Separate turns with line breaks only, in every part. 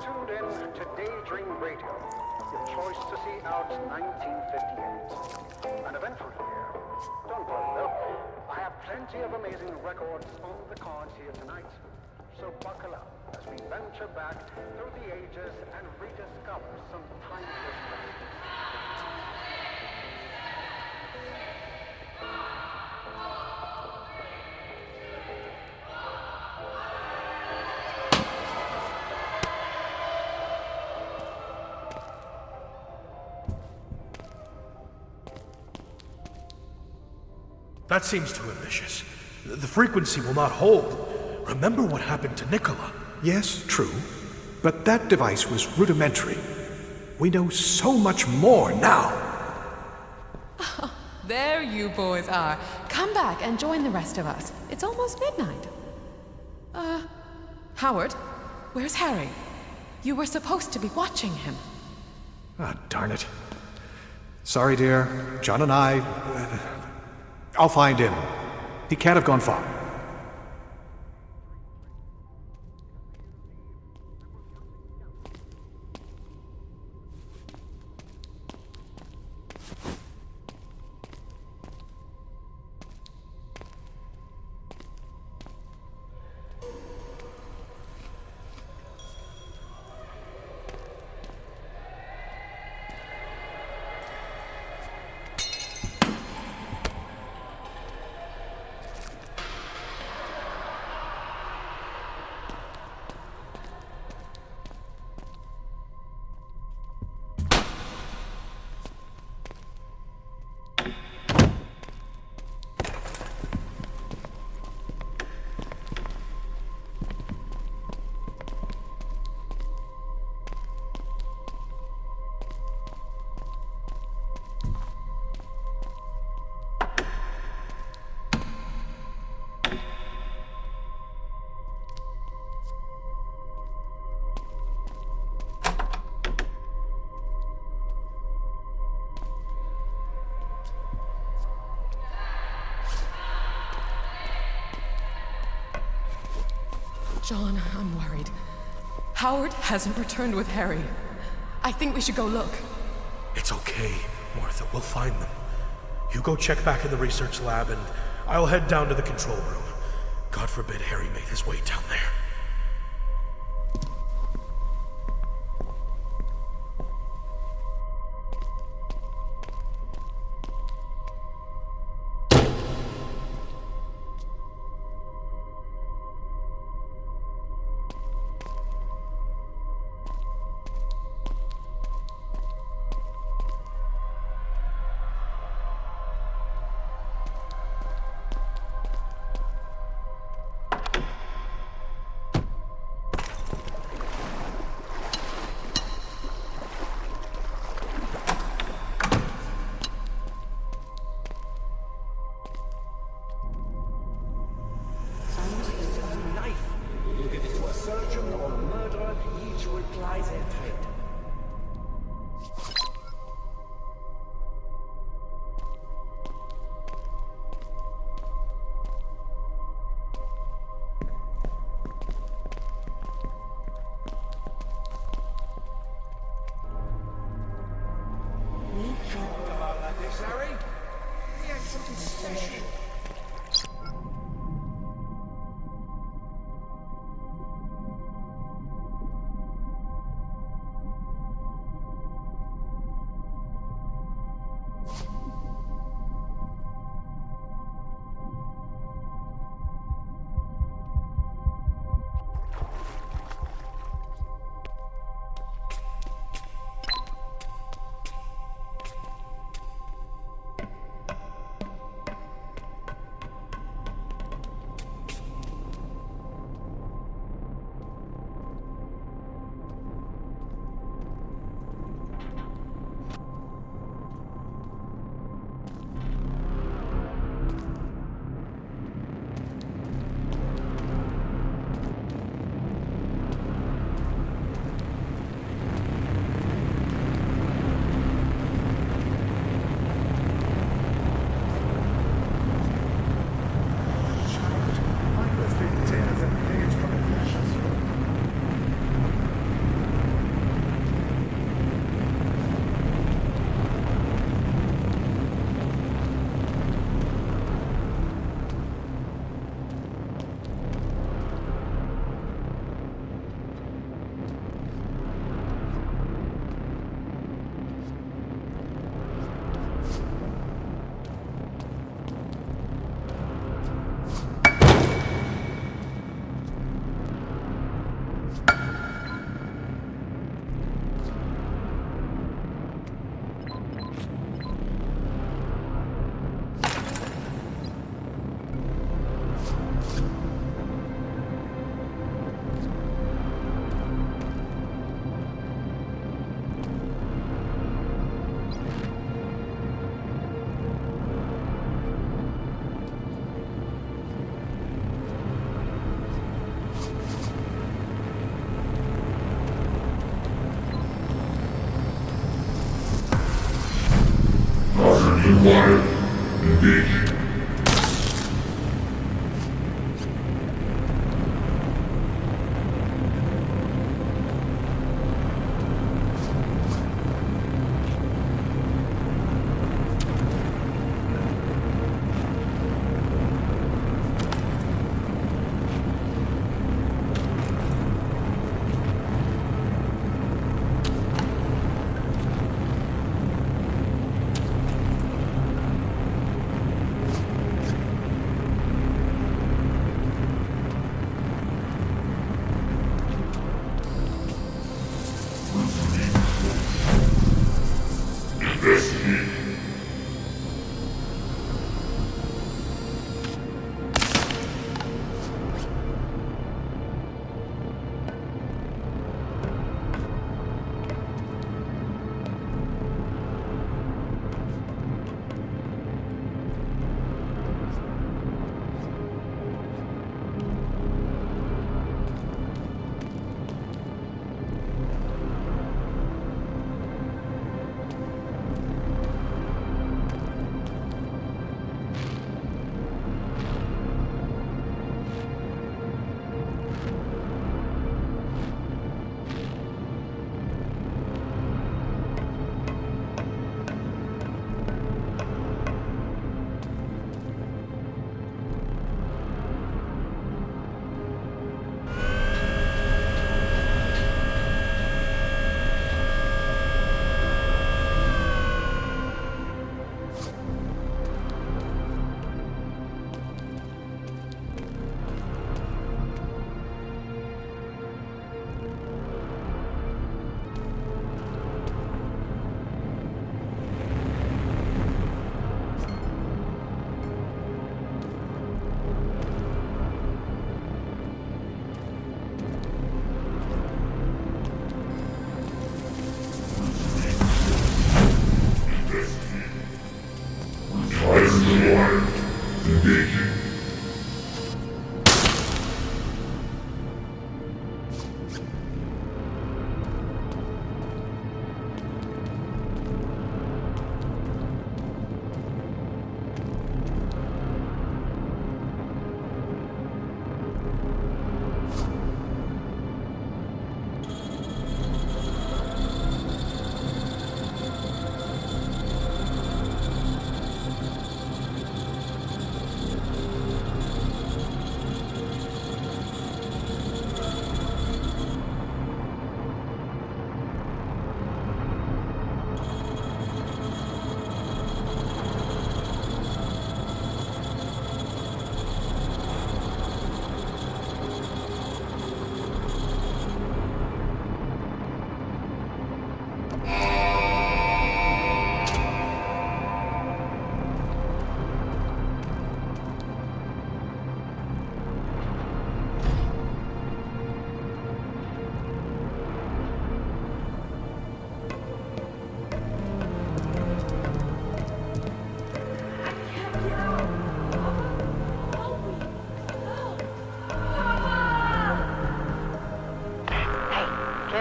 tuned in to Daydream Radio, your choice to see out 1958. An eventful year. Don't worry though, I have plenty of amazing records on the cards here tonight. So buckle up as we venture back through the ages and rediscover some timeless classics.
That seems too ambitious. The frequency will not hold. Remember what happened to Nicola.
Yes, true. But that device was rudimentary. We know so much more now.
Oh, there you boys are. Come back and join the rest of us. It's almost midnight. Howard, where's Harry? You were supposed to be watching him.
Ah, darn it. Sorry, dear. John and I... I'll find him. He can't have gone far.
John, I'm worried. Howard hasn't returned with Harry. I think we should go look.
It's okay, Martha. We'll find them. You go check back in the research lab, and I'll head down to the control room. God forbid Harry made his way down there.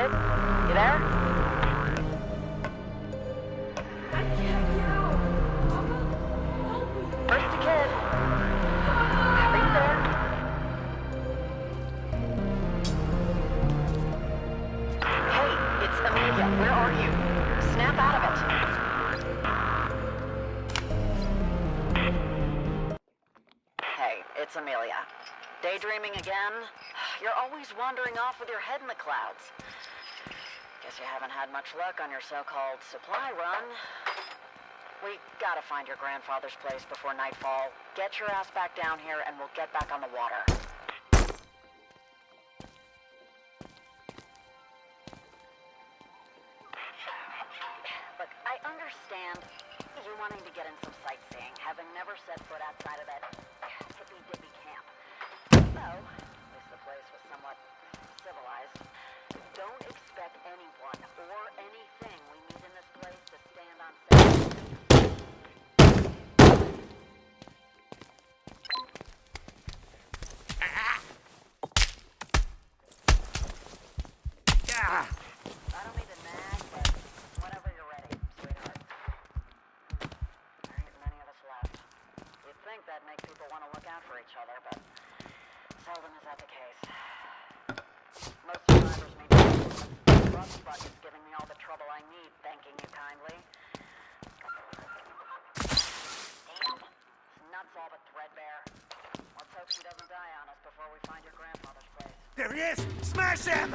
kid? You there?
I can't get out. Papa, help me.
First to kid.
Papa!
Are you there? Hey, it's Amelia. Where are you? Snap out of it. Hey, it's Amelia. Daydreaming again? You're always wandering off with your head in the clouds. Guess you haven't had much luck on your so-called supply run. We gotta find your grandfather's place before nightfall. Get your ass back down here and we'll get back on the water. Look, I understand you wanting to get in some sightseeing, having never set foot outside of that hippy-dippy camp. So, at least the place was somewhat civilized. Don't expect anyone or anything we meet in this place to stand on I don't mean to nag, but whenever you're ready, sweetheart. There ain't many of us left. You'd think that'd make people want to look out for each other, but seldom is that the case. Most survivors mean rust buckets giving me all the trouble I need, thanking you kindly. Damn. This nut's all but threadbare. Let's hope she doesn't die on us before we find your grandfather's place.
There he is! Smash him!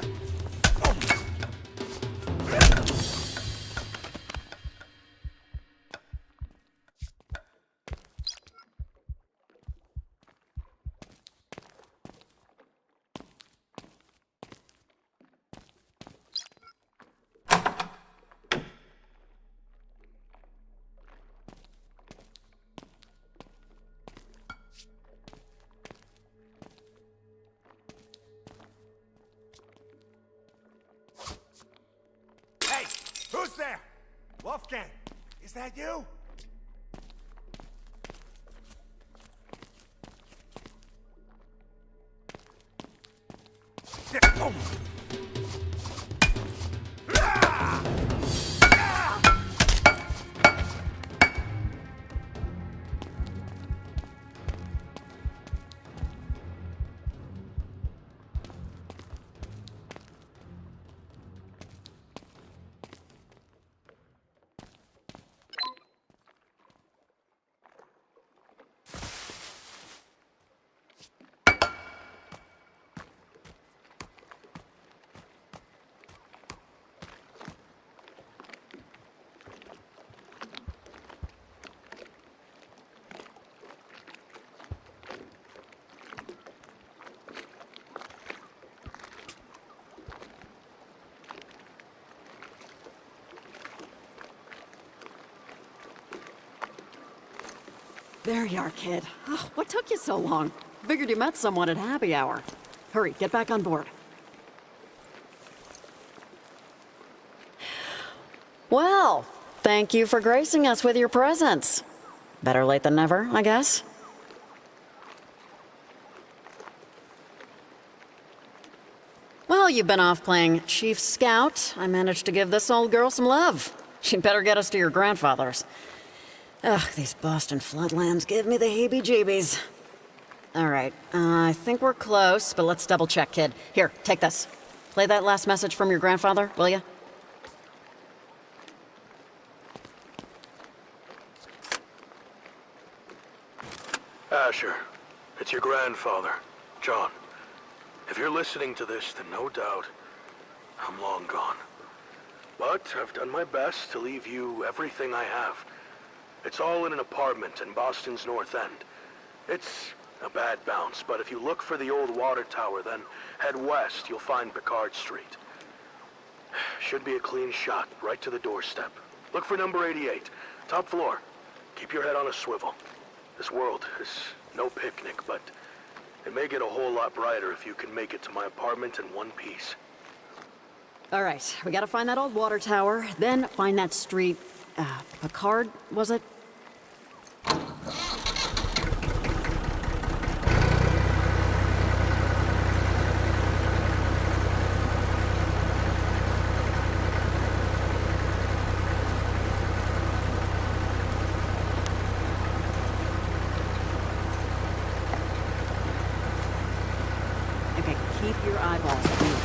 Hey! Who's there? Wolfgang! Is that you? Oh. Ah! Ah!
There you are, kid. Oh, what took you so long? Figured you met someone at happy hour. Hurry, get back on board. Well, thank you for gracing us with your presence. Better late than never, I guess. Well, you've been off playing Chief Scout. I managed to give this old girl some love. She'd better get us to your grandfather's. Ugh, these Boston floodlands give me the heebie-jeebies. All right, I think we're close, but let's double-check, kid. Here, take this. Play that last message from your grandfather, will ya?
Asher, it's your grandfather, John. If you're listening to this, then no doubt I'm long gone. But I've done my best to leave you everything I have. It's all in an apartment in Boston's North End. It's a bad bounce, but if you look for the old water tower, then head west, you'll find Picard Street. Should be a clean shot, right to the doorstep. Look for number 88, top floor. Keep your head on a swivel. This world is no picnic, but it may get a whole lot brighter if you can make it to my apartment in one piece.
All right, we gotta find that old water tower, then find that street. Picard, was it?
keep your eyeballs peeled.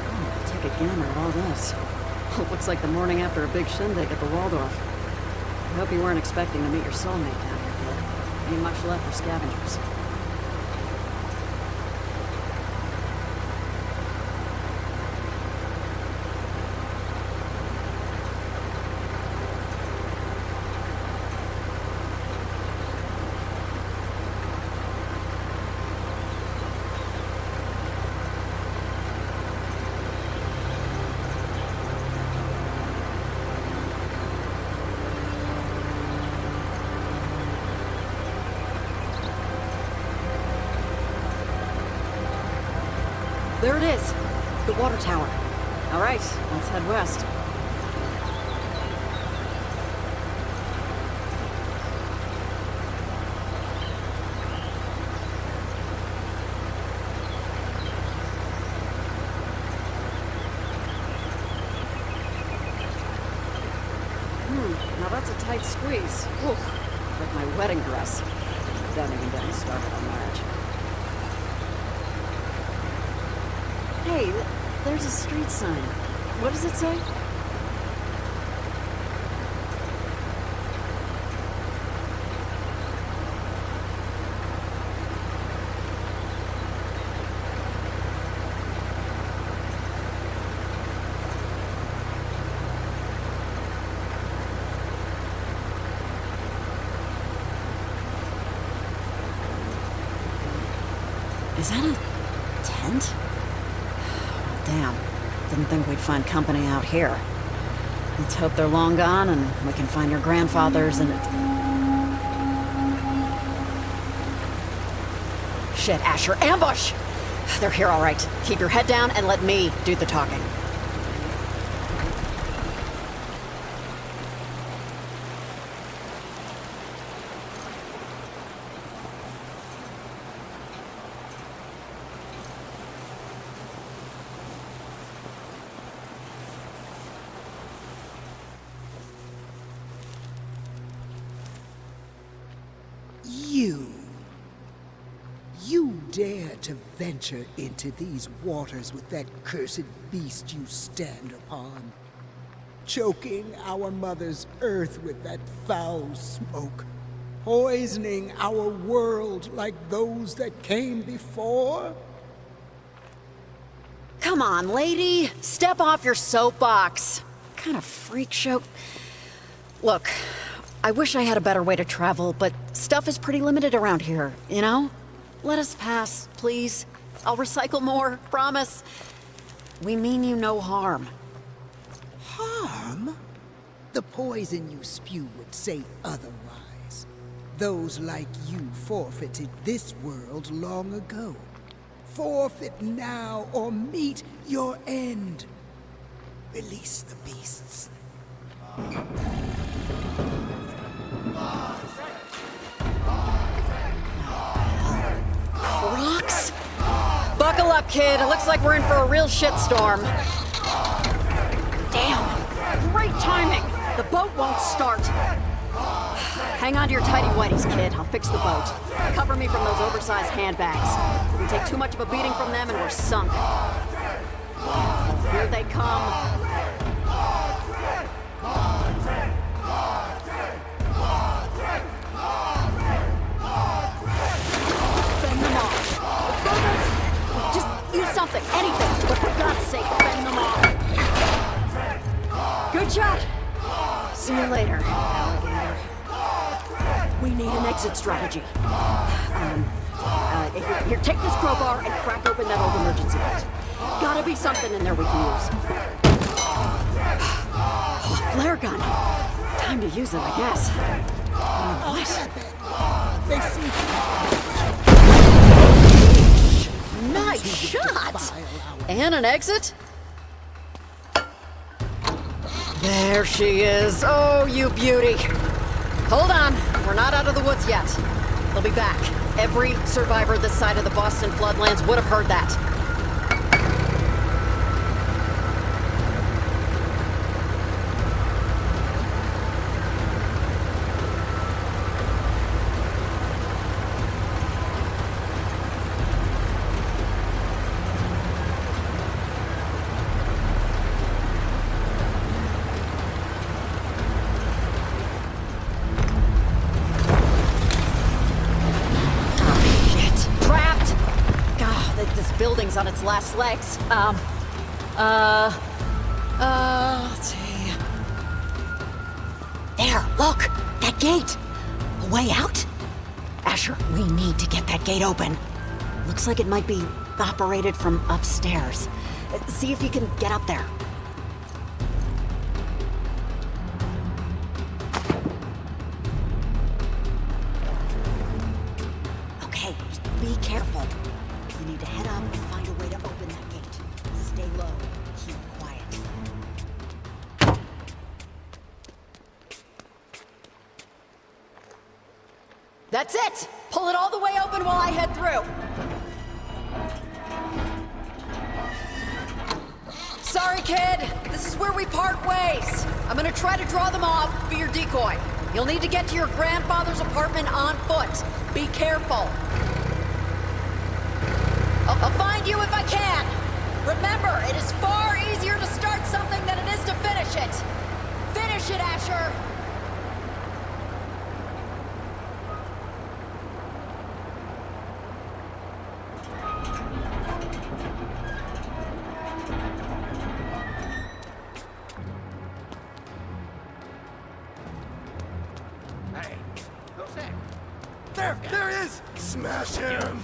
Oh, take a gander at all this. Looks like the morning after a big shindig at the Waldorf. I hope you weren't expecting to meet your soulmate down here, kid. Ain't much left for scavengers. There it is! The water tower. All right, let's head west. Now that's a tight squeeze. Oof, like my wedding dress. Don't even get me started on marriage. Hey, there's a street sign. What does it say? Is that a tent? Damn. Didn't think we'd find company out here. Let's hope they're long gone and we can find your grandfathers and... Shit, Asher, ambush! They're here all right. Keep your head down and let me do the talking.
You dare to venture into these waters with that cursed beast you stand upon, choking our mother's earth with that foul smoke, poisoning our world like those that came before?
Come on, lady! Step off your soapbox! What kind of freak show... Look, I wish I had a better way to travel, but stuff is pretty limited around here, you know? Let us pass, please. I'll recycle more, promise. We mean you no harm.
Harm? The poison you spew would say otherwise. Those like you forfeited this world long ago. Forfeit now or meet your end. Release the beasts.
Rocks? Buckle up, kid. It looks like we're in for a real shitstorm. Damn. Great timing. The boat won't start. Hang on to your tighty whities, kid. I'll fix the boat. Cover me from those oversized handbags. We take too much of a beating from them and we're sunk. Here they come. Something, anything, but for God's sake, fend them off. Good shot. See you later, alligator. We need an exit strategy. Here, take this crowbar and crack open that old emergency light. Gotta be something in there we can use. Oh, flare gun. Time to use it, I guess. What?
They see.
Nice shot! And an exit? There she is. Oh, you beauty. Hold on. We're not out of the woods yet. They'll be back. Every survivor this side of the Boston floodlands would have heard that. on its last legs. Let's see. There, look! That gate! A way out? Asher, we need to get that gate open. Looks like it might be operated from upstairs. See if you can get up there. Okay, just be careful. You need to head up and find a way to open that gate. Stay low, keep quiet. That's it! Pull it all the way open while I head through. Sorry, kid. This is where we part ways. I'm gonna try to draw them off, be your decoy. You'll need to get to your grandfather's apartment on foot. Be careful. I'll find you if I can. Remember, it is far easier to start something than it is to finish it. Finish it, Asher!
There he is! Smash him!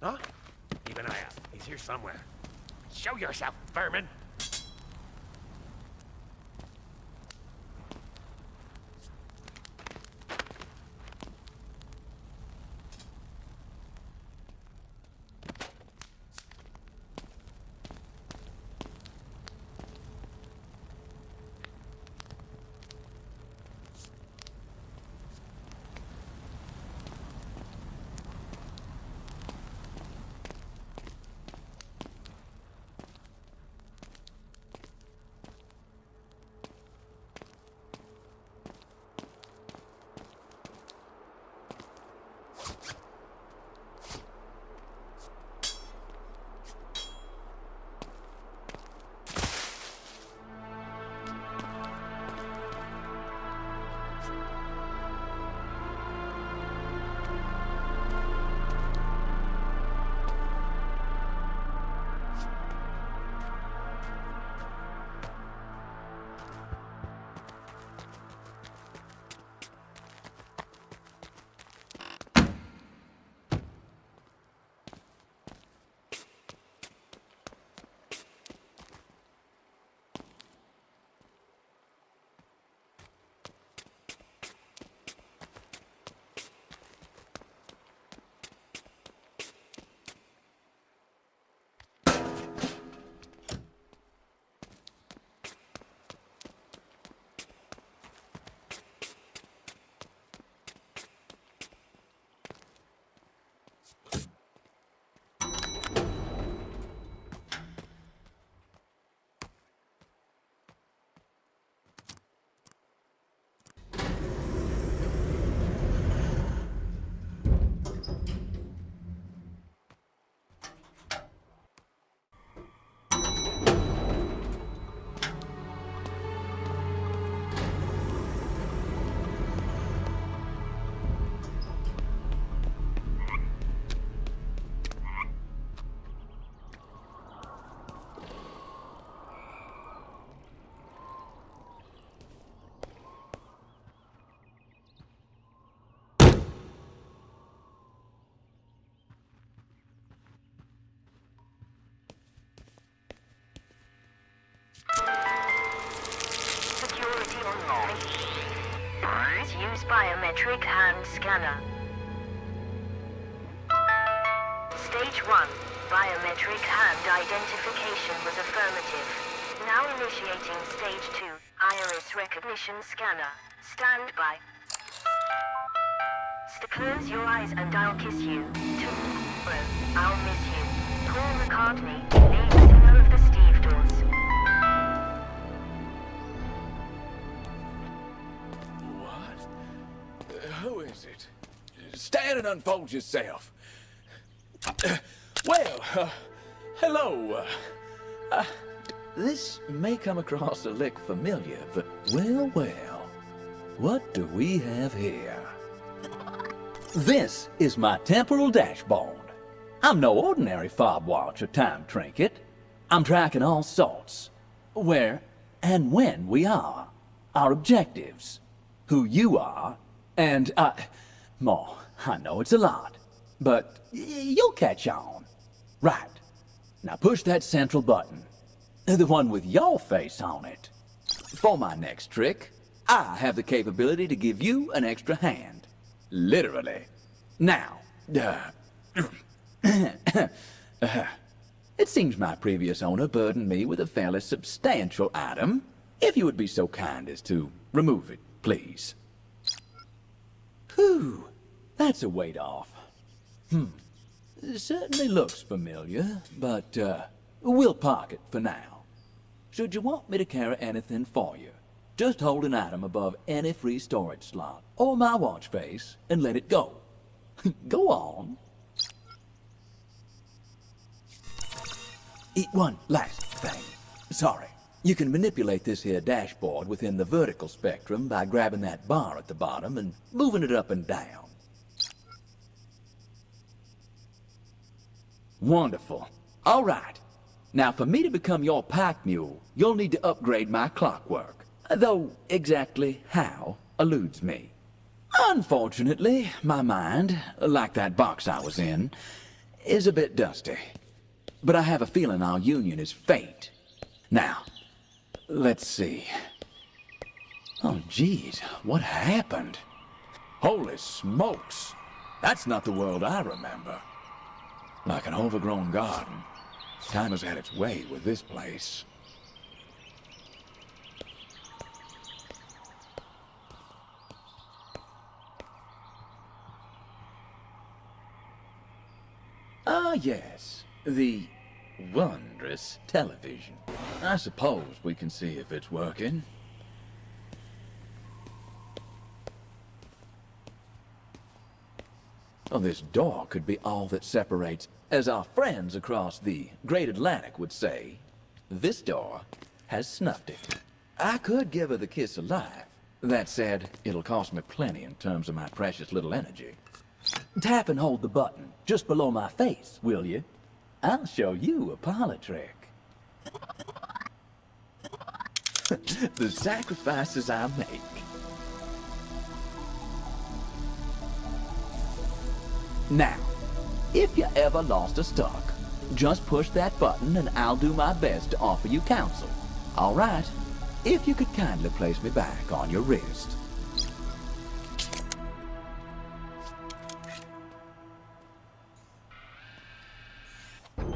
Huh? Keep an eye out. He's here somewhere. Show yourself, vermin!
Use biometric hand scanner. Stage 1. Biometric hand identification was affirmative. Now initiating Stage 2. Iris recognition scanner. Stand by. Close your eyes and I'll kiss you. Tomorrow, I'll miss you. Paul McCartney, lead singer of the Steve Doors.
Who is it? Stand and unfold yourself. Hello. This may come across a lick familiar, but well, what do we have here? This is my temporal dashboard. I'm no ordinary fob watch or time trinket. I'm tracking all sorts. Where and when we are. Our objectives. Who you are. And I know it's a lot, but you'll catch on. Right. Now push that central button. The one with your face on it. For my next trick, I have the capability to give you an extra hand. Literally. Now, it seems my previous owner burdened me with a fairly substantial item. If you would be so kind as to remove it, please. Whew, that's a weight off. It certainly looks familiar, but we'll park it for now. Should you want me to carry anything for you, just hold an item above any free storage slot, or my watch face, and let it go. Go on. One last thing. Sorry. You can manipulate this here dashboard within the vertical spectrum by grabbing that bar at the bottom and moving it up and down. Wonderful. All right. Now, for me to become your pack mule, you'll need to upgrade my clockwork. Though exactly how eludes me. Unfortunately, my mind, like that box I was in, is a bit dusty. But I have a feeling our union is fate. Now, let's see. Oh, geez, what happened? Holy smokes! That's not the world I remember. Like an overgrown garden. Time has had its way with this place. Ah, yes. The wondrous television. I suppose we can see if it's working. Oh, this door could be all that separates. As our friends across the Great Atlantic would say, this door has snuffed it. I could give her the kiss alive. That said, it'll cost me plenty in terms of my precious little energy. Tap and hold the button just below my face, will you? I'll show you a parlor trick. The sacrifices I make. Now, if you ever lost or stuck, just push that button and I'll do my best to offer you counsel. All right, if you could kindly place me back on your wrist.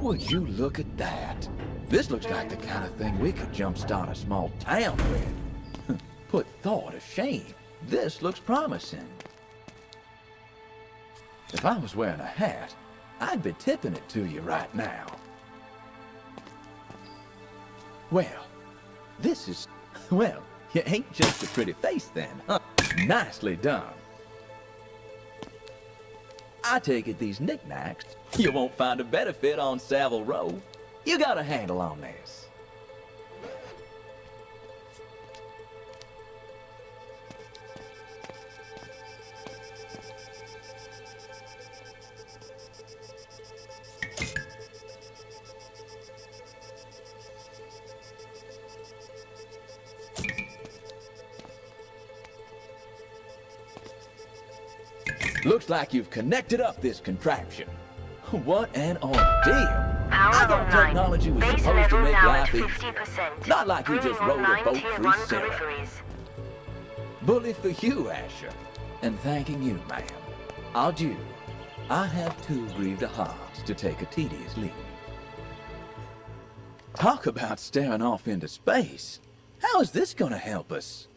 Would you look at that? This looks like the kind of thing we could jumpstart a small town with. Put thought to shame. This looks promising. If I was wearing a hat, I'd be tipping it to you right now. Well, this is... Well, you ain't just a pretty face then, huh? Nicely done. I take it these knickknacks, you won't find a better fit on Savile Row. You got a handle on this. Looks like you've connected up this contraption. What an ordeal. I thought technology was supposed to make life easier. Not like you just rode a boat through syrup. Bully for you, Asher. And thanking you, ma'am. Adieu. I have too grieved a heart to take a tedious leave. Talk about staring off into space. How is this gonna help us?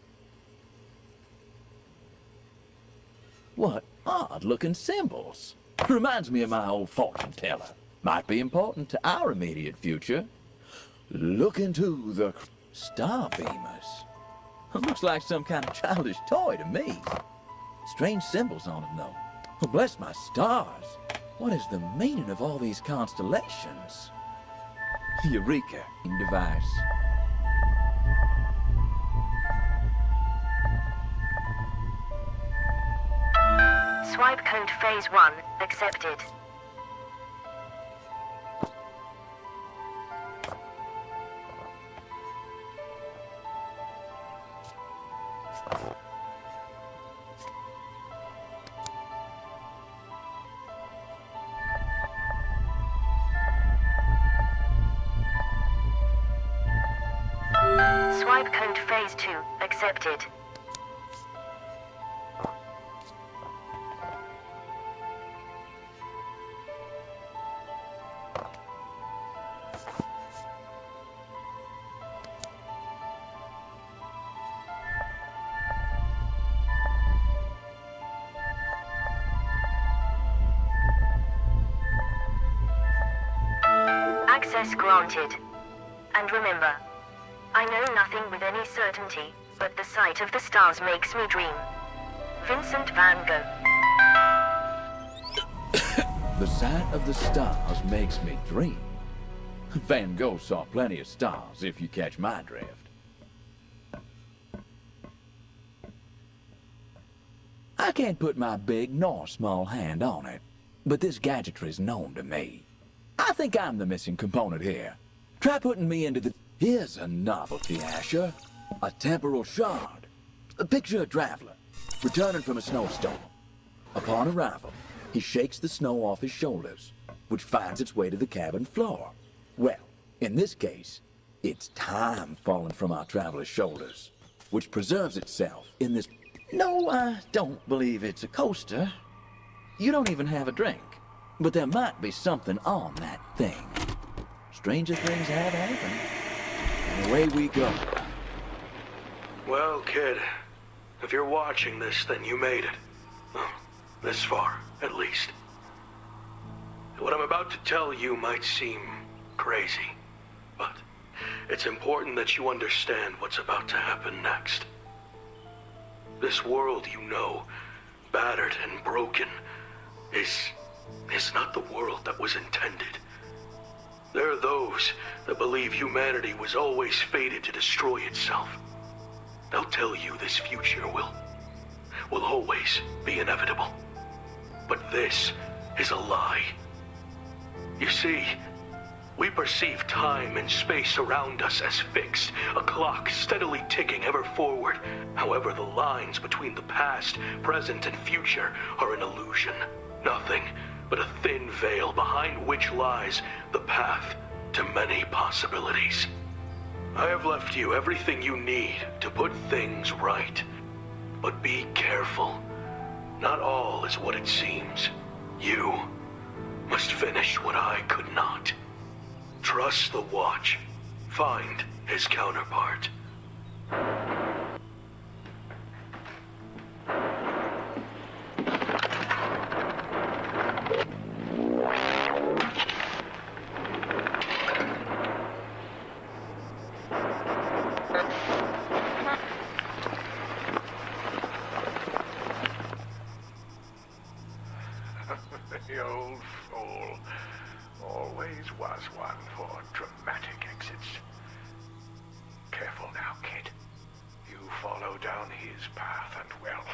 What odd-looking symbols. Reminds me of my old fortune teller. Might be important to our immediate future. Look into the star beamers. Looks like some kind of childish toy to me. Strange symbols on them, though. Oh, bless my stars. What is the meaning of all these constellations? Eureka device.
Swipe code phase 1 accepted. Swipe code phase 2 accepted. Access granted. And remember, I know nothing with any certainty, but the sight of the stars makes me dream. Vincent van Gogh.
The sight of the stars makes me dream. Van Gogh saw plenty of stars, if you catch my drift. I can't put my big nor small hand on it, but this gadgetry's known to me. I think I'm the missing component here. Try putting me into the... Here's a novelty, Asher. A temporal shard. Picture a traveler, returning from a snowstorm. Upon arrival, he shakes the snow off his shoulders, which finds its way to the cabin floor. Well, in this case, it's time falling from our traveler's shoulders, which preserves itself in this... No, I don't believe it's a coaster. You don't even have a drink. But there might be something on that thing. Stranger things have happened. And away we go.
Well, kid, if you're watching this, then you made it. Well, this far, at least. What I'm about to tell you might seem crazy, but it's important that you understand what's about to happen next. This world you know, battered and broken, is not the world that was intended. There are those that believe humanity was always fated to destroy itself. They'll tell you this future will always be inevitable. But this is a lie. You see, we perceive time and space around us as fixed, a clock steadily ticking ever forward. However, the lines between the past, present, and future are an illusion. Nothing but a thin veil behind which lies the path to many possibilities. I have left you everything you need to put things right. But be careful. Not all is what it seems. You must finish what I could not. Trust the watch. Find his counterpart.
The old fool always was one for dramatic exits. Careful now, kid. You follow down his path and, well,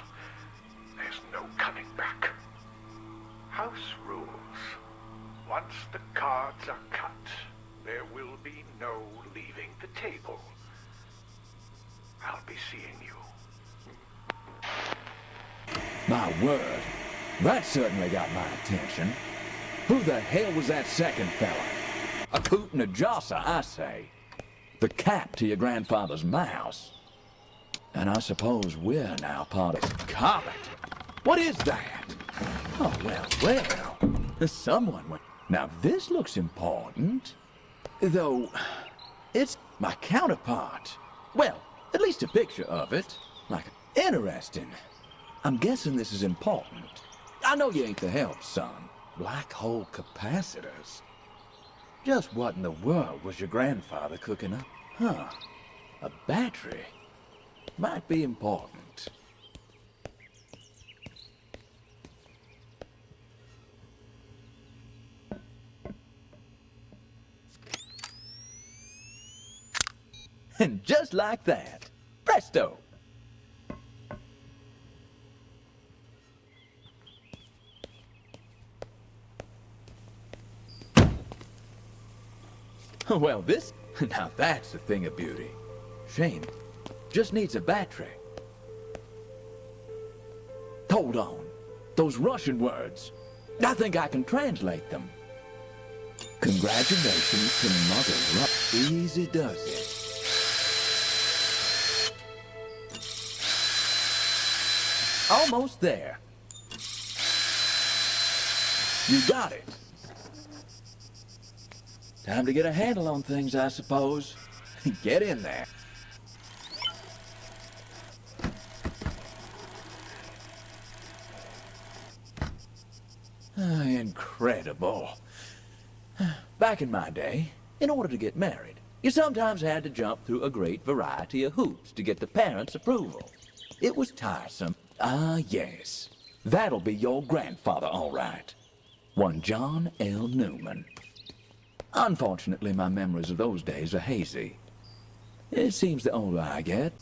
there's no coming back. House rules. Once the cards are cut, there will be no leaving the table. I'll be seeing you.
My word, that certainly got my attention. Who the hell was that second fella? A coot and a josser, I say. The cap to your grandfather's mouse. And I suppose we're now part of Comet. What is that? Oh, well. Someone went... Now, this looks important. Though, it's my counterpart. Well, at least a picture of it. Like, interesting. I'm guessing this is important. I know you ain't the help, son. Black hole capacitors. Just what in the world was your grandfather cooking up? Huh. A battery. Might be important. And just like that, presto! Well, now that's a thing of beauty. Shame. Just needs a battery. Hold on. Those Russian words. I think I can translate them. Congratulations to Mother Russia. Easy does it. Almost there. You got it. Time to get a handle on things, I suppose. Get in there. Incredible. Back in my day, in order to get married, you sometimes had to jump through a great variety of hoops to get the parents' approval. It was tiresome. Ah, yes. That'll be your grandfather, all right. One John L. Newman. Unfortunately, my memories of those days are hazy. It seems the older I get...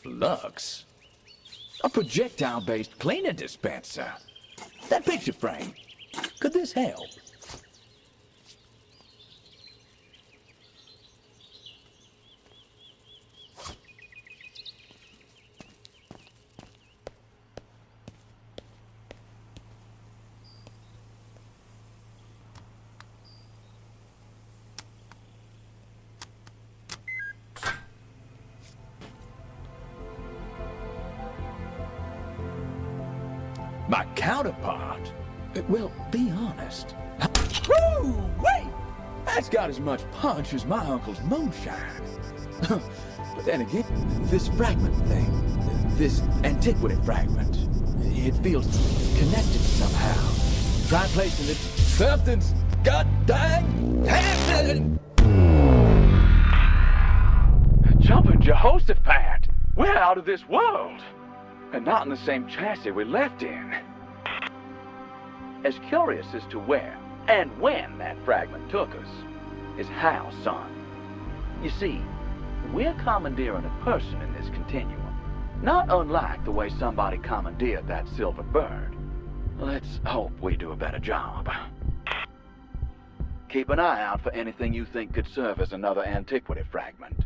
Flux? A projectile-based cleaner dispenser? That picture frame, could this help? My counterpart? Well, be honest. Woo! Wait! That's got as much punch as my uncle's moonshine. But then again, this fragment thing, this antiquity fragment, it feels connected somehow. Try placing it. Something's god dang happening! Jumping Jehoshaphat! We're out of this world! And not in the same chassis we left in. As curious as to where and when that fragment took us is how, son. You see, we're commandeering a person in this continuum, not unlike the way somebody commandeered that silver bird. Let's hope we do a better job. Keep an eye out for anything you think could serve as another antiquity fragment.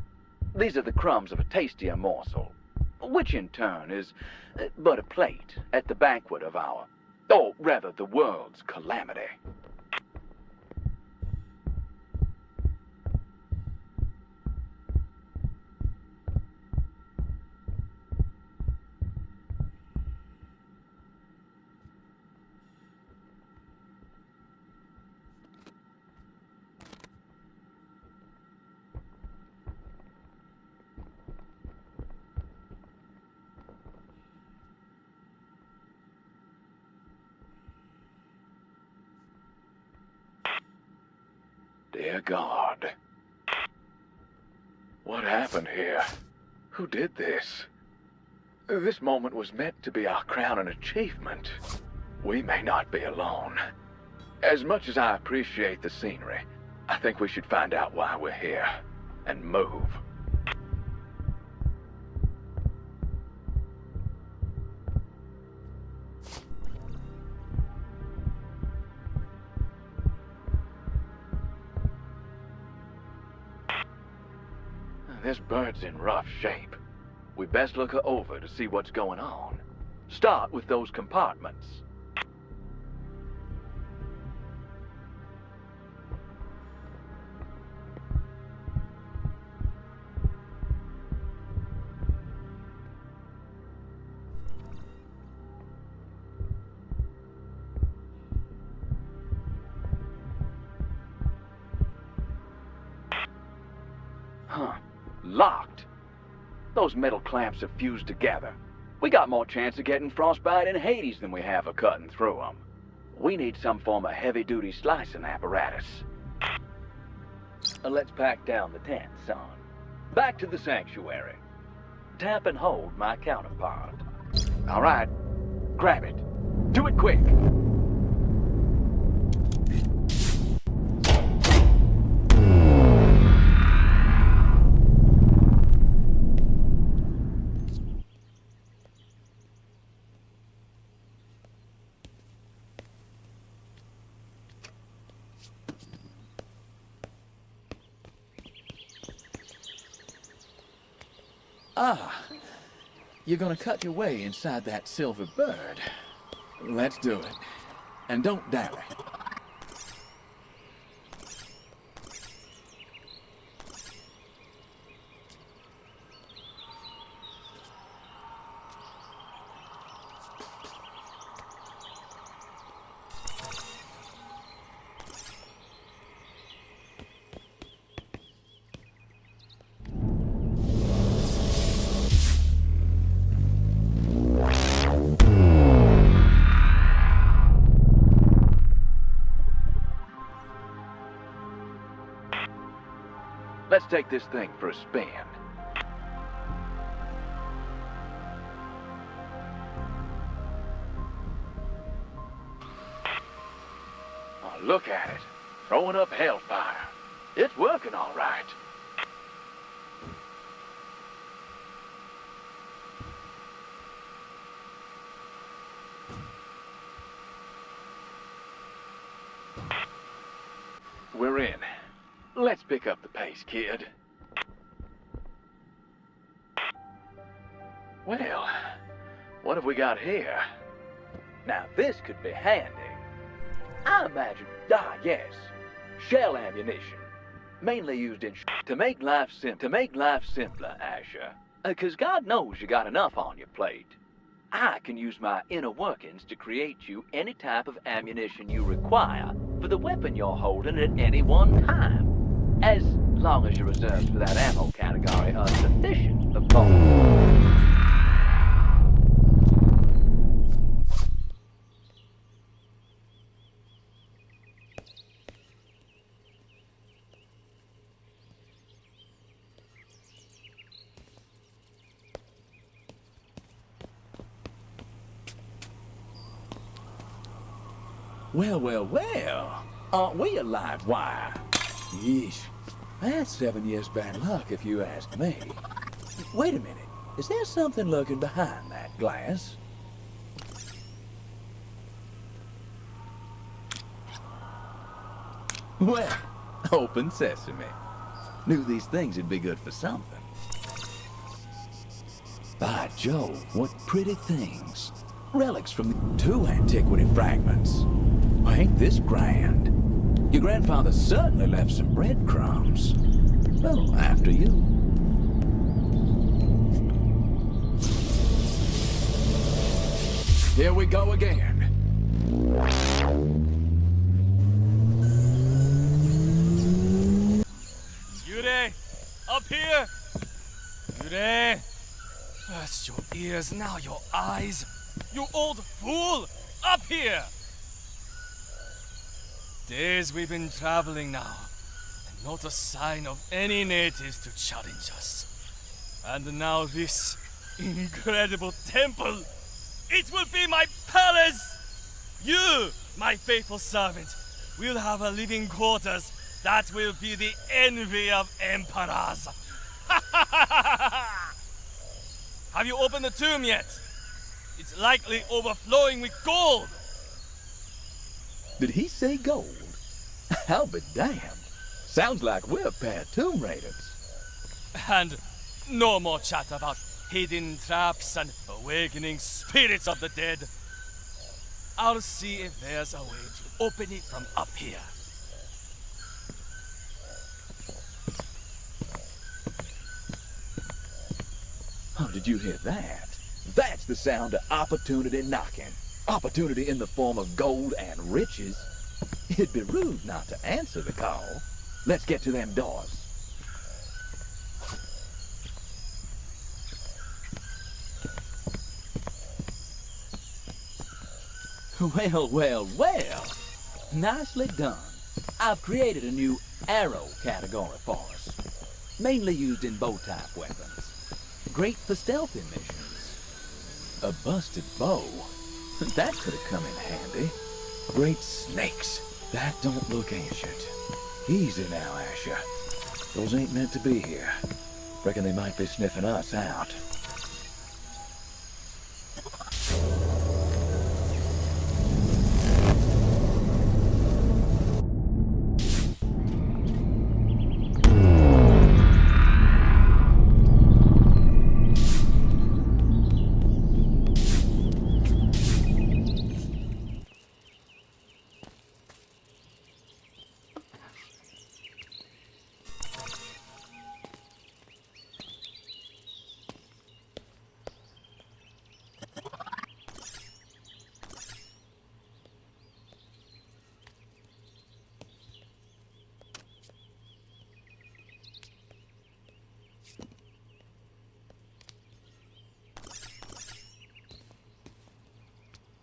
These are the crumbs of a tastier morsel, which in turn is but a plate at the banquet of our, or rather the world's calamity. Dear God. What happened here? Who did this? This moment was meant to be our crowning achievement. We may not be alone. As much as I appreciate the scenery, I think we should find out why we're here and move. This bird's in rough shape. We best look her over to see what's going on. Start with those compartments. Huh. Locked. Those metal clamps have fused together. We got more chance of getting frostbite in Hades than we have of cutting through them. We need some form of heavy-duty slicing apparatus. Let's pack down the tent, son. Back to the sanctuary. Tap and hold my counterpart. All right. Grab it. Do it quick. Ah, you're gonna cut your way inside that silver bird. Let's do it. And don't dally. Let's take this thing for a spin. Oh, look at it. Throwing up hellfire. It's working all right. we're in. Let's pick up the pace, kid. Well, what have we got here? Now this could be handy. I imagine, yes, shell ammunition. Mainly used in to make life simpler, Asher. 'Cause God knows you got enough on your plate. I can use my inner workings to create you any type of ammunition you require for the weapon you're holding at any one time. As long as your reserves for that ammo category are sufficient, of course. Well. Aren't we a live wire? Yeesh. That's 7 years bad luck if you ask me. Wait a minute. Is there something lurking behind that glass? Well, open sesame. Knew these things would be good for something. By Jove, what pretty things. Relics from the 2 antiquity fragments. Ain't this grand? Your grandfather certainly left some breadcrumbs. Well, after you. Here we go again.
Yure! Up here! Yure! First your ears, now your eyes. You old fool! Up here! Days we've been traveling now, and not a sign of any natives to challenge us. And now this incredible temple! It will be my palace! You, my faithful servant, will have a living quarters that will be the envy of emperors. Have you opened the tomb yet? It's likely overflowing with gold.
Did he say gold? I'll be damned. Sounds like we're a pair of tomb raiders.
And no more chat about hidden traps and awakening spirits of the dead. I'll see if there's a way to open it from up here.
Oh, did you hear that? That's the sound of opportunity knocking. Opportunity in the form of gold and riches. It'd be rude not to answer the call. Let's get to them doors. Well. Nicely done. I've created a new arrow category for us. Mainly used in bow-type weapons. Great for stealthy missions. A busted bow. That could have come in handy. Great snakes. That don't look ancient. Easy now, Asher. Those ain't meant to be here. Reckon they might be sniffing us out.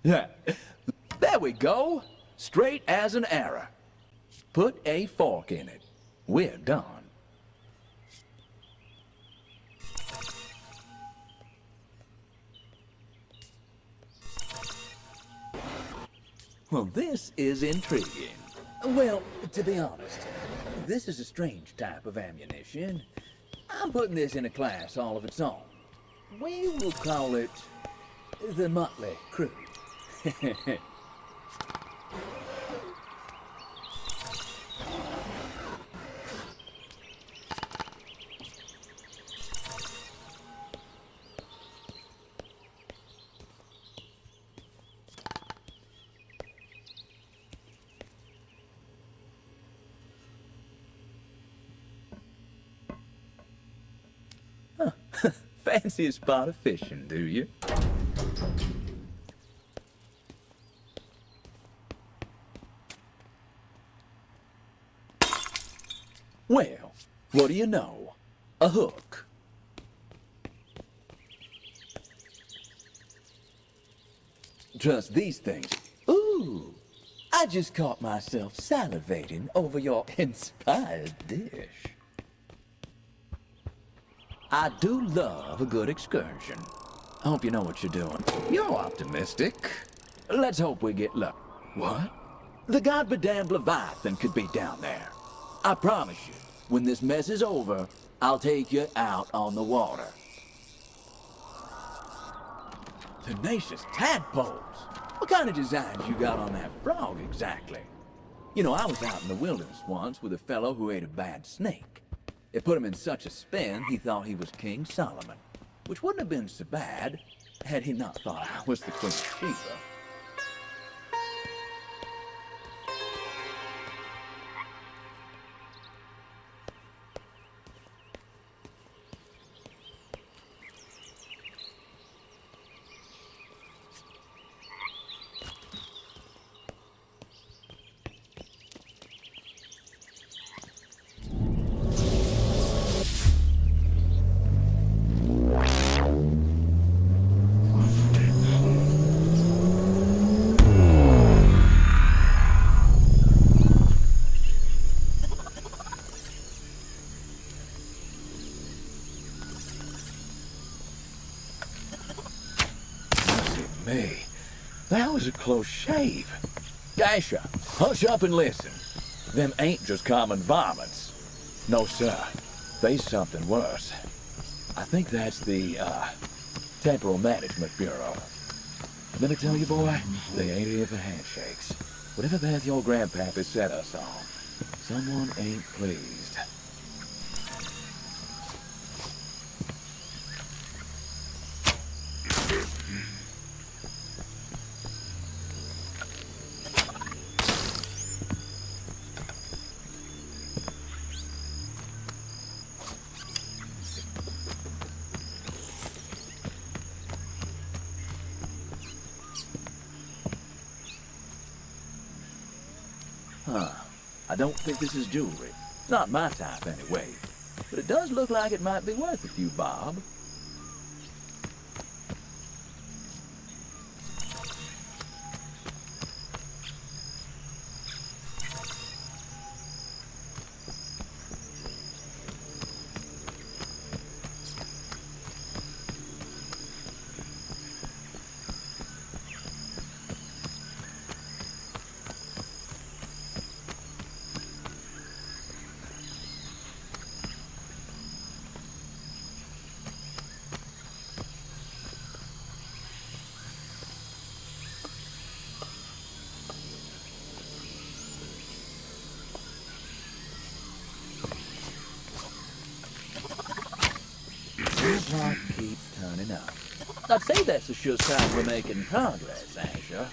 Yeah, there we go. Straight as an arrow. Put a fork in it. We're done. Well, this is intriguing. Well, to be honest, this is a strange type of ammunition. I'm putting this in a class all of its own. We will call it the Motley Crew. Fancy a spot of fishing, do you? Well, what do you know? A hook. Trust these things. Ooh, I just caught myself salivating over your inspired dish. I do love a good excursion. I hope you know what you're doing. You're optimistic. Let's hope we get lucky. What? The goddamn Leviathan could be down there. I promise you, when this mess is over, I'll take you out on the water. Tenacious tadpoles. What kind of designs you got on that frog exactly? You know, I was out in the wilderness once with a fellow who ate a bad snake. It put him in such a spin, he thought he was King Solomon, which wouldn't have been so bad had he not thought I was the Queen of Sheba. Me, that was a close shave. Dasher, hush up and listen. Them ain't just common varmints. No, sir. They's something worse. I think that's the, Temporal Management Bureau. Let me tell you, boy, they ain't here for handshakes. Whatever path your grandpappy set us on, someone ain't pleased. I don't think this is jewelry. Not my type, anyway. But it does look like it might be worth a few bob. Clock keeps turning up. I'd say that's a sure sign we're making progress, Asher.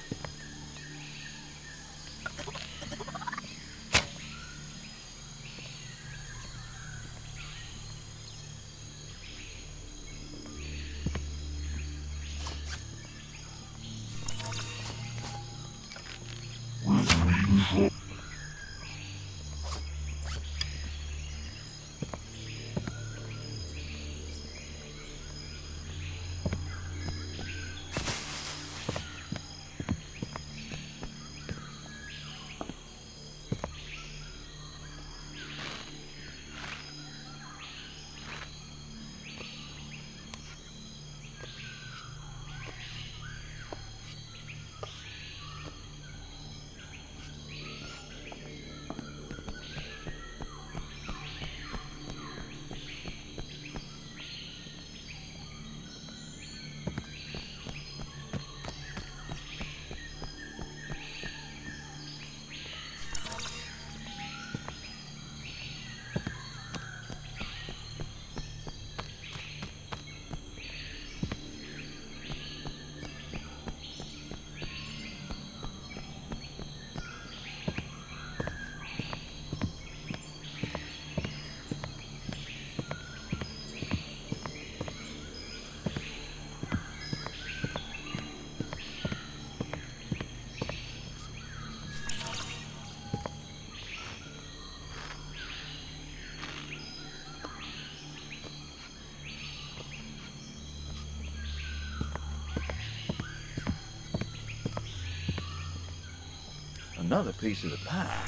Another piece of the pie.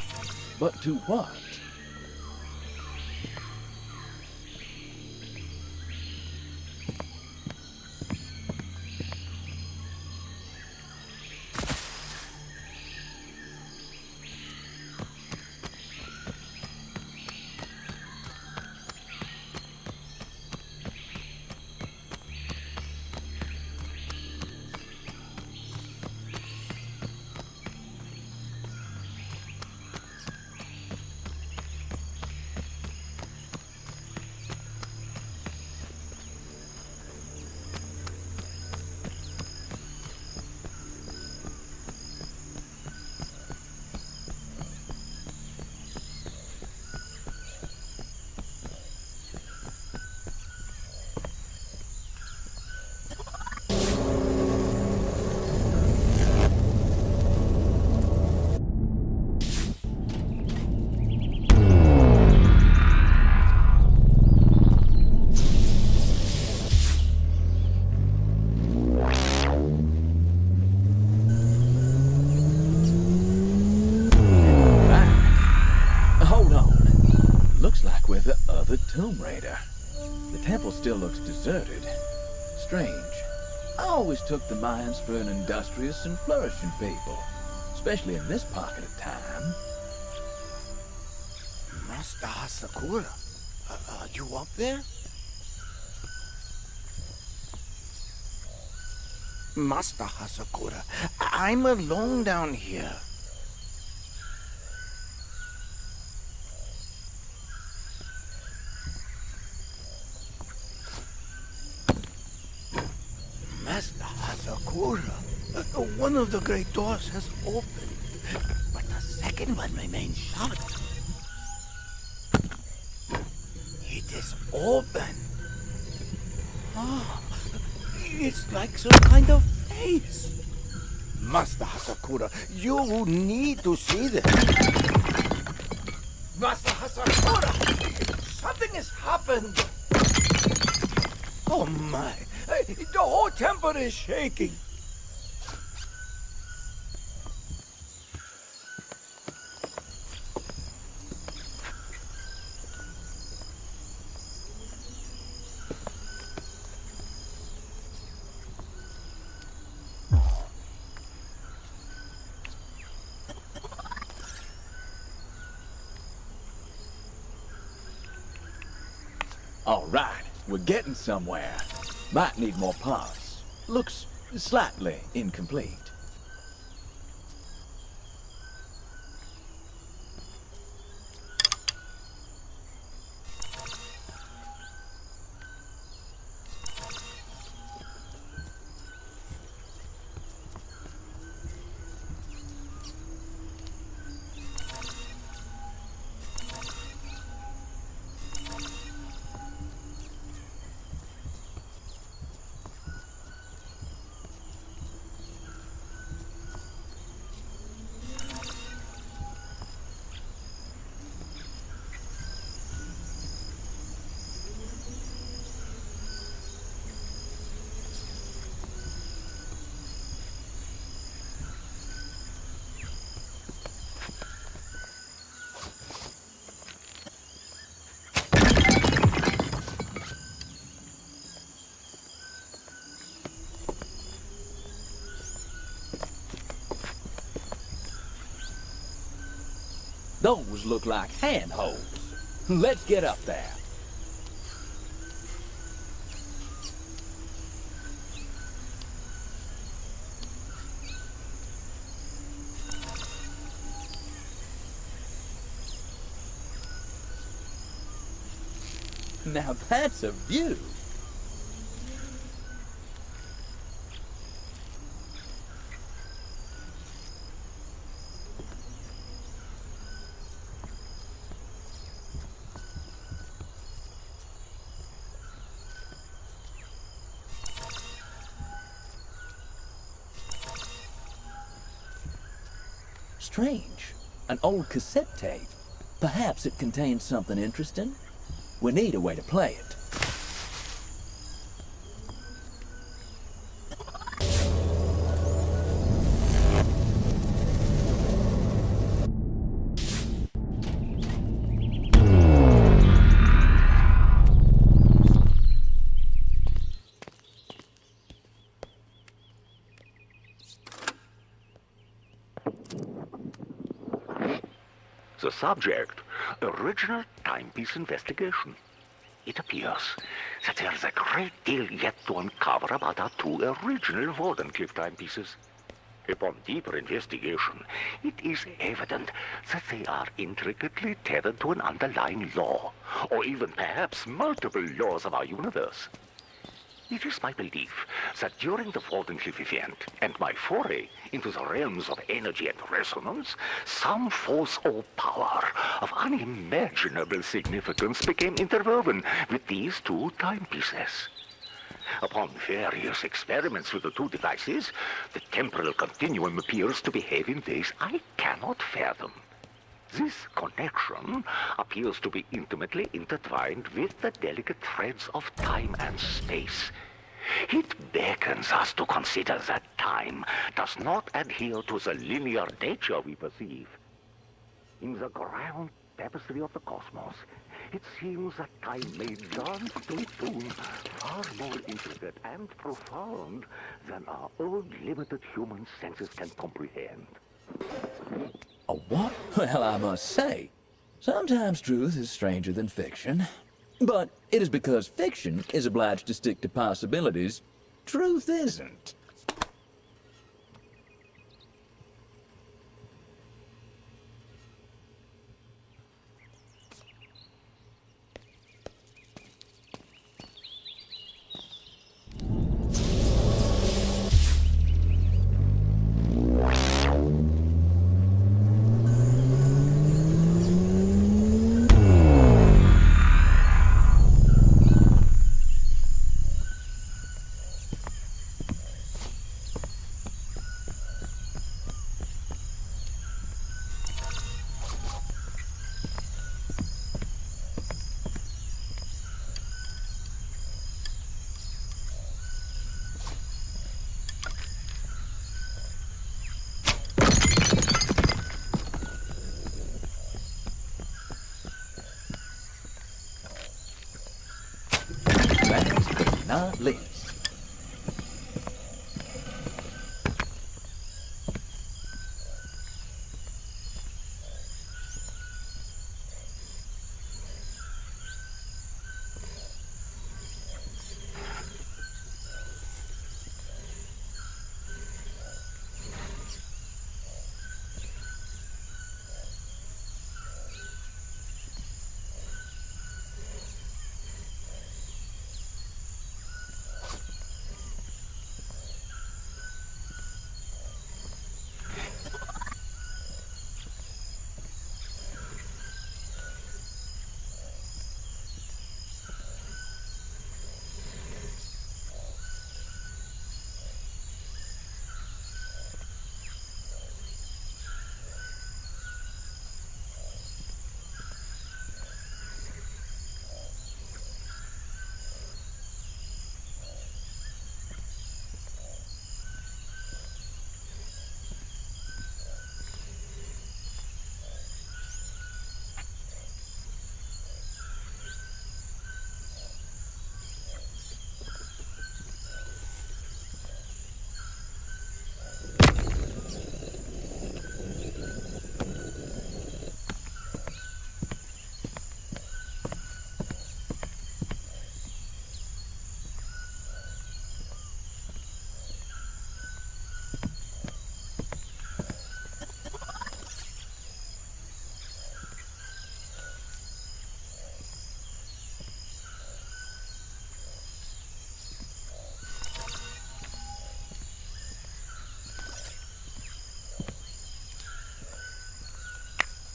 But to what? Tomb Raider. The temple still looks deserted. Strange. I always took the Mayans for an industrious and flourishing people, especially in this pocket of time.
Master Hasakura, are you up there? Master Hasakura, I'm alone down here. Master Hasakura, one of the great doors has opened, but the second one remains shut. It is open. Ah, it's like some kind of face. Master Hasakura, you need to see this. Master Hasakura, something has happened. Oh my. The whole temple is shaking.
All right, we're getting somewhere. Might need more parts. Looks slightly incomplete. Those look like handholds. Let's get up there. Now that's a view. Strange. An old cassette tape. Perhaps it contains something interesting. We need a way to play it.
The subject, original timepiece investigation. It appears that there is a great deal yet to uncover about our two original Wardenclyffe timepieces. Upon deeper investigation, it is evident that they are intricately tethered to an underlying law, or even perhaps multiple laws of our universe. It is my belief that during the Wardenclyffe event and my foray into the realms of energy and resonance, some force or power of unimaginable significance became interwoven with these two timepieces. Upon various experiments with the two devices, the temporal continuum appears to behave in ways I cannot fathom. This connection appears to be intimately intertwined with the delicate threads of time and space. It beckons us to consider that time does not adhere to the linear nature we perceive. In the grand tapestry of the cosmos, it seems that time may dance to a tune far more intricate and profound than our own limited human senses can comprehend.
A what? Well, I must say, sometimes truth is stranger than fiction. But it is because fiction is obliged to stick to possibilities, truth isn't. Not least.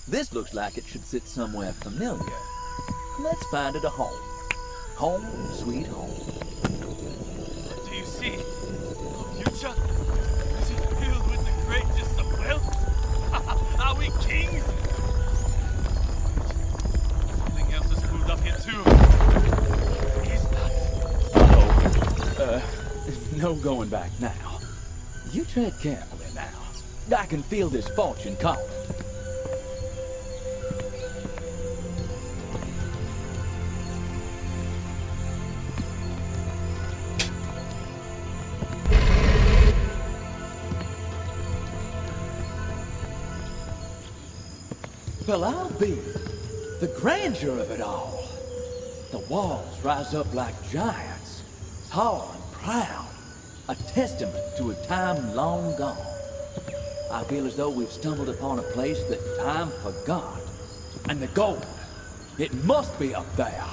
This looks like it should sit somewhere familiar. Let's find it a home. Home, sweet home.
Do you see? Our future? Is it filled with the greatest of wealth? Are we kings? Something else has moved up here too. Is that?
Uh-oh. No going back now. You tread carefully now. I can feel this fortune calling. Well, I'll be the grandeur of it all. The walls rise up like giants, tall and proud, a testament to a time long gone. I feel as though we've stumbled upon a place that time forgot. And the gold, it must be up there.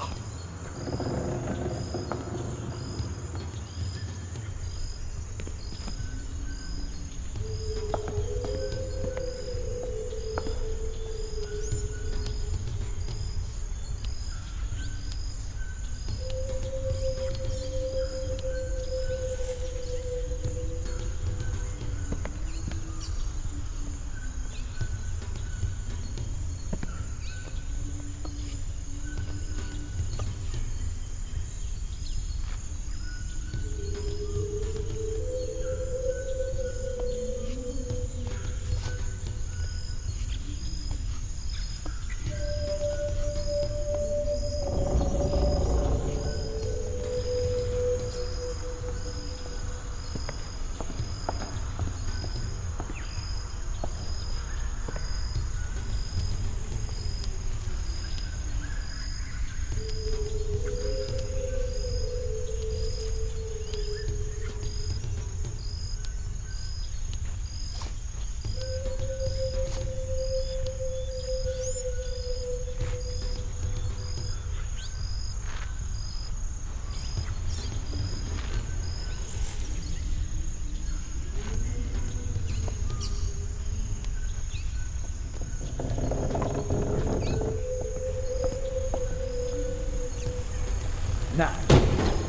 Now,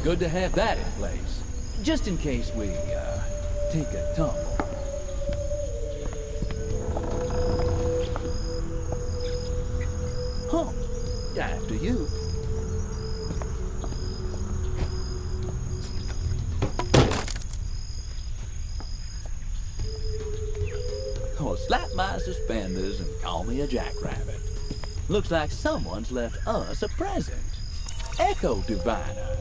good to have that in place, just in case we, take a tumble. Huh, after you. Or slap my suspenders and call me a jackrabbit. Looks like someone's left us a present. Echo Diviner.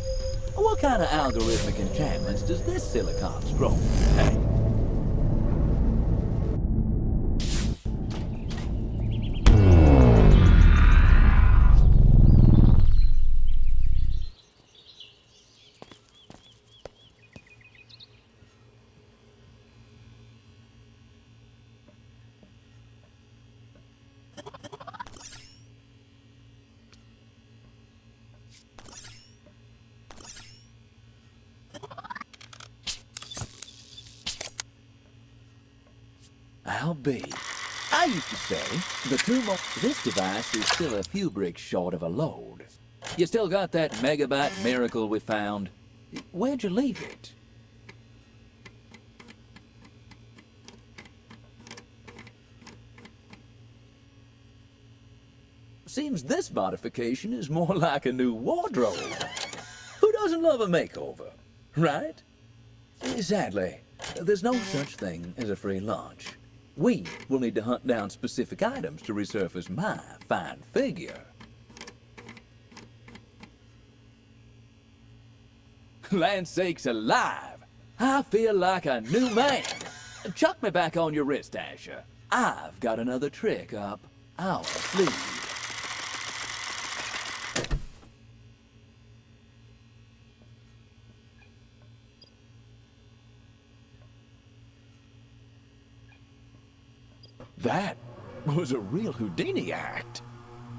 What kind of algorithmic enchantments does this silicon scroll contain? I'll be. I used to say, the tumult. This device is still a few bricks short of a load. You still got that megabyte miracle we found? Where'd you leave it? Seems this modification is more like a new wardrobe. Who doesn't love a makeover, right? Sadly, there's no such thing as a free lunch. We will need to hunt down specific items to resurface my fine figure. Land sakes alive! I feel like a new man! Chuck me back on your wrist, Asher. I've got another trick up our sleeve. That was a real Houdini act.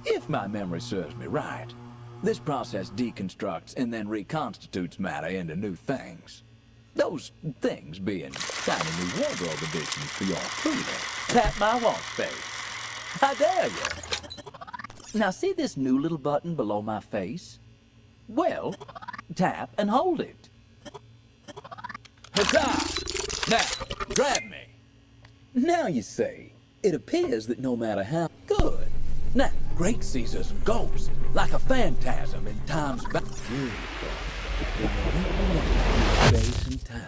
If my memory serves me right, this process deconstructs and then reconstitutes matter into new things. Those things being shiny new wardrobe additions to your freedom. Tap my watch face. I dare you. Now see this new little button below my face? Well, tap and hold it. Huzzah! Now, grab me. Now you see. It appears that no matter how good. Now, Great Caesar's ghost, like a phantasm in time's back. Space and time,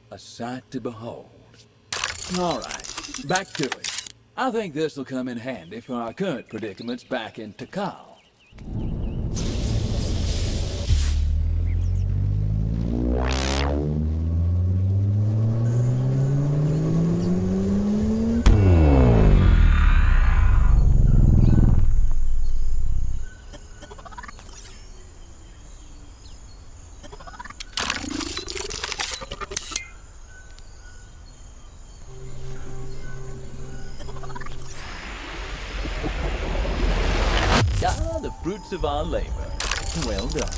a sight to behold. All right, back to it. I think this will come in handy for our current predicaments back in Tikal. fruits of our labor. Well done.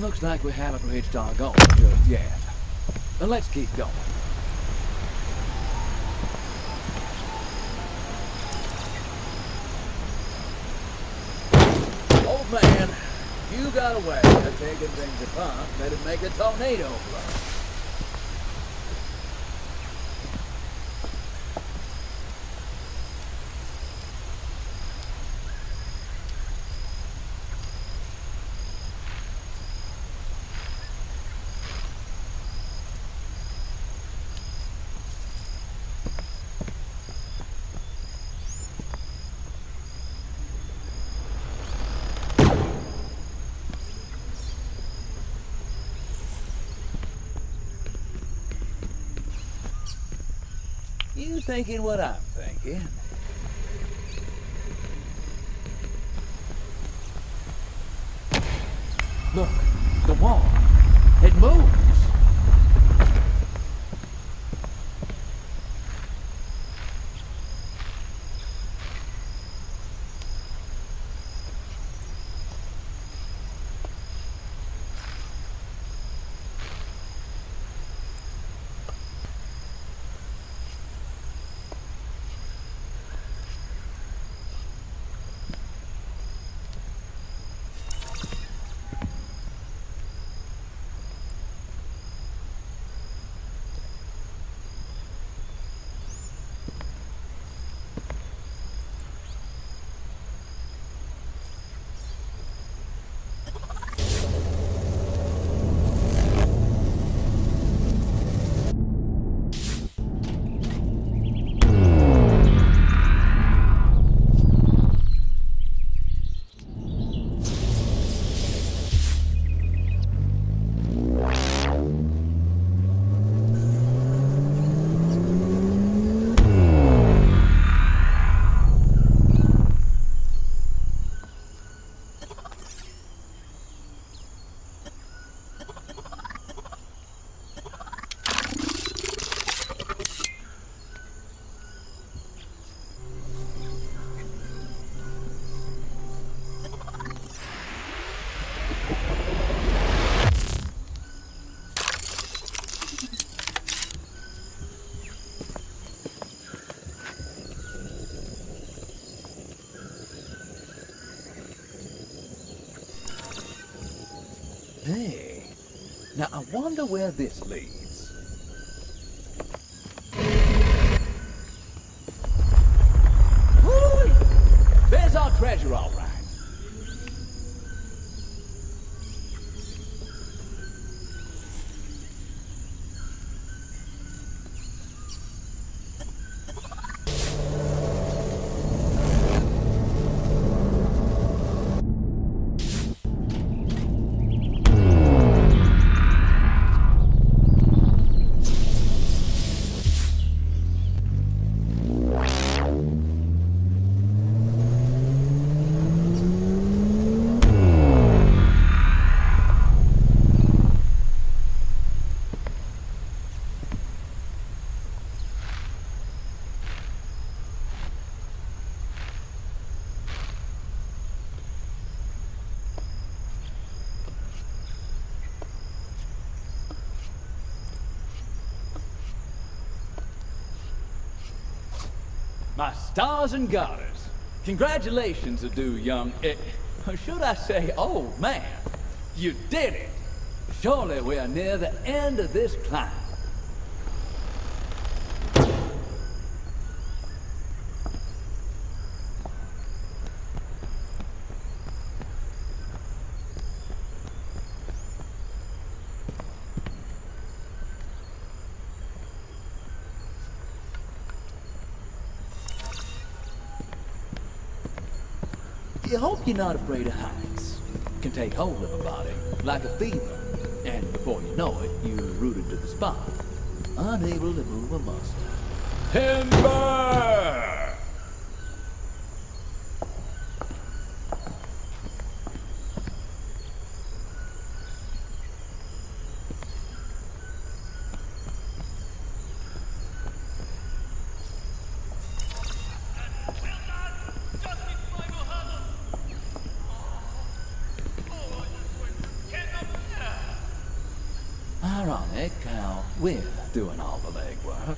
Looks like we haven't reached our goal just yet. But let's keep going. Old man, you got a way of taking things apart that'd make a tornado blow. You thinking what I'm thinking? Look, the wall. It moves. Hey, now I wonder where this leads. Woo-wee! There's our treasure, all right. My stars and garters. Congratulations are due, young, or should I say, old man. You did it. Surely we are near the end of this climb. You hope you're not afraid of heights. Can take hold of a body, like a fever. And before you know it, you're rooted to the spot. Unable to move a muscle. Timber! Ironic how we're doing all the legwork.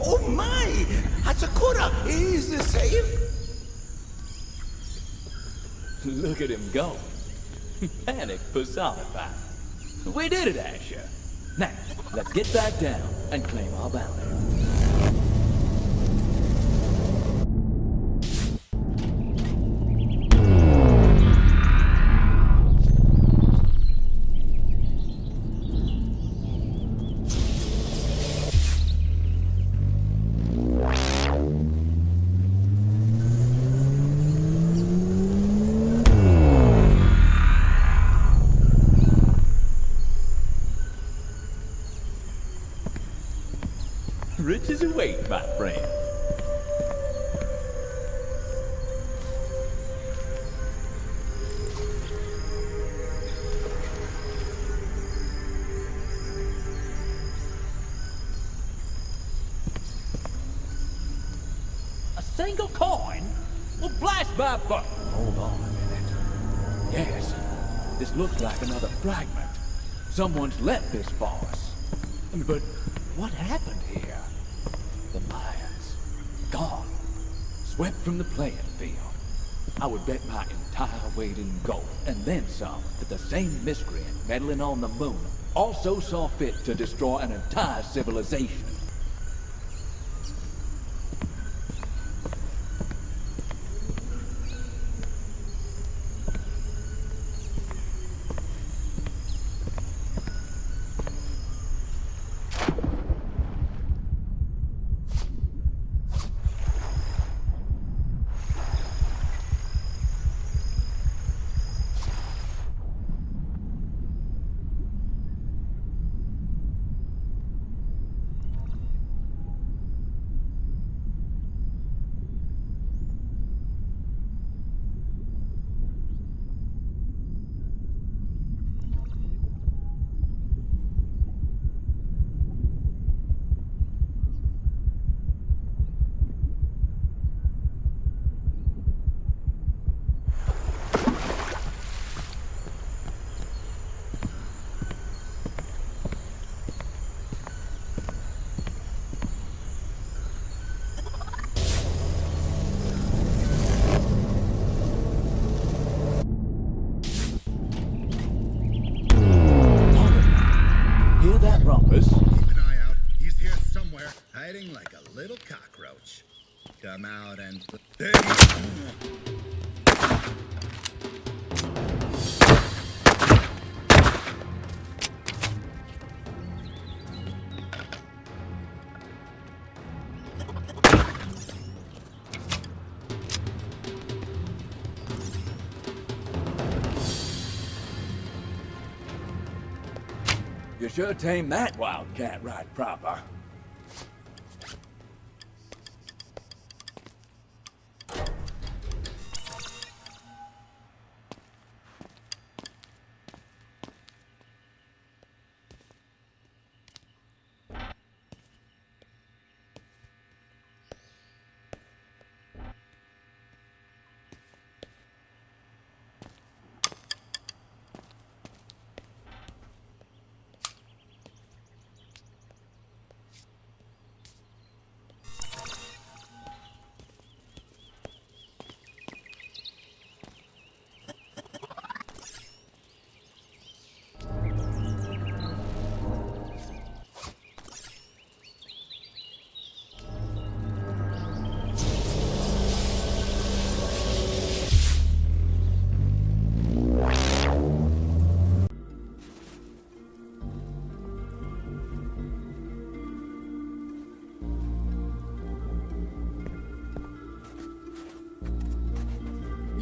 Oh my! Hatsakura, is this safe?
Look at him go. Panic personified. We did it, Asher. Now, let's get back down and claim our bounty. Riches await, my friend. A single coin will blast my butt. Hold on a minute. Yes, this looks like another fragment. Someone's left this for us. But what happened here? The Mayans. Gone. Swept from the playing field. I would bet my entire weight in gold, and then some, that the same miscreant meddling on the moon also saw fit to destroy an entire civilization.
come out and...
You sure tamed that wildcat right proper.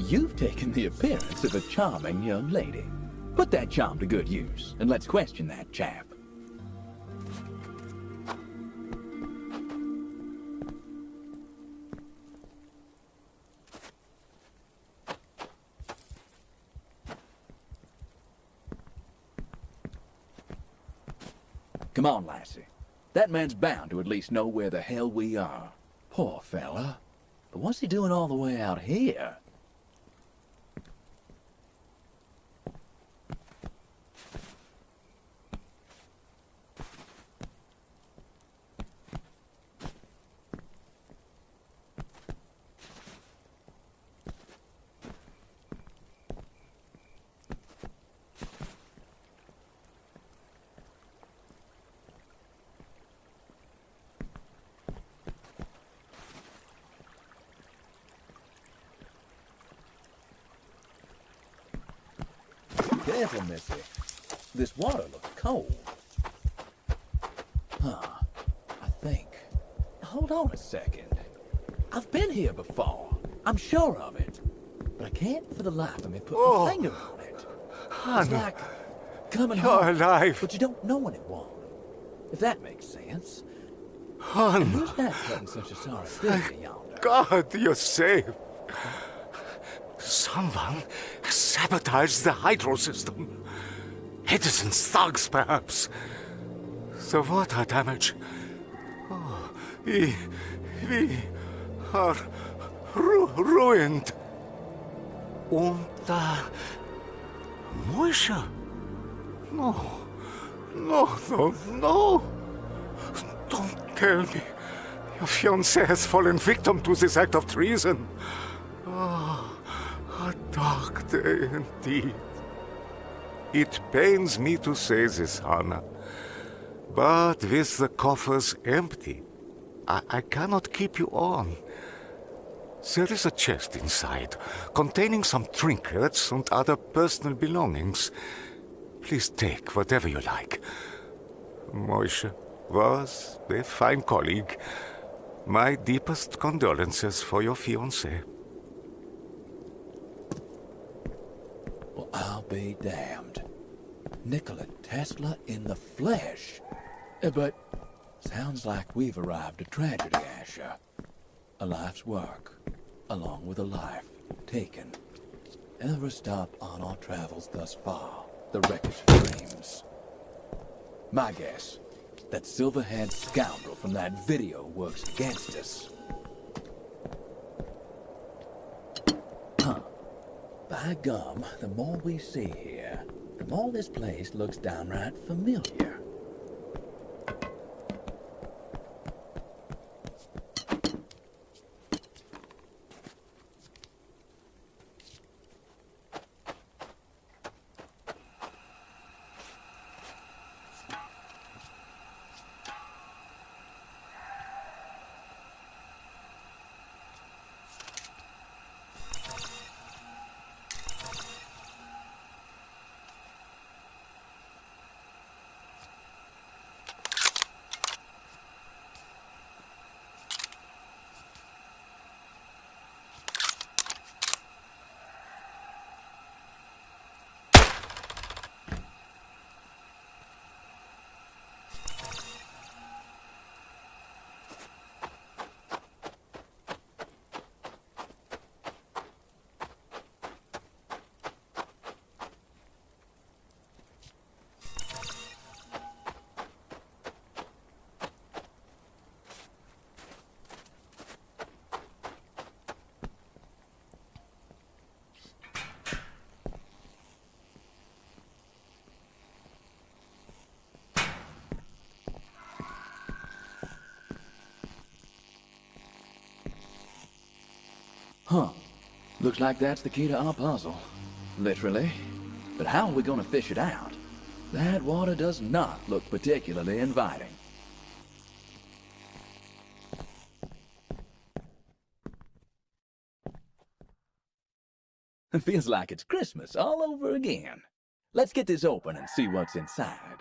You've taken the appearance of a charming young lady. Put that charm to good use, and let's question that chap. Come on, lassie. That man's bound to at least know where the hell we are. Poor fella. But what's he doing all the way out here? Careful, missy. This water looks cold. Huh. I think. Hold on a second. I've been here before. I'm sure of it. But I can't for the life of me put my finger on it. It's like coming home.
You're alive.
But you don't know anyone. If that makes sense.
Hon.
And who's that cutting such a sorry figure yonder?
God, you're safe. Someone sabotaged the hydro system. Edison's thugs, perhaps. The water damage. Oh, we are ruined. Und Moisha? No. Don't tell me. Your fiancé has fallen victim to this act of treason. Oh. A dark day indeed. It pains me to say this, Hannah, but with the coffers empty, I cannot keep you on. There is a chest inside, containing some trinkets and other personal belongings. Please take whatever you like. Moishe was a fine colleague. My deepest condolences for your fiancé.
Well, I'll be damned. Nikola Tesla in the flesh. But sounds like we've arrived at tragedy, Asher. A life's work, along with a life taken. Every stop on our travels thus far, the wreckage of dreams. My guess, that silver-haired scoundrel from that video works against us. Huh. By gum, the more we see here, the more this place looks downright familiar. Looks like that's the key to our puzzle. Literally. But how are we gonna fish it out? That water does not look particularly inviting. It feels like it's Christmas all over again. Let's get this open and see what's inside.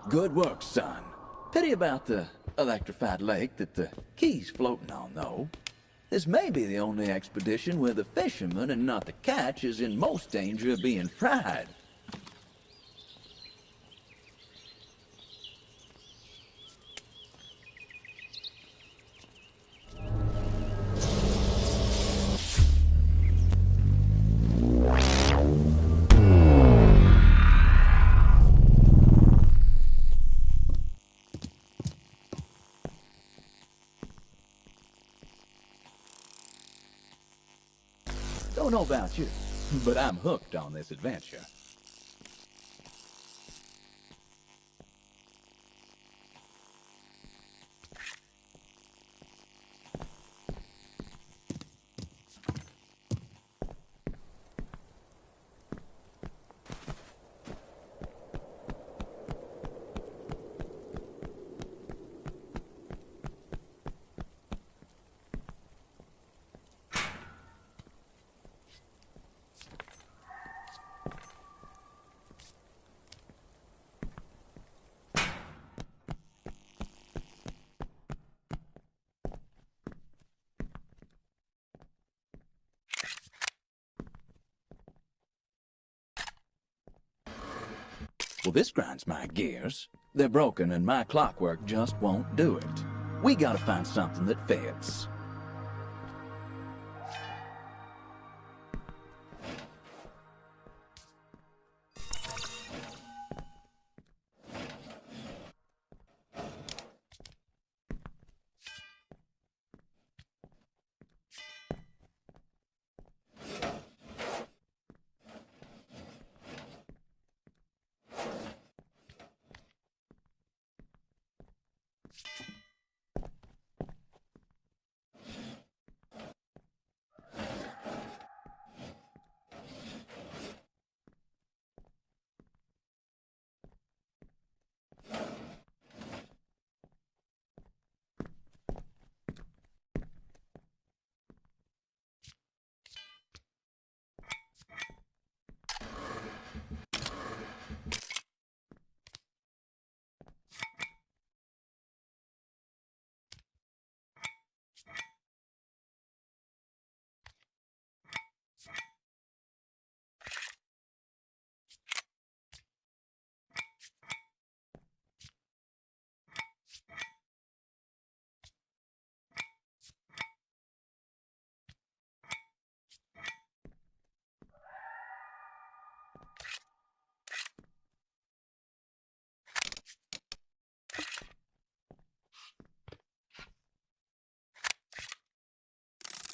Good work, son. Pity about the electrified lake that the key's floating on, though. This may be the only expedition where the fisherman and not the catch is in most danger of being fried. Don't know about you, but I'm hooked on this adventure. Well, this grinds my gears. They're broken and my clockwork just won't do it. We gotta find something that fits.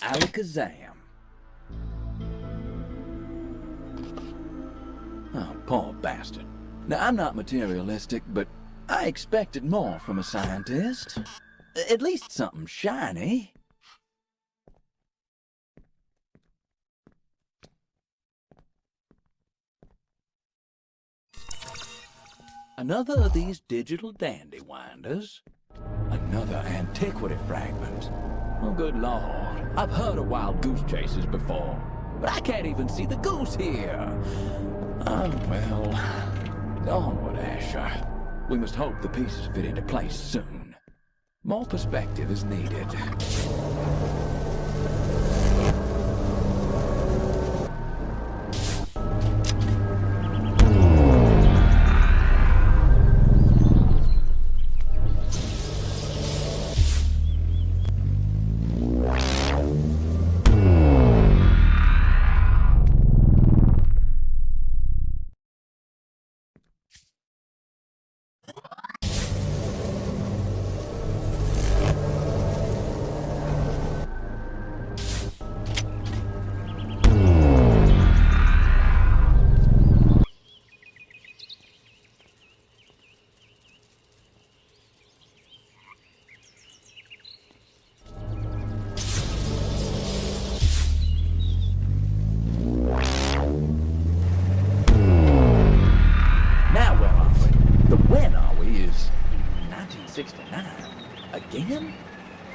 Alakazam. Oh, poor bastard. Now, I'm not materialistic, but I expected more from a scientist. At least something shiny. Another of these digital dandy winders. Another antiquity fragment. Oh, good lord. I've heard of wild goose chases before, but I can't even see the goose here. Oh, well. Onward, Asher. We must hope the pieces fit into place soon. More perspective is needed.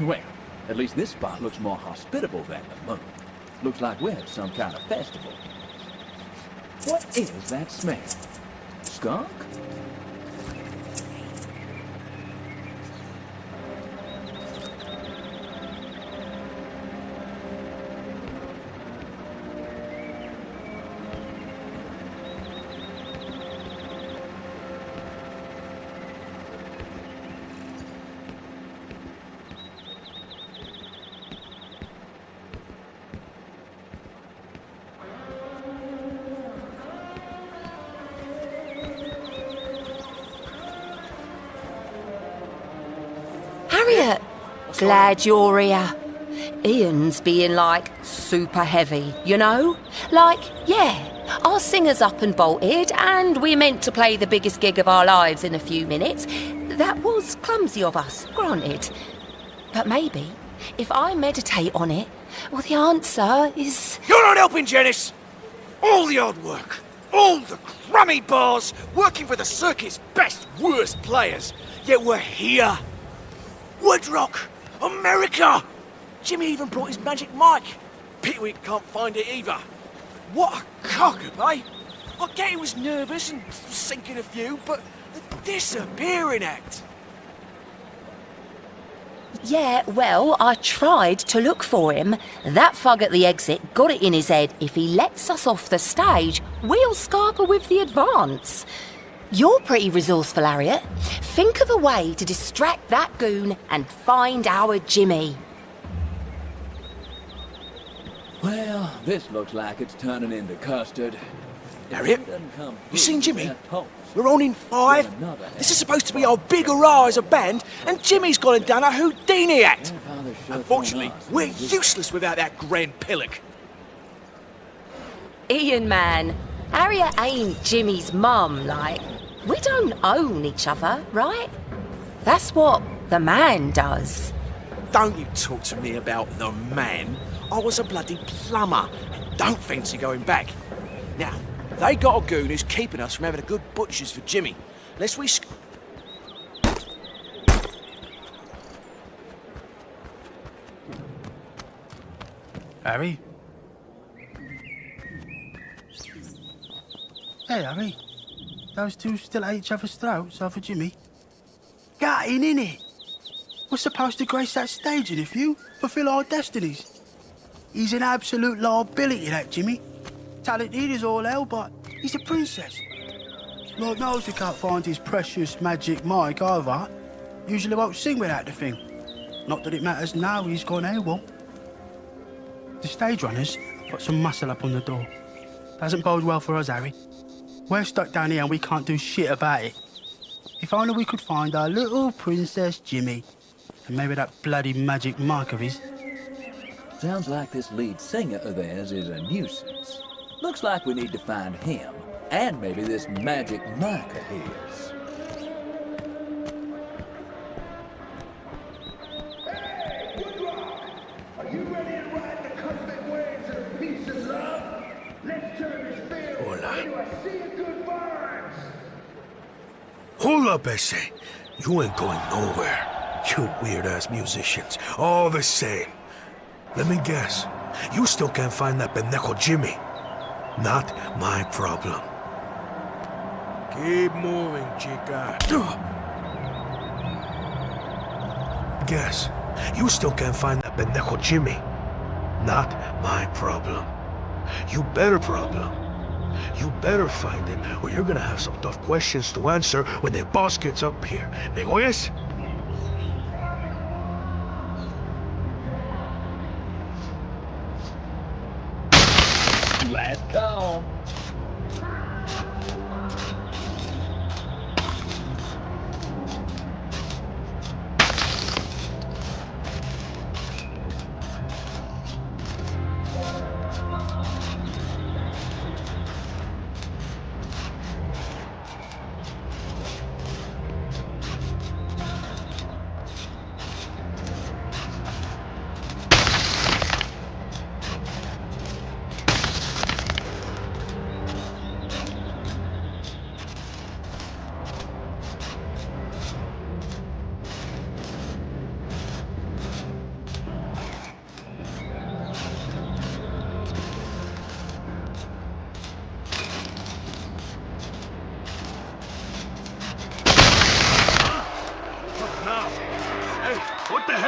Well, at least this spot looks more hospitable than the moon. Looks like we're at some kind of festival. What is that smell? Skunk?
Glad you're here. Ian's being, like, super heavy, you know? Like, yeah, our singer's up and bolted, and we're meant to play the biggest gig of our lives in a few minutes. That was clumsy of us, granted. But maybe, if I meditate on it, well, the answer is...
You're not helping, Janice! All the hard work, all the crummy bars, working for the circuit's best, worst players, yet we're here. Woodrock! America! Jimmy even brought his magic mic. Pity we can't find it either. What a cock-up, eh? I get he was nervous and sinking a few, but the disappearing act.
Yeah, well, I tried to look for him. That thug at the exit got it in his head. If he lets us off the stage, we'll scarper with the advance. You're pretty resourceful, Harriet. Think of a way to distract that goon and find our Jimmy.
Well, this looks like it's turning into custard.
Harriet, you seen Jimmy? We're on in 5. This is supposed to be our big hurrah as a band, and Jimmy's gone and done a Houdini act. Unfortunately, we're useless without that grand pillock.
Ian, man, Harriet ain't Jimmy's mum, like. We don't own each other, right? That's what the man does.
Don't you talk to me about the man. I was a bloody plumber and don't fancy going back. Now, they got a goon who's keeping us from having a good butchers for Jimmy. Lest we...
Harry? Hey, Harry. Those two still at each other's throats over Jimmy? Gutting, innit? We're supposed to grace that stage in a few, fulfill our destinies. He's an absolute liability, that Jimmy. Talented as all hell, but he's a princess. Lord knows we can't find his precious magic mic either. Usually won't sing without the thing. Not that it matters now, he's gone AWOL. The stage runners put some muscle up on the door. Doesn't bode well for us, Harry. We're stuck down here and we can't do shit about it. If only we could find our little Princess Jimmy. And maybe that bloody magic mic of his.
Sounds like this lead singer of theirs is a nuisance. Looks like we need to find him, and maybe this magic mic of his.
Hold up, S.A. You ain't going nowhere. You weird-ass musicians. All the same. Let me guess. You still can't find that pendejo Jimmy. Not my problem. Keep moving, chica. Guess. You still can't find that pendejo Jimmy. Not my problem. You better problem. You better find him, or you're gonna have some tough questions to answer when the boss gets up here. ¿Me oyes?
Last call.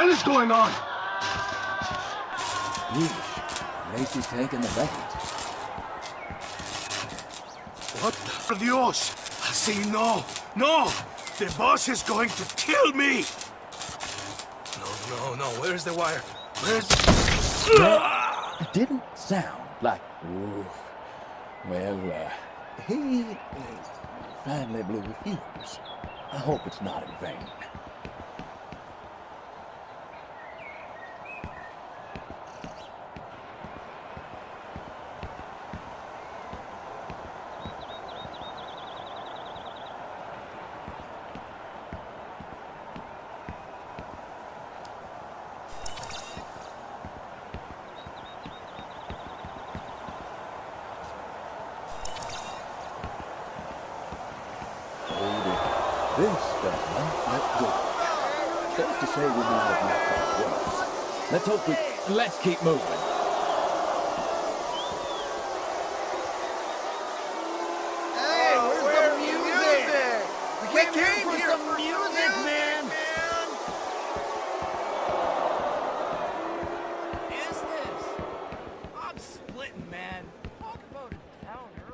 What's going on?
At least he's taking the bait.
What the Dios? See, no. The boss is going to kill me. No. Where's the wire? Where's the...
That didn't sound like... Ooh. Well, he finally blew the fuse. I hope it's not in vain. This does not look good. Safe to say we might have left it worse. Let's hope let's keep moving.
Hey, where's the music? We came for some music, man.
Is this? I'm splitting, man. Talk about a downer.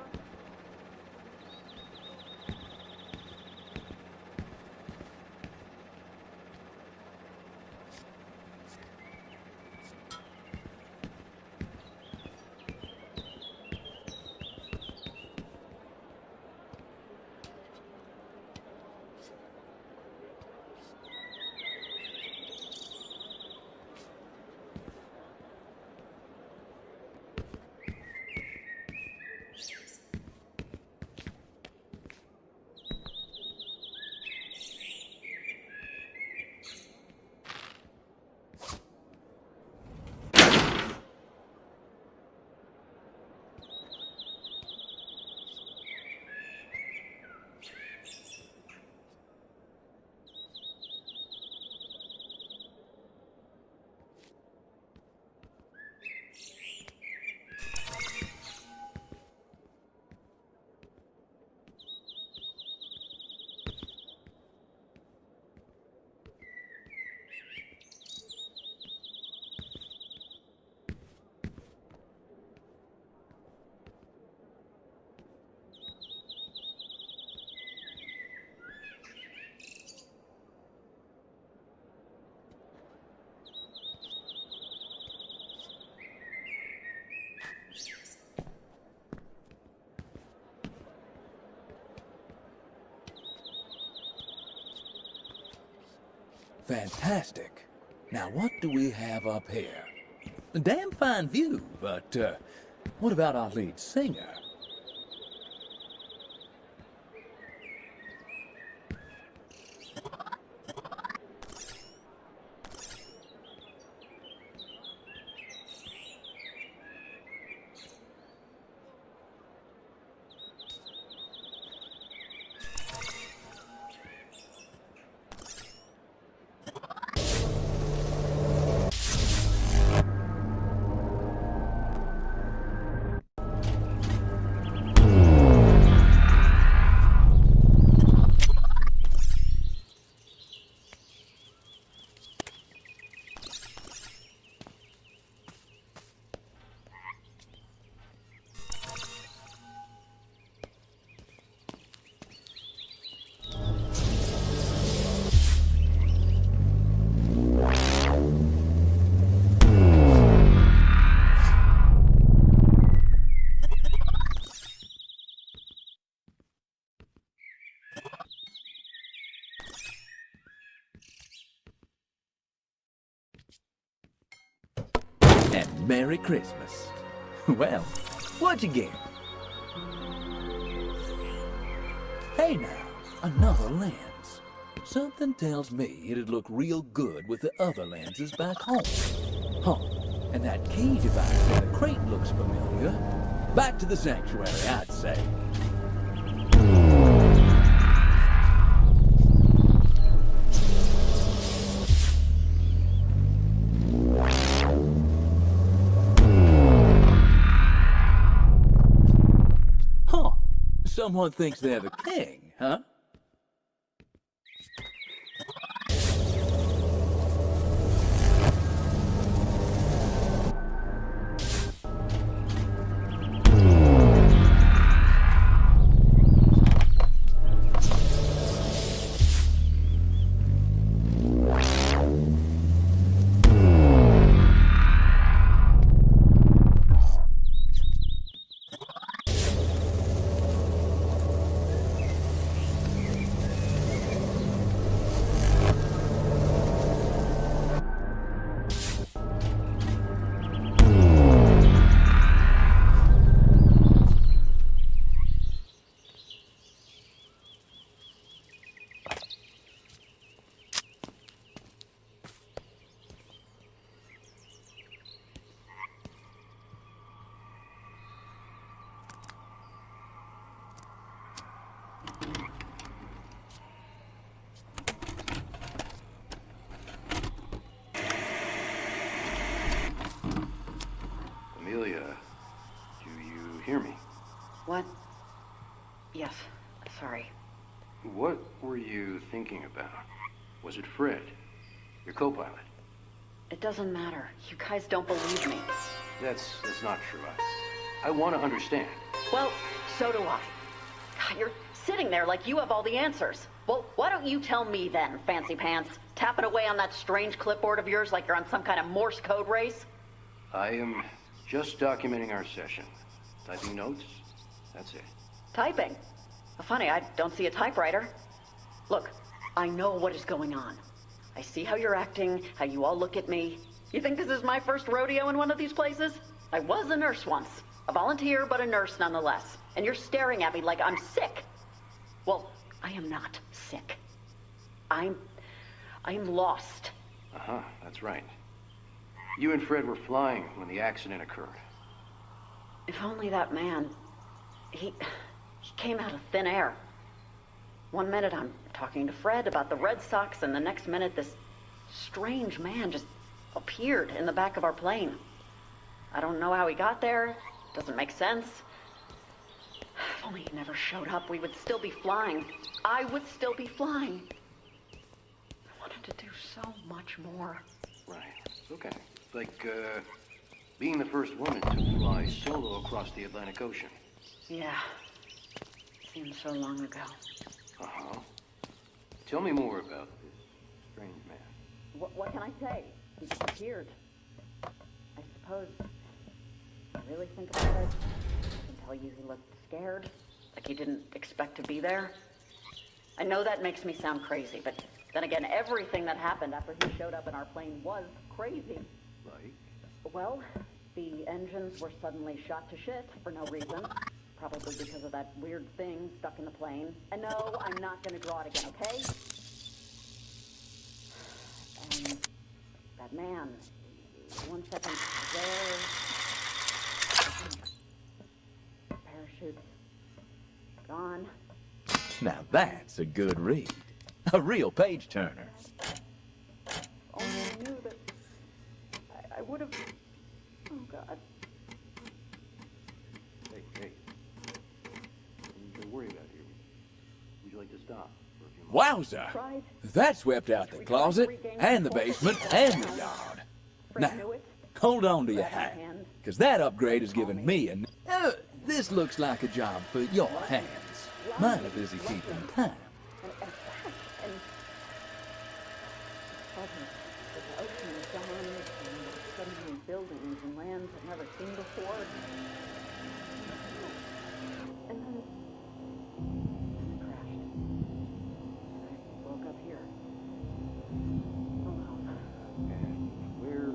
Fantastic. Now what do we have up here? A damn fine view, but what about our lead singer? And Merry Christmas. Well, what'd you get? Hey now, another lens. Something tells me it'd look real good with the other lenses back home. Huh, and that key device in the crate looks familiar. Back to the sanctuary, I'd say. Someone thinks they're the king, huh?
What? Yes, sorry.
What were you thinking about? Was it Fred, your co-pilot?
It doesn't matter. You guys don't believe me.
That's not true. I want to understand.
Well, so do I. God, you're sitting there like you have all the answers. Well, why don't you tell me then, fancy pants? Tapping away on that strange clipboard of yours like you're on some kind of Morse code race?
I am just documenting our session. Typing notes. That's it.
Typing? Funny, I don't see a typewriter. Look, I know what is going on. I see how you're acting, how you all look at me. You think this is my first rodeo in one of these places? I was a nurse once. A volunteer, but a nurse nonetheless. And you're staring at me like I'm sick. Well, I am not sick. I'm lost.
Uh-huh, that's right. You and Fred were flying when the accident occurred.
If only that man... He came out of thin air. One minute I'm talking to Fred about the Red Sox, and the next minute this strange man just appeared in the back of our plane. I don't know how he got there. Doesn't make sense. If only he never showed up, we would still be flying. I would still be flying. I wanted to do so much more.
Right. It's okay. It's like, being the first woman to fly solo across the Atlantic Ocean.
Yeah. Seems so long ago.
Uh-huh. Tell me more about this strange man.
What can I say? He disappeared. I suppose... I really think about it. I can tell you he looked scared. Like he didn't expect to be there. I know that makes me sound crazy, but then again, everything that happened after he showed up in our plane was crazy.
Like?
Well, the engines were suddenly shot to shit for no reason. Probably because of that weird thing stuck in the plane. And no, I'm not gonna draw it again, okay? And that man, 1 second there. Parachute gone.
Now that's a good read. A real page-turner.
Only I knew that I would have... Oh, God.
Hey. Nothing to worry about here. Would you like to stop for a few moments?
Wowza! That swept out the closet, and the basement, and the yard. Now, hold on to your hat, because that upgrade has given me an... this looks like a job for your hands. Mine are busy keeping time.
The ocean is gone, and suddenly buildings and lands I've never seen before. And then it crashed. I woke up here. Alone.
And where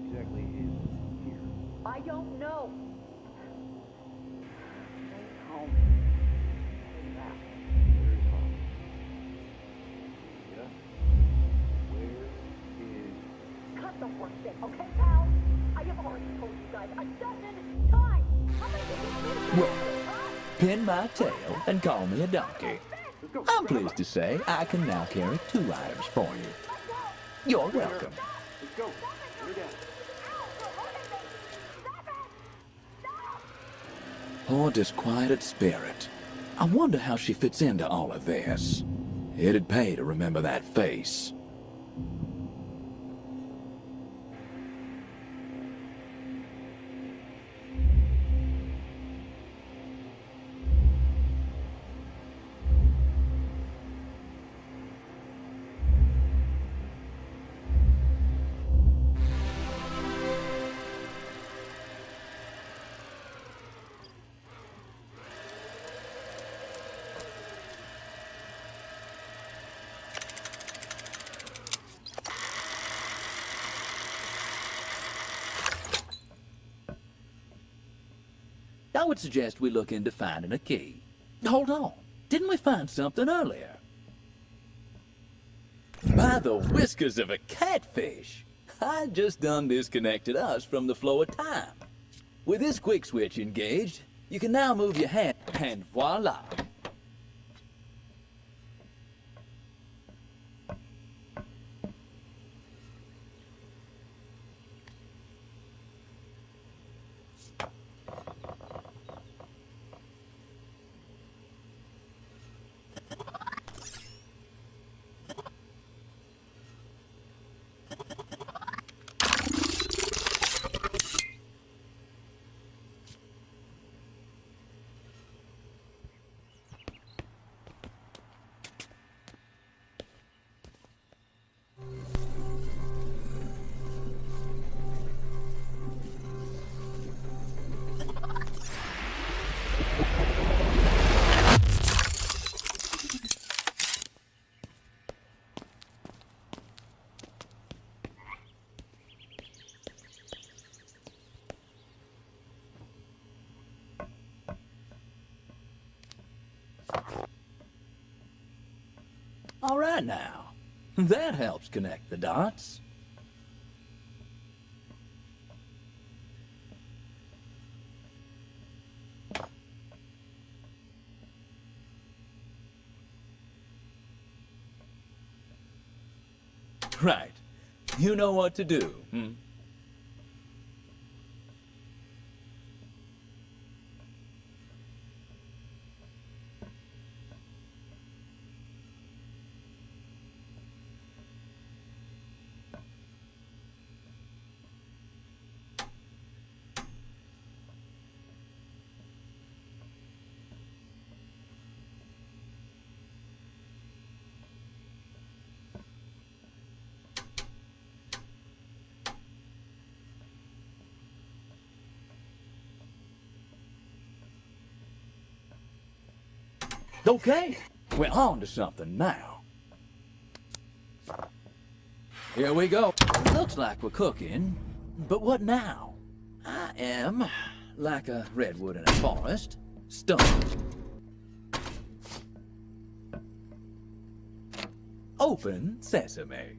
exactly is here?
I don't know. Stay home. Stay back.
Where is home? Yeah? Where is...
Cut the horse shit, okay, pal? I have already told you guys a dozen times. How many of you
Well, pin my tail and call me a donkey. I'm pleased to say I can now carry 2 items for you. You're welcome.
Let's go. Lay down.
Poor disquieted spirit. I wonder how she fits into all of this. It'd pay to remember that face. I would suggest we look into finding a key. Hold on. Didn't we find something earlier? By the whiskers of a catfish! I just done disconnected us from the flow of time. With this quick switch engaged, you can now move your hand, and voila! All right now. That helps connect the dots. Right. You know what to do, hmm? Okay, we're on to something now. Here we go. Looks like we're cooking. But what now? I am, like a redwood in a forest, stunned. Open sesame.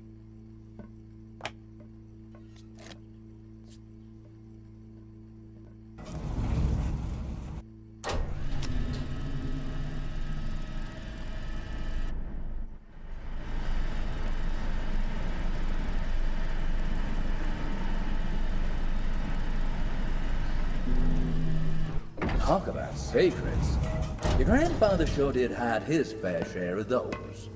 Talk about secrets. Your grandfather sure did hide his fair share of those.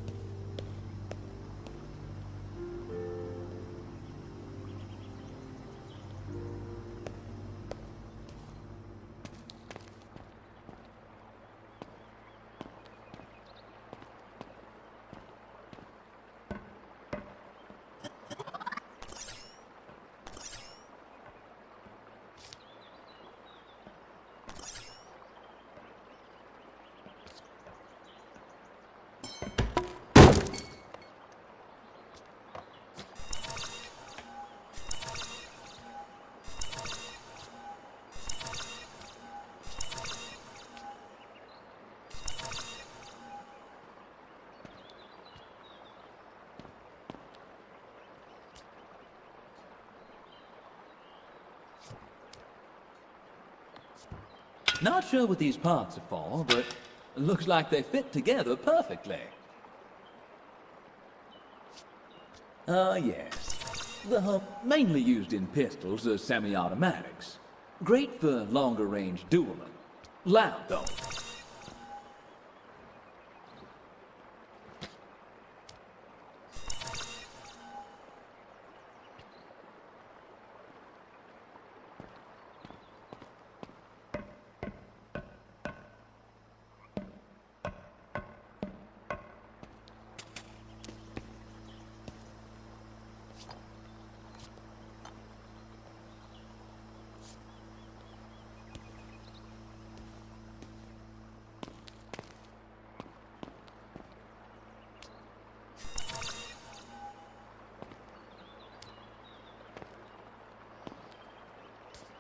Not sure what these parts are for, but looks like they fit together perfectly. Ah, yes. They're mainly used in pistols as semi-automatics. Great for longer-range dueling. Loud, though.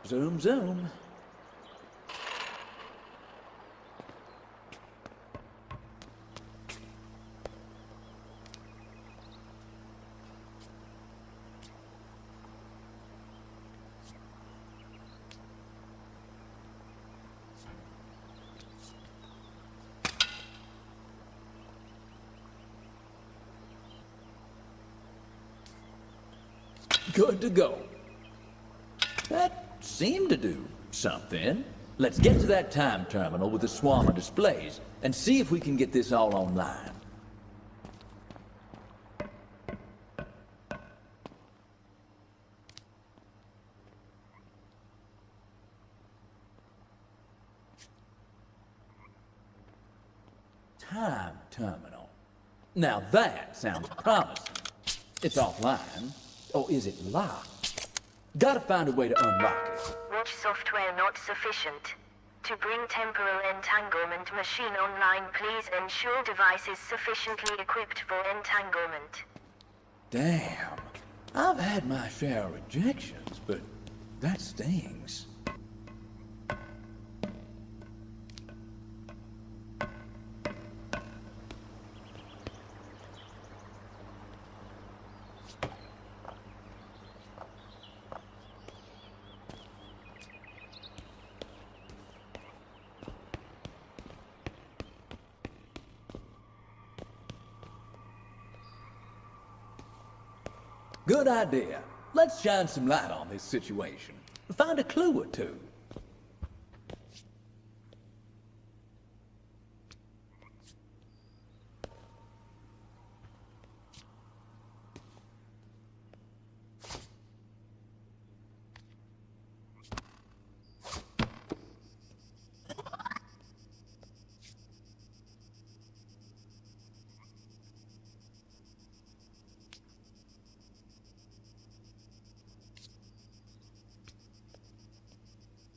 Zoom, zoom. Good to go. That seemed to do something. Let's get to that time terminal with the swarm of displays and see if we can get this all online. Time terminal. Now that sounds promising. It's offline. Or is it locked? Gotta find a way to unlock it.
Watch software not sufficient. To bring temporal entanglement machine online, please ensure device is sufficiently equipped for entanglement.
Damn. I've had my share of rejections, but that stings. Good idea. Let's shine some light on this situation. Find a clue or two.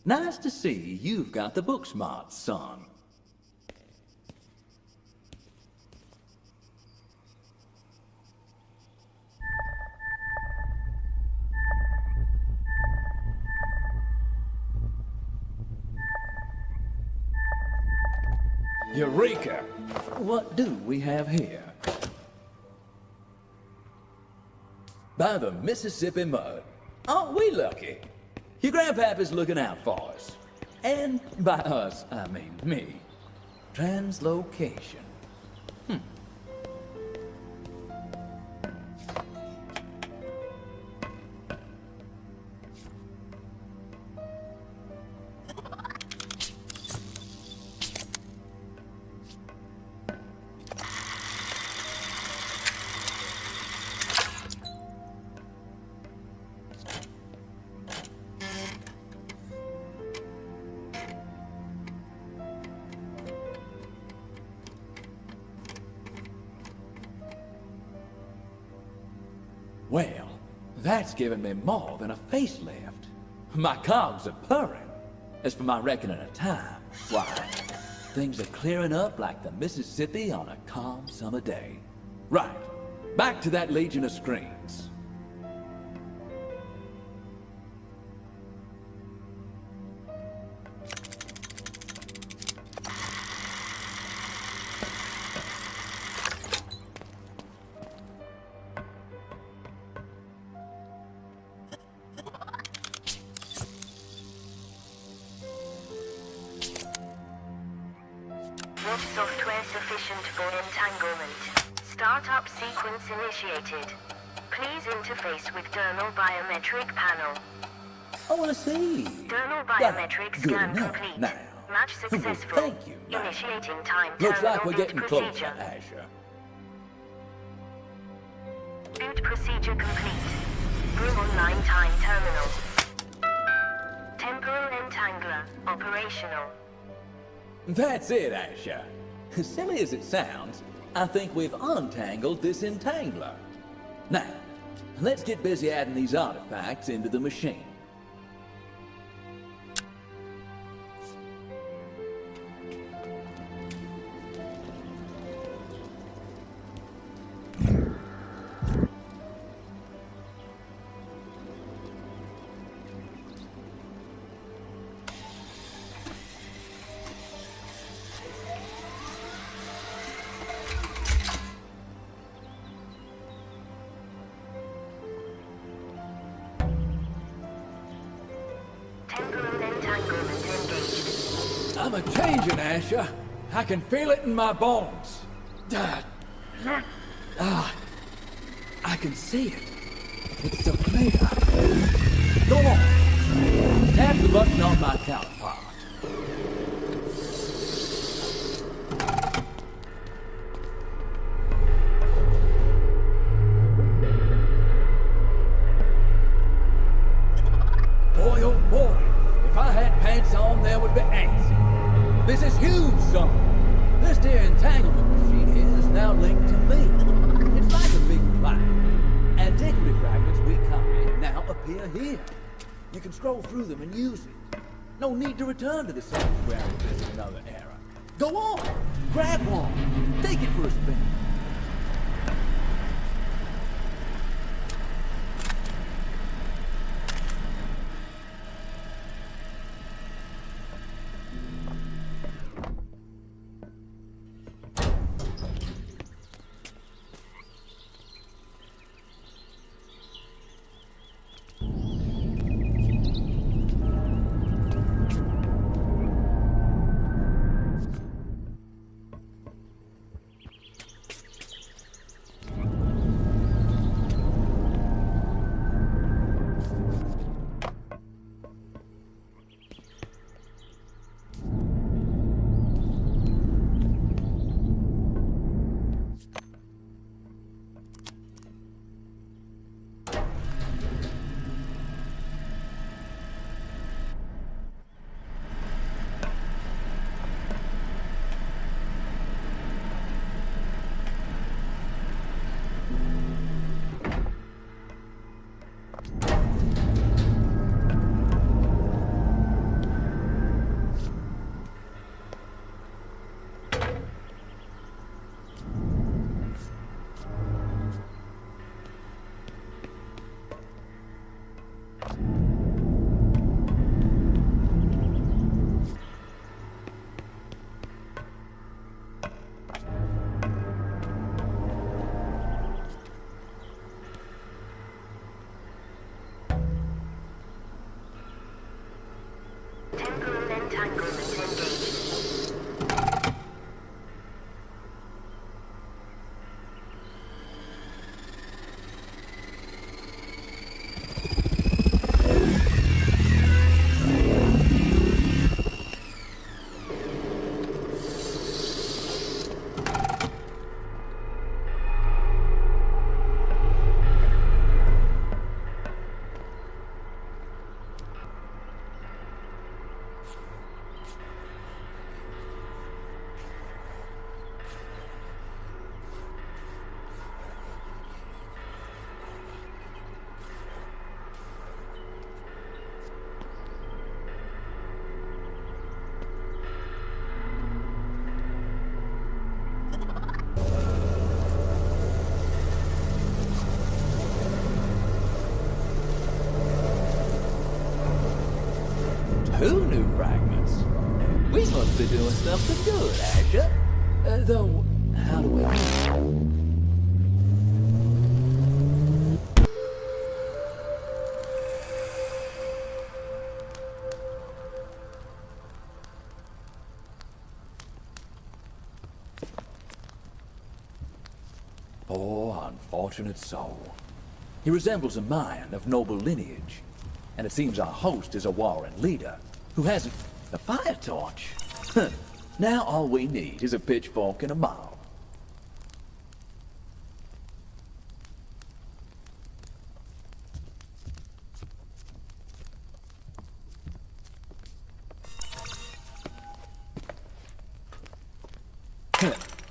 Nice to see you've got the book smarts, son. Eureka! What do we have here? By the Mississippi mud. Aren't we lucky? Your grandpapa's looking out for us. And by us, I mean me. Translocation. Well, that's given me more than a facelift. My cogs are purring. As for my reckoning of time, why, things are clearing up like the Mississippi on a calm summer day. Right, back to that legion of screens.
What software sufficient for entanglement? Startup sequence initiated. Please interface with Dernal biometric panel.
Oh, I see.
Dernal biometric
Good
scan
enough.
complete.
Now,
Match successful.
thank you.
Initiating time
Looks
terminal
like we're
boot
getting closer,
procedure.
Asher.
Boot procedure complete. Bring online time terminal. Temporal entangler operational.
That's it, Asher. As silly as it sounds, I think we've untangled this entangler. Now, let's get busy adding these artifacts into the machine.
Temporal entanglement engaged.
I'm a-changing, Asher. I can feel it in my bones. I can see it. It's so clear. Go on. Tap the button on my counterpart. Boy, oh boy, if I had pants on, there would be ants. This is huge, son. This dear entanglement machine here is now linked to me. It's like a big cloud. Antiquity fragments we copy now appear here. You can scroll through them and use it. No need to return to the sanctuary to visit another era. Go on, grab one, take it for a spin. doing something good, Asher. Though, how do we know? Poor, unfortunate soul. He resembles a Mayan of noble lineage, and it seems our host is a warring leader who hasn't a fire torch. Now all we need is a pitchfork and a mob.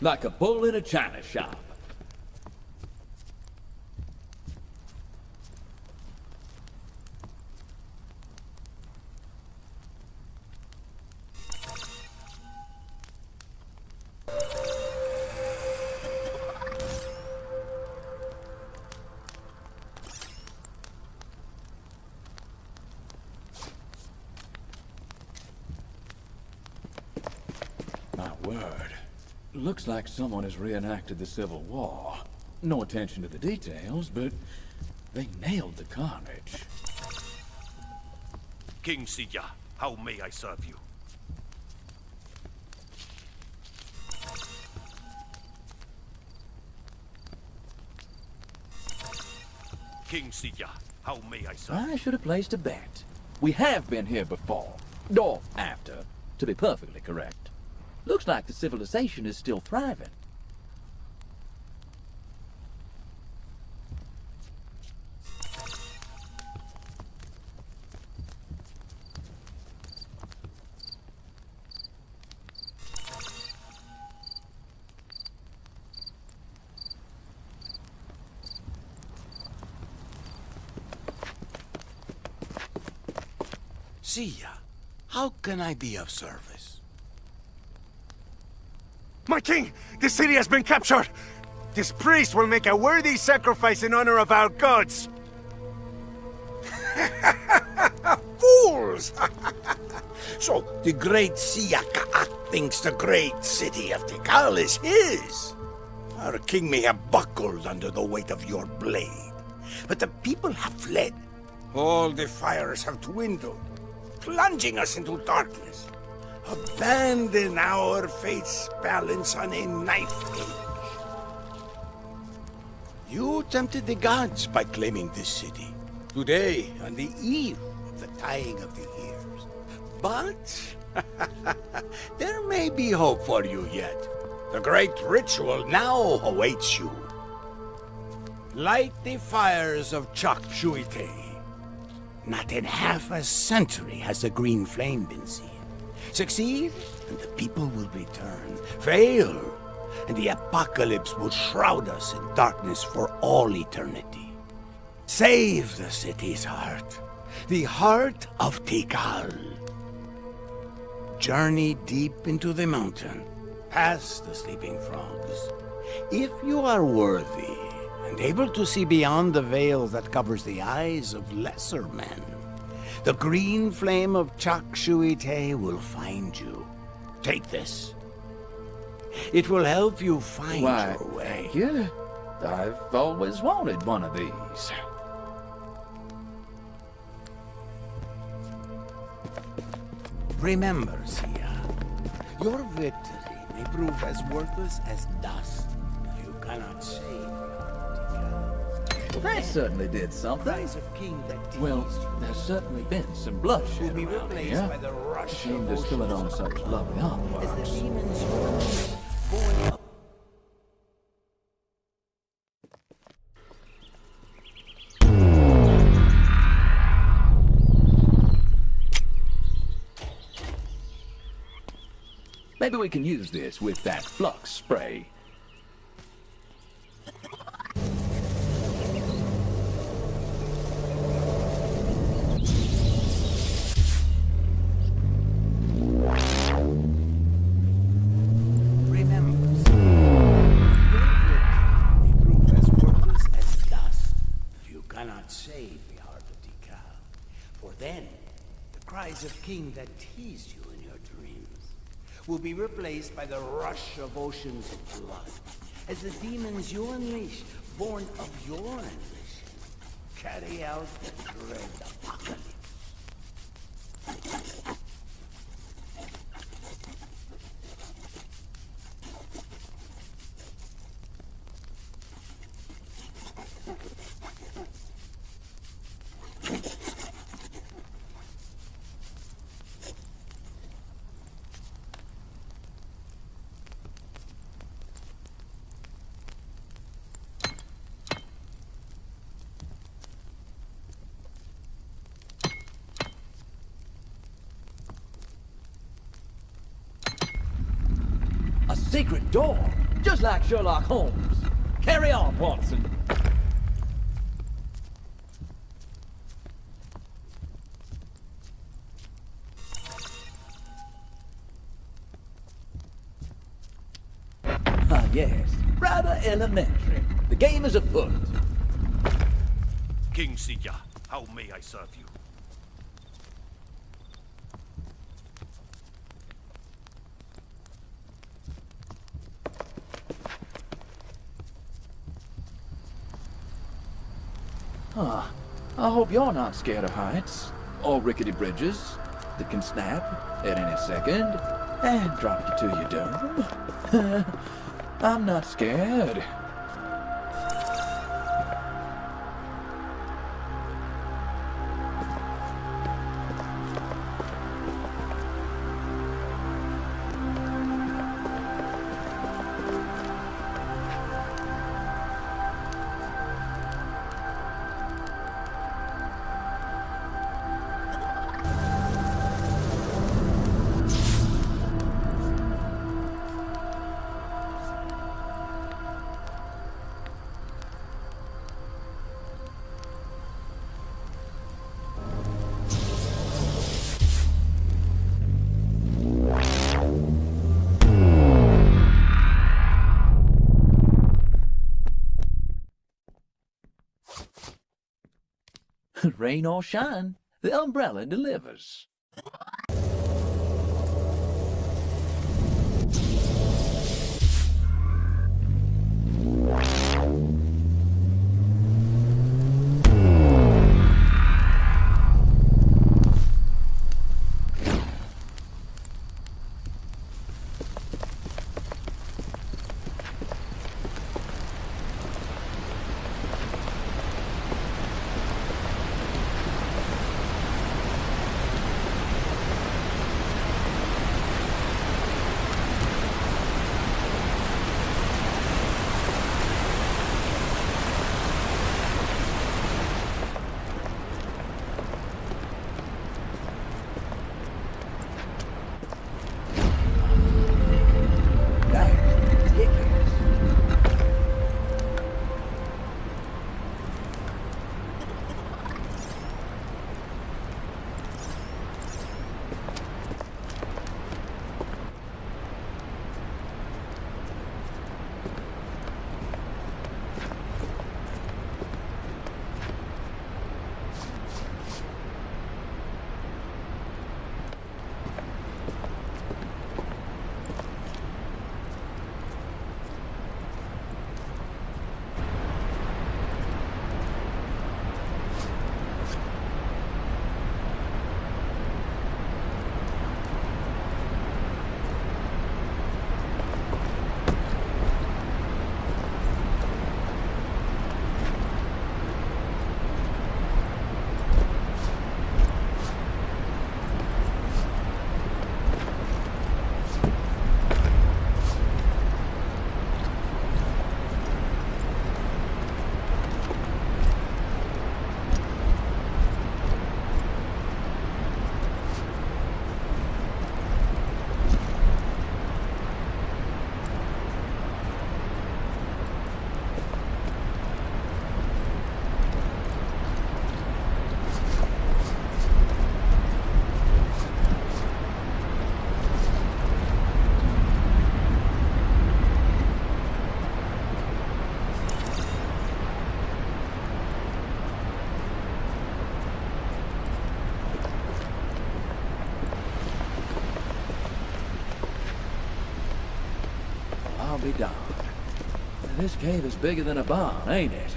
Like a bull in a china shop. My word. Looks like someone has reenacted the Civil War. No attention to the details, but they nailed the carnage.
King Siya, how may I serve you? King Siya, how may I serve you?
I should have placed a bet. We have been here before. Or after, to be perfectly correct. Looks like the civilization is still thriving.
Siya, how can I be of service?
My king! The city has been captured! This priest will make a worthy sacrifice in honor of our gods!
Fools! So, the great Siya thinks the great city of Tikal is his. Our king may have buckled under the weight of your blade, but the people have fled. All the fires have dwindled, plunging us into darkness. Abandon our fate's balance on a knife edge. You tempted the gods by claiming this city. Today, on the eve of the tying of the ears. But there may be hope for you yet. The great ritual now awaits you. Light the fires of Chak-Shuite. Not in half a century has the green flame been seen. Succeed, and the people will return. Fail, and the apocalypse will shroud us in darkness for all eternity. Save the city's heart, the heart of Tikal. Journey deep into the mountain, past the sleeping frogs. If you are worthy, and able to see beyond the veil that covers the eyes of lesser men, the green flame of Chak-Shuite will find you. Take this. It will help you find your way.
Thank you. I've always wanted one of these.
Remember, Siya, your victory may prove as worthless as dust if you cannot save
Well, that certainly did something. Well, there's certainly been some bloodshed around here. Shame to spill it on such lovely artworks. Maybe we can use this with that flux spray.
Of king that teased you in your dreams
will be replaced by the rush of oceans of blood, as the demons you unleash, born of your anguish, carry out the dread apocalypse.
Secret door, just like Sherlock Holmes. Carry on, Watson. Ah, yes, rather elementary. The game is afoot.
King Sija, how may I serve you?
Ah, I hope you're not scared of heights, or rickety bridges that can snap at any second and drop you to your doom. I'm not scared. Rain or shine, the umbrella delivers. This cave is bigger than a barn, ain't it?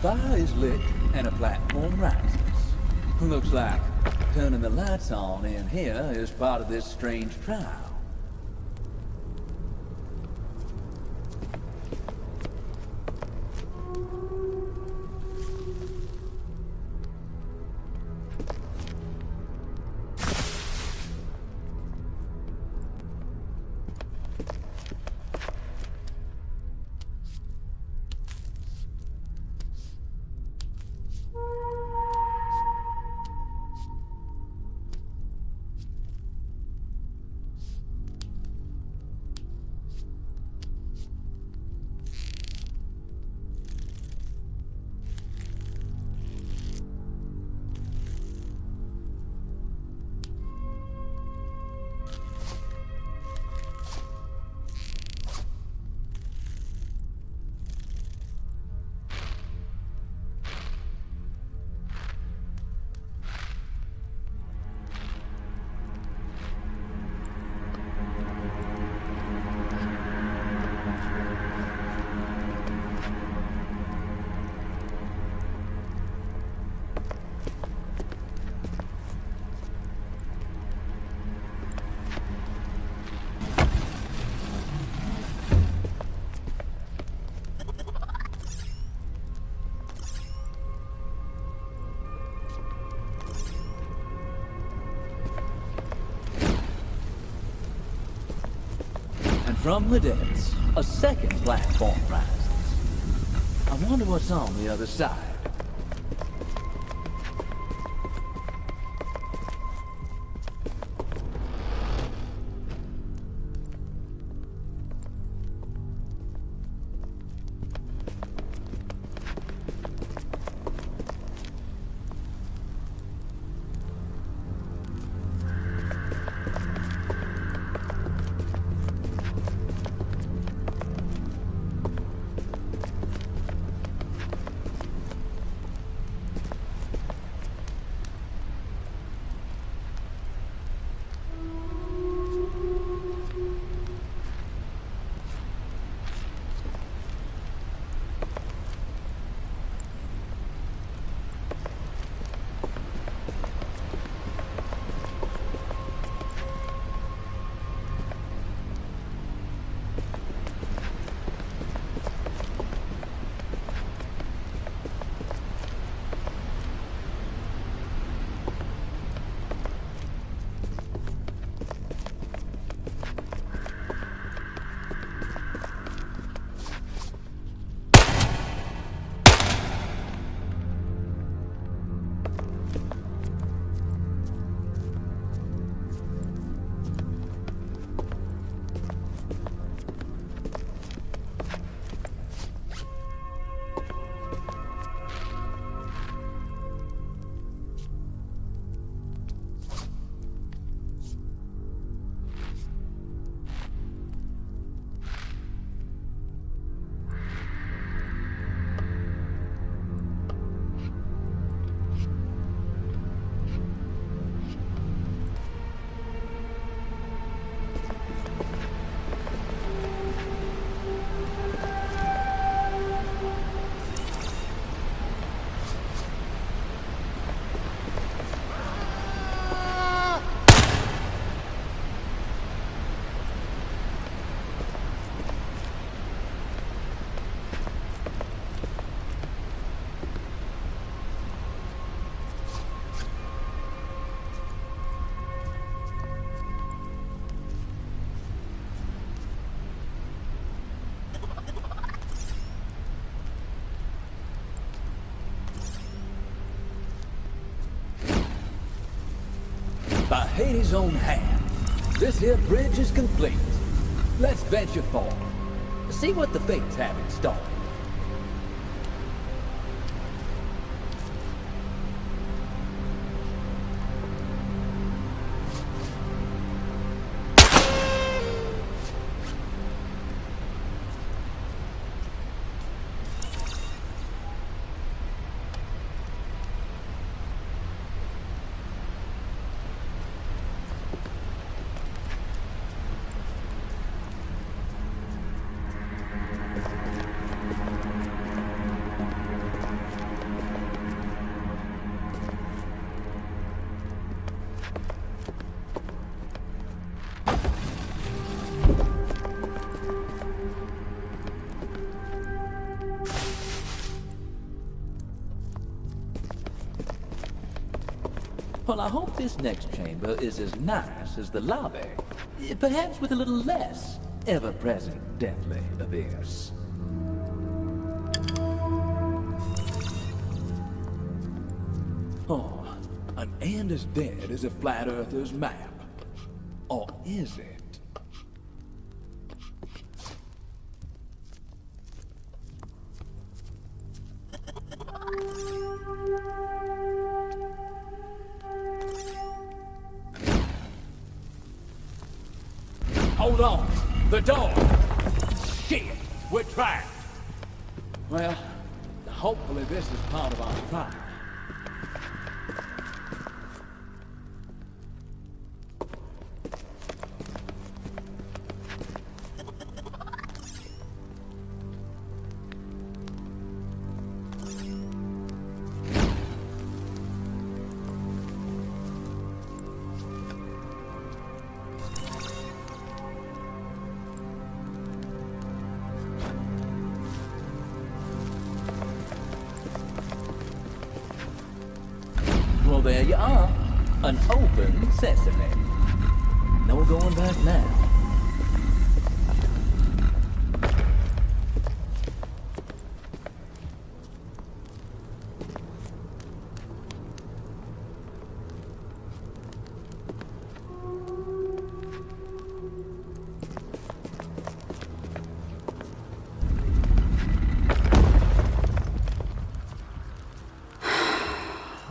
Fire is lit and a platform rises. Looks like turning the lights on in here is part of this strange trial. From the depths, a second platform rises. I wonder what's on the other side. Hades' own hand. This here bridge is complete. Let's venture forward. See what the fates have in store. Well, I hope this next chamber is as nice as the lobby. Perhaps with a little less ever-present deadly abyss. Oh, an end as dead as a flat earther's map. Or is it? Hold on! The door! Shit! We're trapped! Well, hopefully this is part of our trial. Well, there you are. An open sesame. No going back now.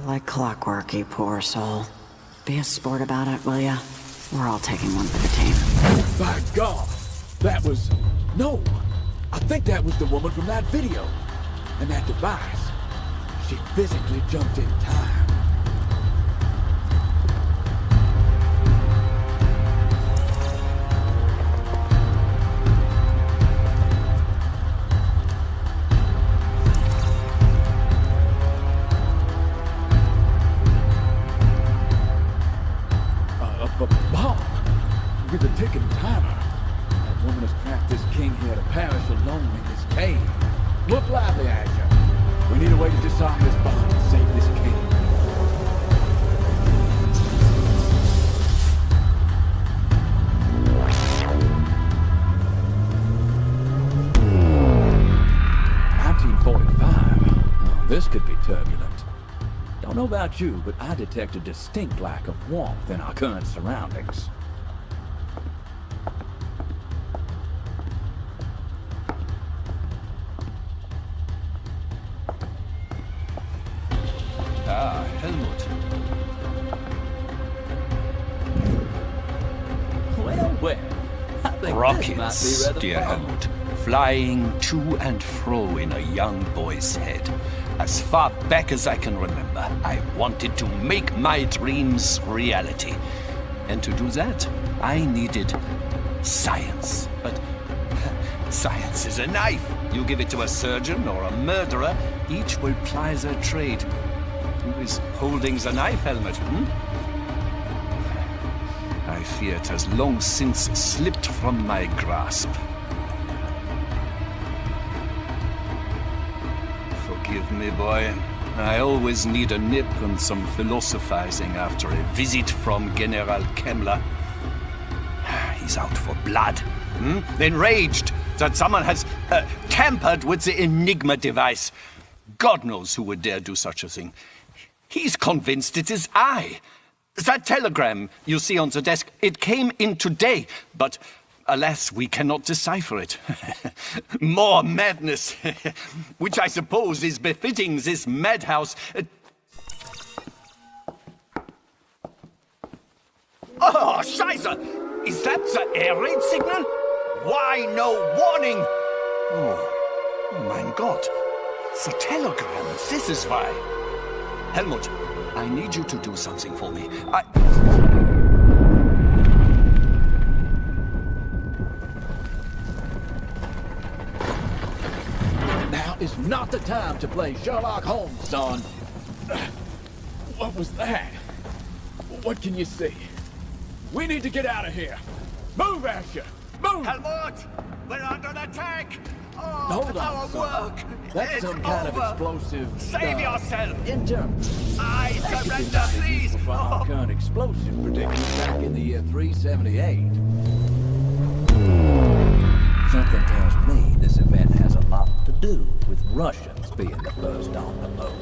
Like clockwork, you poor soul. Be a sport about it, will ya? We're all taking one for the team.
By God! That was... No! I think that was the woman from that video. And that device. She physically jumped in time. With a ticking timer. That woman has trapped this king here to perish alone in this cave. Look lively, Asher. We need a way to disarm this bomb and save this king. Oh, this could be turbulent. Don't know about you, but I detect a distinct lack of warmth in our current surroundings.
Ah, Helmut.
Well, I think
Rockets,
this might be rather
dear
fun.
Helmut, flying to and fro in a young boy's head. As far back as I can remember, I wanted to make my dreams reality. And to do that, I needed science. But science is a knife. You give it to a surgeon or a murderer, each will ply their trade. Who is holding the knife, Helmut, I fear it has long since slipped from my grasp. Forgive me, boy. I always need a nip and some philosophizing after a visit from General Kemmler. He's out for blood. Enraged that someone has tampered with the Enigma device. God knows who would dare do such a thing. He's convinced it is I. That telegram you see on the desk, it came in today, but alas, we cannot decipher it. More madness, which I suppose is befitting this madhouse. Oh, Scheiße! Is that the air raid signal? Why no warning? Oh mein Gott. The telegram, this is why. Helmut, I need you to do something for me.
Now is not the time to play Sherlock Holmes, son. What was that? What can you see? We need to get out of here. Move, Asher! Move!
Helmut! We're under attack! Oh,
Hold on,
our
son.
work!
That's
It's
some kind
over.
of explosive...
Save yourself!
Internal.
I surrender, please!
Our current explosive predicted back in the year 378. Something tells me this event has a lot to do with Russians being the first on the boat.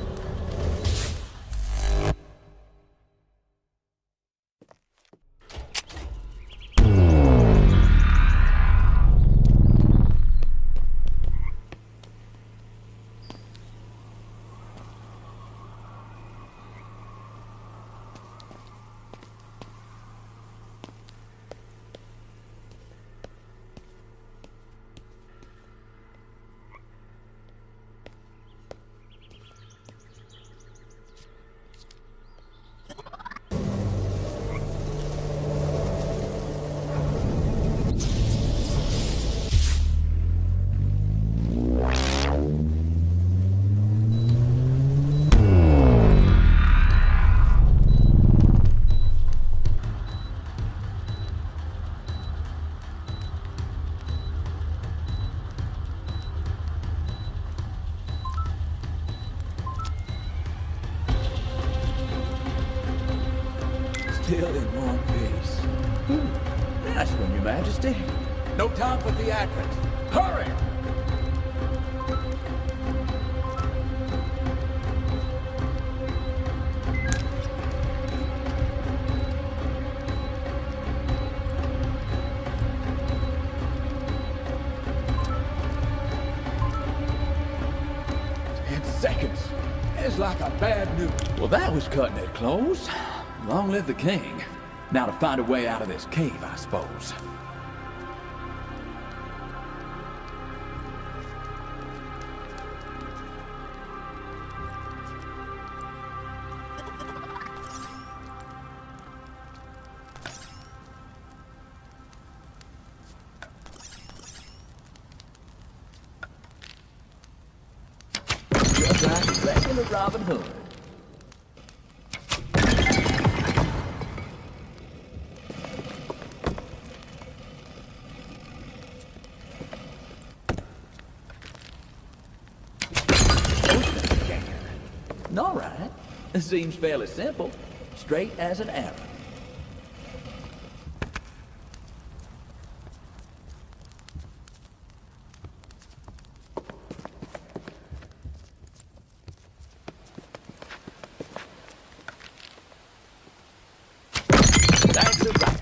Still in one piece. Nice one, Your Majesty. No time for theatrics. Hurry! Seconds. It's like a bad news. Well, that was cutting it close. Long live the king. Now to find a way out of this cave, I suppose. Just like a regular Robin Hood. All right. It seems fairly simple. Straight as an arrow. That's a right.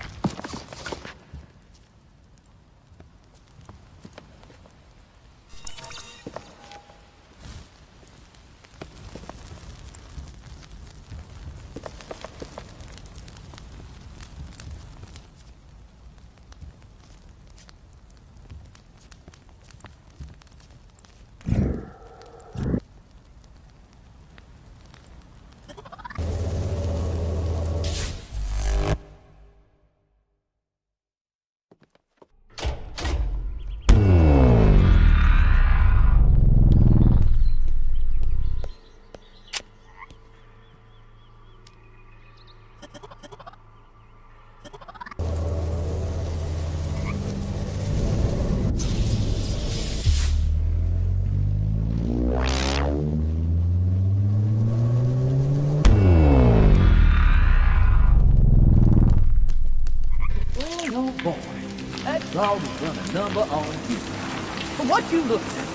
Dog is run a number on you. What you looking at?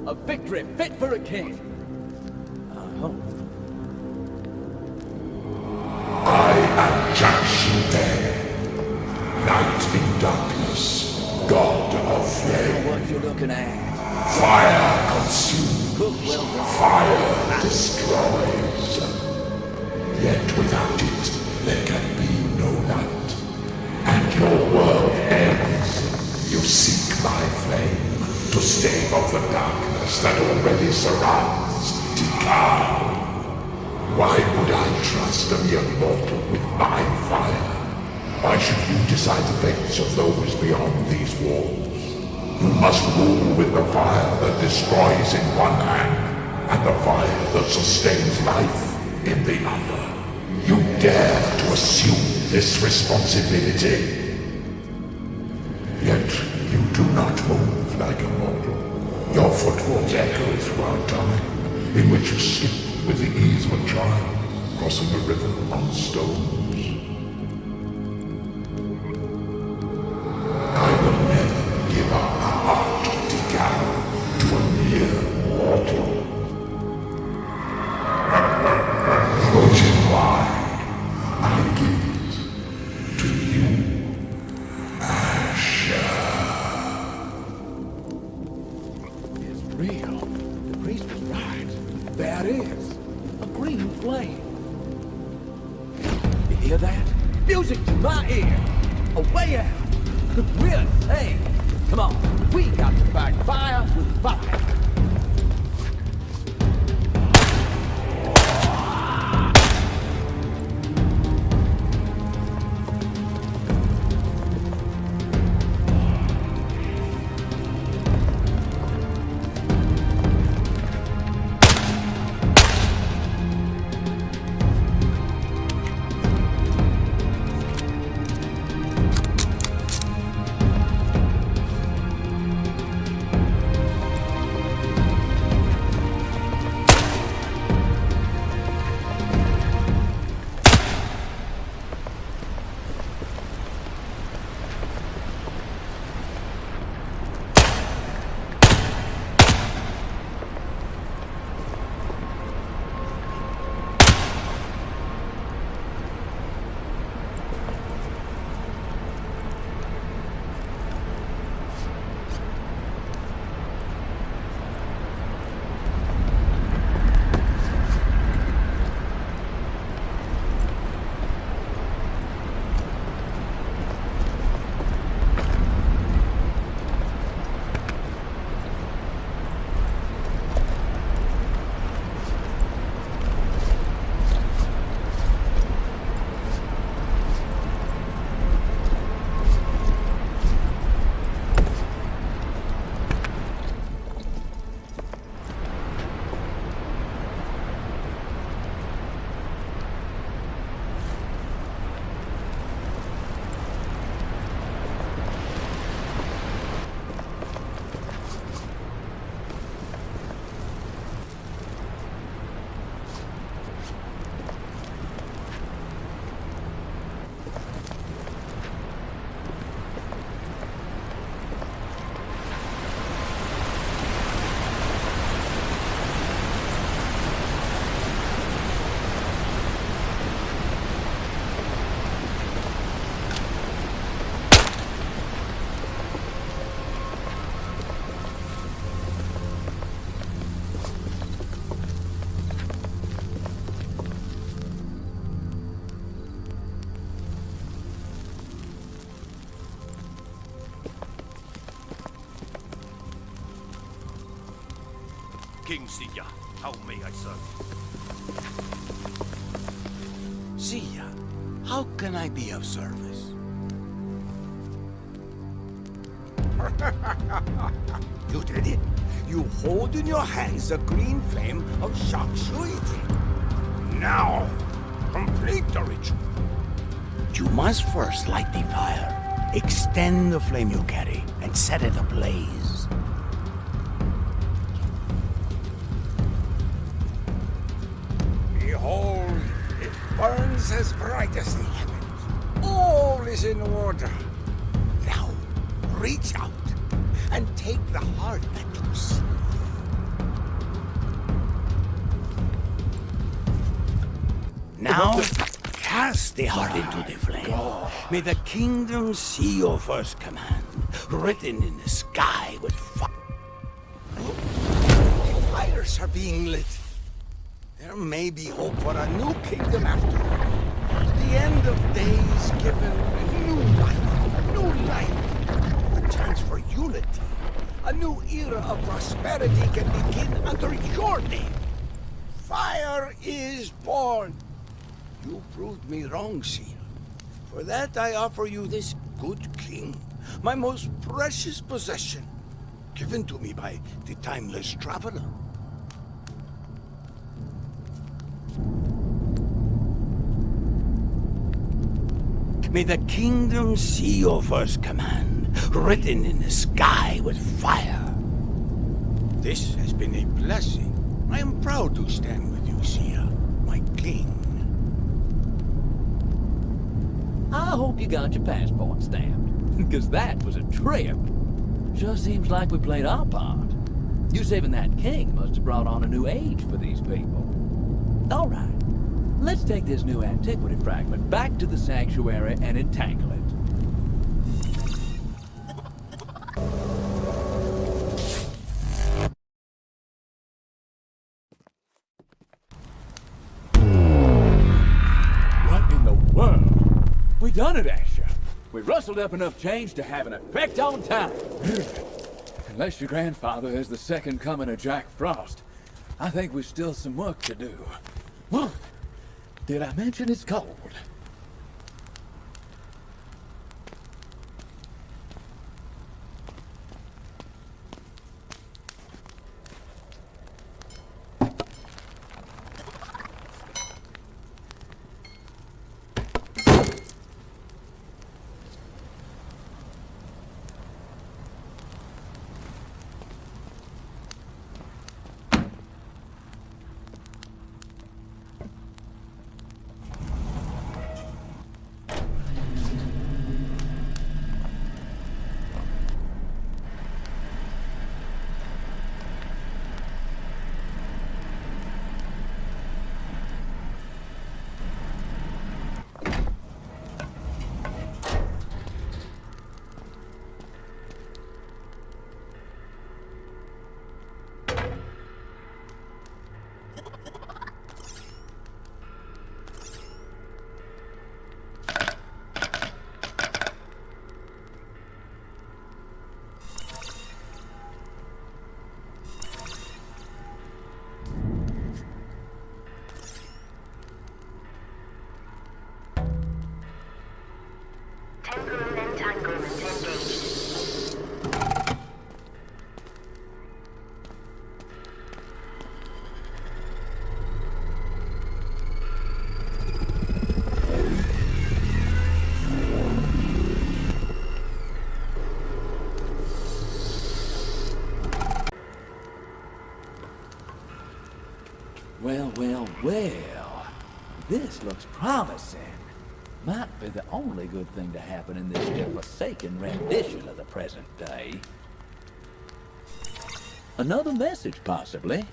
A victory fit for a king. I hope.
I am Zakulisьe, Knight in Darkness, God of Flame.
What you looking at?
Fire consumes, fire destroys. Yet without it, there can be no light. And your world ends. You seek my flame to stave off the darkness that already surrounds Tикаля. Why would I trust a mere mortal with my fire? Why should you decide the fates of those beyond these walls? You must rule with the fire that destroys in one hand, and the fire that sustains life in the other. You dare to assume this responsibility. Yet you do not move like a mortal. Your footfalls echo throughout time, in which you skip with the ease of a child, crossing a river on stones. I will never give up the heart of Tикаля to a mere mortal. Which is why I give it to you, Asher.
It's real. The priest was right. There is a green flame. You hear that? Music to my ear. A way out. We're safe. Come on, we got to fight fire with fire.
King Sia, how may I serve?
Sia, how can I be of service? You did it. You hold in your hands the green flame of Zakulисьe. Now, complete the ritual. You must first light the fire. Extend the flame you carry and set it ablaze. Behold, it burns as bright as the heavens. All is in order. Now, reach out and take the heart that you see.
Now, cast the heart into the flame. May the kingdom see your first command, written in the sky with fire. Fires are being lit. There may be hope for a new kingdom after all. The end of days given a new light, a chance for unity. A new era of prosperity can begin under your name. Fire is born. You proved me wrong, Seal. For that I offer you this good king, my most precious possession, given to me by the timeless traveler. May the kingdom see your first command, written in the sky with fire. This has been a blessing. I am proud to stand with you, Sia, my king.
I hope you got your passport stamped, because that was a trip. Sure seems like we played our part. You saving that king must have brought on a new age for these people. All right. Let's take this new antiquity fragment back to the sanctuary and entangle it. What in the world? We done it, Asher. We rustled up enough change to have an effect on time. Unless your grandfather is the second coming of Jack Frost, I think we've still some work to do. Whoa. Did I mention it's cold? Well, this looks promising. Might be the only good thing to happen in this here forsaken rendition of the present day. Another message, possibly.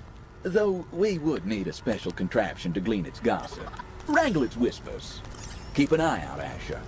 Though we would need a special contraption to glean its gossip. Wrangle its whispers. Keep an eye out, Asher.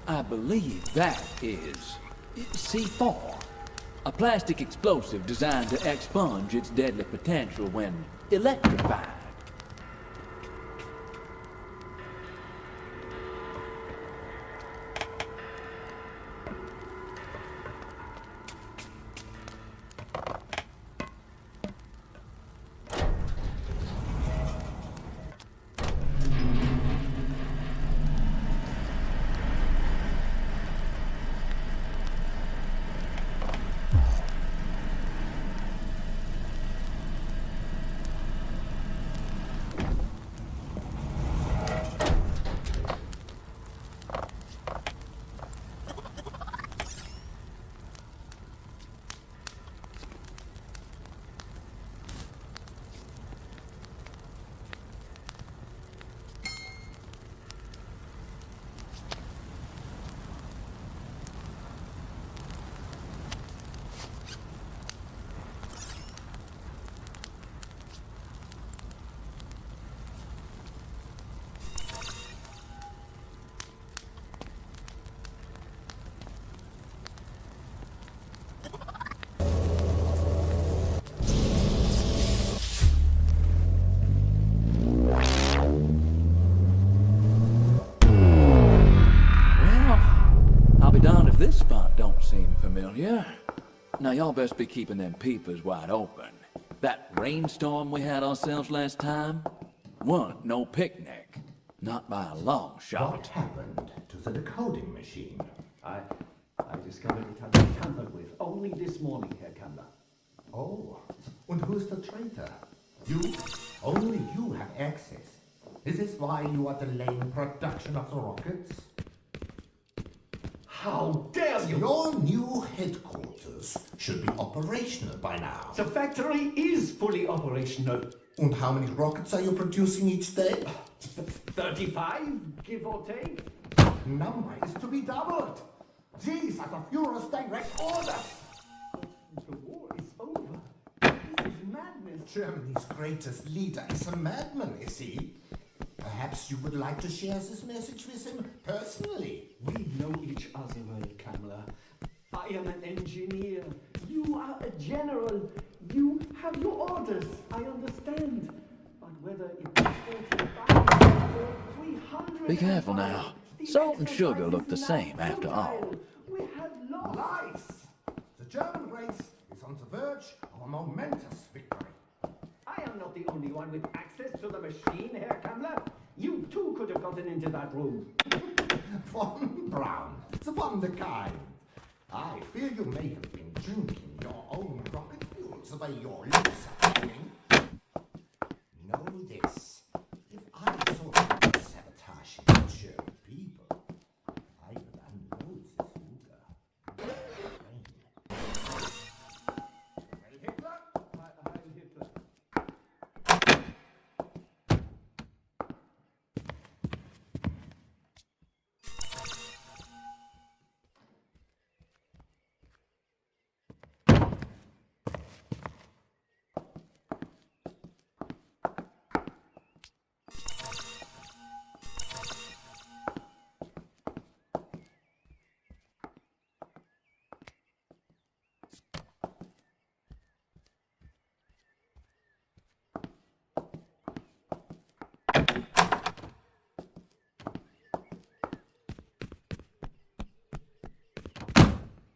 I believe that is C4. A plastic explosive designed to expunge its deadly potential when electrified. This spot don't seem familiar. Now y'all best be keeping them peepers wide open. That rainstorm we had ourselves last time wasn't no picnic. Not by a long shot.
What happened to the decoding machine? I discovered it had been tampered with only this morning, Herr Kammler. Oh, and who's the traitor? You? Only you have access. Is this why you are delaying production of the rockets? How dare you! Your new headquarters should be operational by now.
The factory is fully operational.
And how many rockets are you producing each day?
35, give or take.
Number is to be doubled. These are the Führer's direct orders.
The war is over. This is madness.
Germany's greatest leader is a madman, is he? Perhaps you would like to share this message with him personally.
We know each other well, Kammler. I am an engineer. You are a general. You have your orders. I understand. But whether it is 45 or 300...
Be careful now. Salt and sugar look the same after all.
We have lost.
Lies! The German race is on the verge of a momentous victory.
I am not the only one with access to the machine, Herr Kammler. You too could have gotten into that room.
Von Braun, the wonder-kind. I fear you may have been drinking your own rocket fuel the way your lips are feeling. Know this. If I saw you sabotaging the German people, I would unload this Luger. Heil Hitler!
Heil Hitler.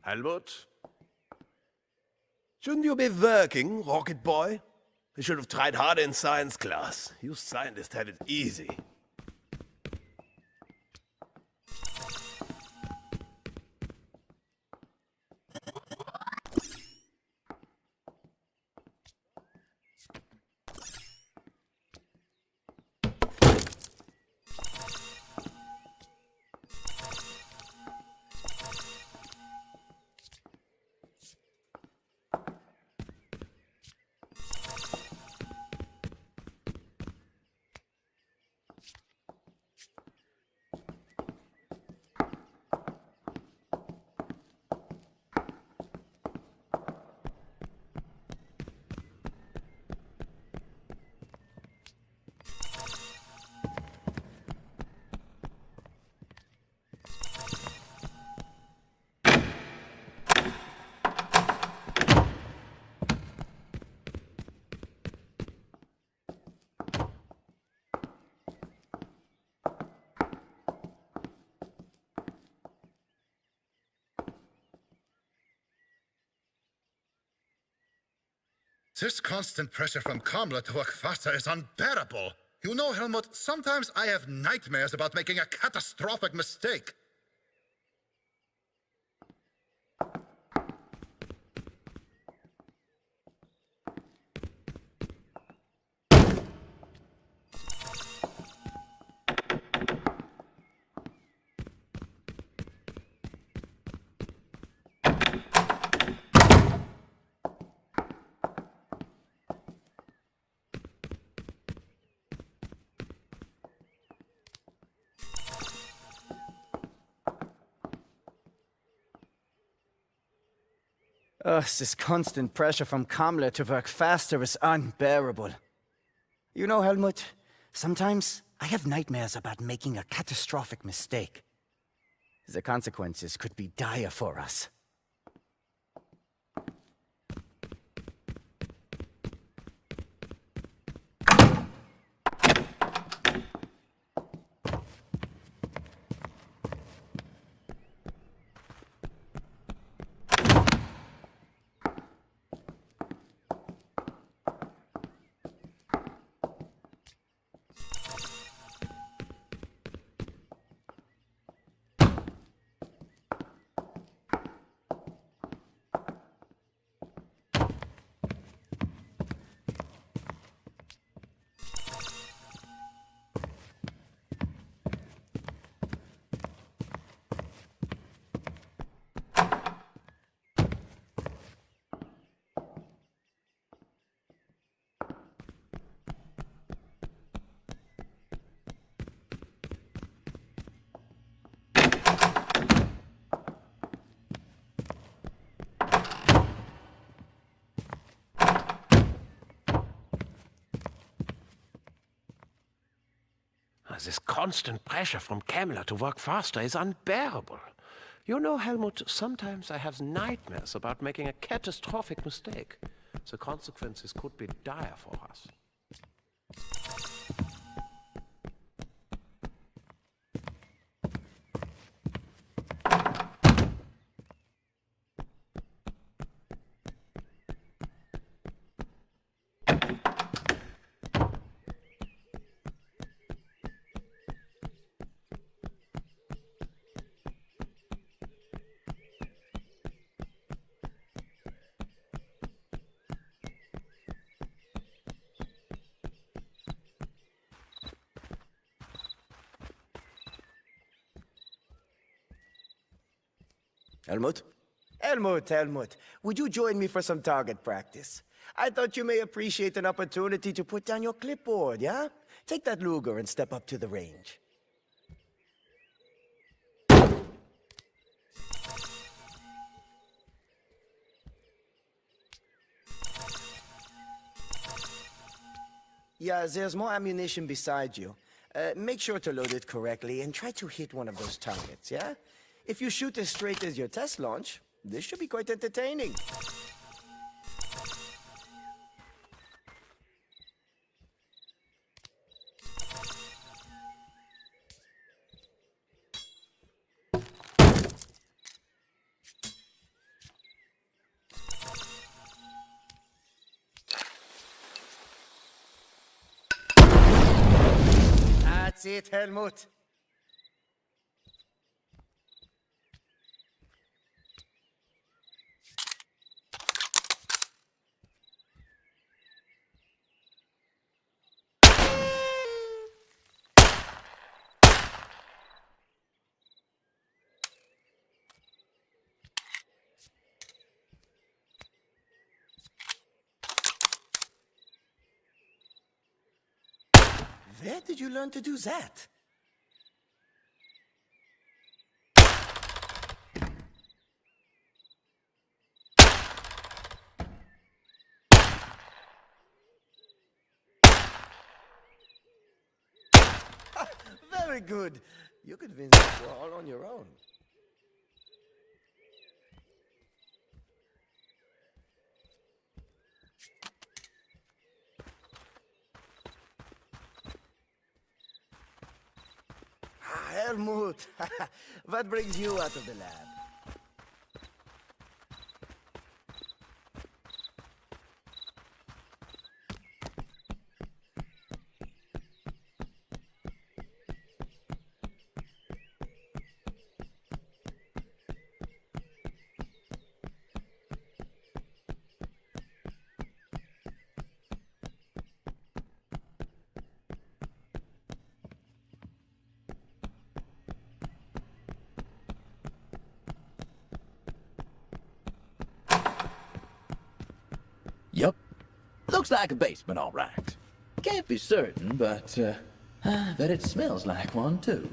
Albert? Shouldn't you be working, rocket boy? You should have tried harder in science class. You scientists had it easy.
This constant pressure from Kamla to work faster is unbearable. You know, Helmut, sometimes I have nightmares about making a catastrophic mistake.
This constant pressure from Kamla to work faster is unbearable. You know, Helmut, sometimes I have nightmares about making a catastrophic mistake. The consequences could be dire for us.
This constant pressure from Kamla to work faster is unbearable. You know, Helmut, sometimes I have nightmares about making a catastrophic mistake. The consequences could be dire for us.
Helmut? Helmut, would you join me for some target practice? I thought you may appreciate an opportunity to put down your clipboard, yeah? Take that Luger and step up to the range. Yeah, there's more ammunition beside you. Make sure to load it correctly and try to hit one of those targets, yeah? If you shoot as straight as your test launch, this should be quite entertaining. That's it, Helmut. Where did you learn to do that? Very good. You convinced us you're all on your own. Helmut, what brings you out of the lab?
Looks like a basement, all right. Can't be certain, but I bet it smells like one, too.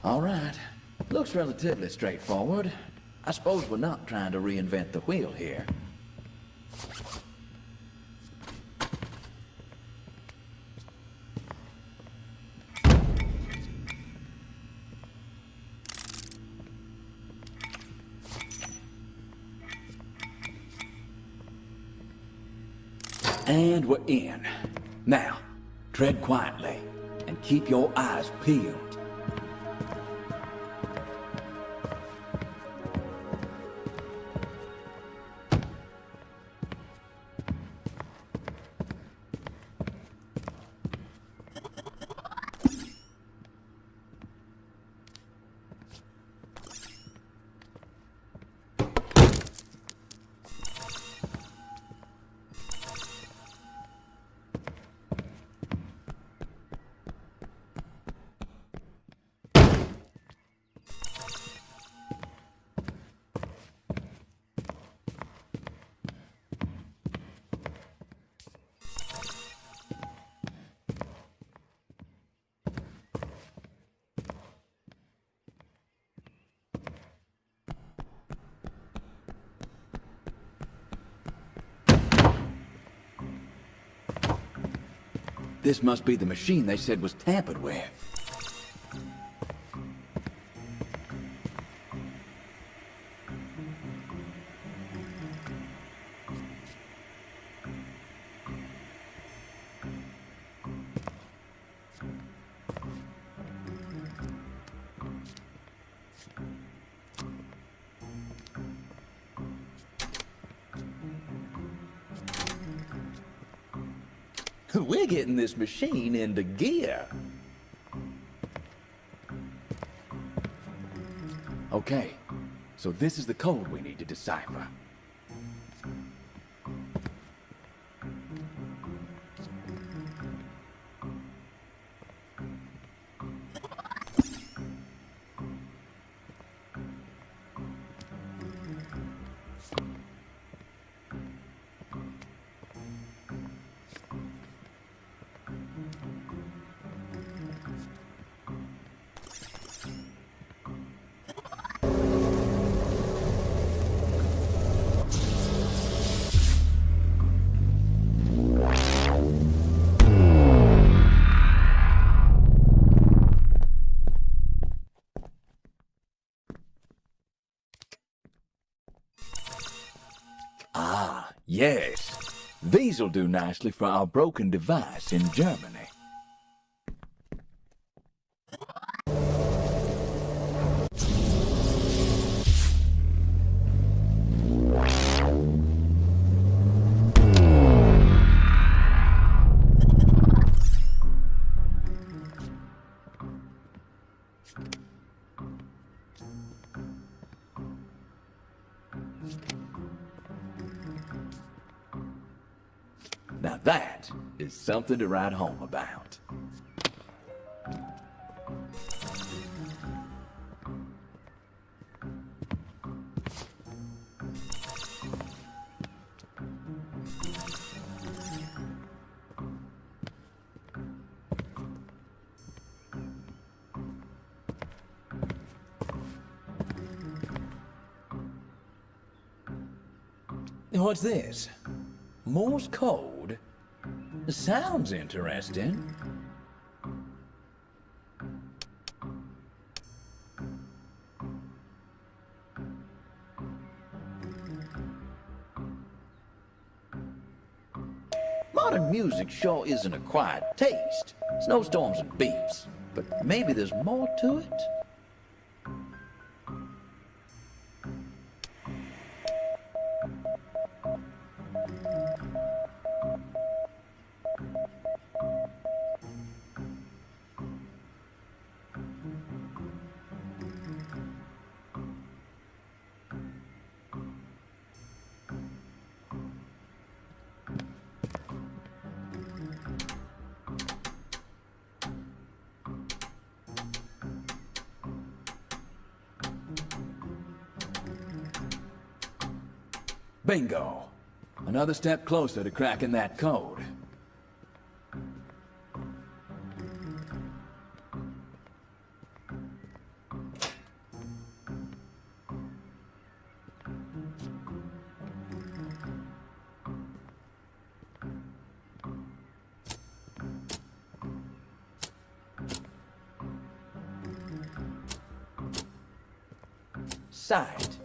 All right. Looks relatively straightforward. I suppose we're not trying to reinvent the wheel here. And we're in. Now, tread quietly and keep your eyes peeled. This must be the machine they said was tampered with. We're getting this machine into gear. Okay, so this is the code we need to decipher. Yes, these'll do nicely for our broken device in Germany. Now that is something to write home about. What's this? Morse code? Sounds interesting. Modern music sure isn't a quiet taste. Snowstorms and beeps. But maybe there's more to it? Bingo! Another step closer to cracking that code. Sight.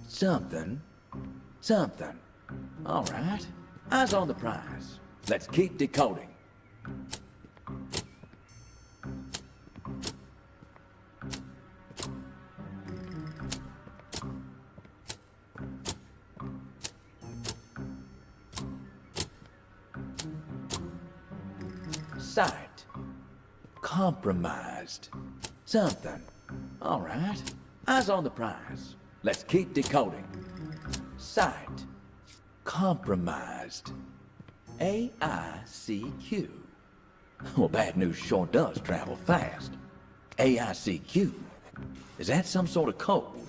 Something. Something. All right. Eyes on the prize. Let's keep decoding. Sight. Compromised. Something. All right. Eyes on the prize. Let's keep decoding. Sight. Compromised. AICQ. Well, bad news sure does travel fast. AICQ. Is that some sort of code?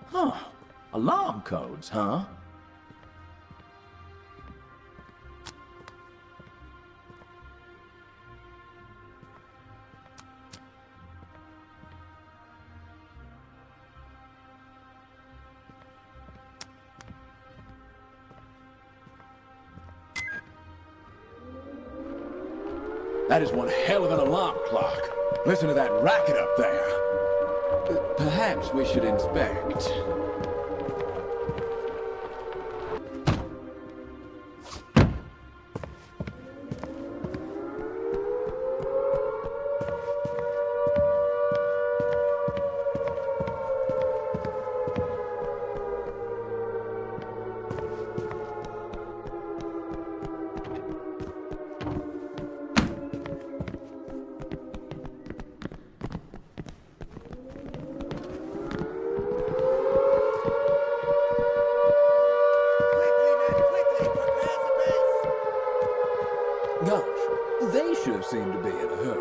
Huh. Alarm codes, huh? That is one hell of an alarm clock. Listen to that racket up there. Perhaps we should inspect.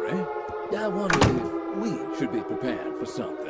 theory. I wonder if we should be prepared for something.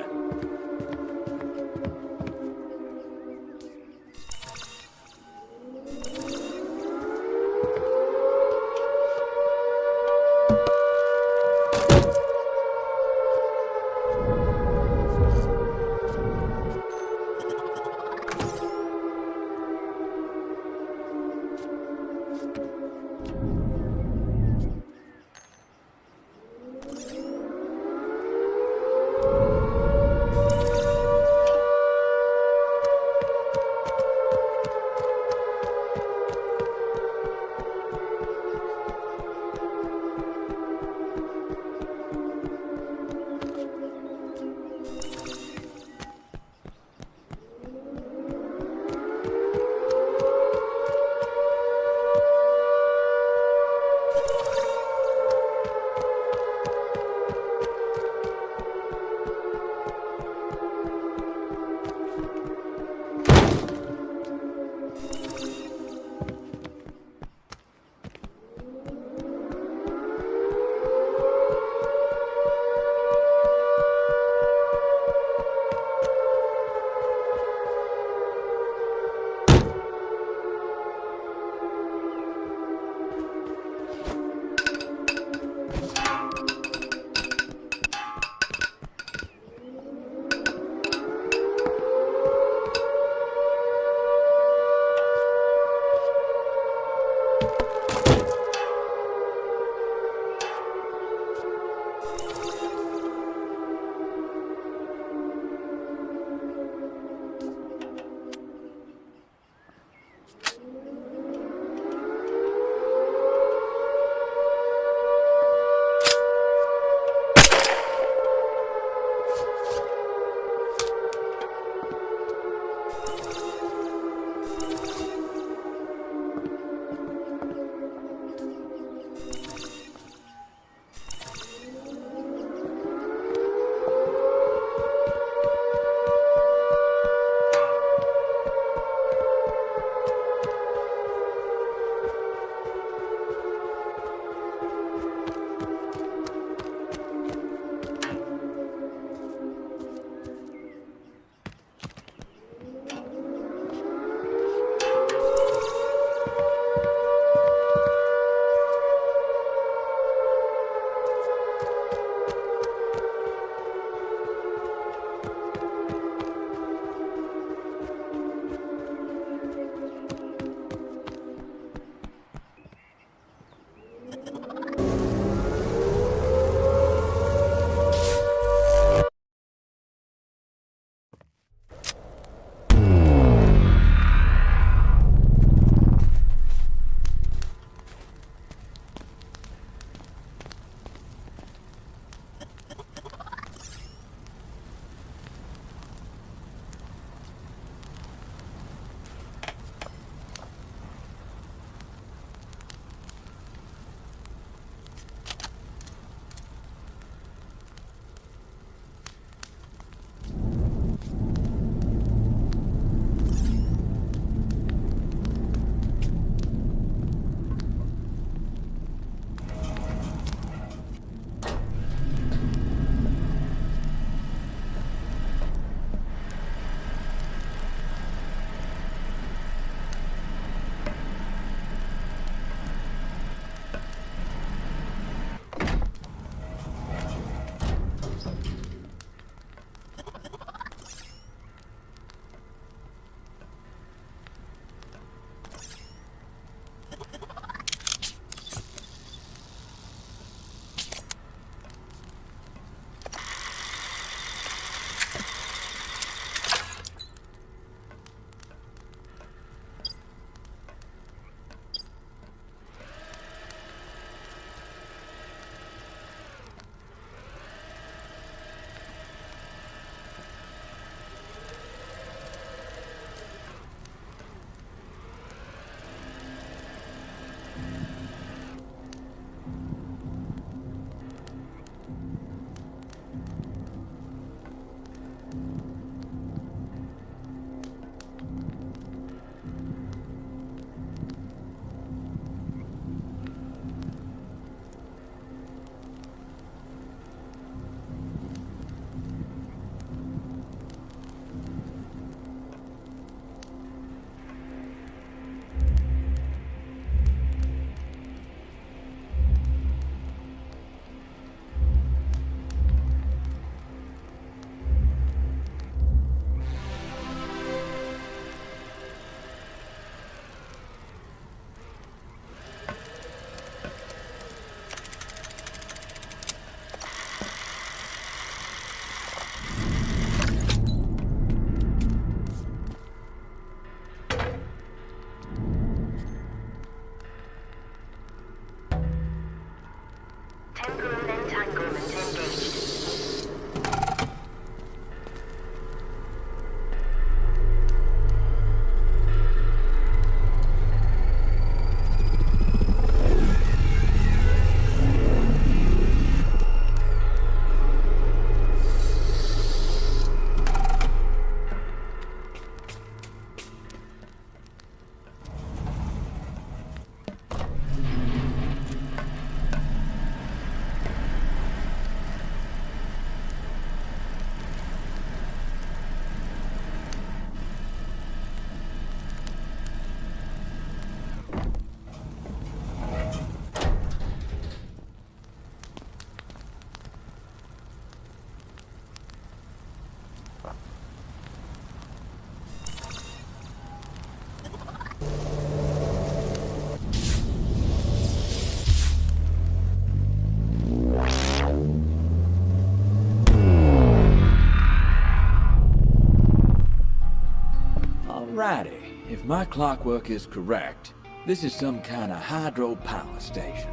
my clockwork is correct, this is some kind of hydropower station.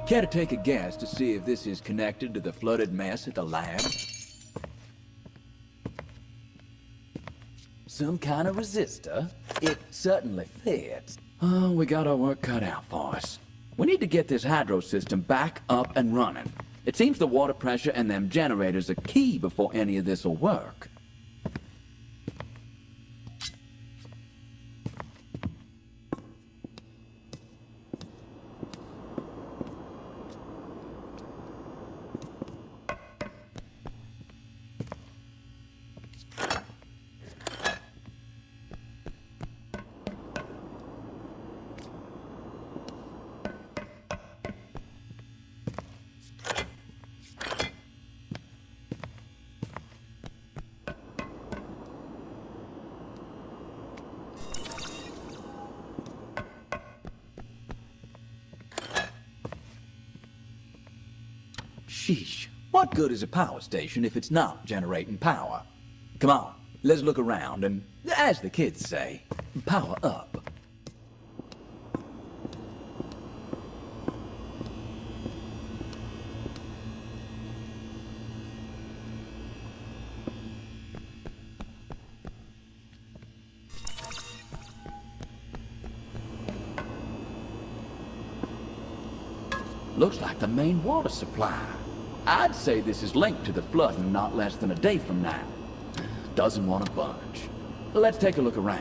Care to take a guess to see if this is connected to the flooded mess at the lab? Some kind of resistor? It certainly fits. Oh, we got our work cut out for us. We need to get this hydro system back up and running. It seems the water pressure and them generators are key before any of this will work. Sheesh, what good is a power station if it's not generating power? Come on, let's look around and, as the kids say, power up. Looks like the main water supply. I'd say this is linked to the flooding not less than a day from now. Doesn't want to budge. Let's take a look around.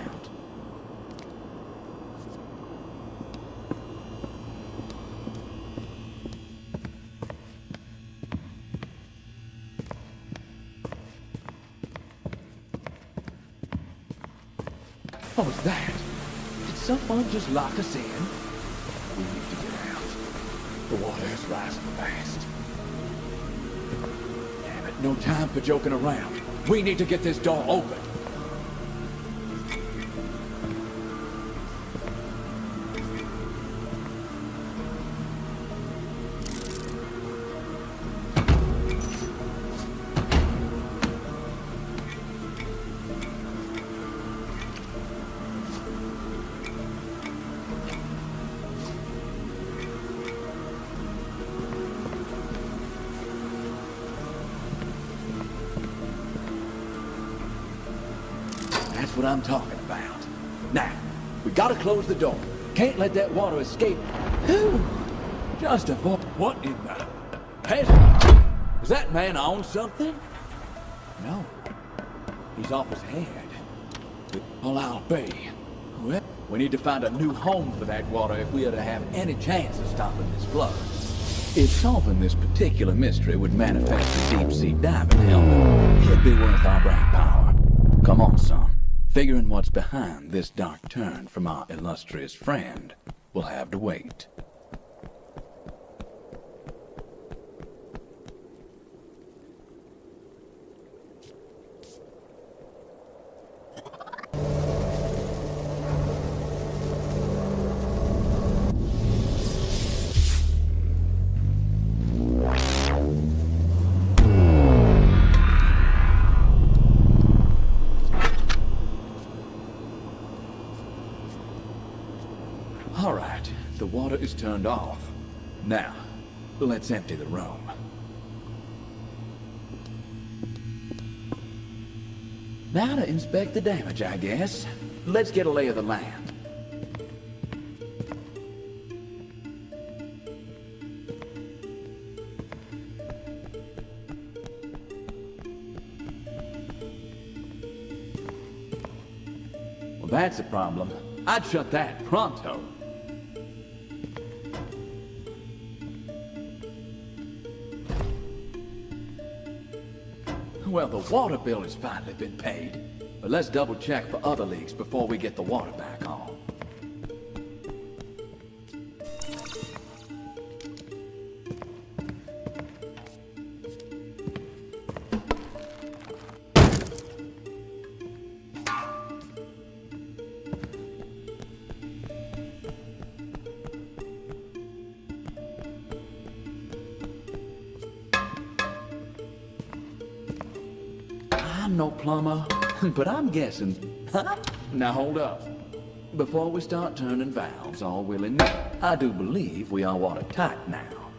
What was that? Did someone just lock us in? We need to get out. The water is rising fast. Damn it, no time for joking around. We need to get this door open. That's what I'm talking about. Now, we gotta close the door. Can't let that water escape. Just a what in the hell? Is that man on something? No. He's off his head. Well, I'll be. Well, we need to find a new home for that water if we are to have any chance of stopping this flood. If solving this particular mystery would manifest a deep-sea diving helmet, it'd be worth our brain power. Come on, son. Figuring what's behind this dark turn from our illustrious friend will have to wait. All right, the water is turned off. Now, let's empty the room. Now to inspect the damage, I guess. Let's get a lay of the land. Well, that's a problem. I'd shut that pronto. Well, the water bill has finally been paid. But let's double check for other leaks before we get the water back on. I'm no plumber, but I'm guessing. Huh? Now hold up. before we start turning valves all willy-nilly, I do believe we are watertight now.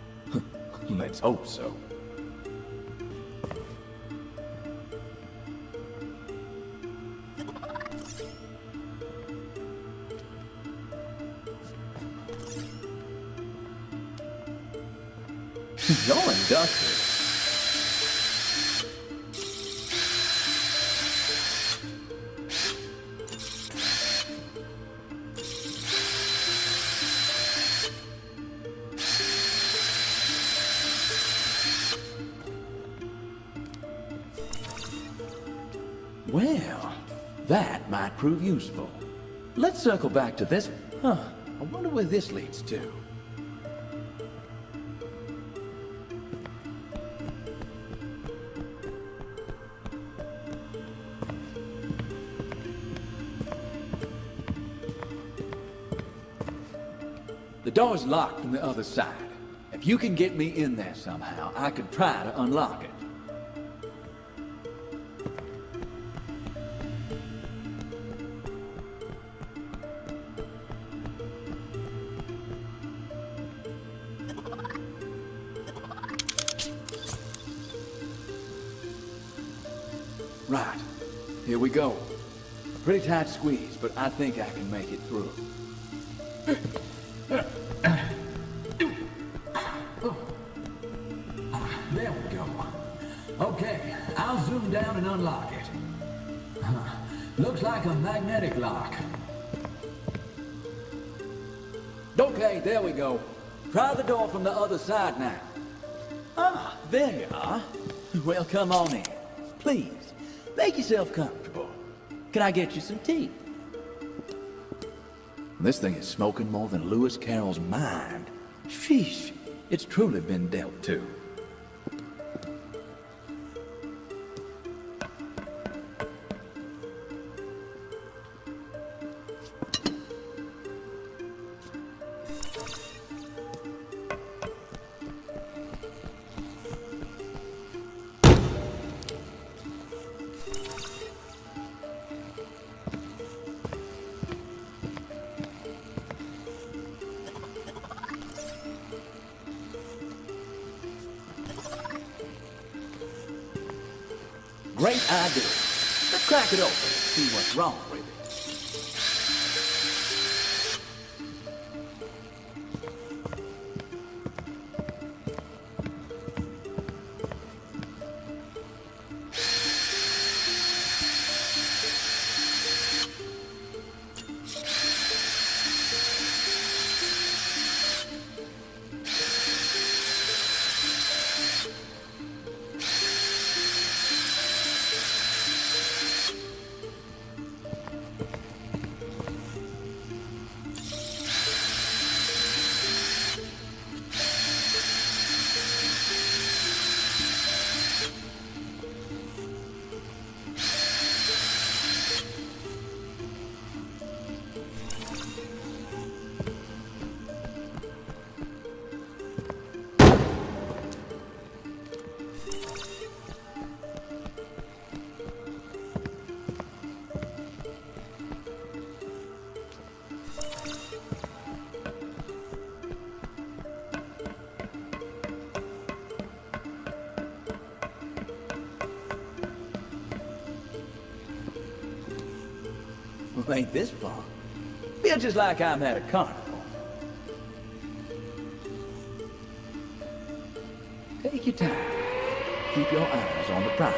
Let's hope so. You're industrious. Well, that might prove useful. Let's circle back to this. Huh, I wonder where this leads to. The door's locked from the other side. If you can get me in there somehow, I could try to unlock it. Right. Here we go. Pretty tight squeeze, but I think I can make it through. There we go. Okay, I'll zoom down and unlock it. Looks like a magnetic lock. Okay, there we go. Try the door from the other side now. Ah, there you are. Well, come on in. Please, make yourself comfortable. Can I get you some tea? This thing is smoking more than Lewis Carroll's mind. Sheesh, it's truly been dealt to. Great idea. Let's crack it open and see what's wrong with it. Well, ain't this fun? Feel just like I'm at a carnival. Take your time. Keep your eyes on the prize.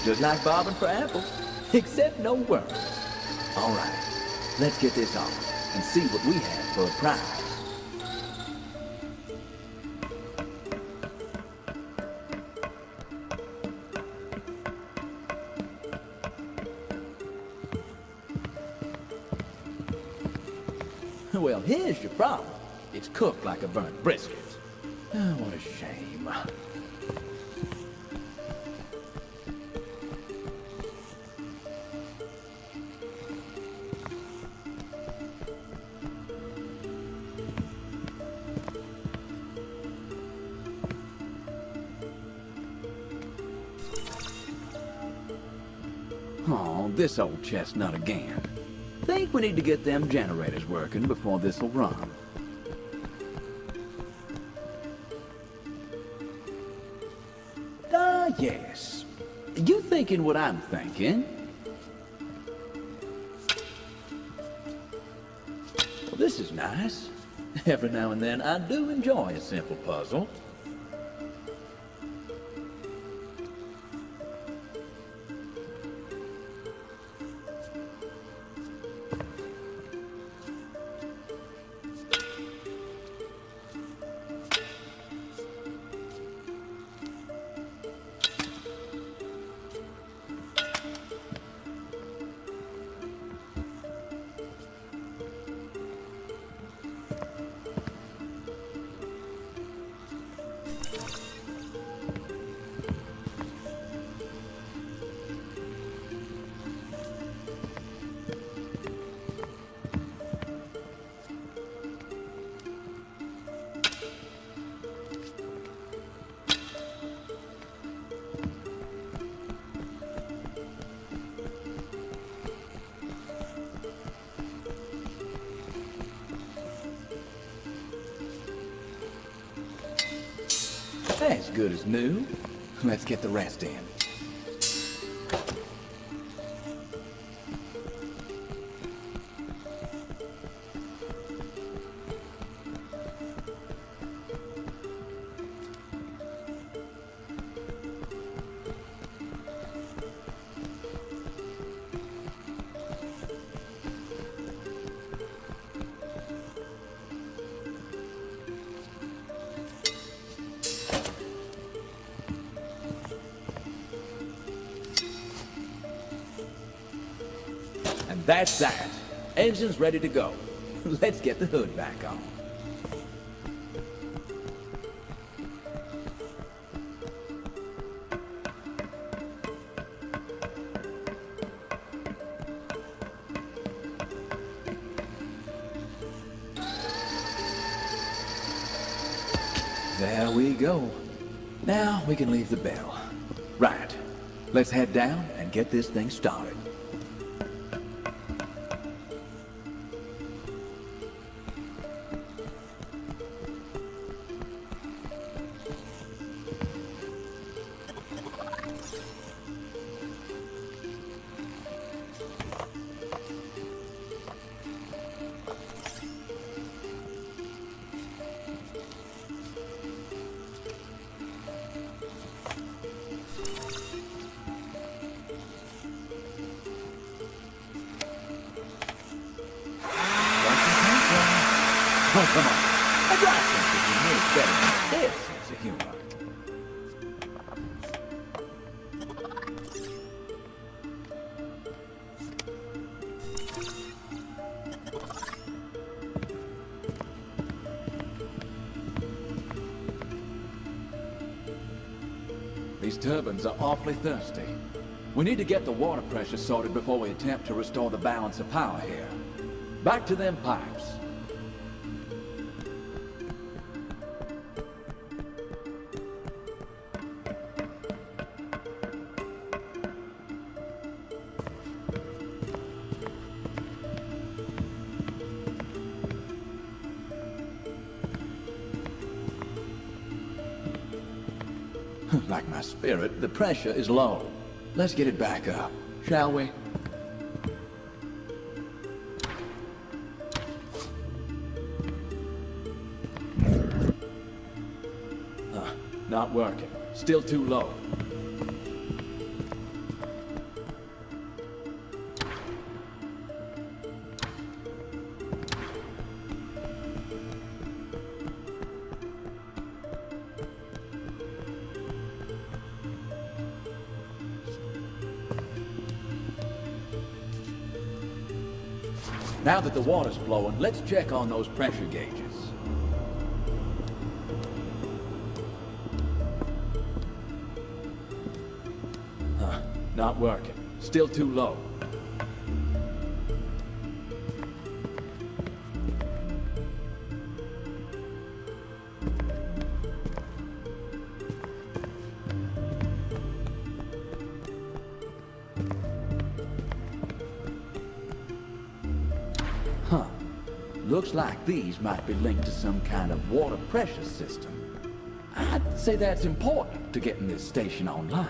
Just like bobbing for apples, except no worms. All right, let's get this on and see what we have for a prize. Well, here's your problem. It's cooked like a burnt brisket. Oh, what a shame. Oh, this old chestnut again. Think we need to get them generators working before this'll run. Ah, yes. You thinking what I'm thinking? Well, this is nice. Every now and then I do enjoy a simple puzzle. As good as new. Let's get the rest in. That's that. Engine's ready to go. Let's get the hood back on. There we go. Now we can leave the bell. Right. Let's head down and get this thing started. Oh, come on. I got something you know better than this sense of humor. These turbines are awfully thirsty. We need to get the water pressure sorted before we attempt to restore the balance of power here. Back to them pipes. Like my spirit, the pressure is low. Let's get it back up, shall we? Not working. Still too low. Now that the water's flowing, let's check on those pressure gauges. Not working. Still too low. Looks like these might be linked to some kind of water pressure system. I'd say that's important to getting this station online.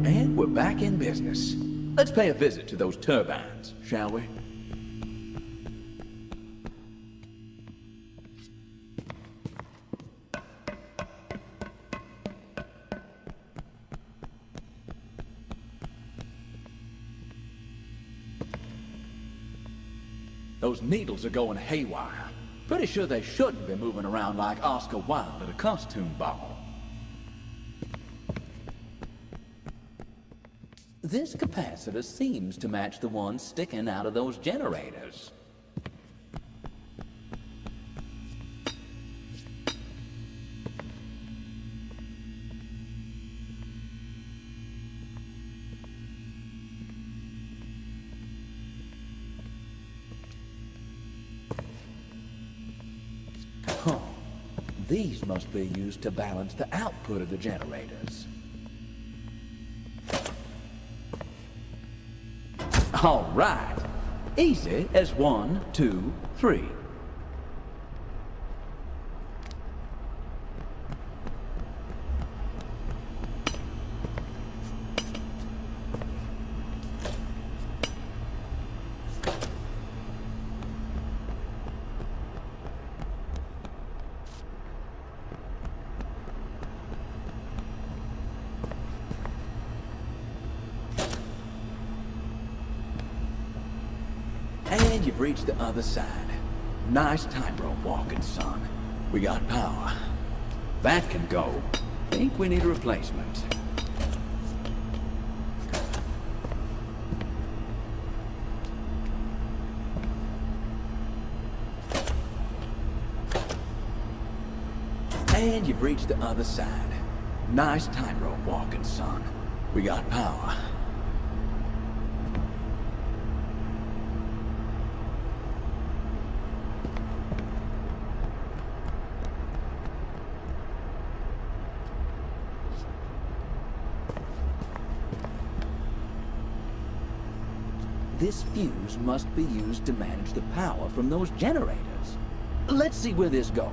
And we're back in business. Let's pay a visit to those turbines, shall we? Those needles are going haywire. Pretty sure they shouldn't be moving around like Oscar Wilde at a costume ball. This capacitor seems to match the one sticking out of those generators. Huh. These must be used to balance the output of the generators. All right. Easy as 1, 2, 3. And you've reached the other side. Nice tightrope walking, son. We got power. That can go. Think we need a replacement. And you've reached the other side. Nice tightrope walking, son. We got power. This fuse must be used to manage the power from those generators. Let's see where this goes.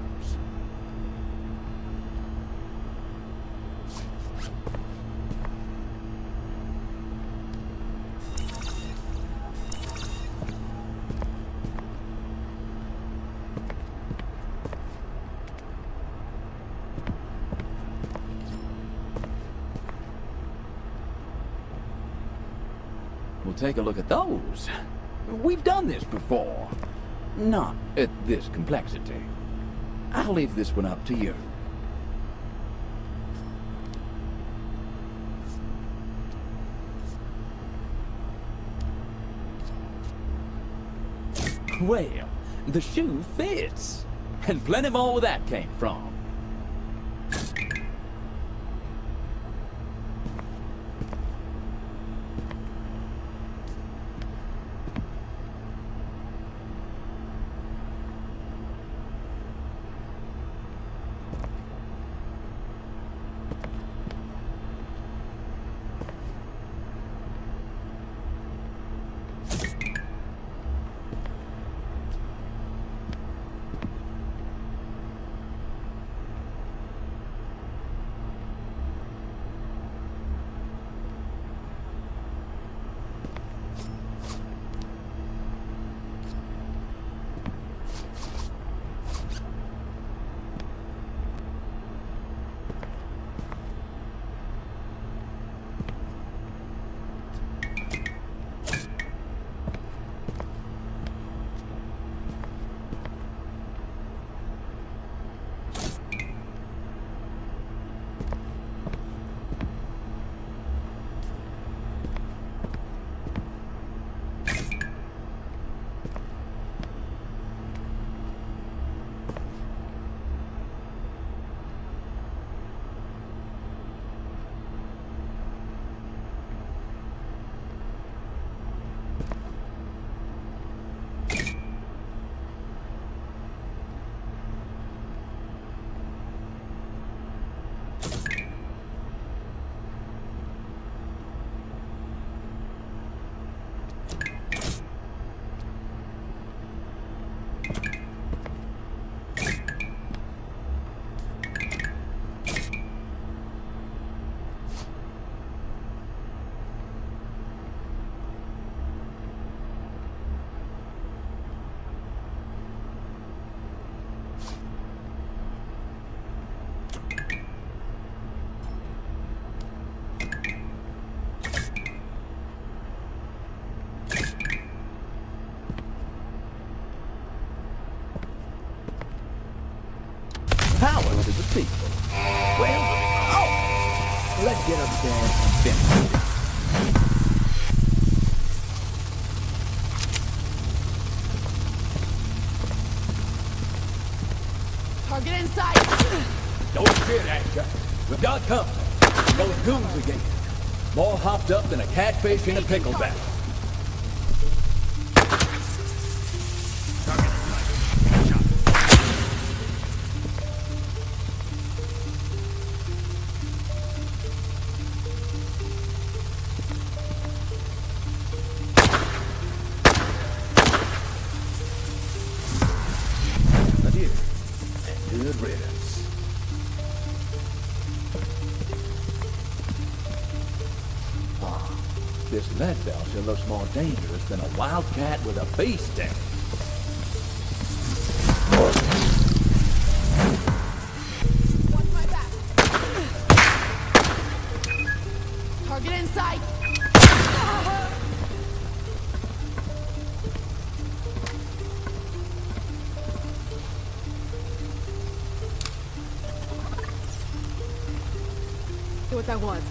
We'll take a look at those. We've done this before. Not at this complexity. I'll leave this one up to you. Well, the shoe fits. And plenty more where that came from. people. Well, let's get upstairs and finish it.
Target in sight!
Don't fear, Asher. We've got company. Those goons again. More hopped up than a catfish in a pickle barrel. Adieu. And good riddance. This lead bell sure looks more dangerous than a wildcat with a bee sting.
Watch my back. Target in sight. Do what I want.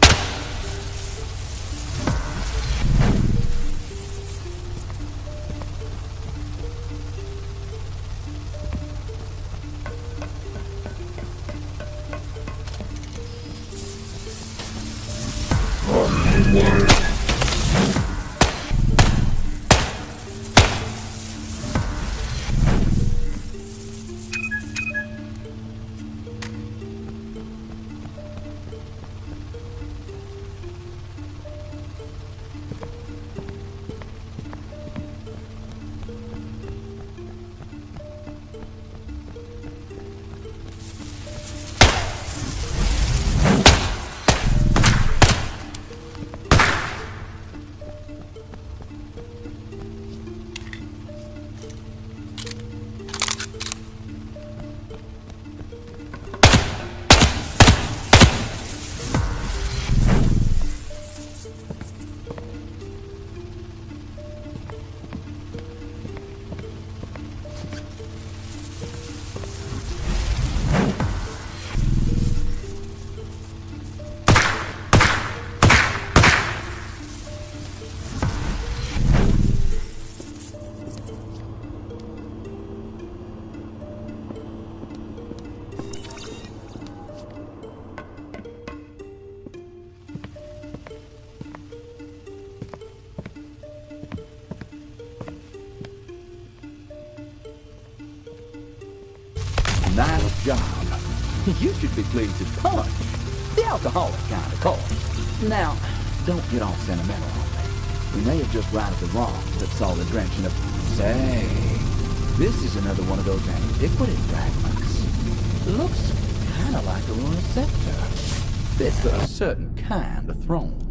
Nice job. You should be pleased as punch. The alcoholic kind, of course. Now, don't get all sentimental on me. We may have just righted the wrong that saw the drenching of... Say, this is another one of those antiquity fragments. Looks kind of like a royal scepter. Fits a certain kind of throne.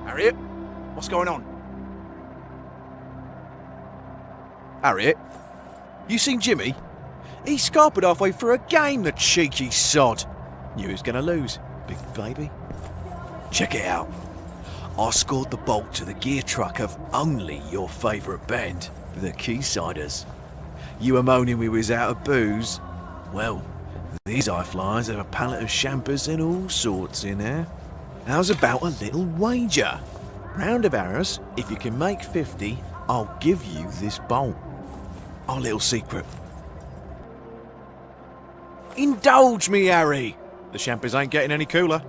Harriet? What's going on? Harriet? You seen Jimmy? He scarpered halfway through a game, the cheeky sod. Knew he was gonna lose.
big baby?
Check it out. I scored the bolt to the gear truck of only your favourite band, the Keysiders. You were moaning we was out of booze? Well, these high flyers have a pallet of champers and all sorts in there. How's about a little wager? Round of arrows, if you can make 50, I'll give you this bolt. Our little secret. Indulge me, Harry!
The champers ain't getting any cooler.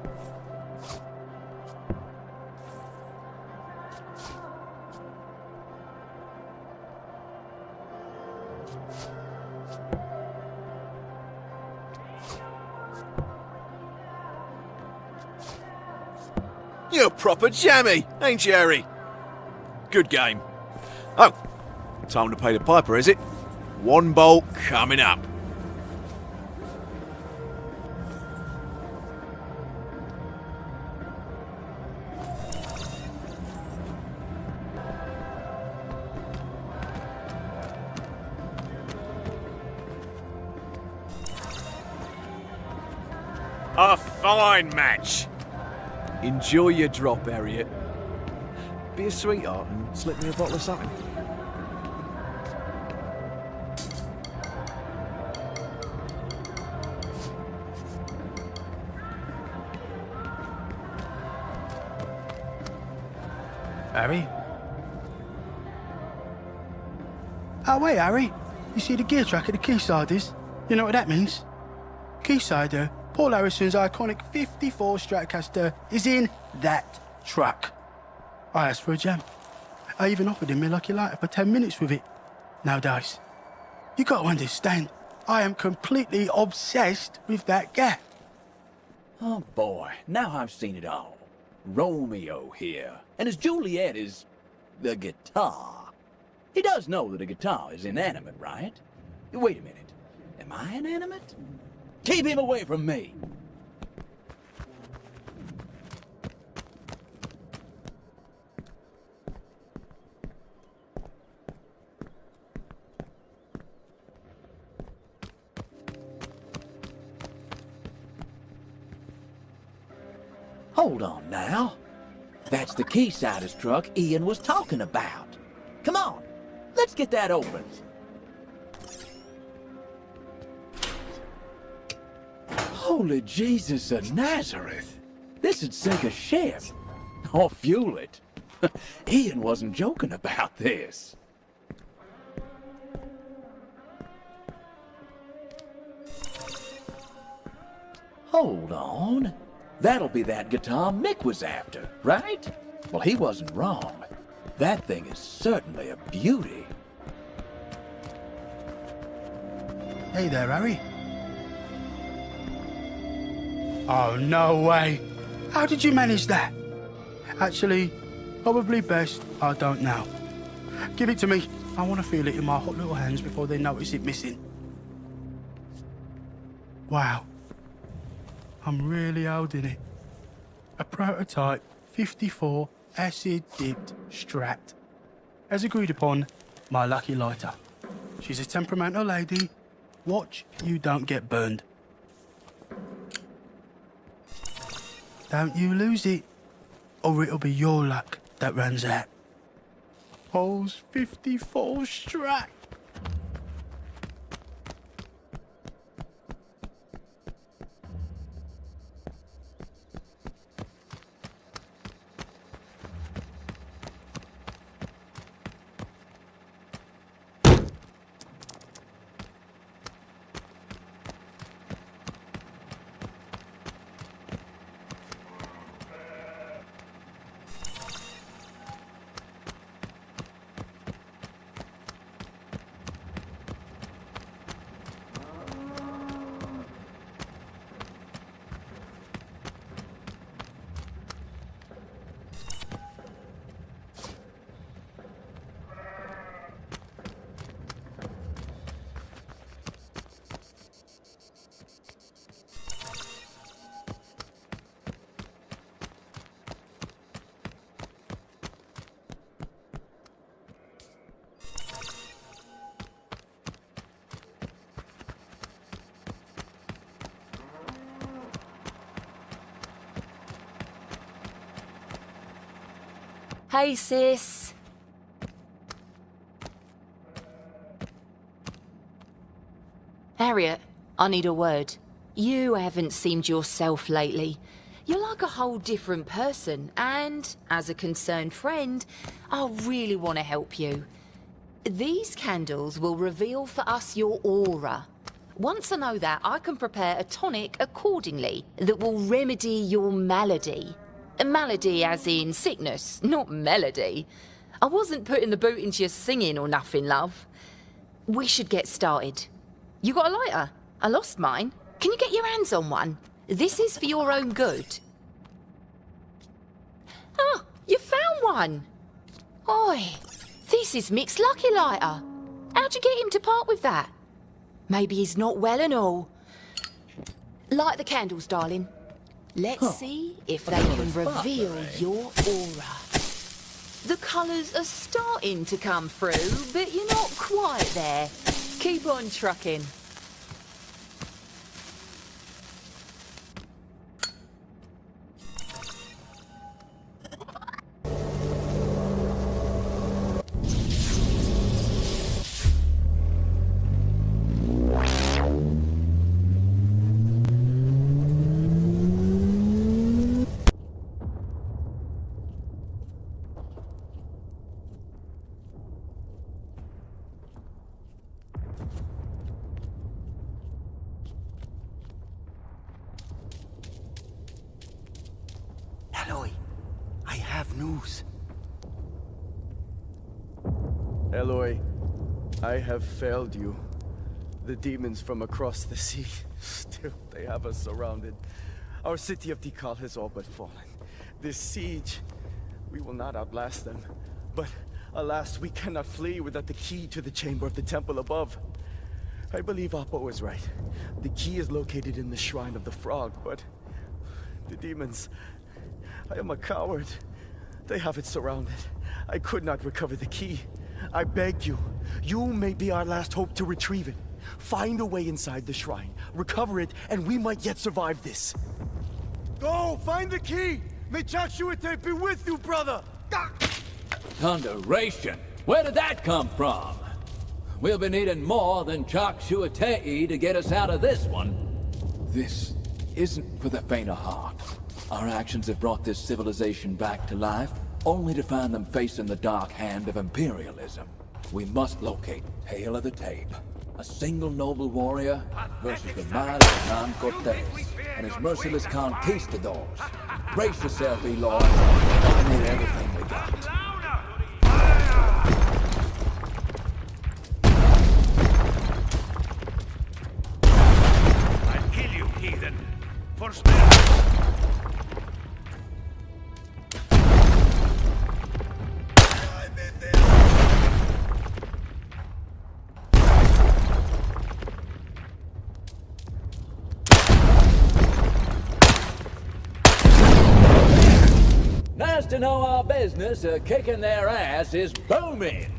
You're proper jammy, ain't you, Harry? Good game. Oh, time to pay the piper, is it? One bolt coming up.
A fine match.
Enjoy your drop, Harriet. Be a sweetheart and slip me a bottle of something.
Harry? Oh, wait, Harry. You see the gear track at the Keysiders? You know what that means? Keysider, Paul Harrison's iconic 54 Stratocaster, is in that truck. I asked for a jam. I even offered him my lucky lighter for 10 minutes with it. No dice. You got to understand, I am completely obsessed with that gap.
Oh boy, now I've seen it all. Romeo here, and his Juliet is the guitar. He does know that a guitar is inanimate, right? Wait a minute. Am I inanimate? Keep him away from me! Hold on now. That's the Keysider's truck Ian was talking about. Come on, let's get that open. Holy Jesus of Nazareth! This'd sink a ship. Or fuel it. Ian wasn't joking about this. Hold on. That'll be that guitar Mick was after, right? Well, he wasn't wrong. That thing is certainly a beauty.
Hey there, Harry. Oh, no way. How did you manage that? Actually, probably best I don't know. Give it to me. I want to feel it in my hot little hands before they notice it missing. Wow. I'm really holding it. A prototype 54 acid-dipped Strat. As agreed upon, my lucky lighter. She's a temperamental lady. Watch you don't get burned. Don't you lose it, or it'll be your luck that runs out. Paul's 54 Strat.
Hey, sis. Harriet, I need a word. You haven't seemed yourself lately. You're like a whole different person, and as a concerned friend, I really want to help you. These candles will reveal for us your aura. Once I know that, I can prepare a tonic accordingly that will remedy your malady. A malady as in sickness, not melody. I wasn't putting the boot into your singing or nothing, love. We should get started. You got a lighter? I lost mine. Can you get your hands on one? This is for your own good. Oh, you found one. Oi, this is Mick's lucky lighter. How'd you get him to part with that? Maybe he's not well and all. Light the candles, darling. Let's see if they can reveal your aura. The colours are starting to come through, but you're not quite there. Keep on trucking.
Eloy, I have failed you. The demons from across the sea, still they have us surrounded. Our city of Tikal has all but fallen. This siege, we will not outlast them. But alas, we cannot flee without the key to the chamber of the temple above. I believe Oppo is right. The key is located in the shrine of the frog, but the demons, I am a coward. They have it surrounded. I could not recover the key. I beg you, you may be our last hope to retrieve it. Find a way inside the shrine, recover it, and we might yet survive this.
Go, find the key! May Chakshuate be with you, brother!
Thunderation! Where did that come from? We'll be needing more than Chakshuate to get us out of this one. This isn't for the faint of heart. Our actions have brought this civilization back to life, only to find them facing the dark hand of imperialism. We must locate Hail of the Tape, a single noble warrior versus the might of Hernán Cortés and his merciless conquistadors. Brace yourself, Eloy. I need everything we got.
I'll kill you, heathen. For spare.
Nice to know our business of kicking their ass is booming.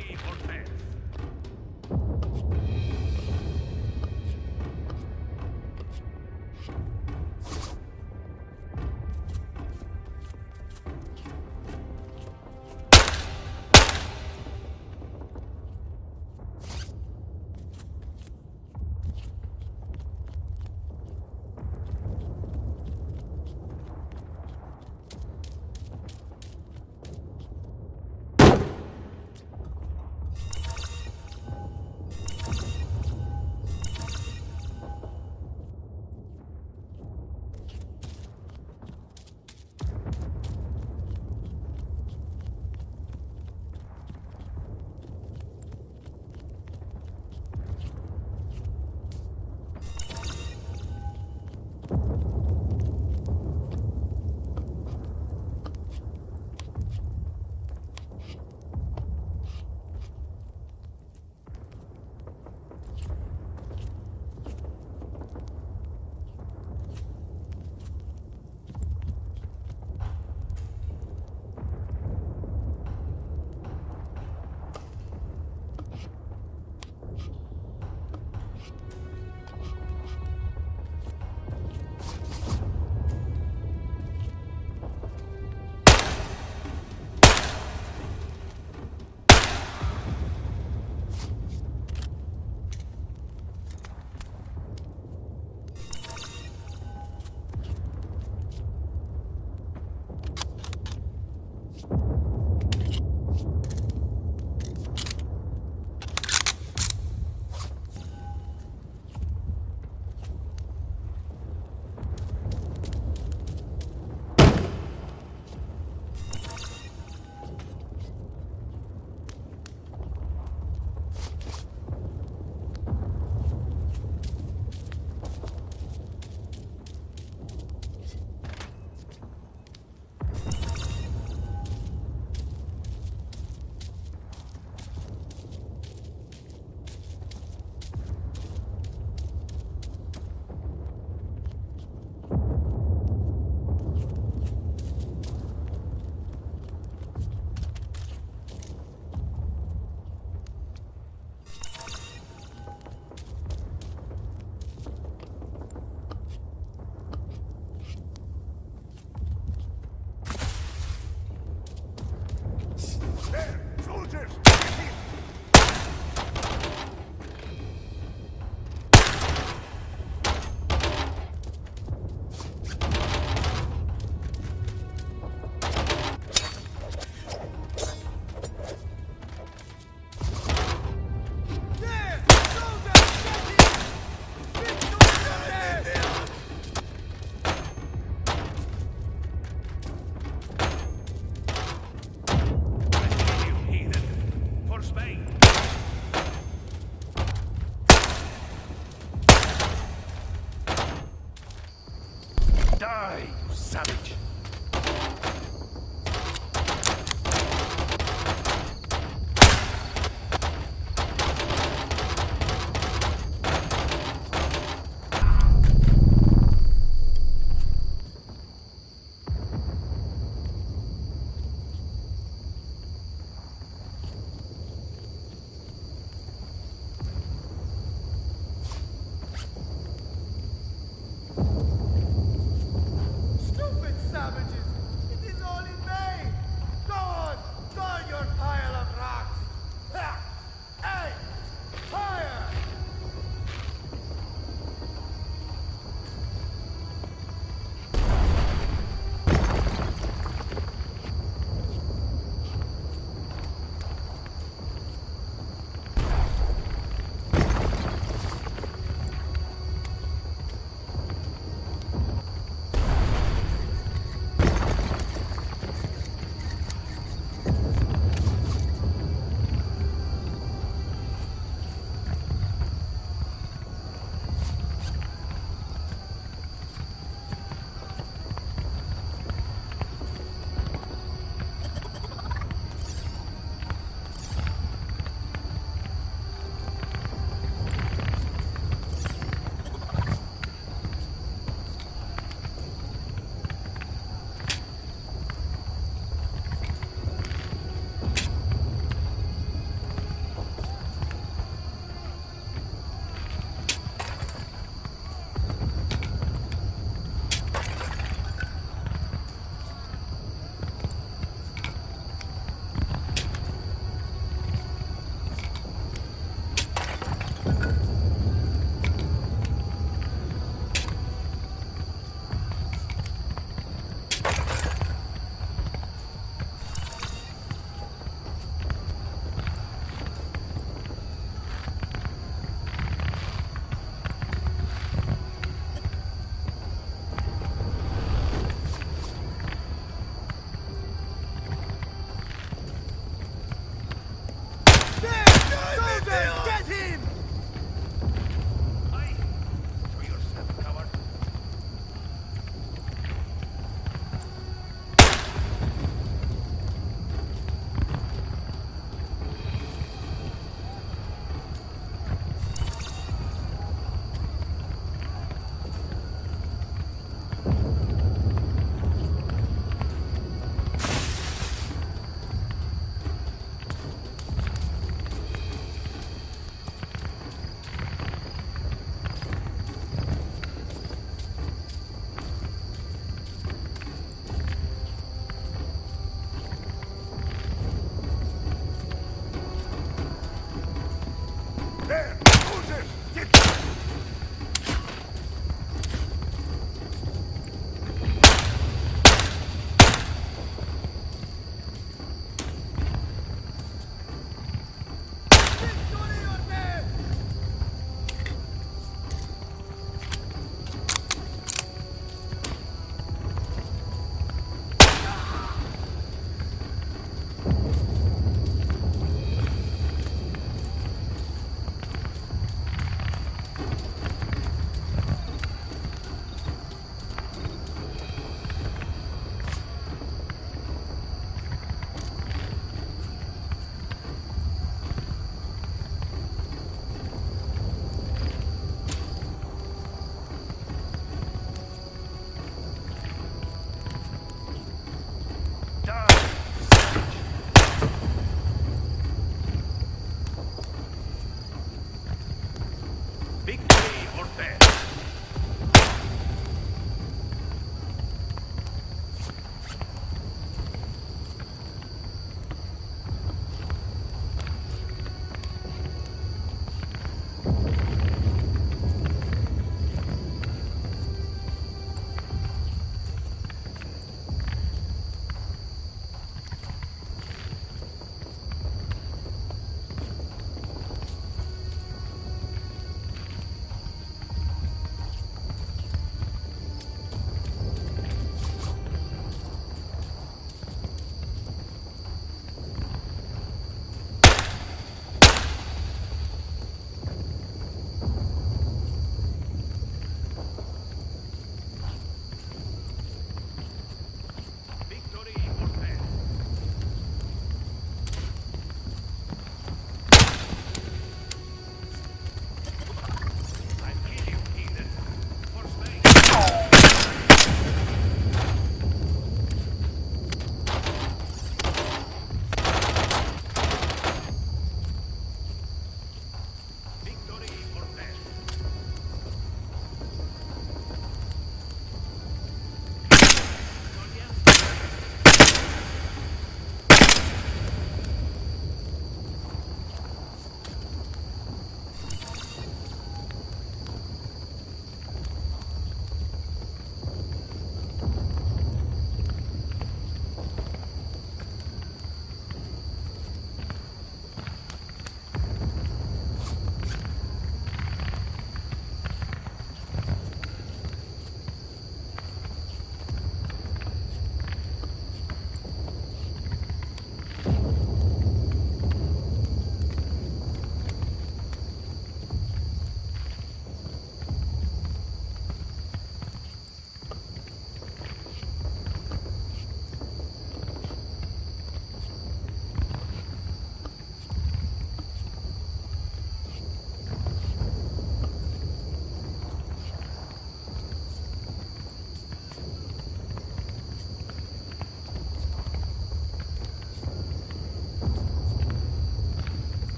free or death.
Die, you savage!
Stupid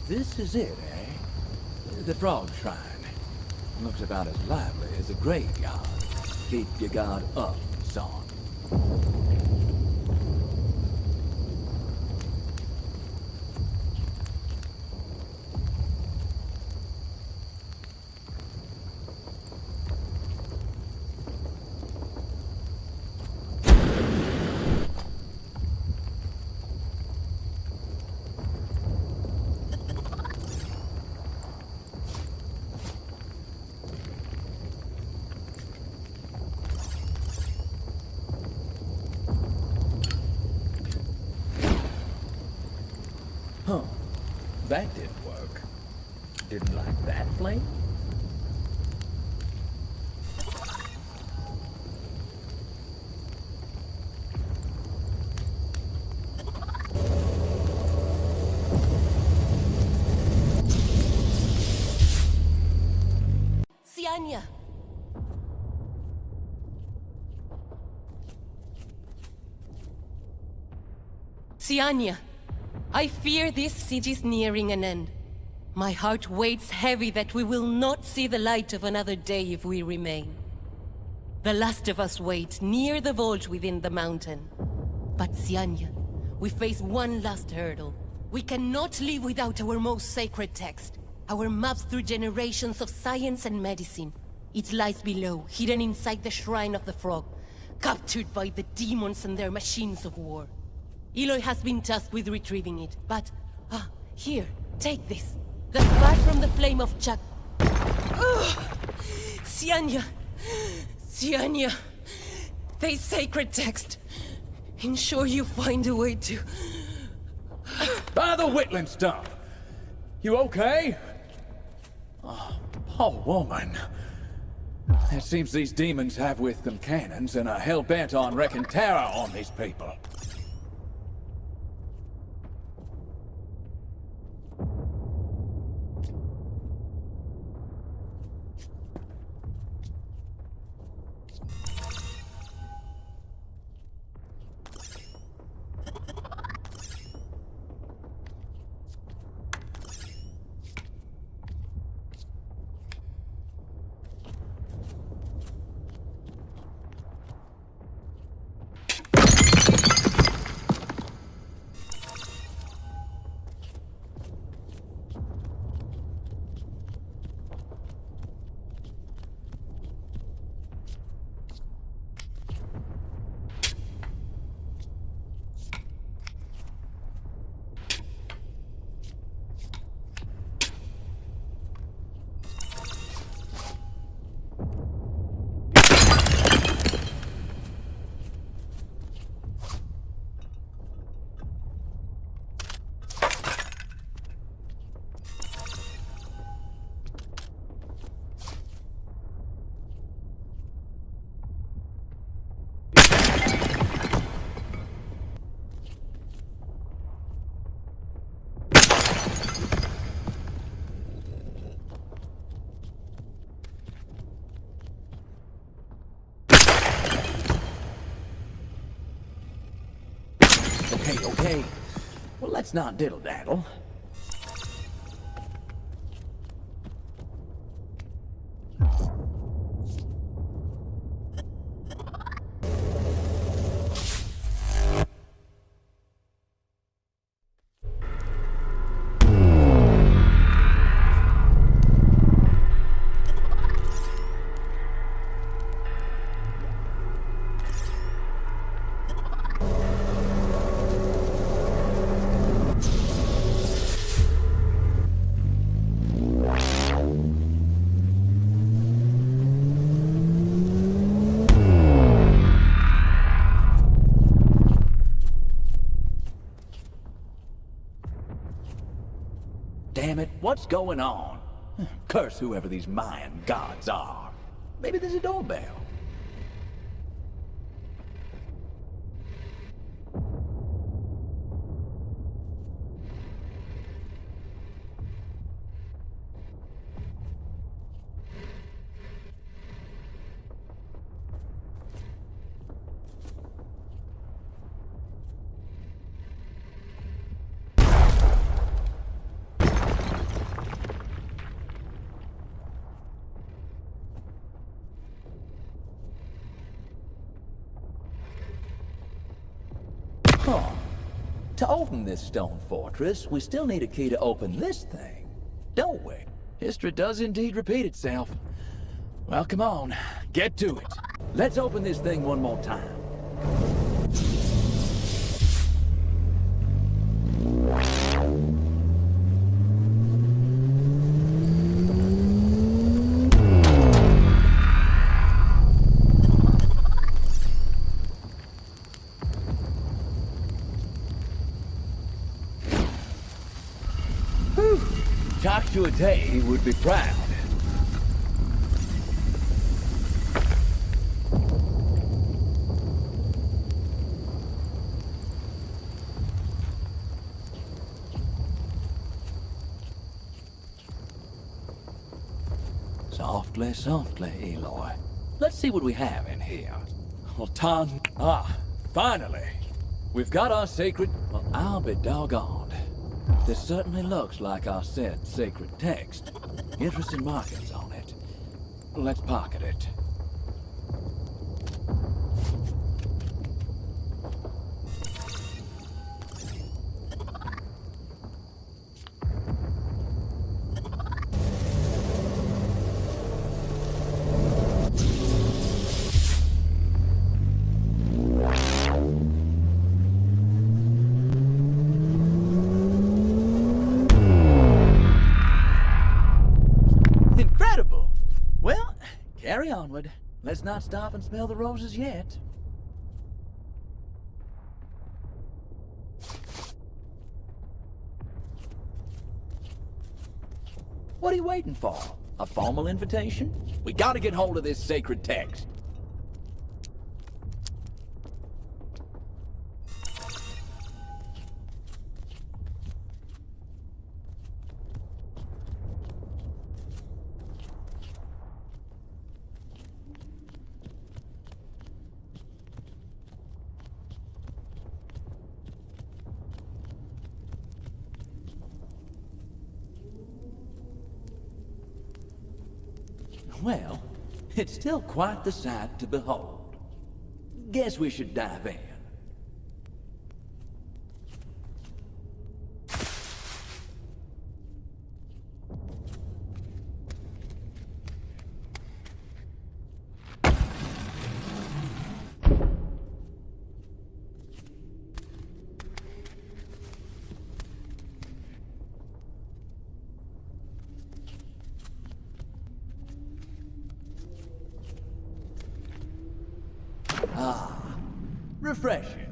This is it, eh? The frog shrine. Looks about as lively as a graveyard. Keep your guard up, son. Huh. That didn't work. Didn't like that flame?
Sianya! Sianya! I fear this city's nearing an end. My heart weighs heavy that we will not see the light of another day if we remain. The last of us wait near the vault within the mountain. But Sianya, we face one last hurdle. We cannot live without our most sacred text. Our maps through generations of science and medicine. It lies below, hidden inside the Shrine of the Frog, captured by the demons and their machines of war. Eloy has been tasked with retrieving it, but... here, take this. The spark from the flame of Chuck. Sianya! Sianya! The sacred text. Ensure you find a way to...
By the Whitland stump! You okay? Oh, poor woman. It seems these demons have with them cannons and are hell-bent on wreaking terror on these people. Okay. Well, let's not diddle-daddle. Damn it, what's going on? Curse whoever these Mayan gods are. Maybe there's a doorbell. Huh. To open this stone fortress, we still need a key to open this thing, don't we? History does indeed repeat itself. Well, come on, get to it. Let's open this thing one more time. He would be proud. Softly, softly, Eloy. Let's see what we have in here. Well, finally. We've got our sacred... Well, I'll be doggone. This certainly looks like our said sacred text. Interesting markings on it. Let's pocket it. Carry onward. Let's not stop and smell the roses yet. What are you waiting for? A formal invitation? We gotta get hold of this sacred text. Well, it's still quite the sight to behold. Guess we should dive in. Refreshing.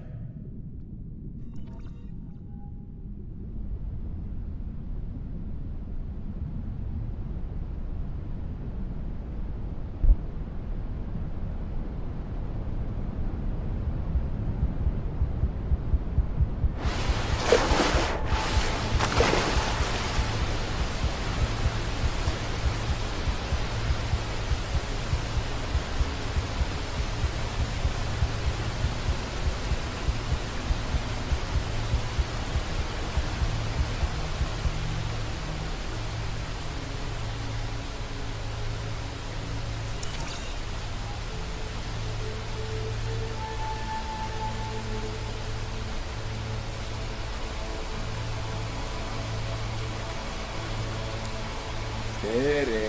Steady.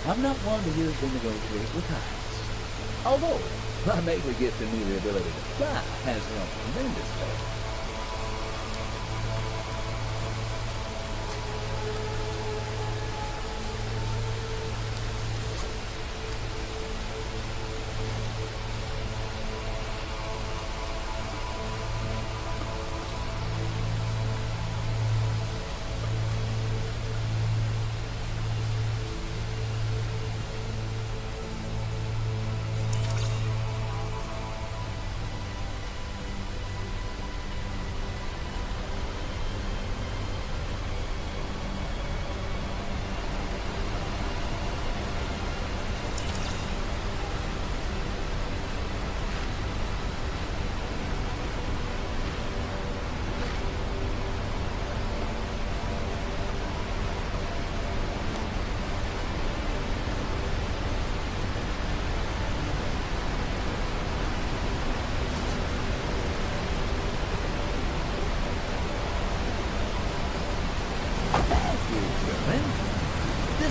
I'm not one to usually negotiate with heights. Although, my mately gift and me the ability to fly has helped tremendously.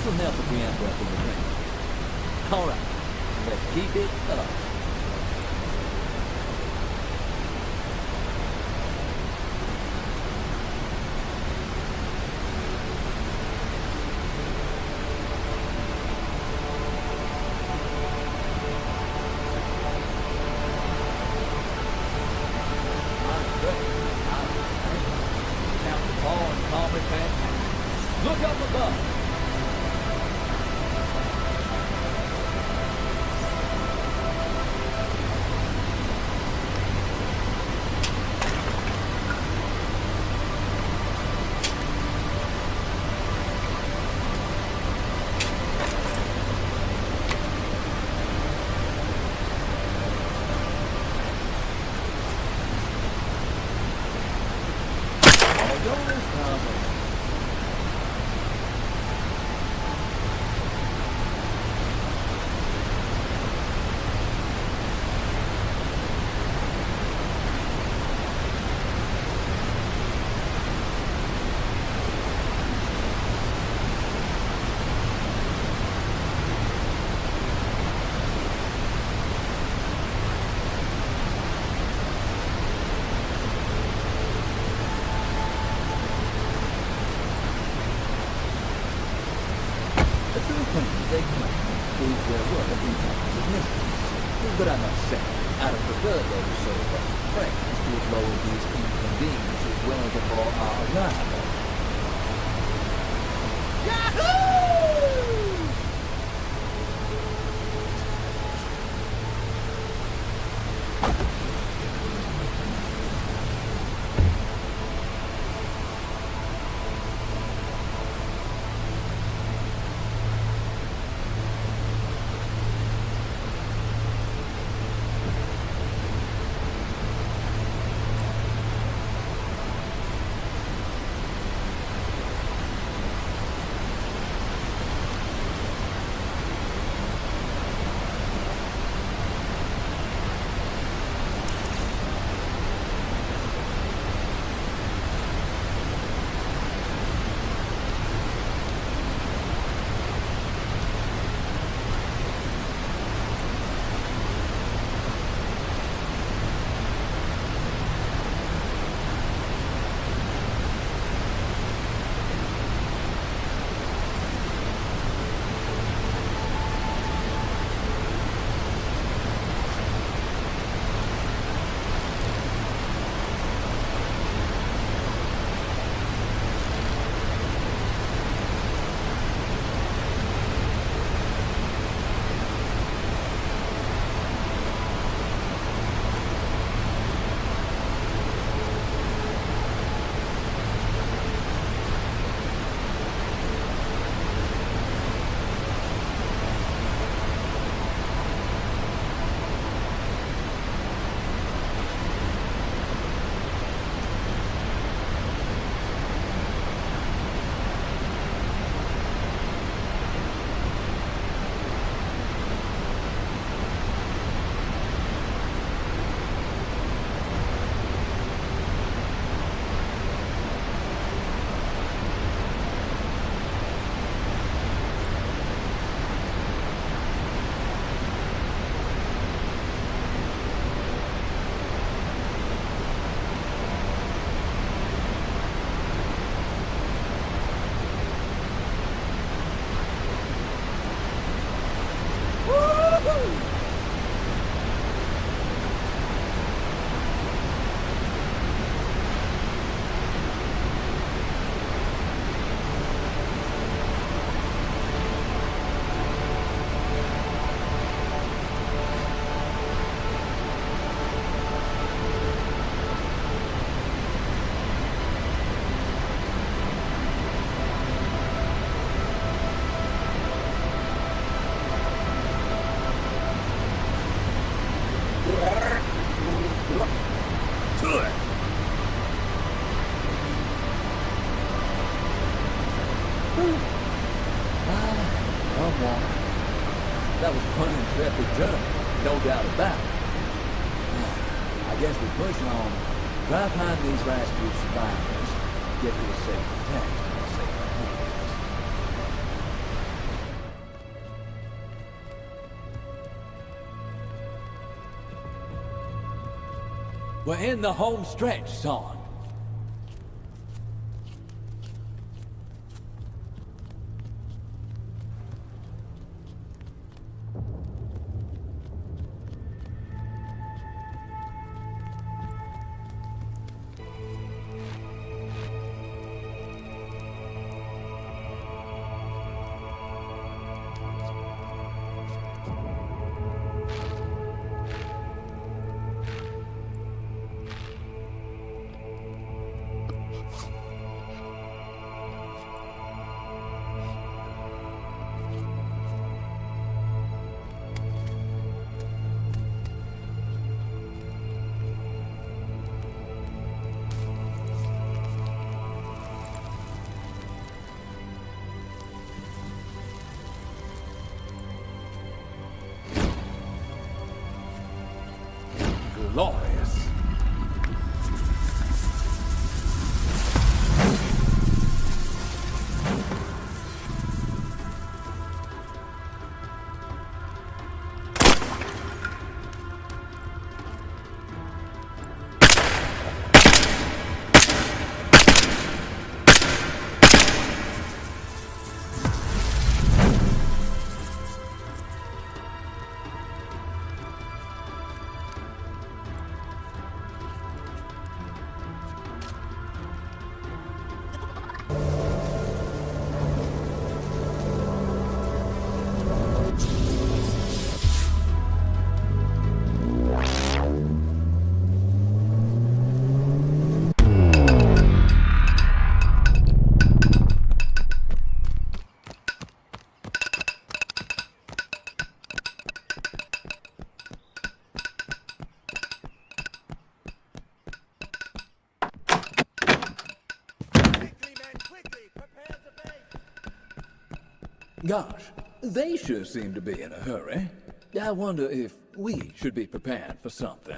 This'll help if we end up in the ring. All right, let's keep it up. Look up above. But I must say, I'd have preferred those sort of fragments to have lowered these inconveniences well before our arrival. Yahoo! That was fun and intrepid journey, no doubt about it. I guess we push on, try to find these last few survivors, get to a safe place, safe hands. We're in the home stretch, son. Glorious. Gosh, they sure seem to be in a hurry. I wonder if we should be prepared for something.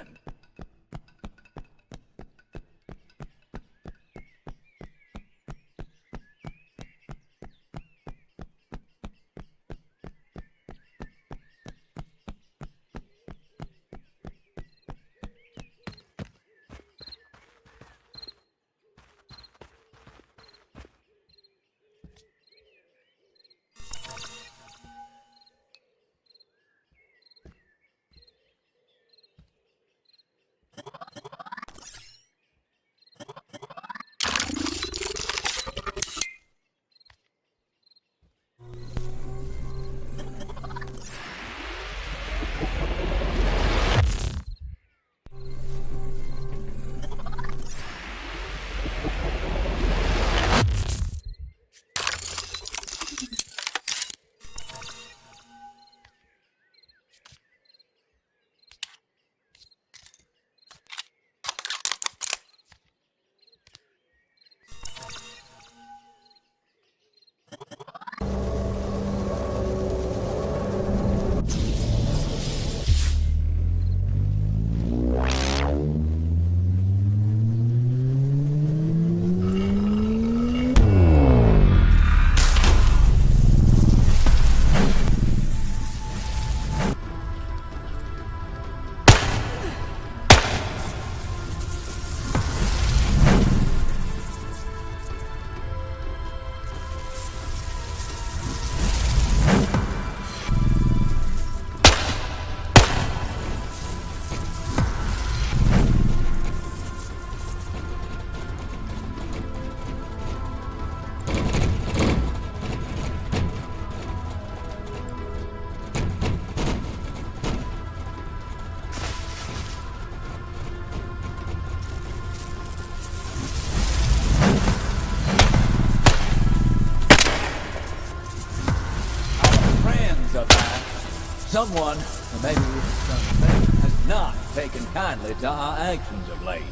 Someone, or maybe something, has not taken kindly to our actions of late.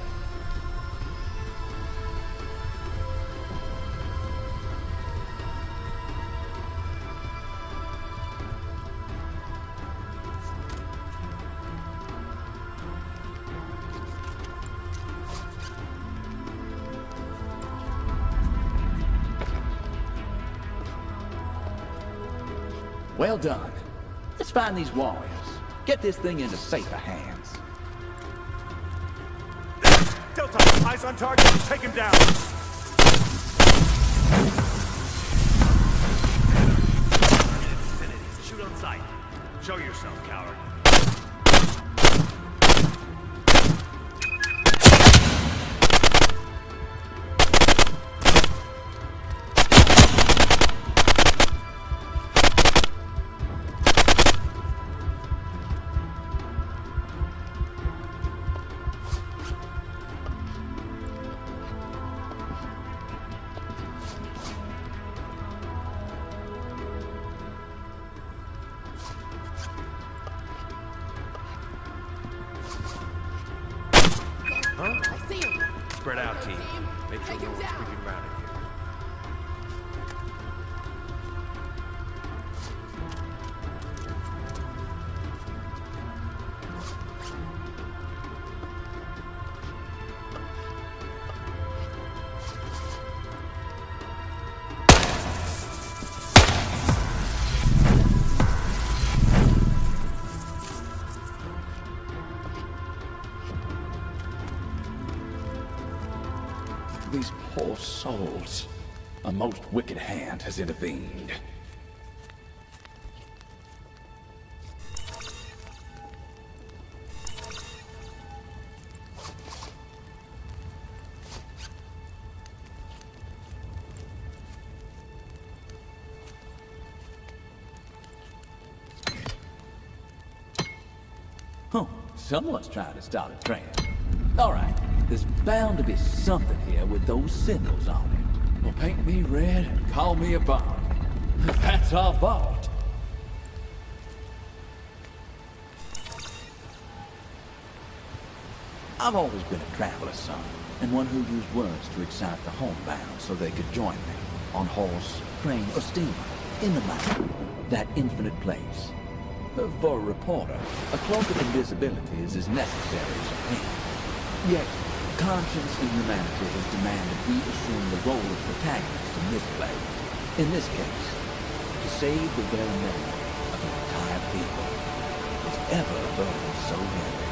Well done. Let's find these warriors. Get this thing into safer hands.
Delta, eyes on target. Take him down.
Shoot on sight. Show yourself, coward. Spread out, team. Make sure no one's creeping around in here.
These poor souls. A most wicked hand has intervened. Oh, someone's trying to start a trend. All right. There's bound to be something here with those symbols on it. Well, paint me red and call me a bomb. That's our vault. I've always been a traveler's son, and one who used words to excite the homebound so they could join me on horse, train, or steamer, in the land, that infinite place. For a reporter, a cloak of invisibility is as necessary as a pen. Yet, conscience and humanity has demanded we assume the role of protagonist in this play. In this case, to save the very memory of an entire people. Was ever a burden so heavy?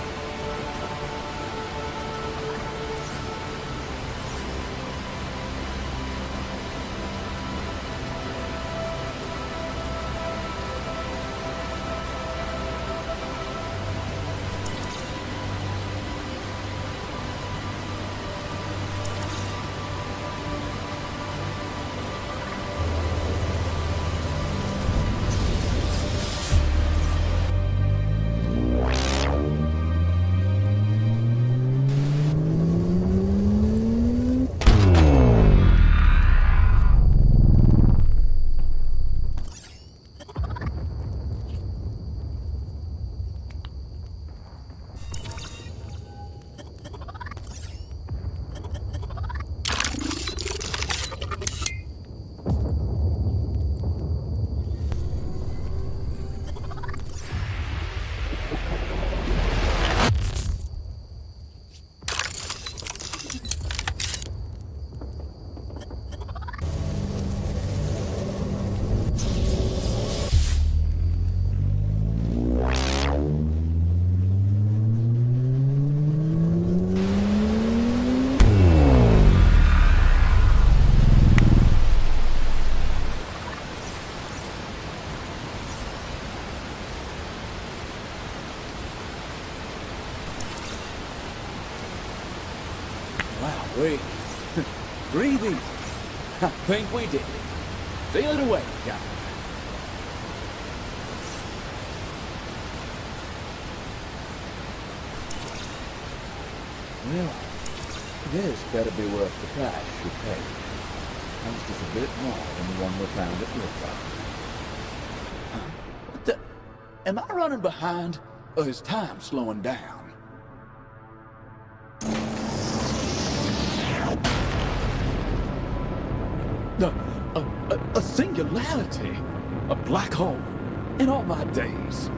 Breathe easy. I think we did it. Feel it away, guys. Well, this better be worth the price you pay. Comes just a bit more than the one we found at River. What the? Am I running behind, or is time slowing down? A singularity, a black hole. In all my days,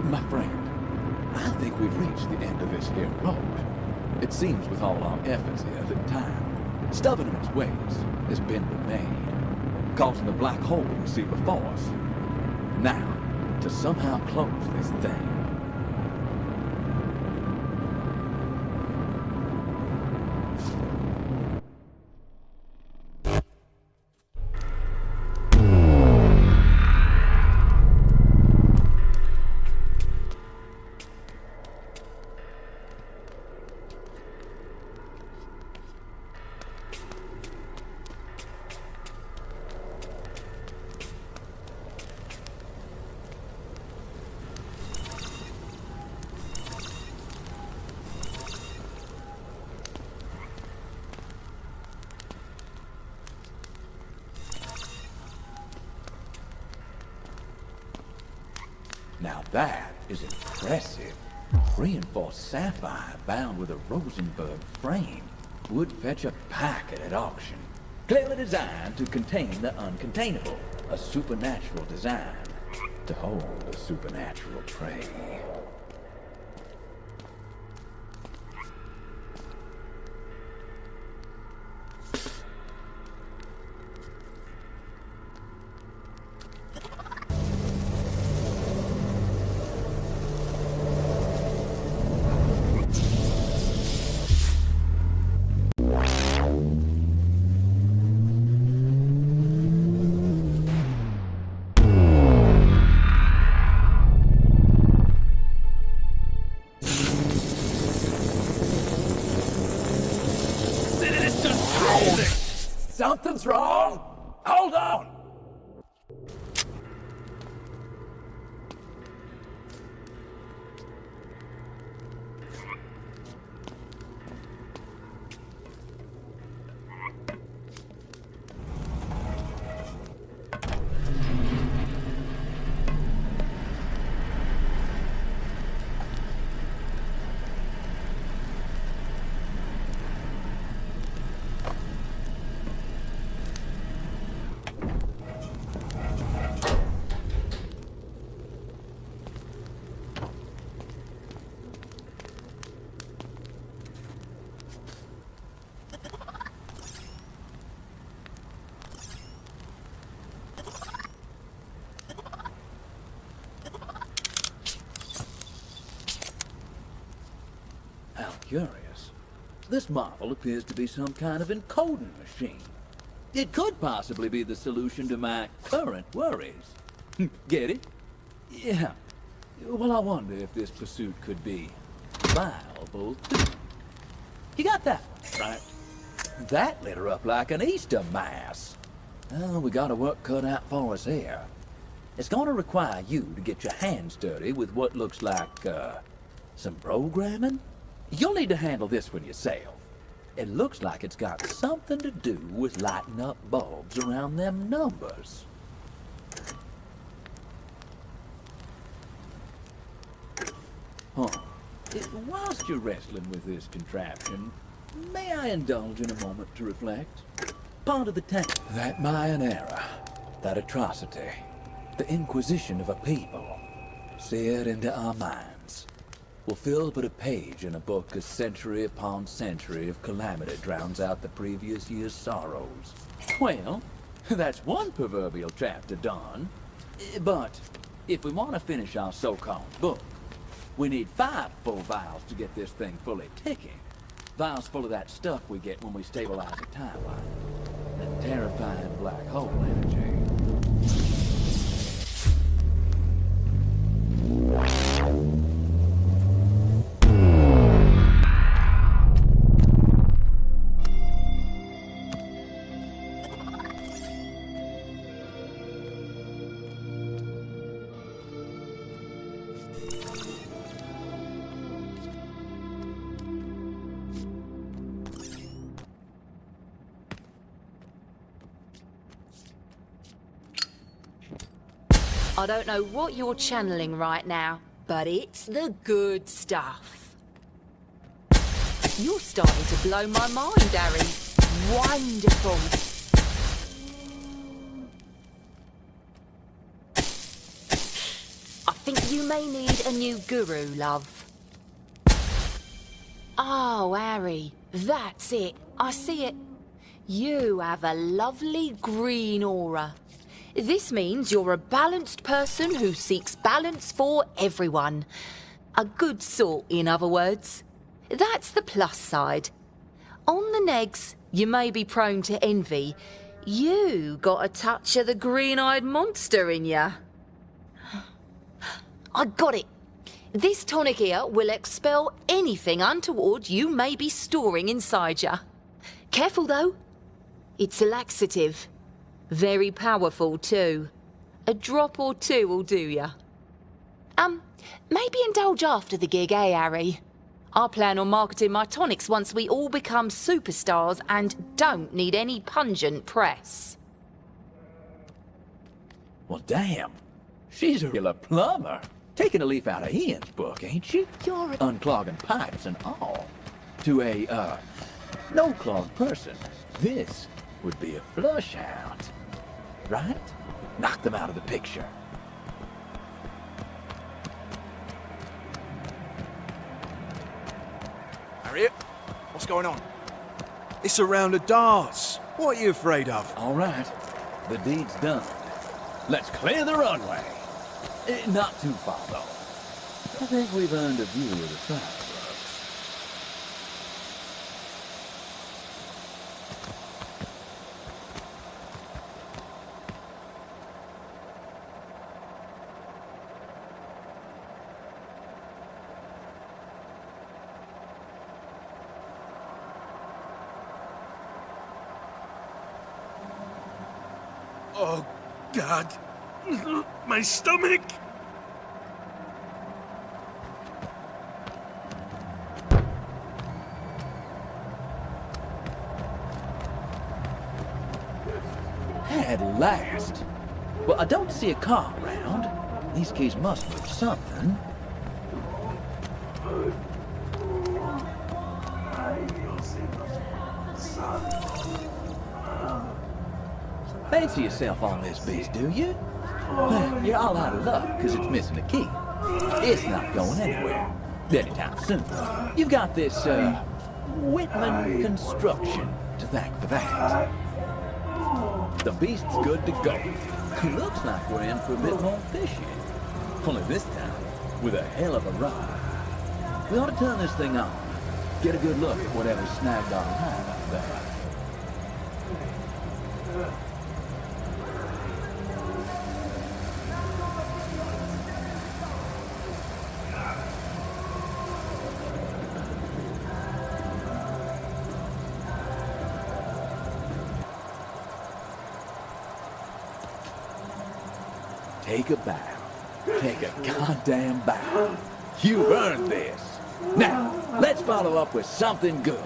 my friend, I think we've reached the end of this here road. It seems with all our efforts here that time, stubborn in its ways, has been remade, causing the black hole we see before us. Now, to somehow close this thing. Now that is impressive. Reinforced sapphire bound with a Rosenberg frame would fetch a packet at auction. Clearly designed to contain the uncontainable. A supernatural design to hold a supernatural prey. Something's wrong! Hold on! Curious. This marvel appears to be some kind of encoding machine. It could possibly be the solution to my current worries. Get it? Yeah. Well, I wonder if this pursuit could be viable too. You got that, right? That lit her up like an Easter mass. Oh, we got a work cut out for us here. It's gonna require you to get your hands dirty with what looks like, some programming? You'll need to handle this one yourself. It looks like it's got something to do with lighting up bulbs around them numbers. Huh. Whilst you're wrestling with this contraption, may I indulge in a moment to reflect? Part of the time, that Mayan era, that atrocity, the inquisition of a people, seared into our minds, will fill but a page in a book as century upon century of calamity drowns out the previous year's sorrows. Well, that's one proverbial chapter done. But if we want to finish our so-called book, we need 5 full vials to get this thing fully ticking. Vials full of that stuff we get when we stabilize a timeline. That terrifying black hole energy.
I don't know what you're channeling right now, but it's the good stuff. You're starting to blow my mind, Harry. Wonderful. I think you may need a new guru, love. Oh, Harry, that's it. I see it. You have a lovely green aura. This means you're a balanced person who seeks balance for everyone. A good sort, in other words. That's the plus side. On the negs, you may be prone to envy. You got a touch of the green-eyed monster in ya. I got it. This tonic here will expel anything untoward you may be storing inside ya. Careful though. It's a laxative. Very powerful, too. A drop or two will do ya. Maybe indulge after the gig, eh, Harry? I plan on marketing my tonics once we all become superstars and don't need any pungent press.
Well, damn. She's a regular plumber. Taking a leaf out of Ian's book, ain't you? You're unclogging pipes and all. To a, no-clog person, this would be a flush out. Right? Knock them out of the picture.
Harriet, what's going on? It's a round of darts. What are you afraid of?
All right. The deed's done. Let's clear the runway. Not too far, though. I think we've earned a view of the fireworks.
Oh, God. My stomach!
At last. Well, I don't see a car around. These keys must move something. Fancy yourself on this beast, do you? Well, you're all out of luck because it's missing a key. It's not going anywhere anytime soon. You've got this, Whitman construction to thank for that. The beast's good to go. Looks like we're in for a bit more fishing. Only this time, with a hell of a ride. We ought to turn this thing on. Get a good look at whatever's snagged our line up there. Take a bow. Take a goddamn bow. You've earned this. Now, let's follow up with something good.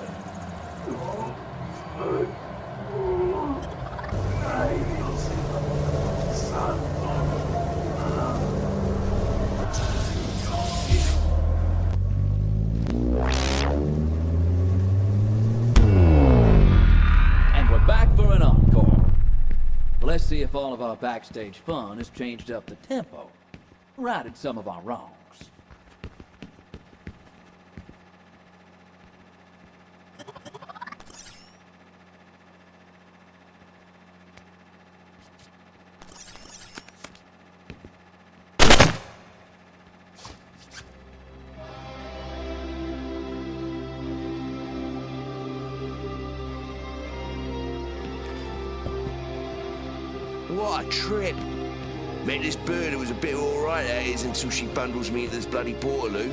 And we're back for an encore. Let's see if all of our backstage fun has changed up the tempo, righted some of our wrongs.
What a trip. Met this bird who was a bit alright, that is, until she bundles me into this bloody Portaloo.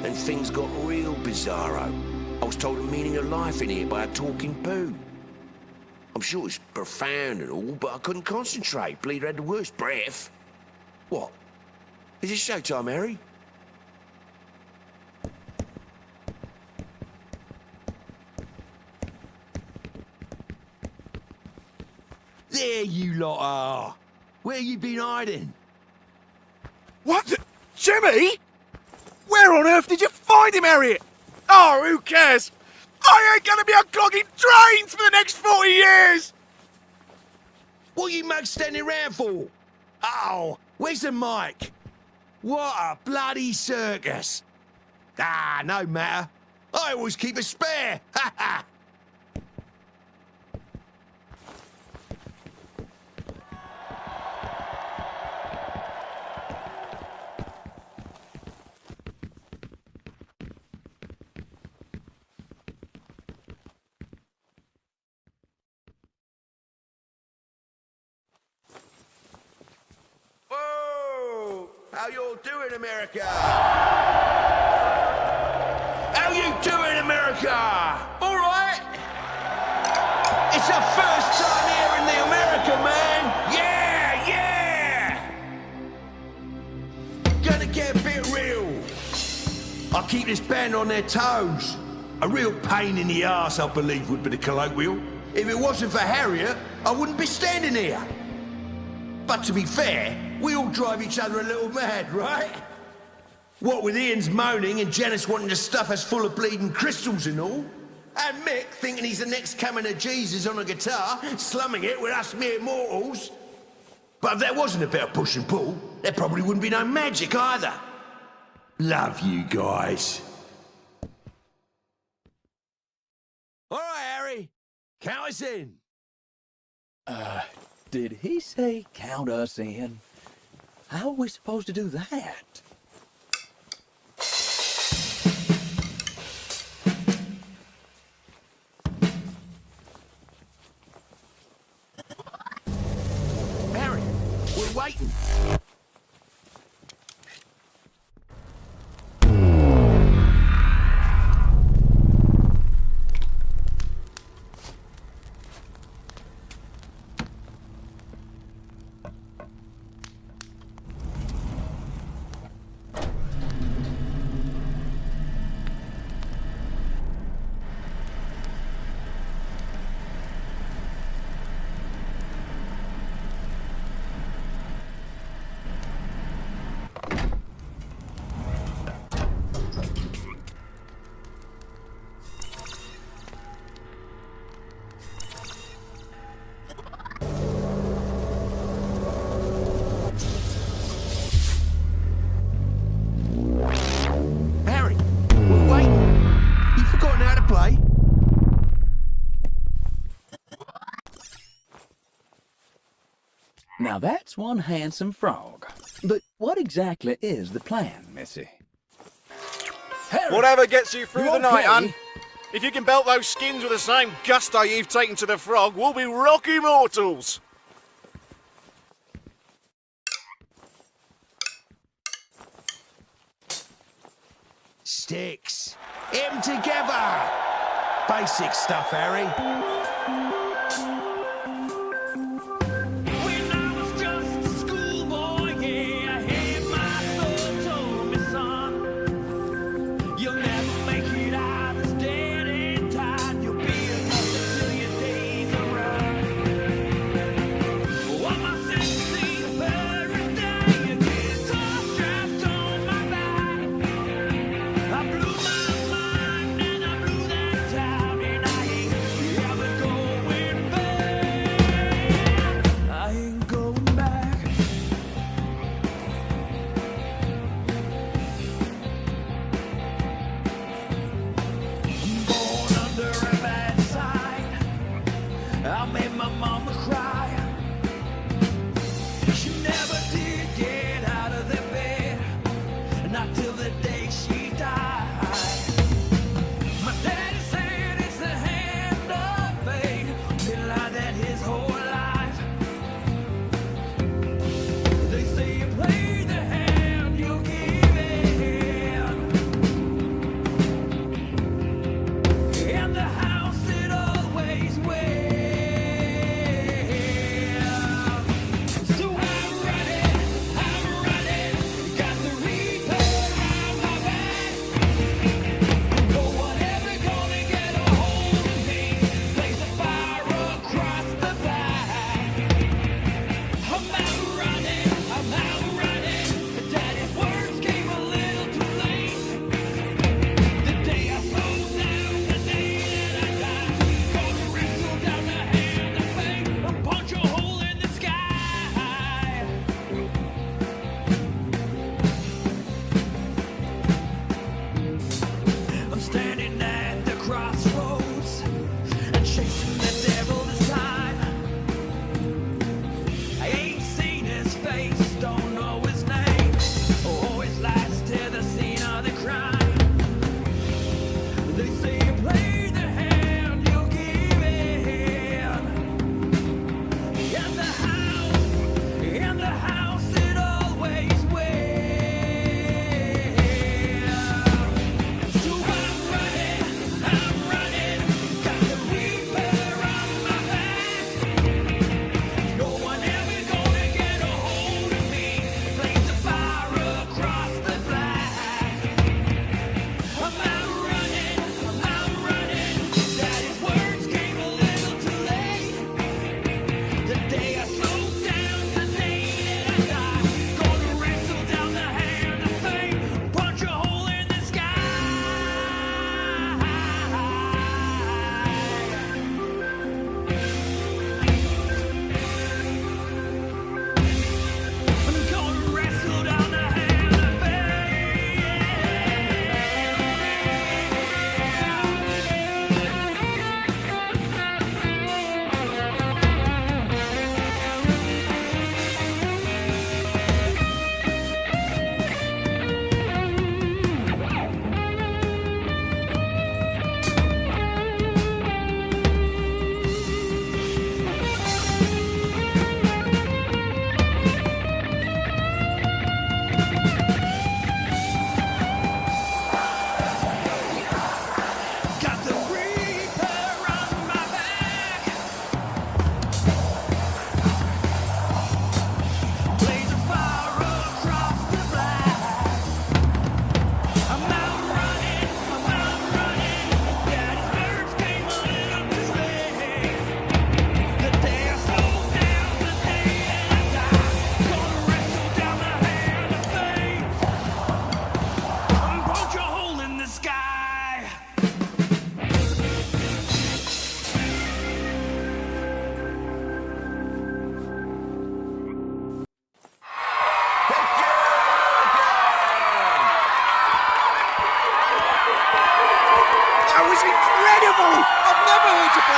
And things got real bizarro. I was told the meaning of life in here by a talking poo. I'm sure it's profound and all, but I couldn't concentrate. Bleeder had the worst breath. What? Is it showtime, Harry? There you lot are. Where you been hiding?
What the... Jimmy? Where on earth did you find him, Harriet? Oh, who cares? I ain't gonna be unclogging drains for the next 40 years!
What are you mugs standing around for? Oh, where's the mic? What a bloody circus. Ah, no matter. I always keep a spare. Ha ha! How you doing, America? How you doing, America? All right. It's our first time here in the America, man. Yeah, yeah. Gonna get a bit real. I'll keep this band on their toes. A real pain in the arse, I believe, would be the colloquial. If it wasn't for Harriet, I wouldn't be standing here. But to be fair, We all drive each other a little mad, right? What with Ian's moaning and Janice wanting to stuff us full of bleeding crystals and all. And Mick thinking he's the next coming of Jesus on a guitar, slumming it with us mere mortals. But if there wasn't a bit of push and pull, there probably wouldn't be no magic either. Love you guys. All right, Harry. Count us in.
Did he say count us in? How are we supposed to do that?
Harry, we're waiting.
Now that's one handsome frog. But what exactly is the plan, Missy?
Harry, whatever gets you through the night,
okay?
hun. If you can belt those skins with the same gusto you've taken to the frog, we'll be rocky mortals.
Sticks. Hit 'em together. Basic stuff, Harry.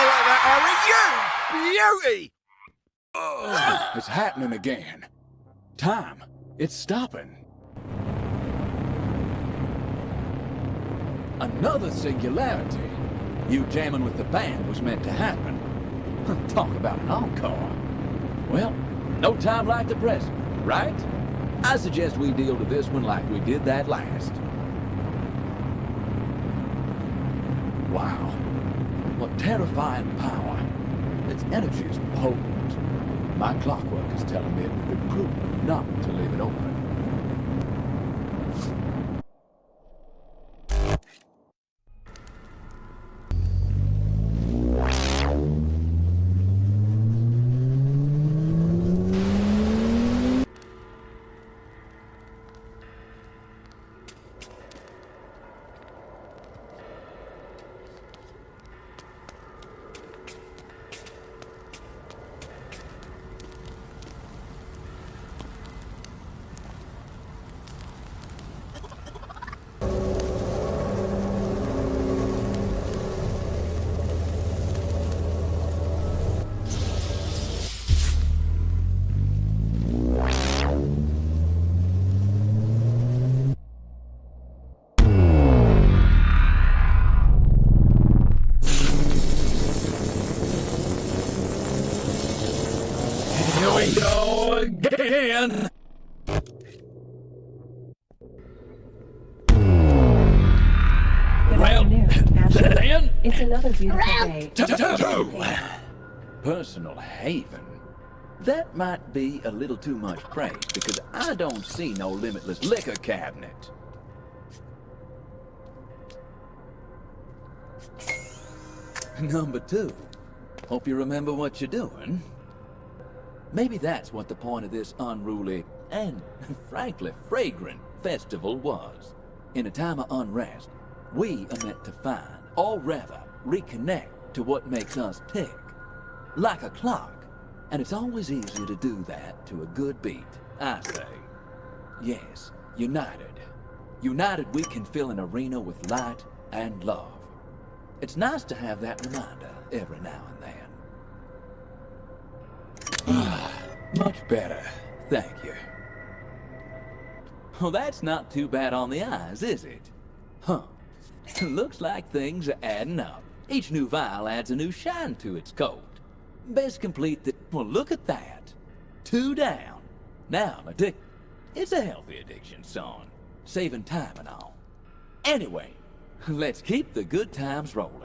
at that, Harry! You beauty!
It's happening again. Time. It's stopping. Another singularity. You jamming with the band was meant to happen. Talk about an encore. Well, no time like the present, right? I suggest we deal with this one like we did that last. Wow. What terrifying power. Its energy is potent. My clockwork is telling me it would be prudent not to leave it open. Again. Well, then
it's another beautiful day.
Personal haven. That might be a little too much praise because I don't see no limitless liquor cabinet. Number 2. Hope you remember what you're doing. Maybe that's what the point of this unruly and, frankly, fragrant festival was. In a time of unrest, we are meant to find, or rather, reconnect to what makes us tick. Like a clock. And it's always easier to do that to a good beat, I say. Yes, united. United we can fill an arena with light and love. It's nice to have that reminder every now and then. Much better, thank you. Well, that's not too bad on the eyes, is it? Huh. Looks like things are adding up. Each new vial adds a new shine to its coat. Best complete that... Well, look at that. 2 down. Now, I'm addicted. It's a healthy addiction, son. Saving time and all. Anyway, let's keep the good times rolling.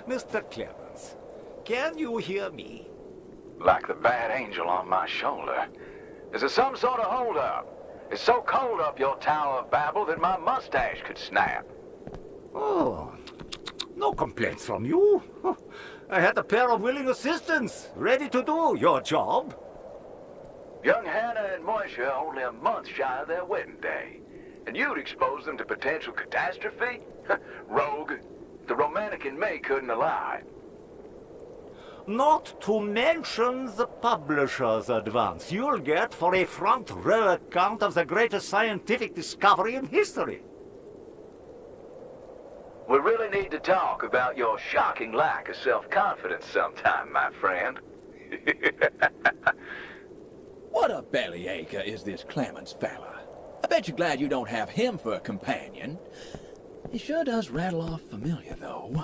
Mr. Clemens, can you hear me?
Like the bad angel on my shoulder. Is there some sort of hold-up? It's so cold up your Tower of Babel that my mustache could snap.
Oh, no complaints from you. I had a pair of willing assistants ready to do your job.
Young Hannah and Moisha are only a month shy of their wedding day. And you'd expose them to potential catastrophe? Rogue. The romantic in me couldn't have lied.
Not to mention the publisher's advance you'll get for a front-row account of the greatest scientific discovery in history.
We really need to talk about your shocking lack of self-confidence sometime, my friend.
What a bellyacher is this Clemens fella. I bet you're glad you don't have him for a companion. He sure does rattle off familiar, though.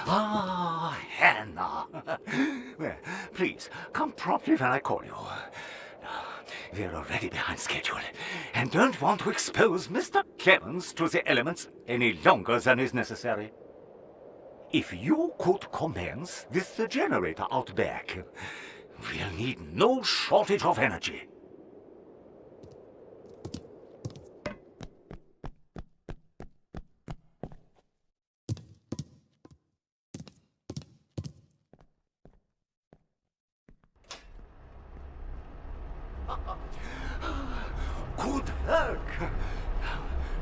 Ah, Hannah. Well, please, come promptly when I call you. We're already behind schedule, and don't want to expose Mr. Clemens to the elements any longer than is necessary. If you could commence with the generator out back, we'll need no shortage of energy. Good work.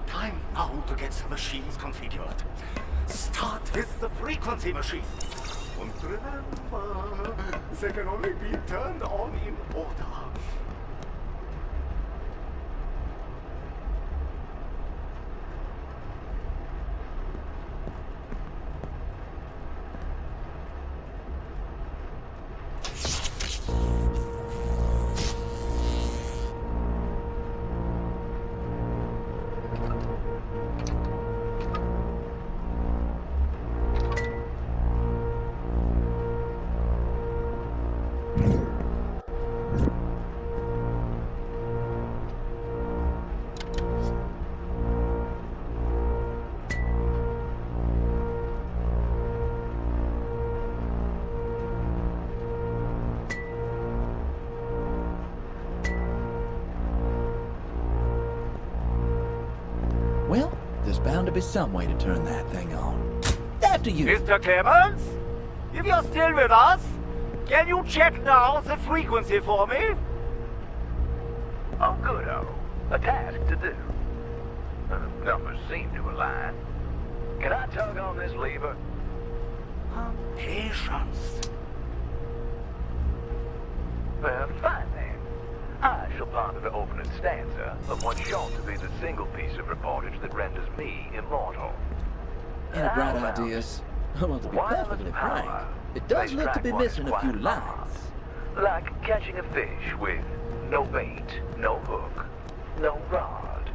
Time now to get the machines configured. Start with the frequency machine. And remember, they can only be turned on in order.
Well, there's bound to be some way to turn that thing on. After you!
Mr. Clemens? If you're still with us, can you check now the frequency for me?
Oh, good-o. A task to do. Numbers seem to align. Can I tug on this lever?
Patience.
Well, fine then. I shall ponder the opening stanza of what's shown to be the single piece of reportage that renders me immortal.
Any bright ideas? Well, to be perfectly frank, it does look to be missing a few lines.
Like catching a fish with no bait, no hook, no rod.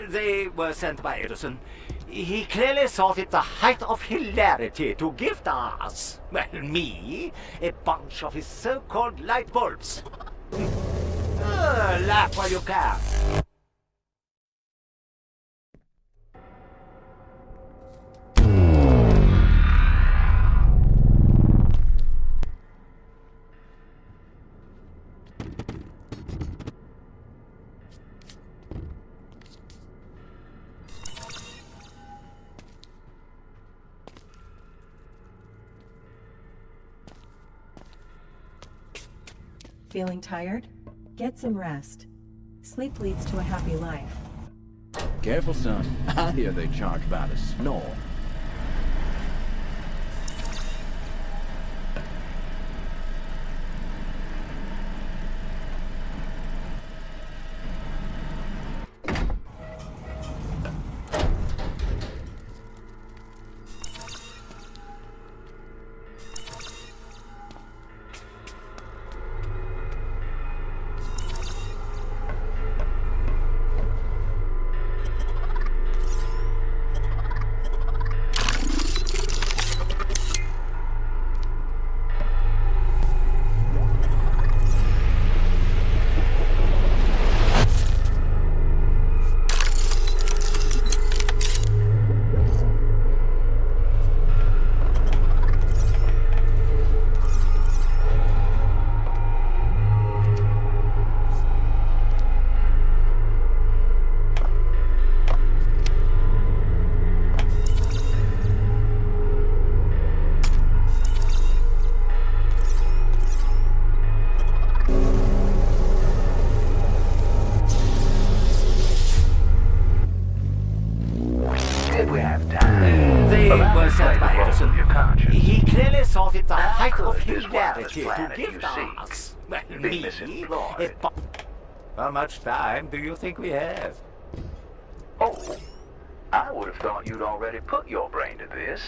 They were sent by Edison. He clearly thought it the height of hilarity to gift us, well, me, a bunch of his so-called light bulbs. Laugh while you can.
Feeling tired? Get some rest. Sleep leads to a happy life.
Careful, son. I hear they charge by the snore.
He clearly thought it the height of hilarity to gift us, well, me, How much time do you think we have?
Oh, I would have thought you'd already put your brain to this,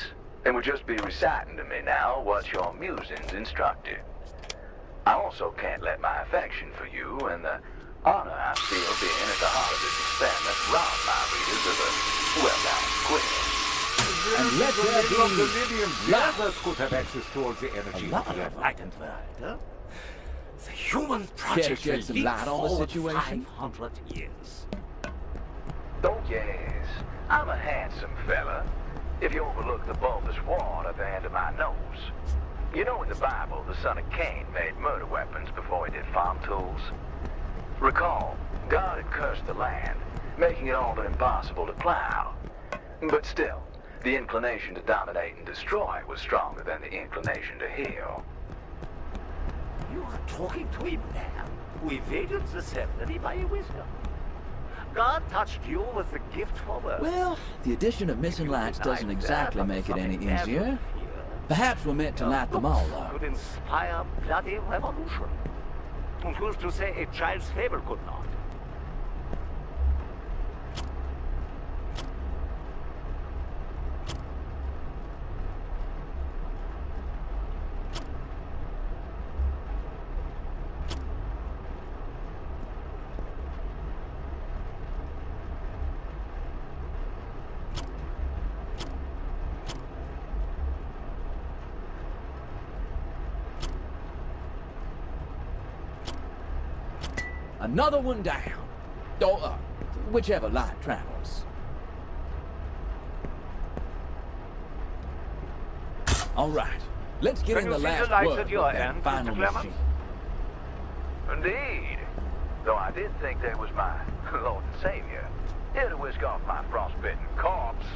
and would just be reciting to me now what your musings instructed. I also can't let my affection for you and the honor I feel being at the heart of this experiment rob my readers of a well-known quiz.
And yet others could have access towards the energy of the enlightened world, huh? The human project will leap forward 500 years.
Oh yes, I'm a handsome fella, if you overlook the bulbous wart at the end of my nose. You know in the Bible, the son of Cain made murder weapons before he did farm tools. Recall, God had cursed the land, making it all but impossible to plow. But still, the inclination to dominate and destroy was stronger than the inclination to heal.
You are talking to a man who evaded the seminary by a wisdom. God touched you with the gift for work.
Well, the addition of missing lights doesn't exactly make it any easier. Perhaps we're meant to light them all up.
Could inspire bloody revolution. And who's to say a child's fable could not?
Another one down. Or up, whichever light travels. All right, let's get in the last word of that final machine.
Indeed. Though I did think there was my Lord and Savior, here to whisk off my frostbitten corpse.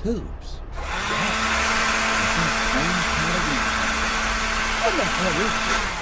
Tubes. What the hell is this?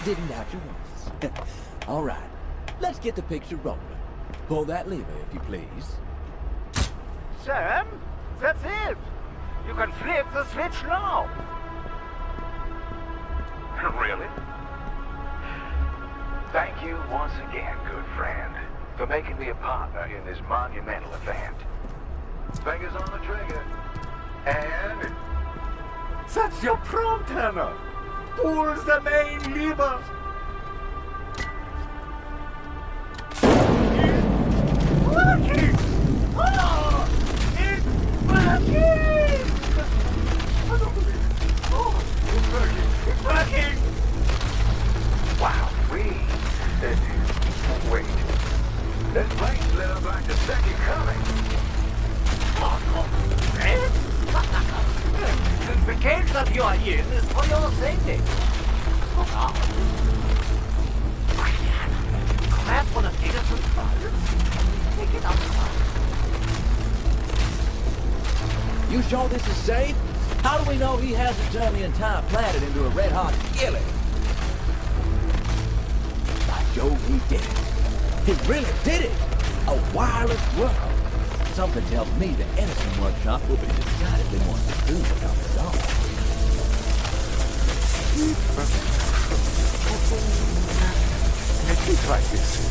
Didn't doubt you once. All right, let's get the picture rolling. Pull that lever, if you please.
Sam, that's it. You can flip the switch now.
Really? Thank you once again, good friend, for making me a partner in this monumental event. Fingers on the trigger. And...
That's your prompt hammer. Pull the main lever. It's working! Oh! It's working! I don't believe it. Oh, it's working. It's working!
Wow, wait. This place lit up like the second coming.
The cage that you are in is for your safety. Grab one of Peterson's files. Take it outside.
You sure this is safe? How do we know he hasn't turned the entire planet into a red-hot skillet? By Jove, he did it. He really did it! A wireless world. Something tells me the Edison workshop will be decidedly more enthused about the dog.
like this.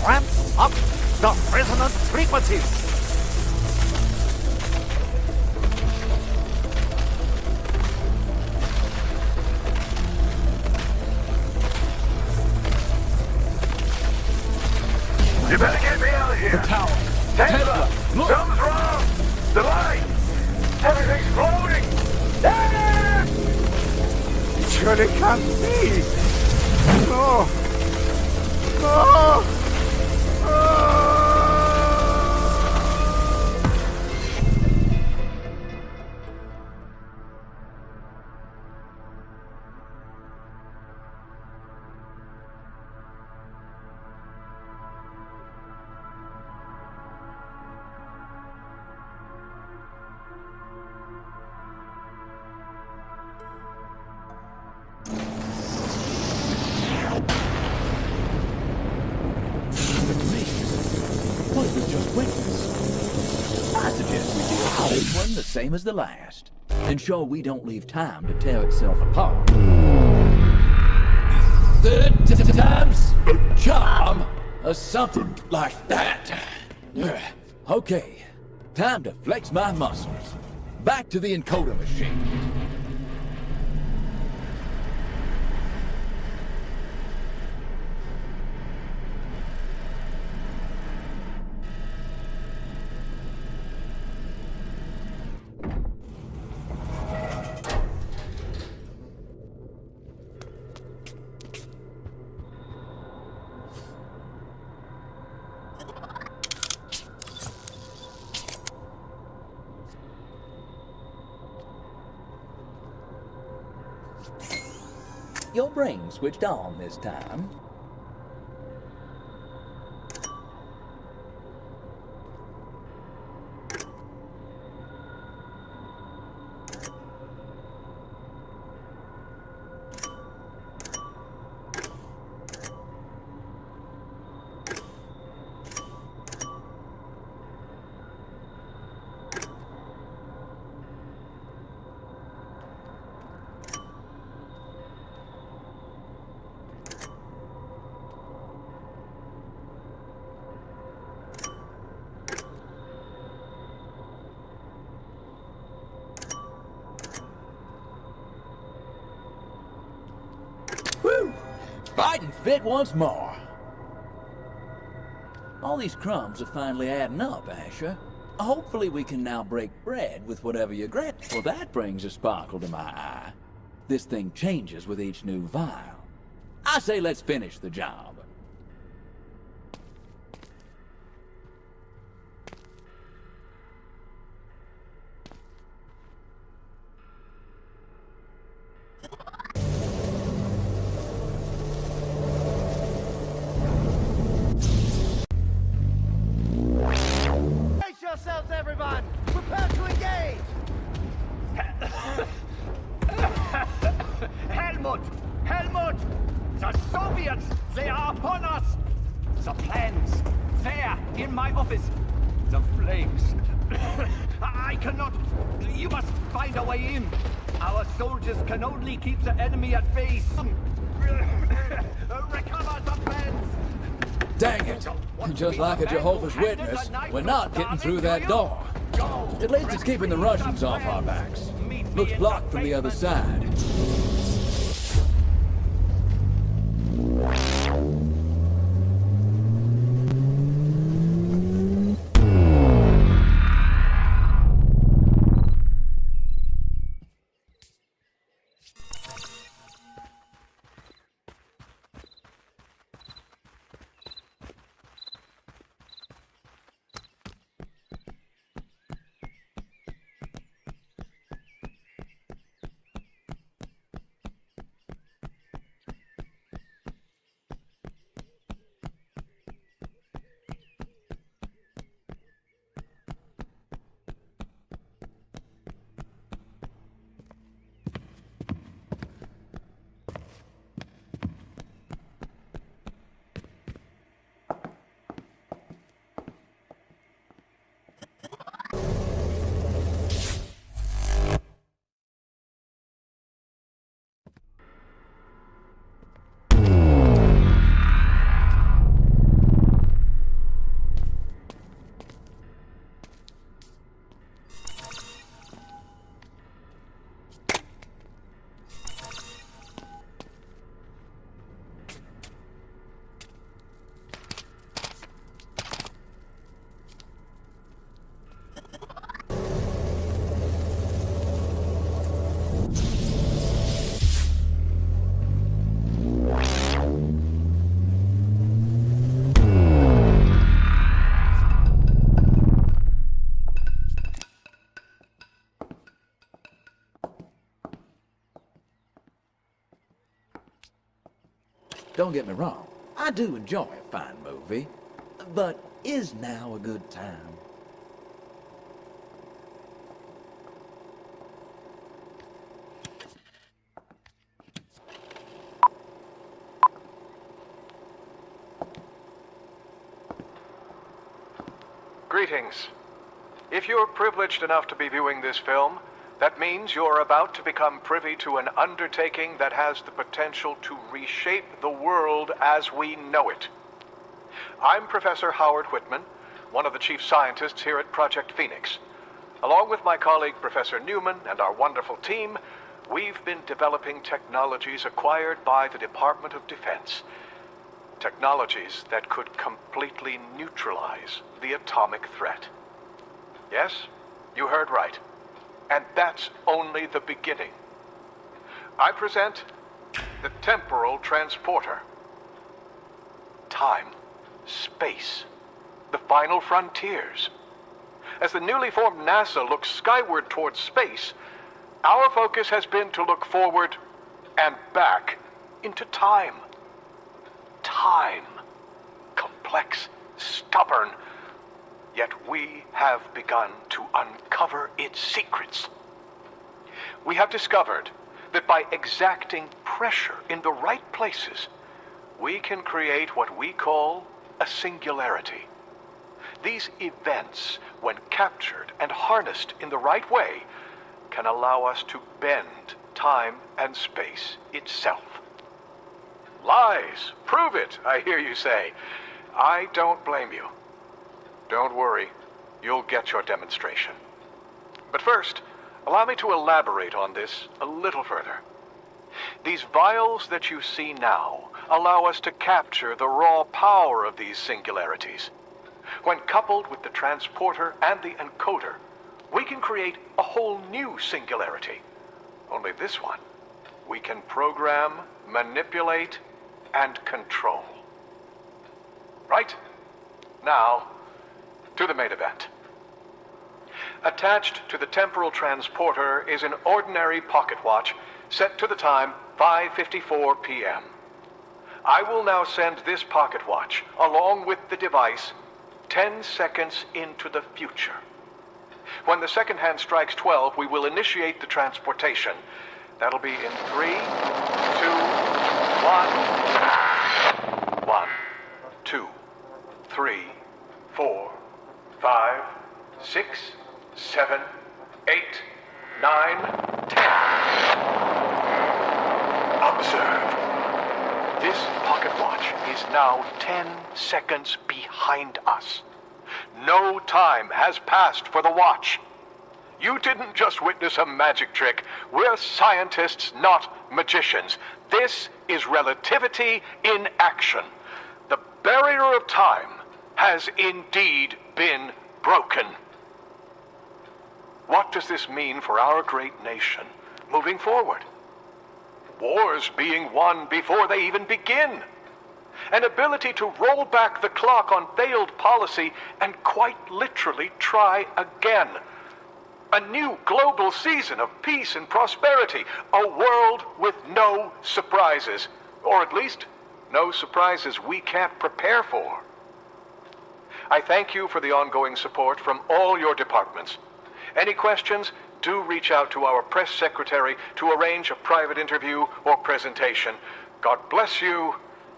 Ramp up the resonant frequencies.
You better get me out of here.
The tower.
Tesla,
Look.
something's wrong. The light. Everything's floating. Ah!
Surely can't be. No. No.
What have we just witnessed? I suggest we deal with this one the same as the last. Ensure we don't leave time to tear itself apart. Third time's a charm, or something like that. Okay, time to flex my muscles. Back to the encoder machine. Your brain switched on this time. Whew! Fighting fit once more. All these crumbs are finally adding up, Asher. Hopefully we can now break bread with whatever you grit. Well, that brings a sparkle to my eye. This thing changes with each new vial. I say let's finish the job.
Brace yourselves, everyone! Prepare to engage!
Helmut! Helmut! The Soviets, they are upon us! The plans, there, in my office. The flames. I cannot... You must find a way in. Our soldiers can only keep the enemy at bay. Recover the plans!
Dang it! Just like a Jehovah's Witness, we're not getting through that door. At least it's keeping the Russians off our backs. Looks blocked from the other side. Don't get me wrong, I do enjoy a fine movie, but is now a good time?
Greetings. If you're privileged enough to be viewing this film, that means you're about to become privy to an undertaking that has the potential to reshape the world as we know it. I'm Professor Howard Whitman, one of the chief scientists here at Project Phoenix. Along with my colleague Professor Newman and our wonderful team, we've been developing technologies acquired by the Department of Defense. Technologies that could completely neutralize the atomic threat. Yes, you heard right. And that's only the beginning. I present the temporal transporter. Time, space, the final frontiers. As the newly formed NASA looks skyward towards space, our focus has been to look forward and back into time. Time. Complex, stubborn, yet we have begun to uncover its secrets. We have discovered that by exacting pressure in the right places, we can create what we call a singularity. These events, when captured and harnessed in the right way, can allow us to bend time and space itself. Lies! Prove it, I hear you say. I don't blame you. Don't worry, you'll get your demonstration. But first, allow me to elaborate on this a little further. These vials that you see now allow us to capture the raw power of these singularities. When coupled with the transporter and the encoder, we can create a whole new singularity. Only this one, we can program, manipulate, and control. Right? Now, to the main event. Attached to the temporal transporter is an ordinary pocket watch set to the time 5:54 p.m. I will now send this pocket watch, along with the device, 10 seconds into the future. When the second hand strikes 12, we will initiate the transportation. That'll be in 3, 2, 1. 1, 2, 3, 4, 5, 6, 7, 8, 9, 10. Observe. This pocket watch is now 10 seconds behind us. No time has passed for the watch. You didn't just witness a magic trick. We're scientists, not magicians. This is relativity in action. The barrier of time has indeed been broken. What does this mean for our great nation moving forward? Wars being won before they even begin. An ability to roll back the clock on failed policy and quite literally try again. A new global season of peace and prosperity. A world with no surprises. Or at least, no surprises we can't prepare for. I thank you for the ongoing support from all your departments. Any questions, do reach out to our press secretary to arrange a private interview or presentation. God bless you,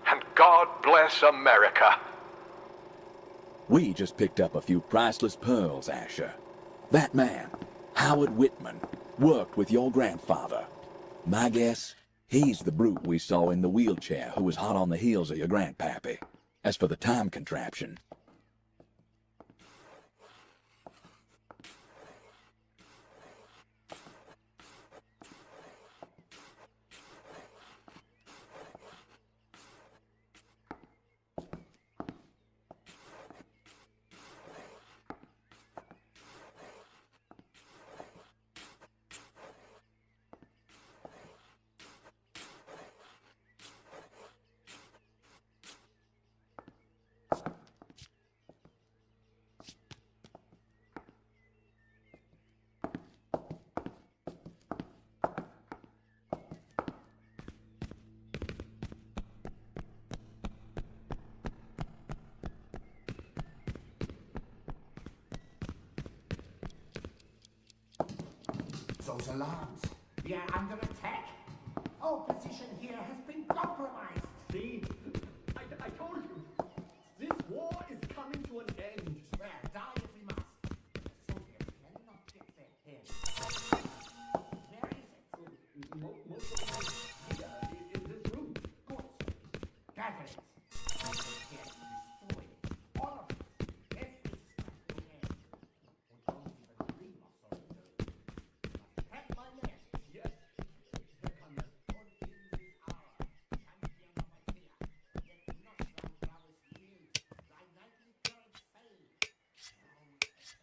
and God bless America.
We just picked up a few priceless pearls, Asher. That man, Howard Whitman, worked with your grandfather. My guess, he's the brute we saw in the wheelchair who was hot on the heels of your grandpappy. As for the time contraption,
those alarms? We are under attack. Our position here has been compromised.
See? I told you. This war is coming to an end.
Well, die if we must. The Soviets cannot get their heads. Where is it?
Most of them is here, in this room.
Good. Gather it. Here to destroy it. All of it. Every scrap we have. We don't even dream of so doing. But pack my men.
Yes. Herr Commander.
Put in this hour. Champion of Ikea. Yet not thou flowers yield. Thy knightly courage fail. Now as they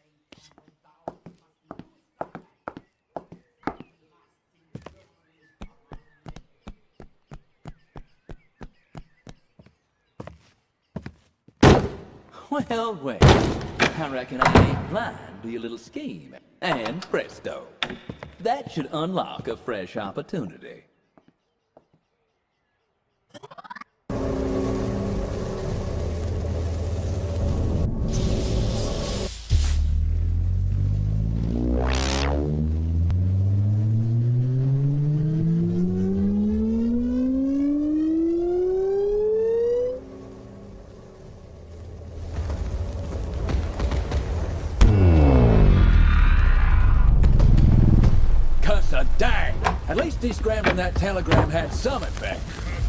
tumble down, we must lose the flag. Lasting memories of our men.
Well, well, I reckon I ain't blind to your little scheme. And presto, that should unlock a fresh opportunity. At least descrambling that telegram had some effect.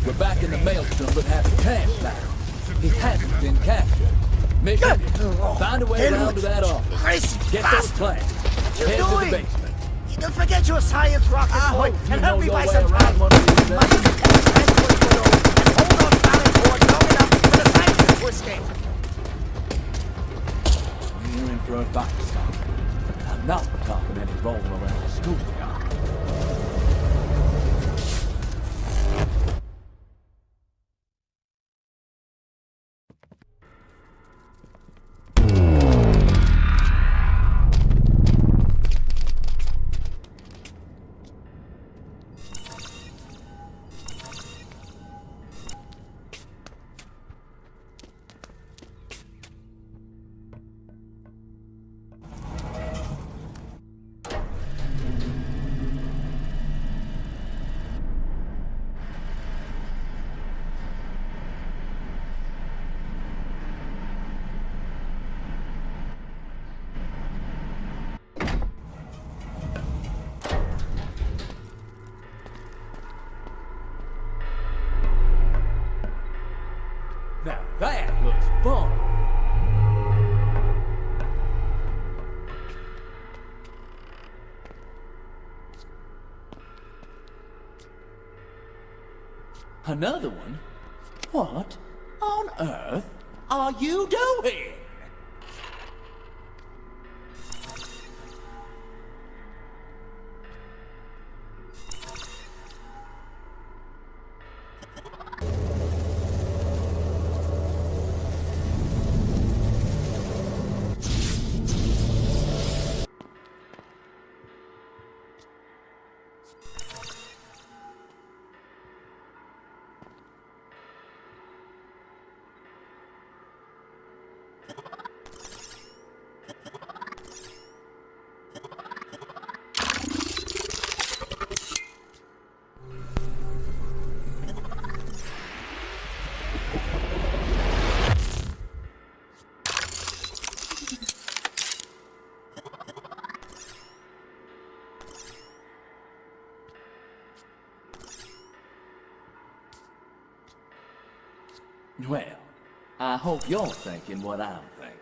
We're back in the maelstrom but have the cash now. It hasn't been captured. Mission, find a way around to that office. Get those plans. Head to the basement.
You don't forget your science rocket boy
You
and
know
help me
your
buy
way
some
around
time.
one of these
Must
days.
and hold on Stalin board long enough for the scientists to escape.
We're in for a fight, son. I'm not talking any rolling around the schoolyard. Now that looks fun. Another one? What on earth are you doing? Well, I hope you're thinking what I'm thinking.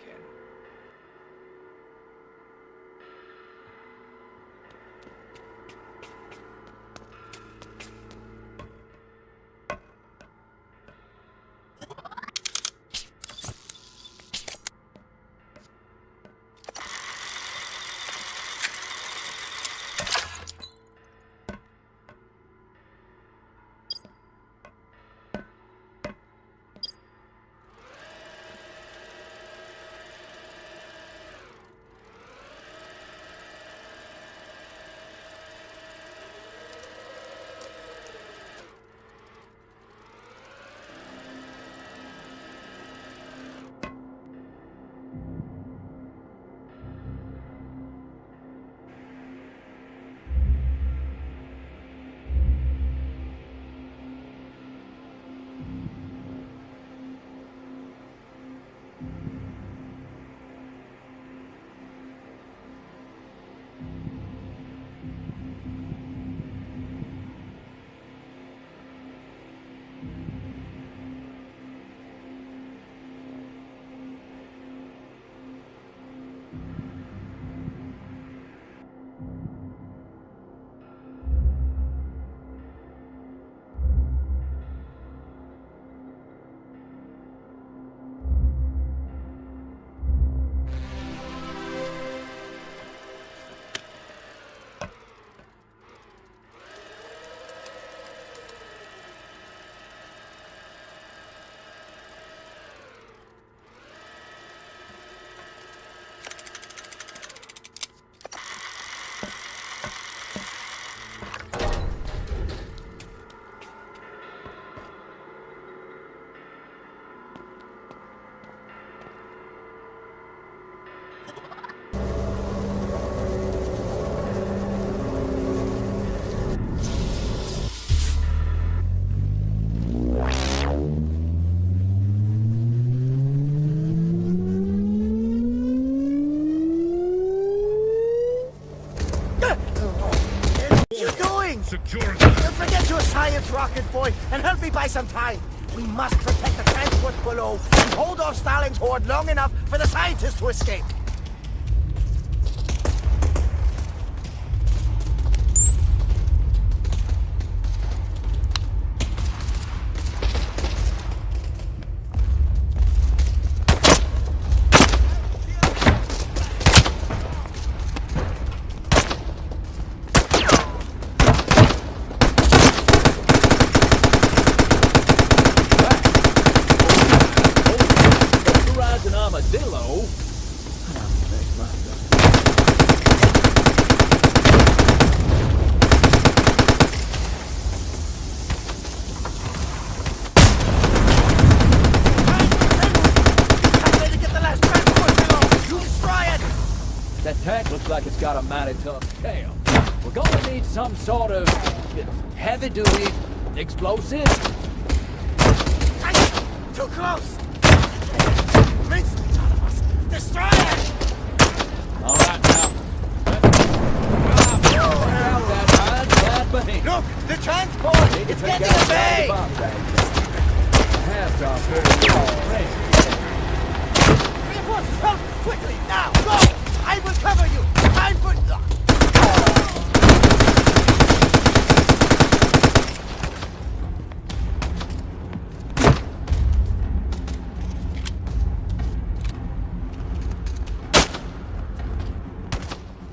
security.
Forget your science, rocket boy, and help me buy some time. We must protect the transport below and hold off Stalin's horde long enough for the scientists to escape.
Like it's got a mighty tough tail. We're gonna need some sort of heavy-duty explosive.
Too close! Mince each of us! Destroy it!
All right, now.
Look! The transport! It's getting away! Reinforcements, help! Quickly! Now! Go! I will cover you! Time for...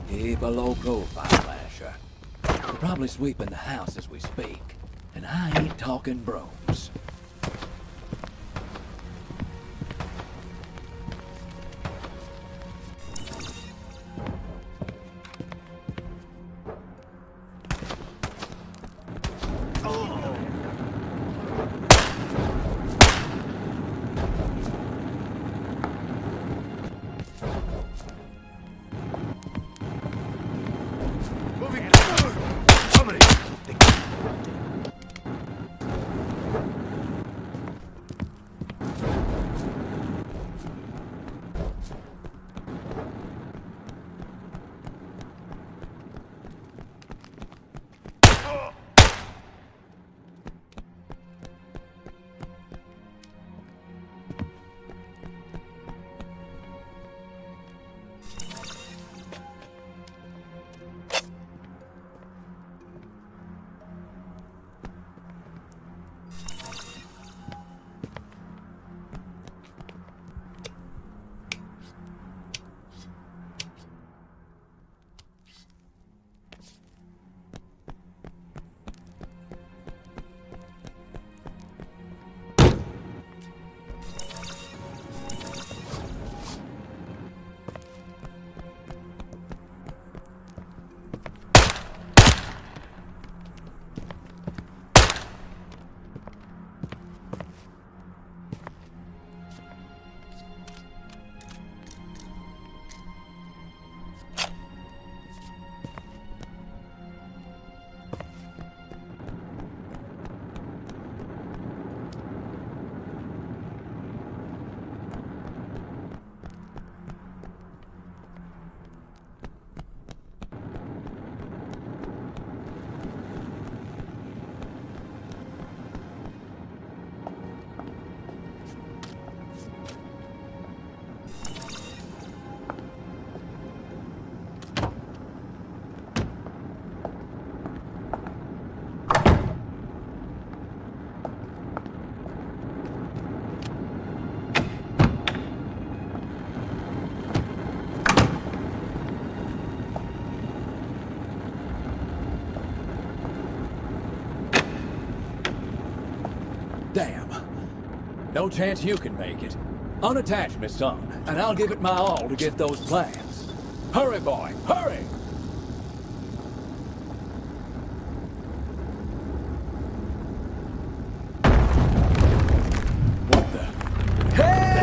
Keep a low profile, Lasher. They're probably sweeping the house as we speak. And I ain't talking brooms. Damn. No chance you can make it. Unattach me, son, and I'll give it my all to get those plans. Hurry, boy, hurry! What the hell?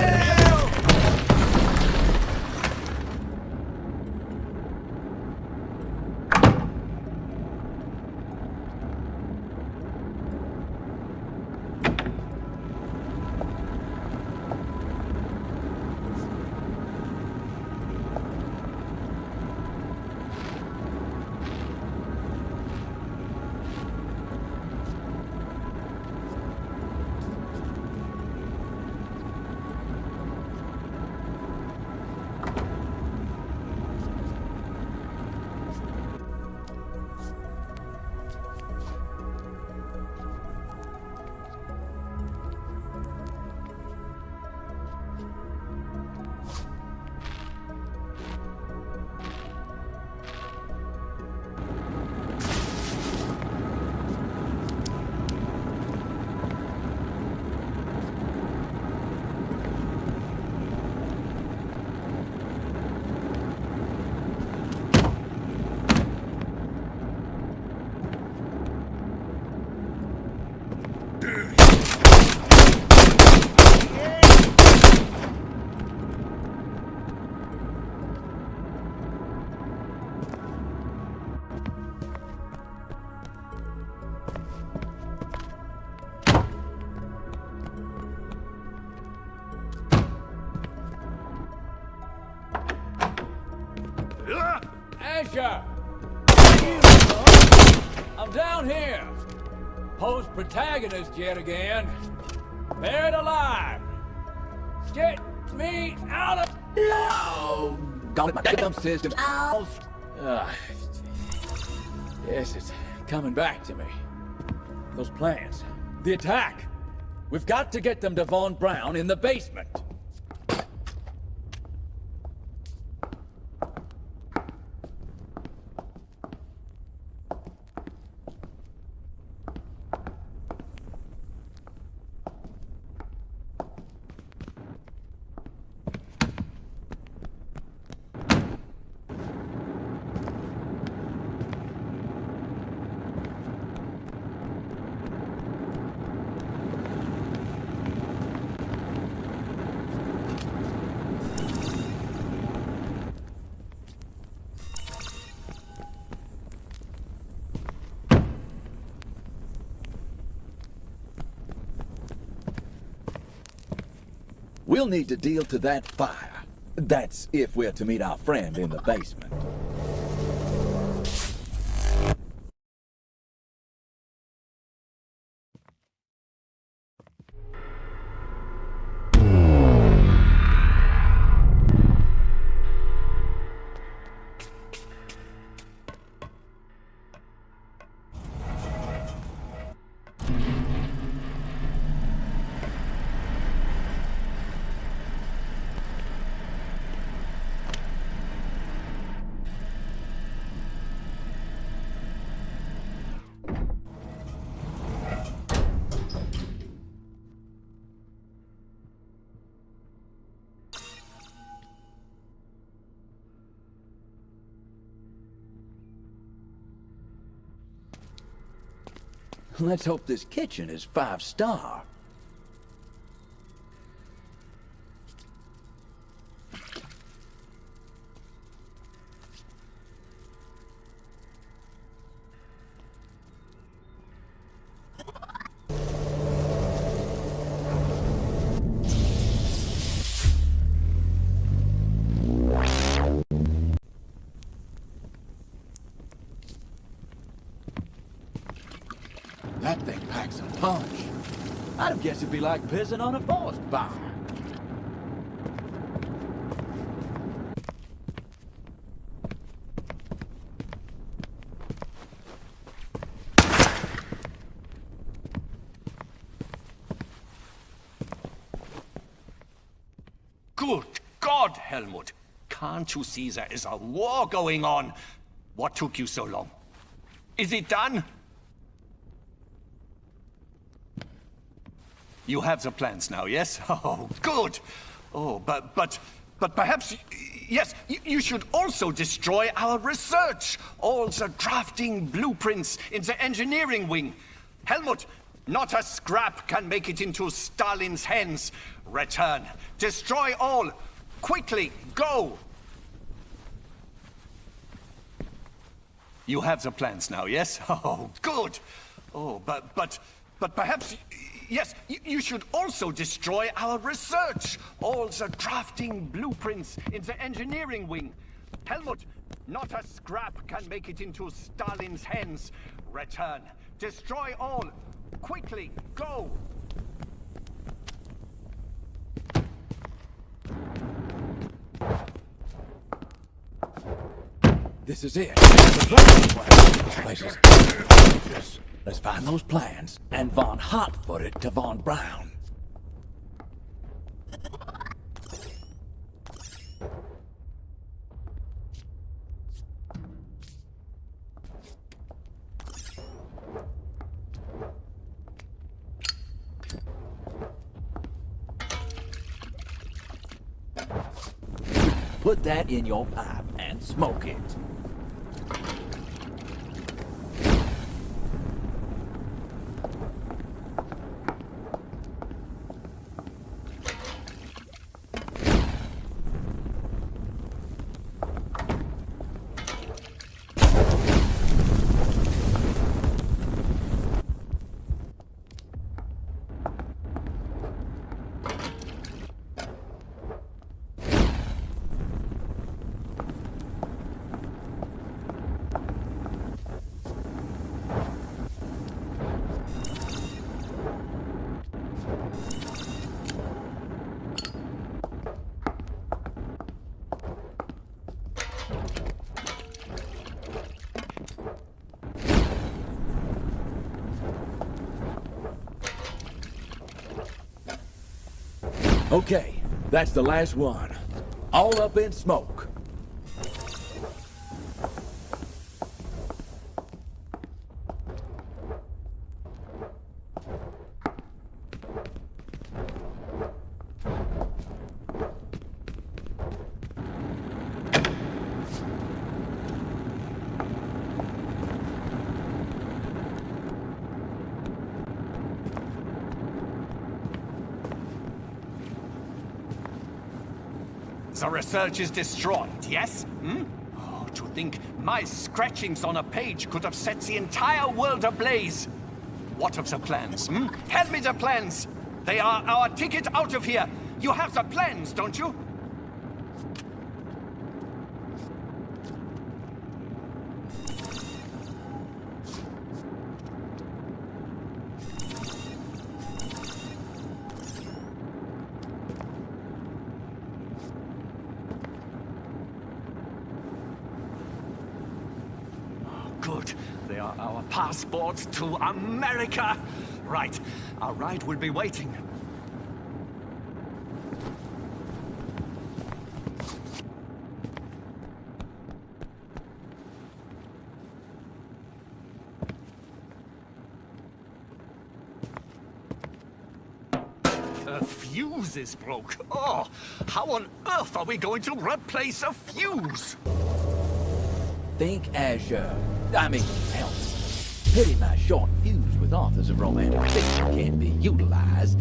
Danger! I'm down here. Post-protagonist yet again. Buried alive. Get me out of... No! Got my damn system. Yes, it's coming back to me. Those plans. The attack. We've got to get them to Von Braun in the basement. We'll need to deal to that fire. That's if we're to meet our friend in the basement. Let's hope this kitchen is 5-star. That thing packs a punch. I'd have guessed it'd be like pissing on a forest fire.
Good God, Helmut! Can't you see there is a war going on? What took you so long? Is it done? You have the plans now, yes? Oh, good! Oh, but perhaps, yes, you should also destroy our research! All the drafting blueprints in the engineering wing. Helmut, not a scrap can make it into Stalin's hands. Return. Destroy all. Quickly, go! You have the plans now, yes? Oh, good! Oh, but perhaps... Yes, you should also destroy our research. All the drafting blueprints in the engineering wing. Helmut, not a scrap can make it into Stalin's hands. Return. Destroy all. Quickly, go!
This is it. Let's find those plans and Von Hotfoot it to Von Braun. Put that in your pipe and smoke it. Okay, that's the last one. All up in smoke.
The research is destroyed, yes? Hmm? Oh, to think my scratchings on a page could have set the entire world ablaze. What of the plans, hmm? Hand me the plans! They are our ticket out of here! You have the plans, don't you? Good. They are our passports to America. Right. Our ride will be waiting. The fuse is broke. Oh, how on earth are we going to replace a fuse?
Think Azure. I mean, hell. Pity my short fuse with authors of romantic fiction can't be utilized.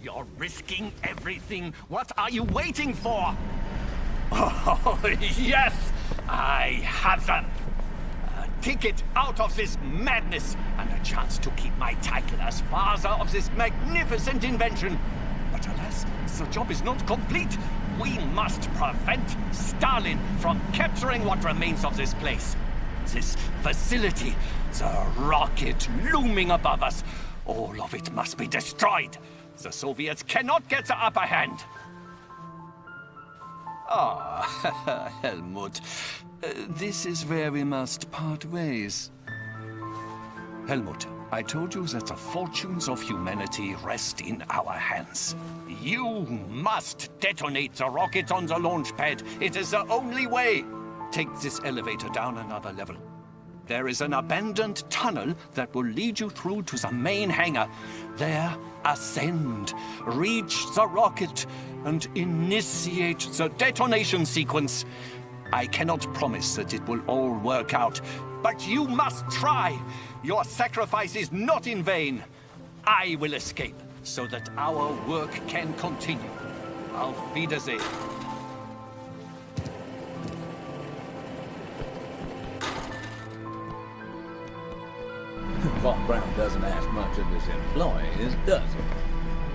You're risking everything. What are you waiting for? Oh, yes! I have them! A ticket out of this madness, and a chance to keep my title as father of this magnificent invention. But alas, the job is not complete. We must prevent Stalin from capturing what remains of this place. This facility, the rocket looming above us, all of it must be destroyed. The Soviets cannot get the upper hand. Ah, Helmut. This is where we must part ways. Helmut, I told you that the fortunes of humanity rest in our hands. You must detonate the rocket on the launch pad. It is the only way. Take this elevator down another level. There is an abandoned tunnel that will lead you through to the main hangar. There, ascend, reach the rocket, and initiate the detonation sequence. I cannot promise that it will all work out, but you must try. Your sacrifice is not in vain. I will escape so that our work can continue. Auf Wiedersehen.
Von Braun doesn't ask much of his employees, does he?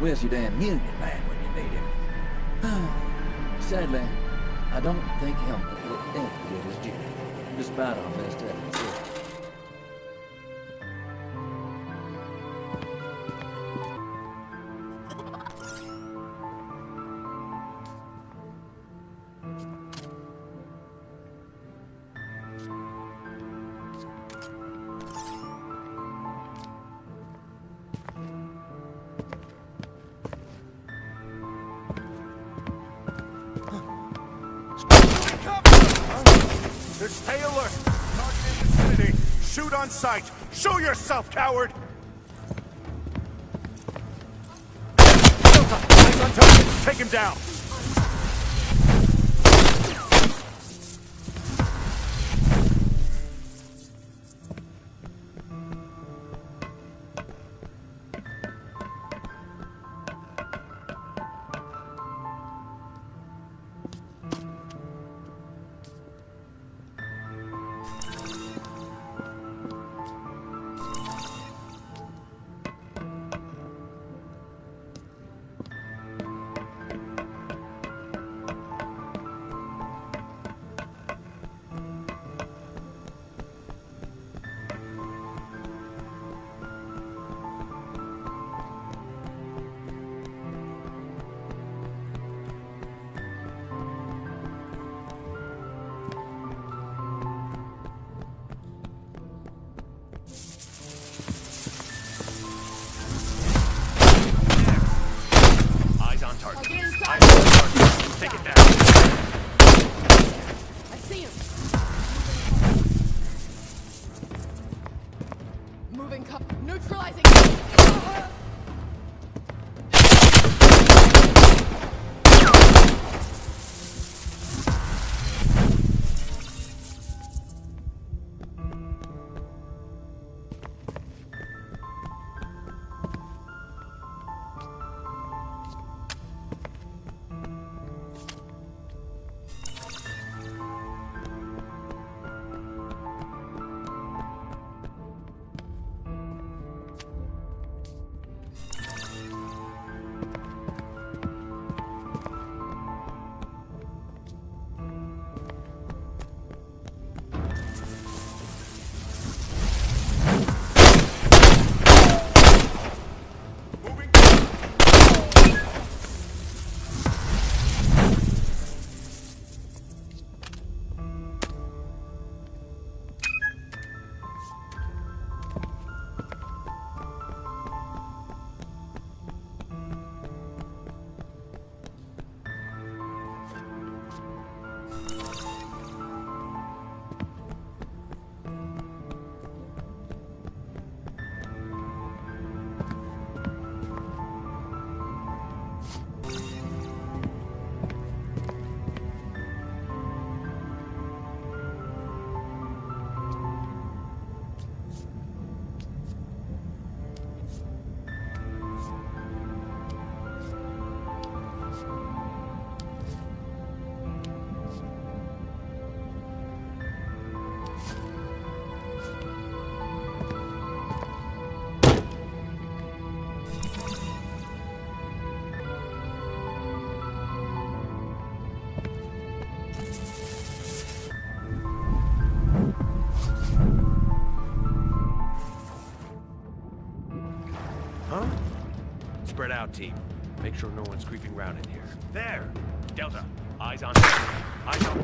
Where's your damn union man when you need him? Sadly, I don't think Helmut will ever get his due, despite our best efforts.
Stay alert! Target in vicinity! Shoot on sight! Show yourself, coward! Eyes on target! Take him down!
Take it down.
I see him. Moving cup. Neutralizing.
Spread out, team. Make sure no one's creeping around in here. There! Delta, eyes on... Eyes on...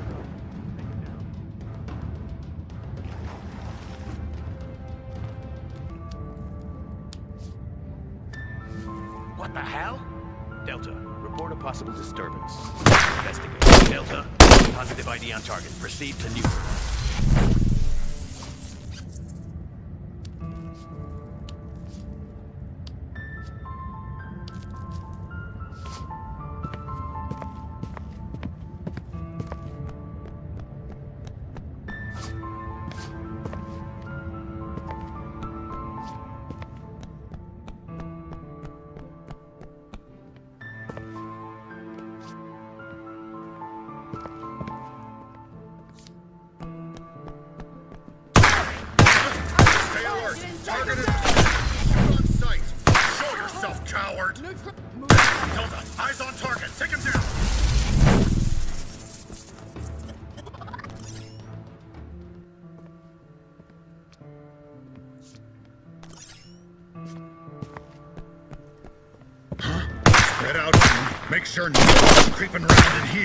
What the hell? Delta, report a possible disturbance. Investigate. Delta, positive ID on target. Proceed to neutralize.
Spread out, make sure no one's creeping around in here.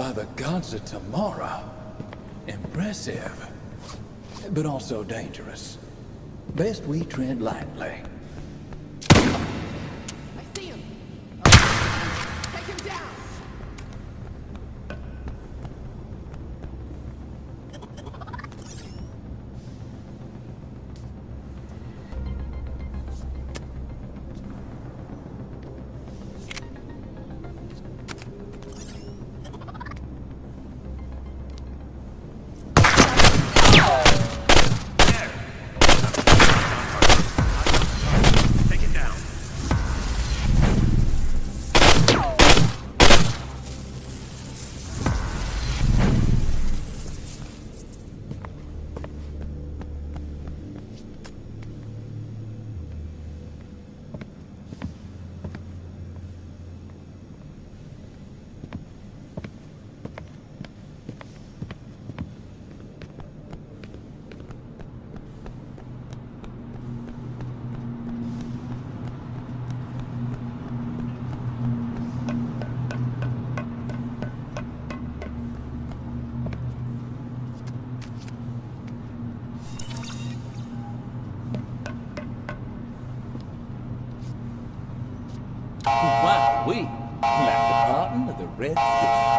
By the gods of tomorrow. Impressive. But also dangerous. Best we tread lightly.
I see him. Take him down.
Wow, we like the parting of the Red Sea.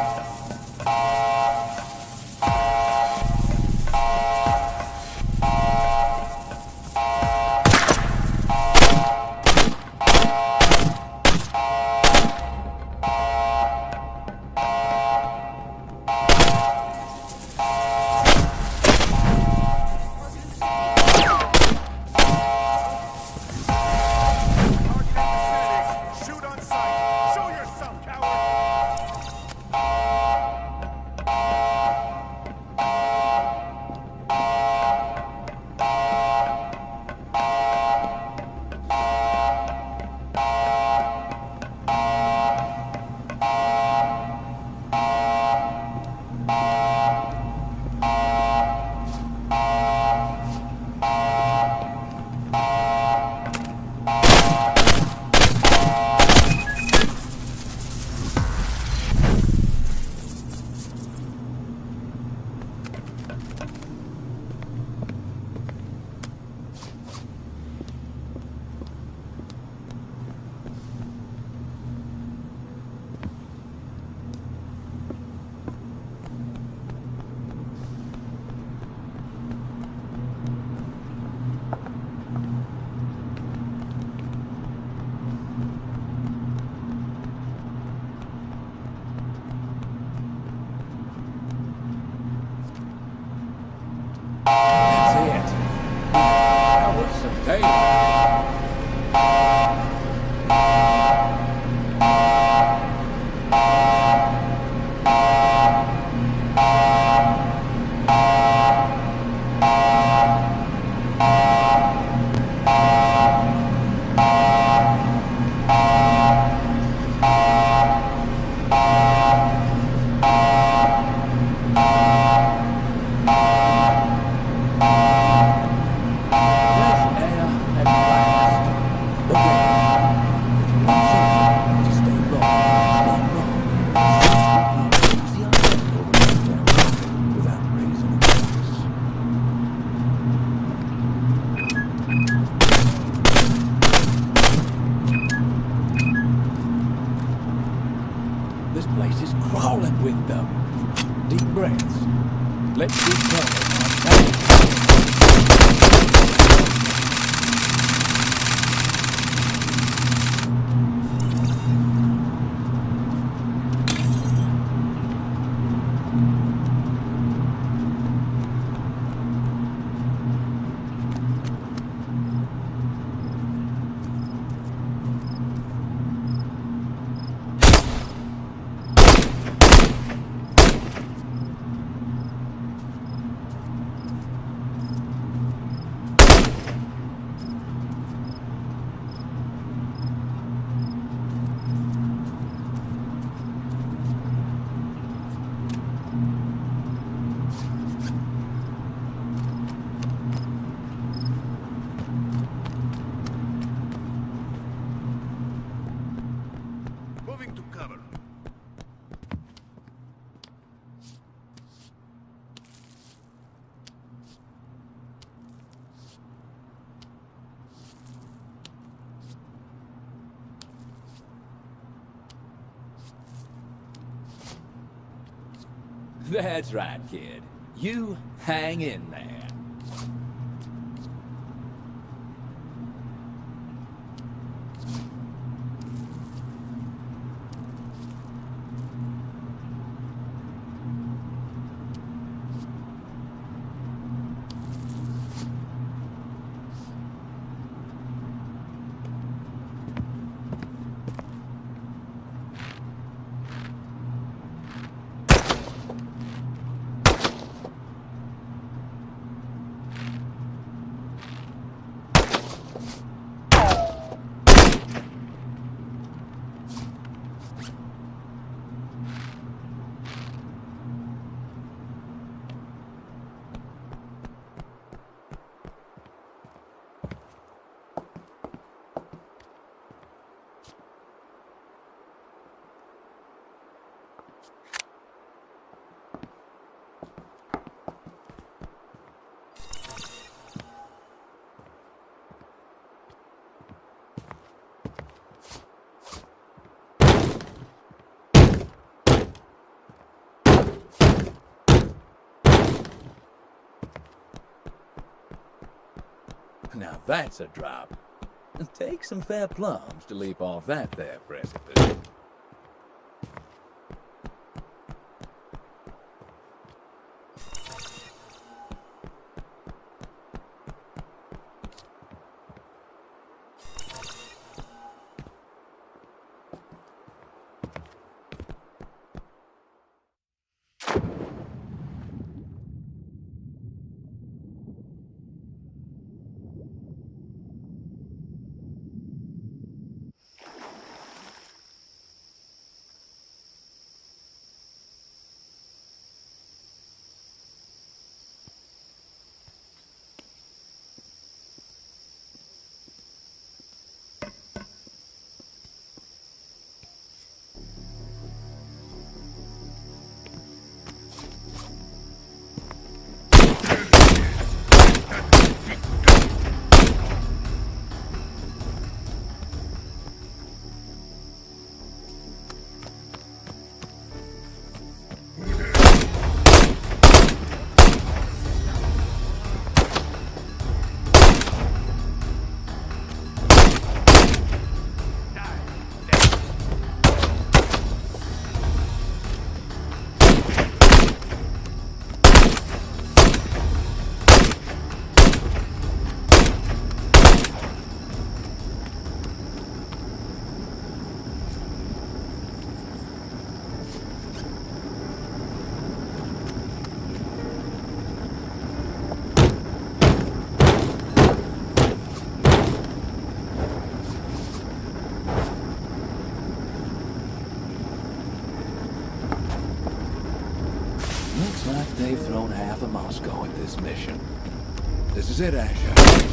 That's right, kid. You hang in there. Now that's a drop. Take some fair plums to leap off that there precipice. Looks like they've thrown half of Moscow at this mission. This is it, Asher.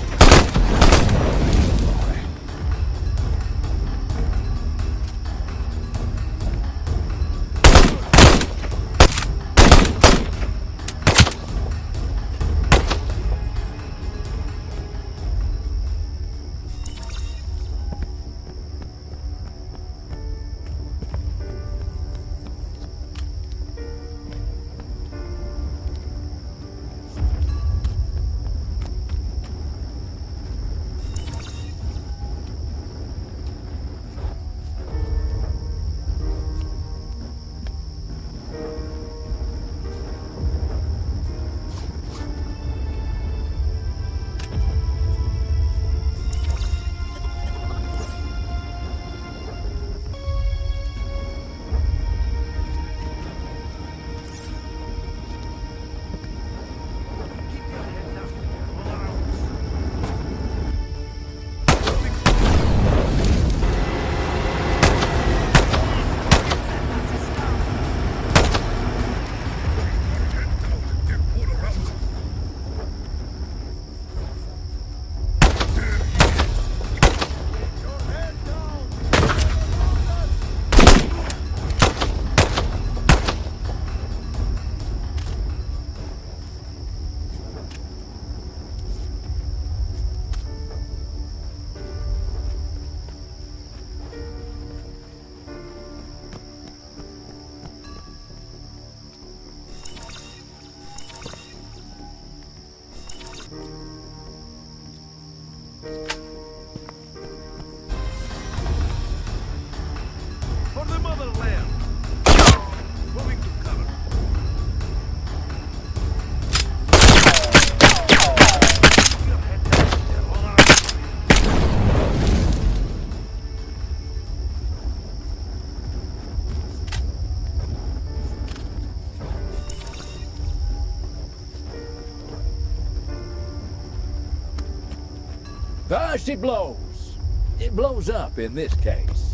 First it blows. It blows up in this case.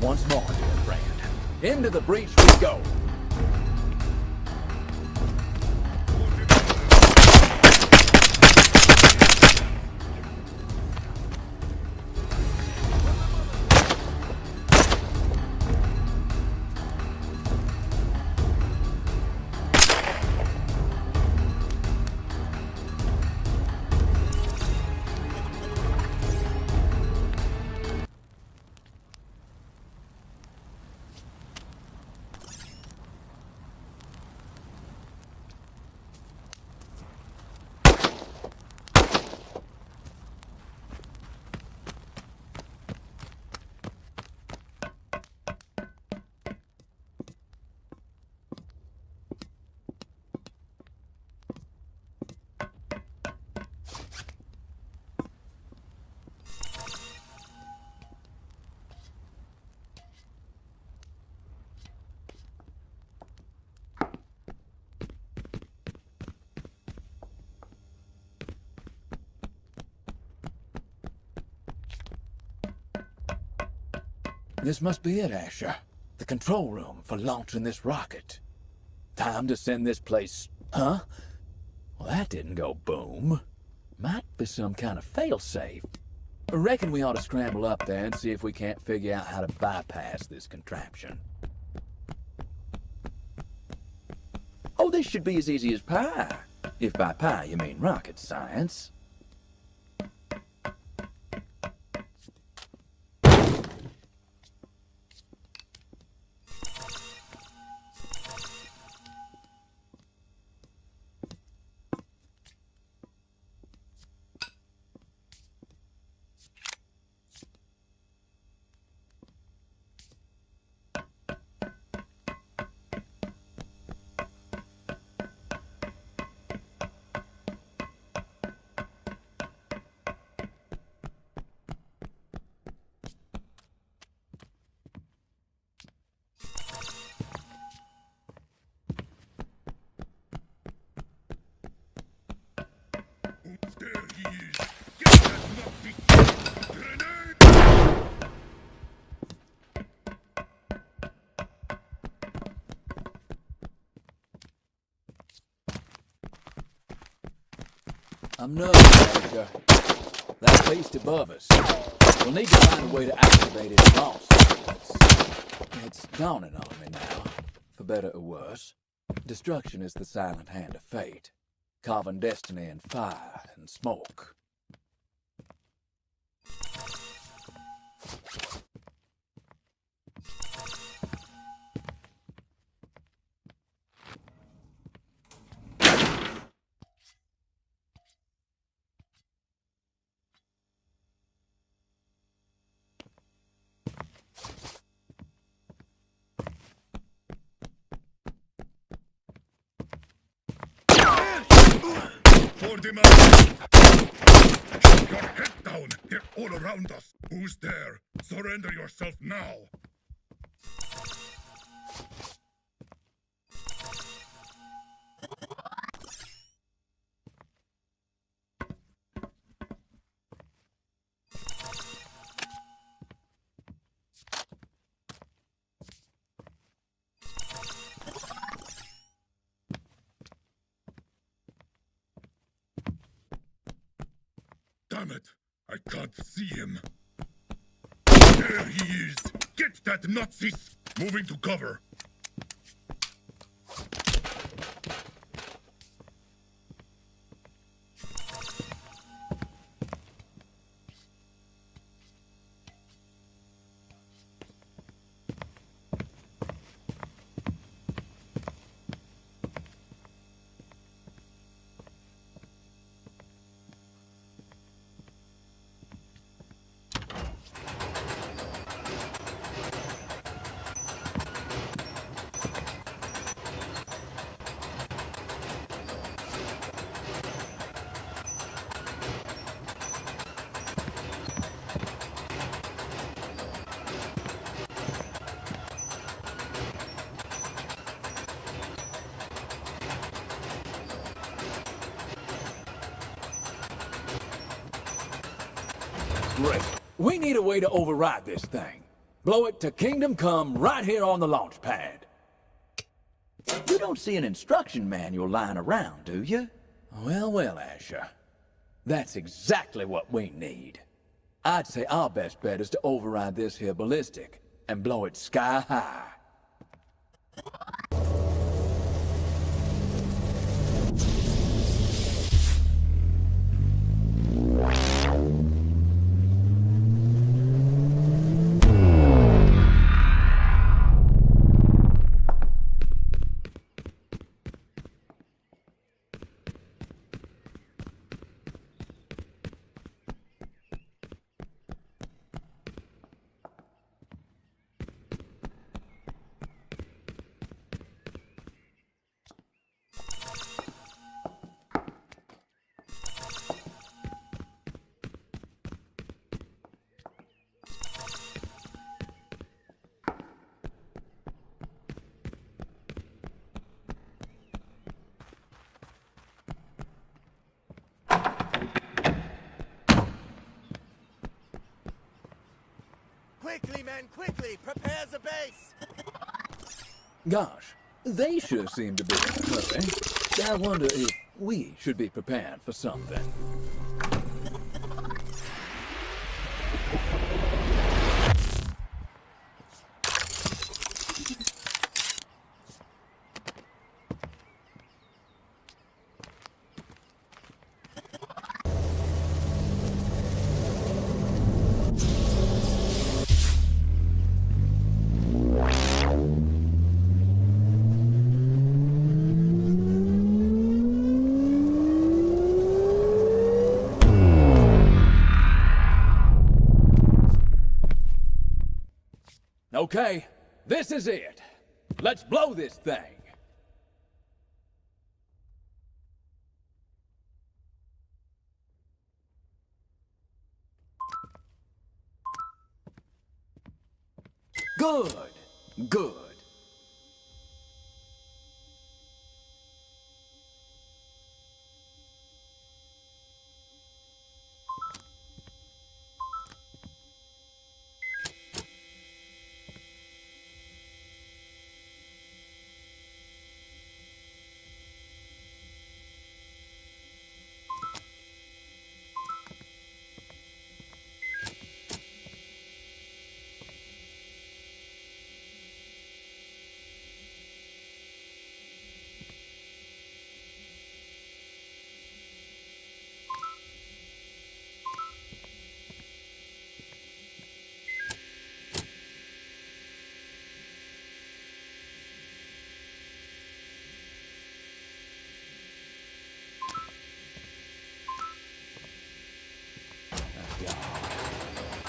Once more, dear friend. Into the breach we go. This must be it, Asher. The control room for launching this rocket. Time to send this place... Huh? Well, that didn't go boom. Might be some kind of failsafe. I reckon we ought to scramble up there and see if we can't figure out how to bypass this contraption. Oh, this should be as easy as pie. If by pie you mean rocket science. I'm nervous, Edgar. That beast above us. We'll need to find a way to activate its monster. It's dawning on me now, for better or worse. Destruction is the silent hand of fate, carving destiny in fire and smoke.
For the man! Keep your head down! They're all around us! Who's there? Surrender yourself now! Damn it! I can't see him. There he is! Get that Nazi! Moving to cover.
Great. We need a way to override this thing. Blow it to Kingdom Come right here on the launch pad. You don't see an instruction manual lying around, do you? Well, well, Asher. That's exactly what we need. I'd say our best bet is to override this here ballistic and blow it sky high.
Quickly, men, quickly! Prepare the base!
Gosh, they sure seem to be in a hurry. I wonder if we should be prepared for something. Okay, this is it. Let's blow this thing. Good, good.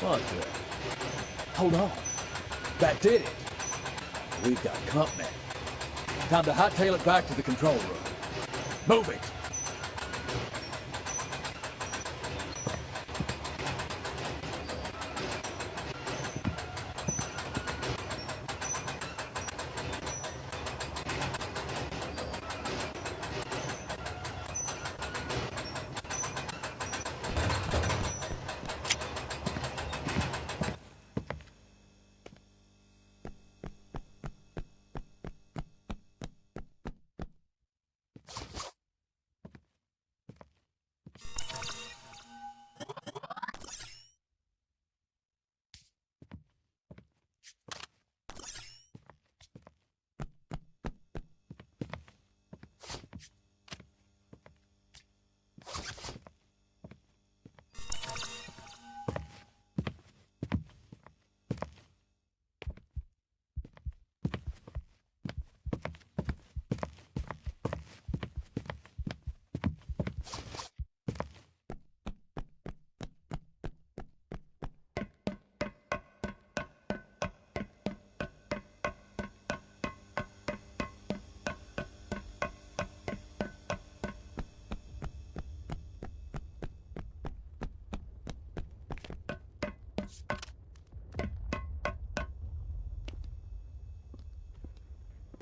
What the? Hold on. That did it. We've got company. Time to hightail it back to the control room. Move it.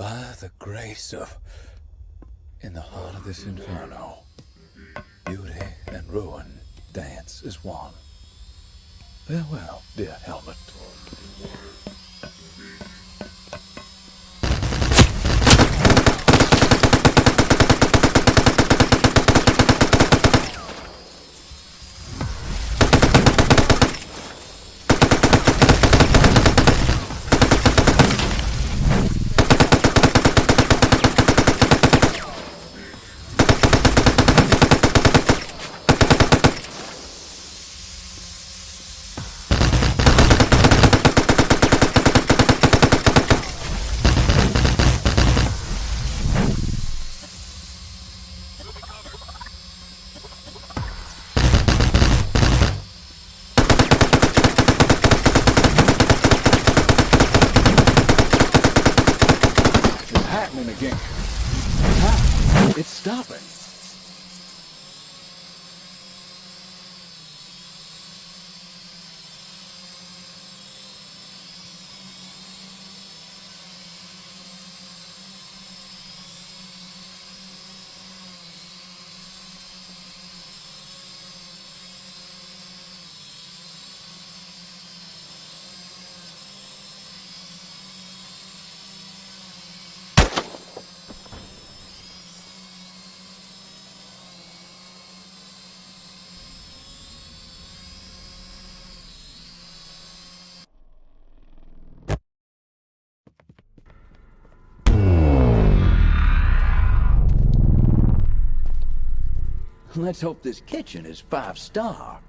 By the grace of... In the heart of this inferno, beauty and ruin dance as one. Farewell, dear helmet. Again. It's stopping. Let's hope this kitchen is 5-star.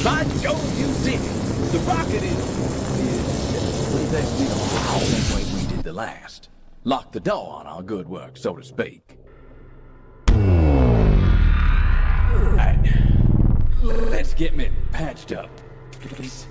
By Jove, you did it! The rocket is... Let's do it the same way we did the last. Lock the door on our good work, so to speak. Right. Let's get me patched up, please.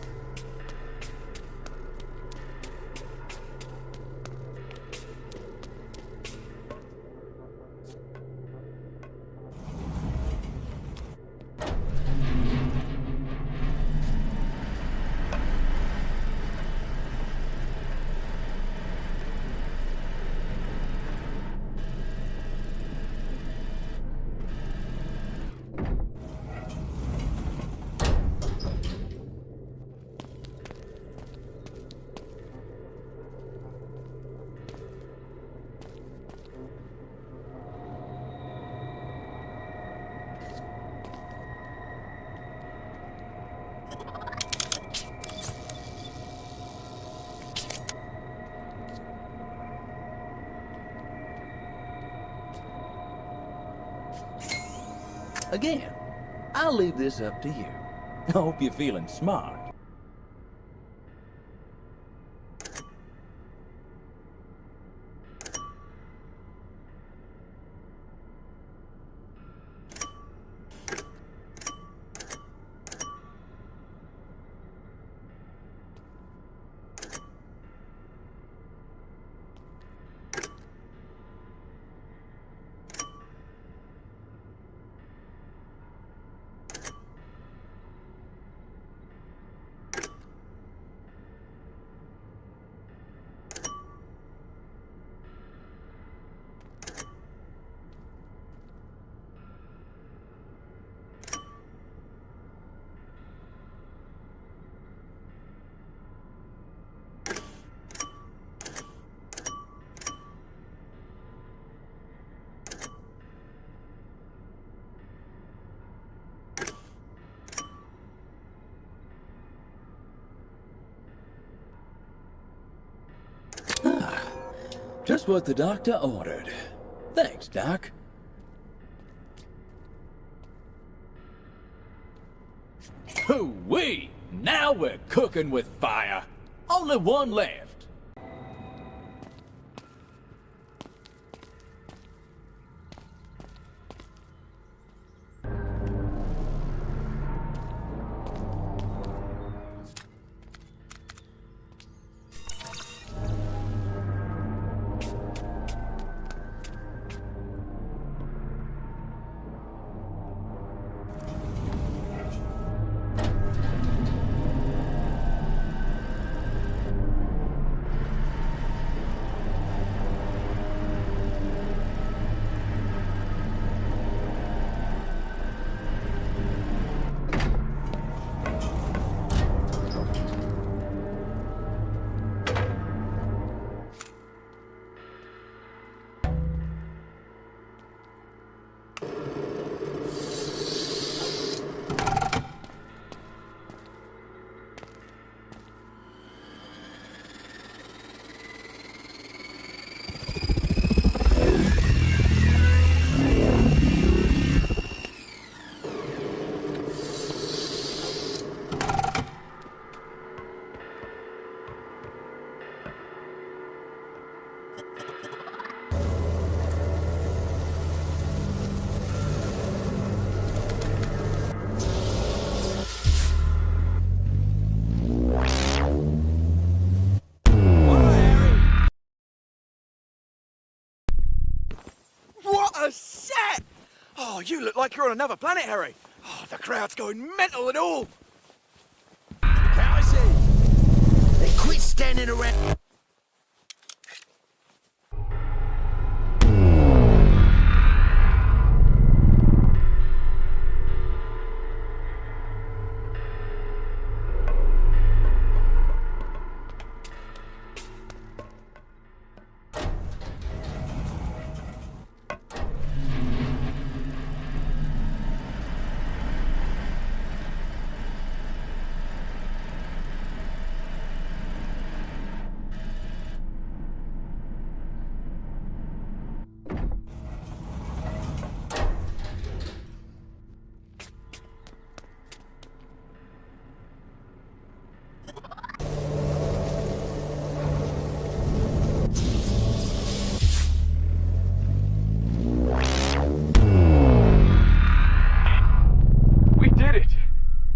Again, I'll leave this up to you. I hope you're feeling smart. Just what the doctor ordered. Thanks, Doc. Hoo-wee! Now we're cooking with fire. Only one left.
A set! Oh, you look like you're on another planet, Harry. Oh, the crowd's going mental and all.
How is it? They quit standing around.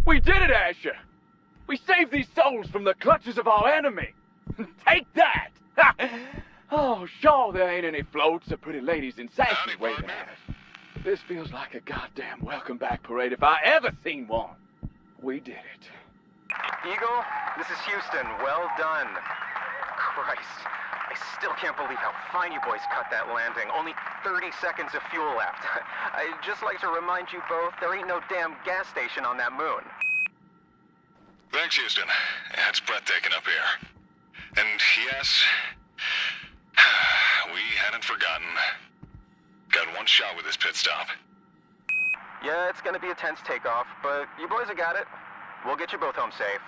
We did it, Asher! We saved these souls from the clutches of our enemy! Take that! Oh, sure, there ain't any floats or pretty ladies in sassy waving at us. But this feels like a goddamn welcome back parade if I ever seen one. We did it.
Eagle, this is Houston. Well done. Christ, I still can't believe how fine you boys cut that landing. Only 30 seconds of fuel left. I'd just like to remind you both, there ain't no damn gas station on that moon.
Thanks, Houston. Yeah, it's breathtaking up here. And yes, we hadn't forgotten. Got one shot with this pit stop.
Yeah, it's gonna be a tense takeoff, but you boys have got it. We'll get you both home safe.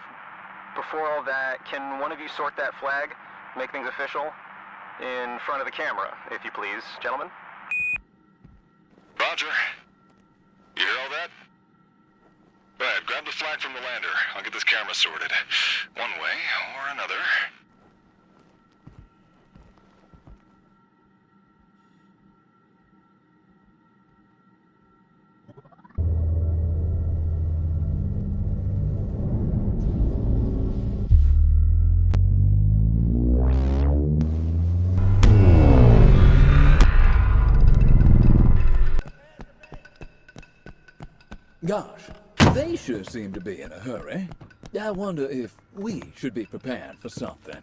Before all that, can one of you sort that flag? Make things official? In front of the camera, if you please, gentlemen.
Roger. You hear all that? Go ahead, grab the flag from the lander. I'll get this camera sorted. One way or another.
Gosh, they sure seem to be in a hurry. I wonder if we should be prepared for something.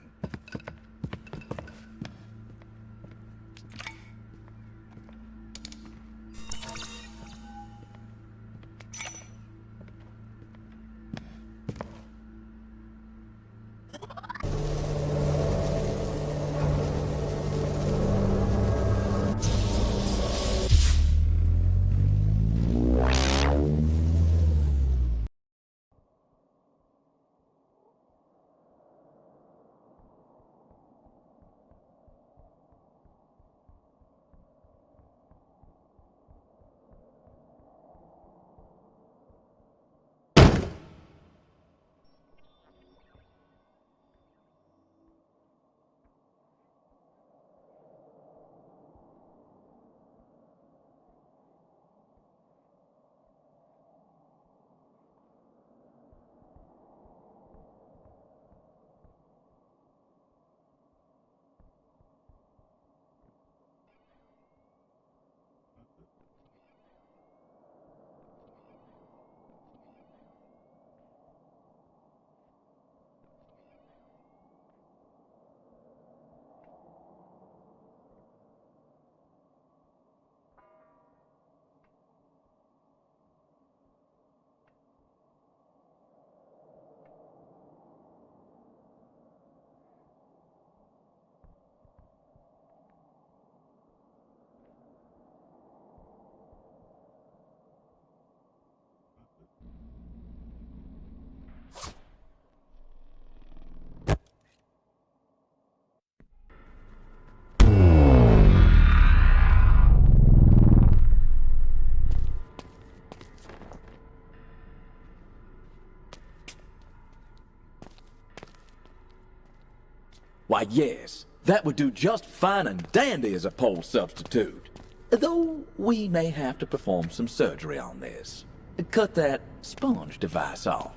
Why, yes, that would do just fine and dandy as a pole substitute. Though we may have to perform some surgery on this. Cut that sponge device off.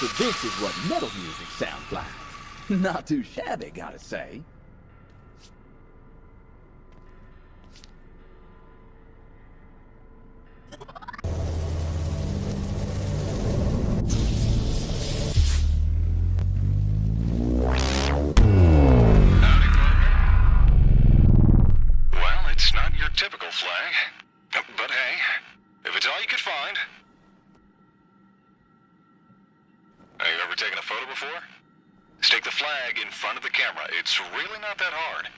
So this is what metal music sounds like. Not too shabby, gotta say.
Well, it's not your typical flag. But hey, if it's all you could find... Have you ever taken a photo before? Stick the flag in front of the camera. It's really not that hard.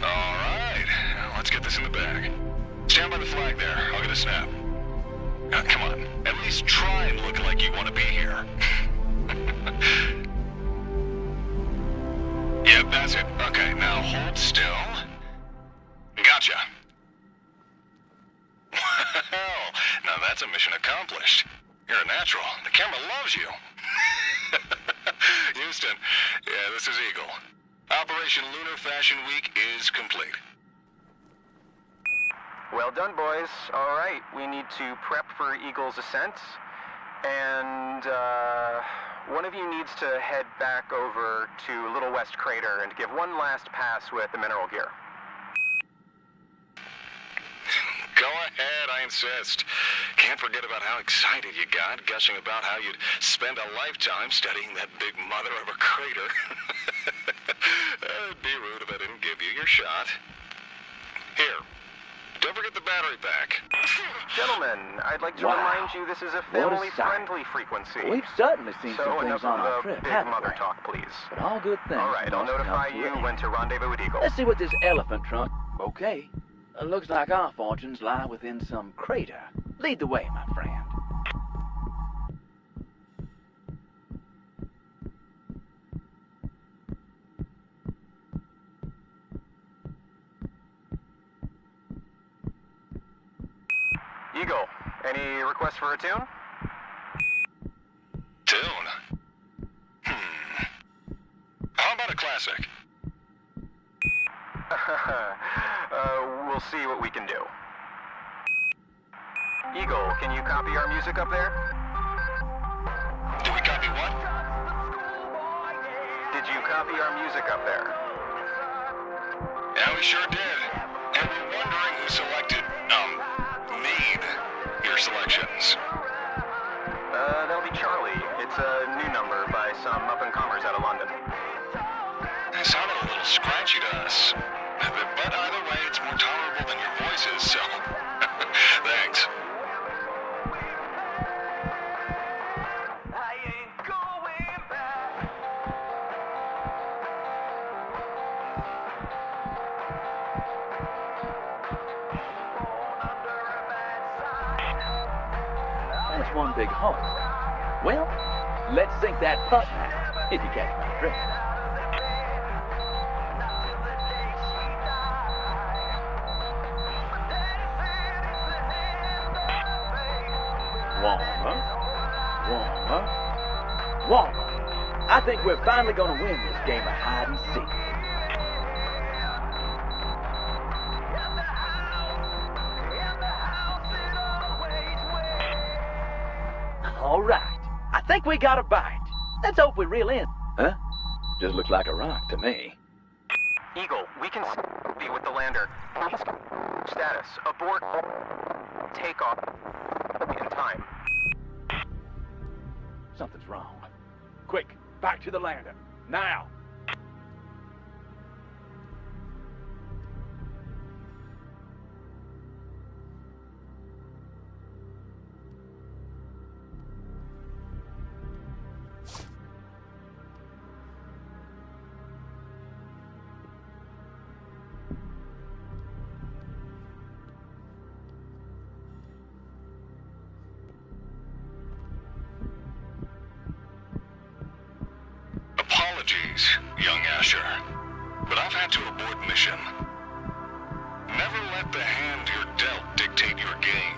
Alright, let's get this in the bag. Stand by the flag there. I'll get a snap. Come on, at least try and look like you want to be here. Yep, that's it. Okay, now hold still. Gotcha. Well, now that's a mission accomplished. You're a natural. The camera loves you. Houston, yeah, this is Eagle. Operation Lunar Fashion Week is complete.
Well done, boys. All right, we need to prep for Eagle's ascent. And, one of you needs to head back over to Little West Crater and give one last pass with the mineral gear.
Go ahead, I insist. Can't forget about how excited you got, gushing about how you'd spend a lifetime studying that big mother of a crater. It'd be rude if I didn't give you your shot. Here, don't forget the battery pack.
Gentlemen, I'd like to remind you this is a family-friendly frequency.
We've certainly seen some
enough
things on our
of the
trip,
big
haven't
mother
we?
talk, please.
But all good things.
All right, I'll
must
notify
come to
you
an
when
end.
to rendezvous with Eagle.
Let's see what this elephant trunk... Okay. Looks like our fortunes lie within some crater. Lead the way, my friend.
Eagle, any requests for a tune?
Tune? How about a classic?
We'll see what we can do. Eagle, can you copy our music up there?
Do we copy what?
Did you copy our music up there?
Yeah, we sure did. And we're wondering who selected, made your selections.
That'll be Charlie. It's a new number by some up-and-comers out of London.
It sounded a little scratchy to us. But either way, it's more tolerable than your voices, so... Thanks.
That's one big hole. Well, let's sink that putt now, if you catch my drift. Warmer. I think we're finally gonna win this game of hide and seek. All right. I think we got a bite. Let's hope we reel in. Huh? Just looks like a rock to me.
Eagle, we can be with the lander. Status, abort, takeoff, in time.
Something's wrong. Quick, back to the lander. Now!
apologies, young Asher, but I've had to abort mission. Never let the hand you're dealt dictate your game.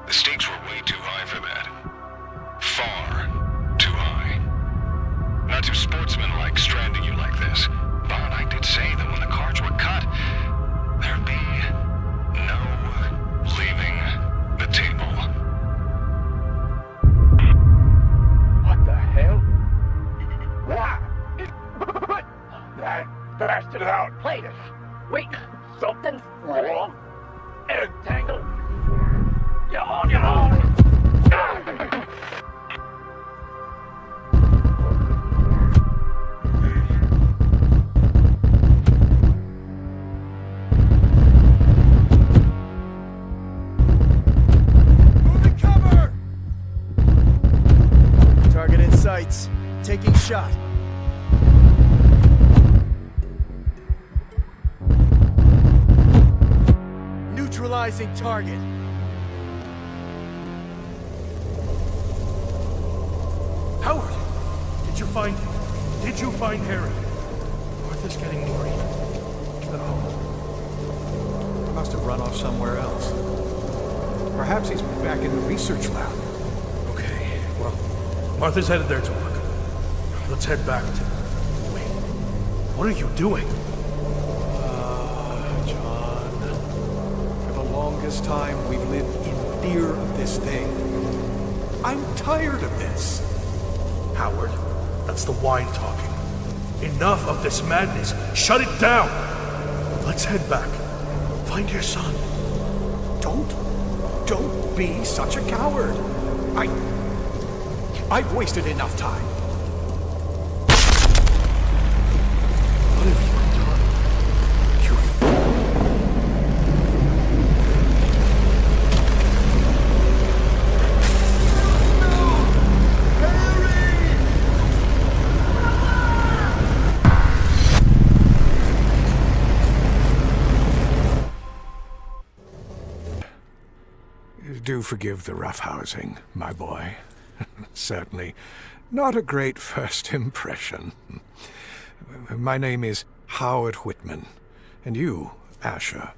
The stakes were way too high for that. Far too high. Not too sportsmanlike stranding you like this, but I did say that when the cards were cut, there'd be no leaving the table.
What the hell? What? That bastard outplayed us. Wait, something's wrong. Egg tangle. You're on your own.
Moving cover! Target in sights. Taking shot. Neutralizing target.
Howard! Did you find Harry? Martha's getting worried. No. He must have run off somewhere else. Perhaps he's back in the research lab. Okay, well, Martha's headed there to look. Let's head back to... Wait, what are you doing? John. For the longest time, we've lived in fear of this thing. I'm tired of this. Howard, that's the wine talking. Enough of this madness. Shut it down. Let's head back. Find your son. Don't be such a coward. I've wasted enough time. What have you done? You fool. Do forgive the roughhousing, my boy. Certainly not a great first impression. My name is Howard Whitman, and you, Asher,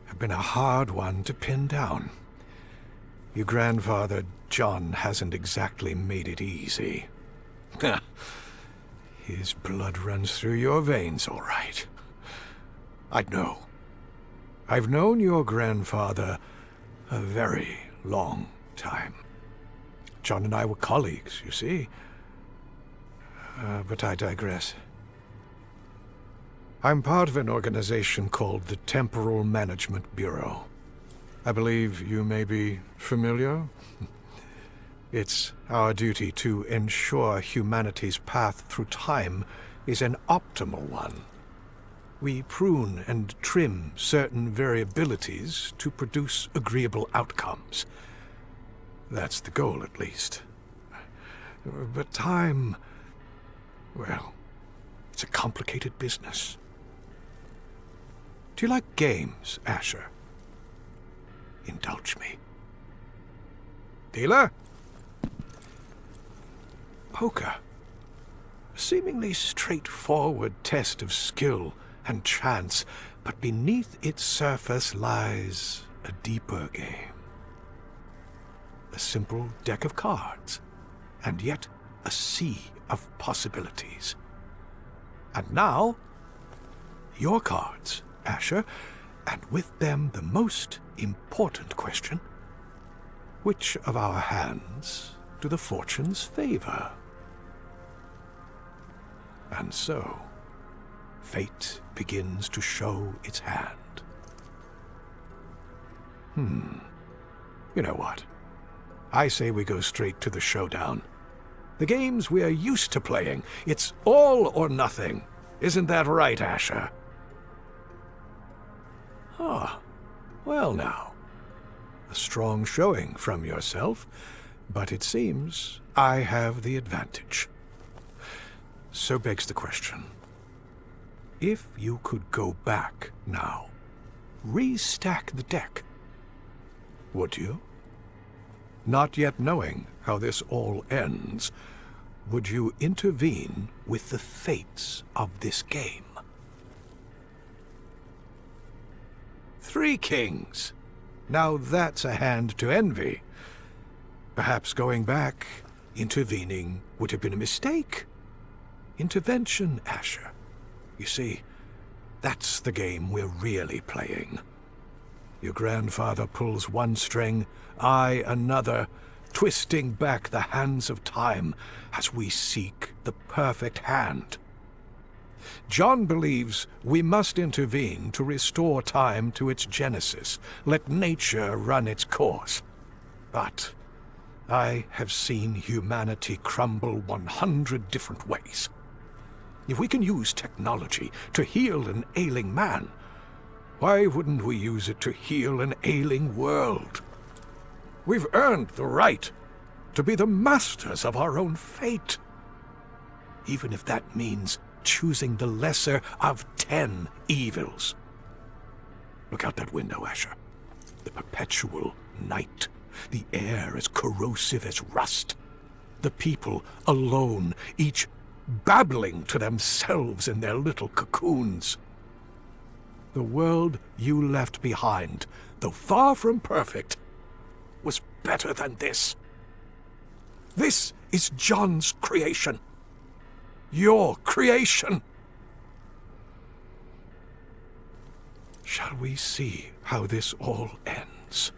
have been a hard one to pin down. Your grandfather, John, hasn't exactly made it easy. His blood runs through your veins, all right. I'd know. I've known your grandfather a very long time. John and I were colleagues, you see. But I digress. I'm part of an organization called the Temporal Management Bureau. I believe you may be familiar. It's our duty to ensure humanity's path through time is an optimal one. We prune and trim certain variabilities to produce agreeable outcomes. That's the goal, at least. But time, well, it's a complicated business. Do you like games, Asher? Indulge me. Dealer? Poker. A seemingly straightforward test of skill and chance, but beneath its surface lies a deeper game. A simple deck of cards, and yet a sea of possibilities. And now, your cards, Asher, and with them the most important question: which of our hands do the fortunes favor? And so, fate begins to show its hand. You know what? I say we go straight to the showdown. The games we are used to playing. It's all or nothing. Isn't that right, Asher? Ah, well now. A strong showing from yourself, but it seems I have the advantage. So begs the question. If you could go back now, restack the deck, would you? Not yet knowing how this all ends, would you intervene with the fates of this game? 3 kings. Now that's a hand to envy. Perhaps going back, intervening, would have been a mistake. Intervention, Asher. You see, that's the game we're really playing. Your grandfather pulls one string, I another, twisting back the hands of time as we seek the perfect hand. John believes we must intervene to restore time to its genesis, let nature run its course. But I have seen humanity crumble 100 different ways. If we can use technology to heal an ailing man, why wouldn't we use it to heal an ailing world? We've earned the right to be the masters of our own fate. Even if that means choosing the lesser of 10 evils. Look out that window, Asher. The perpetual night. The air as corrosive as rust. The people alone, each babbling to themselves in their little cocoons. The world you left behind, though far from perfect, was better than this. This is John's creation. Your creation. Shall we see how this all ends?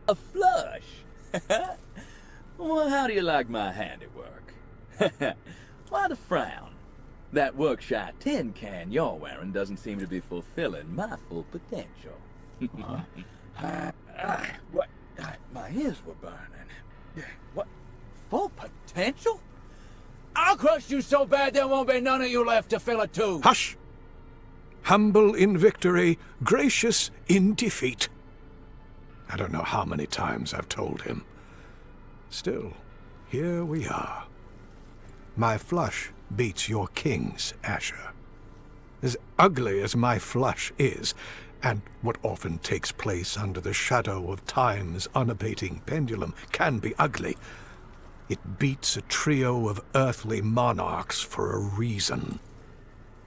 A flush? Well, how do you like my handiwork? Why the frown? That work-shy tin can you're wearing doesn't seem to be fulfilling my full potential.
What? My ears were burning. What? Full potential? I'll crush you so bad there won't be none of you left to fill a tube.
Hush! Humble in victory, gracious in defeat. I don't know how many times I've told him. Still, here we are. My flush beats your king's, Asher. As ugly as my flush is, and what often takes place under the shadow of time's unabating pendulum can be ugly, it beats a trio of earthly monarchs for a reason.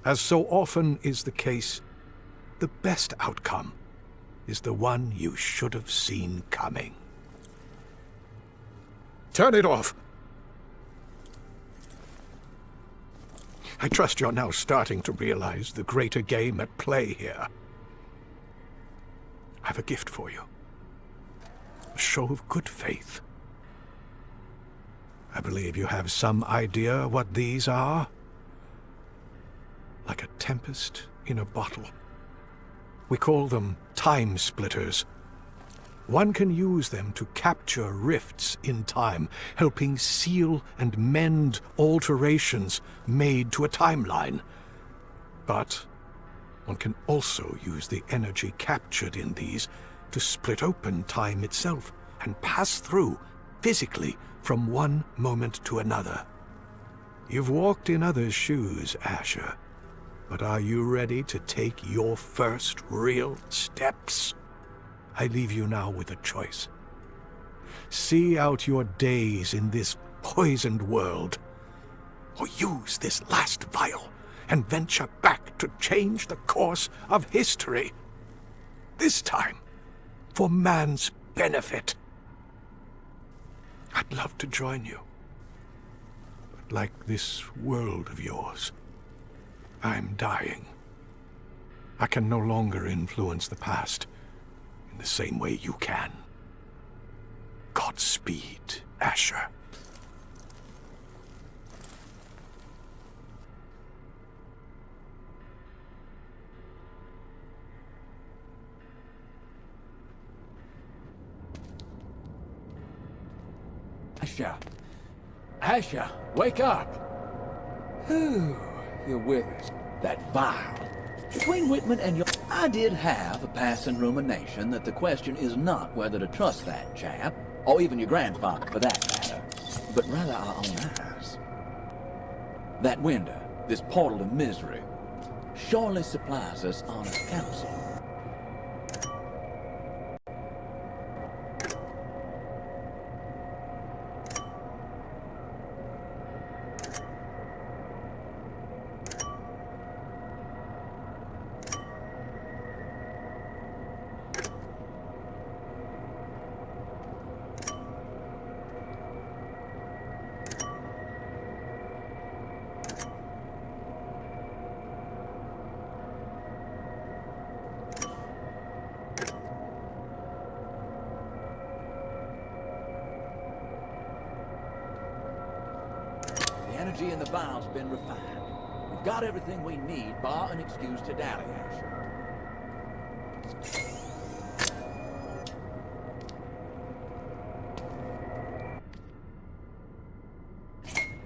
As so often is the case, the best outcome is the one you should have seen coming. Turn it off! I trust you're now starting to realize the greater game at play here. I have a gift for you. A show of good faith. I believe you have some idea what these are? Like a tempest in a bottle. We call them time splitters. One can use them to capture rifts in time, helping seal and mend alterations made to a timeline. But one can also use the energy captured in these to split open time itself and pass through, physically, from one moment to another. You've walked in others' shoes, Asher, but are you ready to take your first real steps? I leave you now with a choice. See out your days in this poisoned world, or use this last vial and venture back to change the course of history. This time, for man's benefit. I'd love to join you. But like this world of yours, I'm dying. I can no longer influence the past in the same way you can. Godspeed, Asher.
Asher! Asher, wake up! Whew, you're with us. That vial. Between Whitman and your... I did have a passing rumination that the question is not whether to trust that chap, or even your grandfather for that matter, but rather our own eyes. That window, this portal of misery, surely supplies us honest counsel. energy in the vial's been refined. We've got everything we need, bar an excuse to dally, Asher.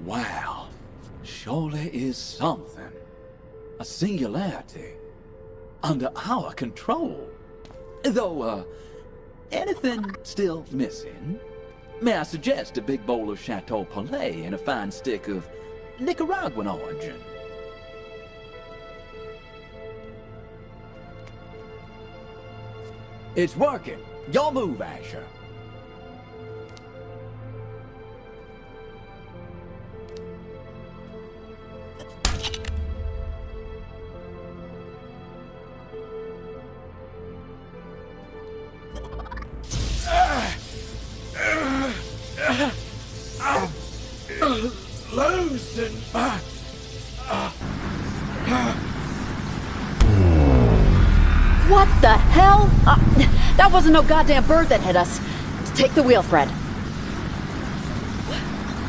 Wow. Surely is something. A singularity. Under our control. Though, anything still missing? May I suggest a big bowl of Chateau Pollet and a fine stick of Nicaraguan origin? It's working. Your move, Asher.
Loosen.
What the hell? That wasn't no goddamn bird that hit us. Take the wheel, Fred.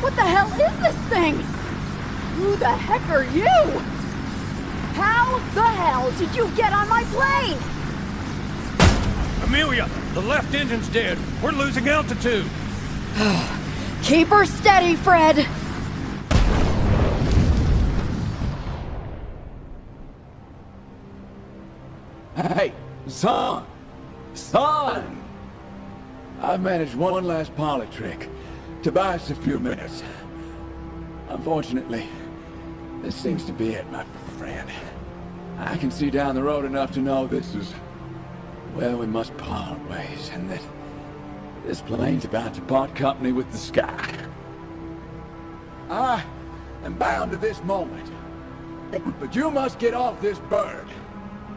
What the hell is this thing? Who the heck are you? How the hell did you get on my plane?
Amelia, the left engine's dead. We're losing altitude.
Keep her steady, Fred.
Hey, son! Son! I've managed one last parlor trick to buy us a few minutes. Unfortunately, this seems to be it, my friend. I can see down the road enough to know this is where we must part ways, and that this plane's about to part company with the sky. I am bound to this moment, but you must get off this bird.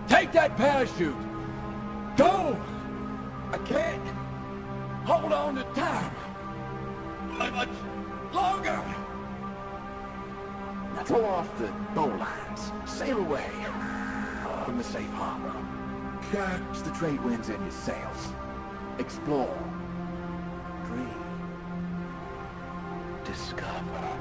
Take that parachute! Go! I can't hold on to time much longer! Now throw off the bowlines. Sail away from the safe harbor. Catch the trade winds in your sails. Explore. Dream. Discover.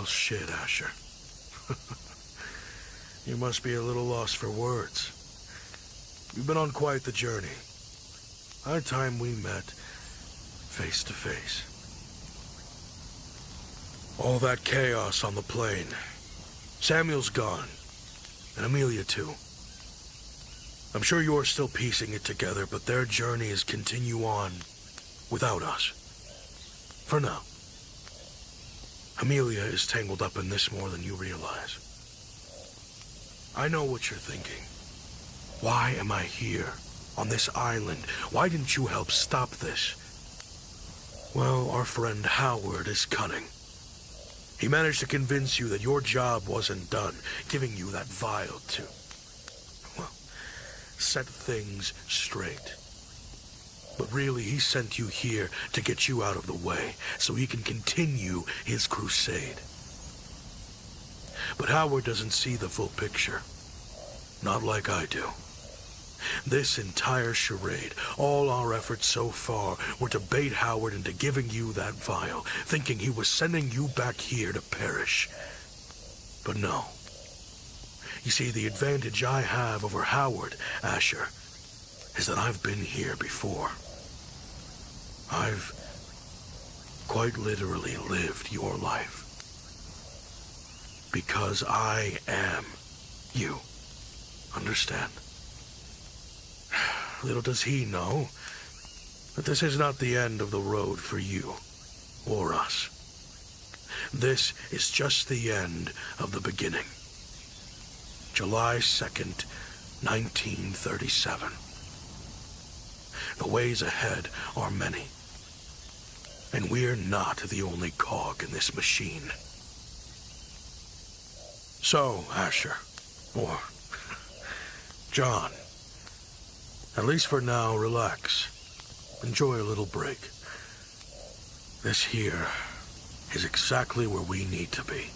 Well, shit, Asher. You must be a little lost for words. You've been on quite the journey. High time we met face to face. All that chaos on the plane. Samuel's gone. And Amelia too. I'm sure you're still piecing it together, but their journeys continue on without us. For now. Amelia is tangled up in this more than you realize. I know what you're thinking. Why am I here, on this island? Why didn't you help stop this? Well, our friend Howard is cunning. He managed to convince you that your job wasn't done, giving you that vial to, well, set things straight. But really, he sent you here to get you out of the way, so he can continue his crusade. But Howard doesn't see the full picture. Not like I do. This entire charade, all our efforts so far, were to bait Howard into giving you that vial, thinking he was sending you back here to perish. But no. You see, the advantage I have over Howard, Asher, is that I've been here before. I've quite literally lived your life. Because I am you. Understand? Little does he know that this is not the end of the road for you or us. This is just the end of the beginning. July 2nd, 1937. The ways ahead are many. And we're not the only cog in this machine. So, Asher, or John, at least for now, relax. Enjoy a little break. This here is exactly where we need to be.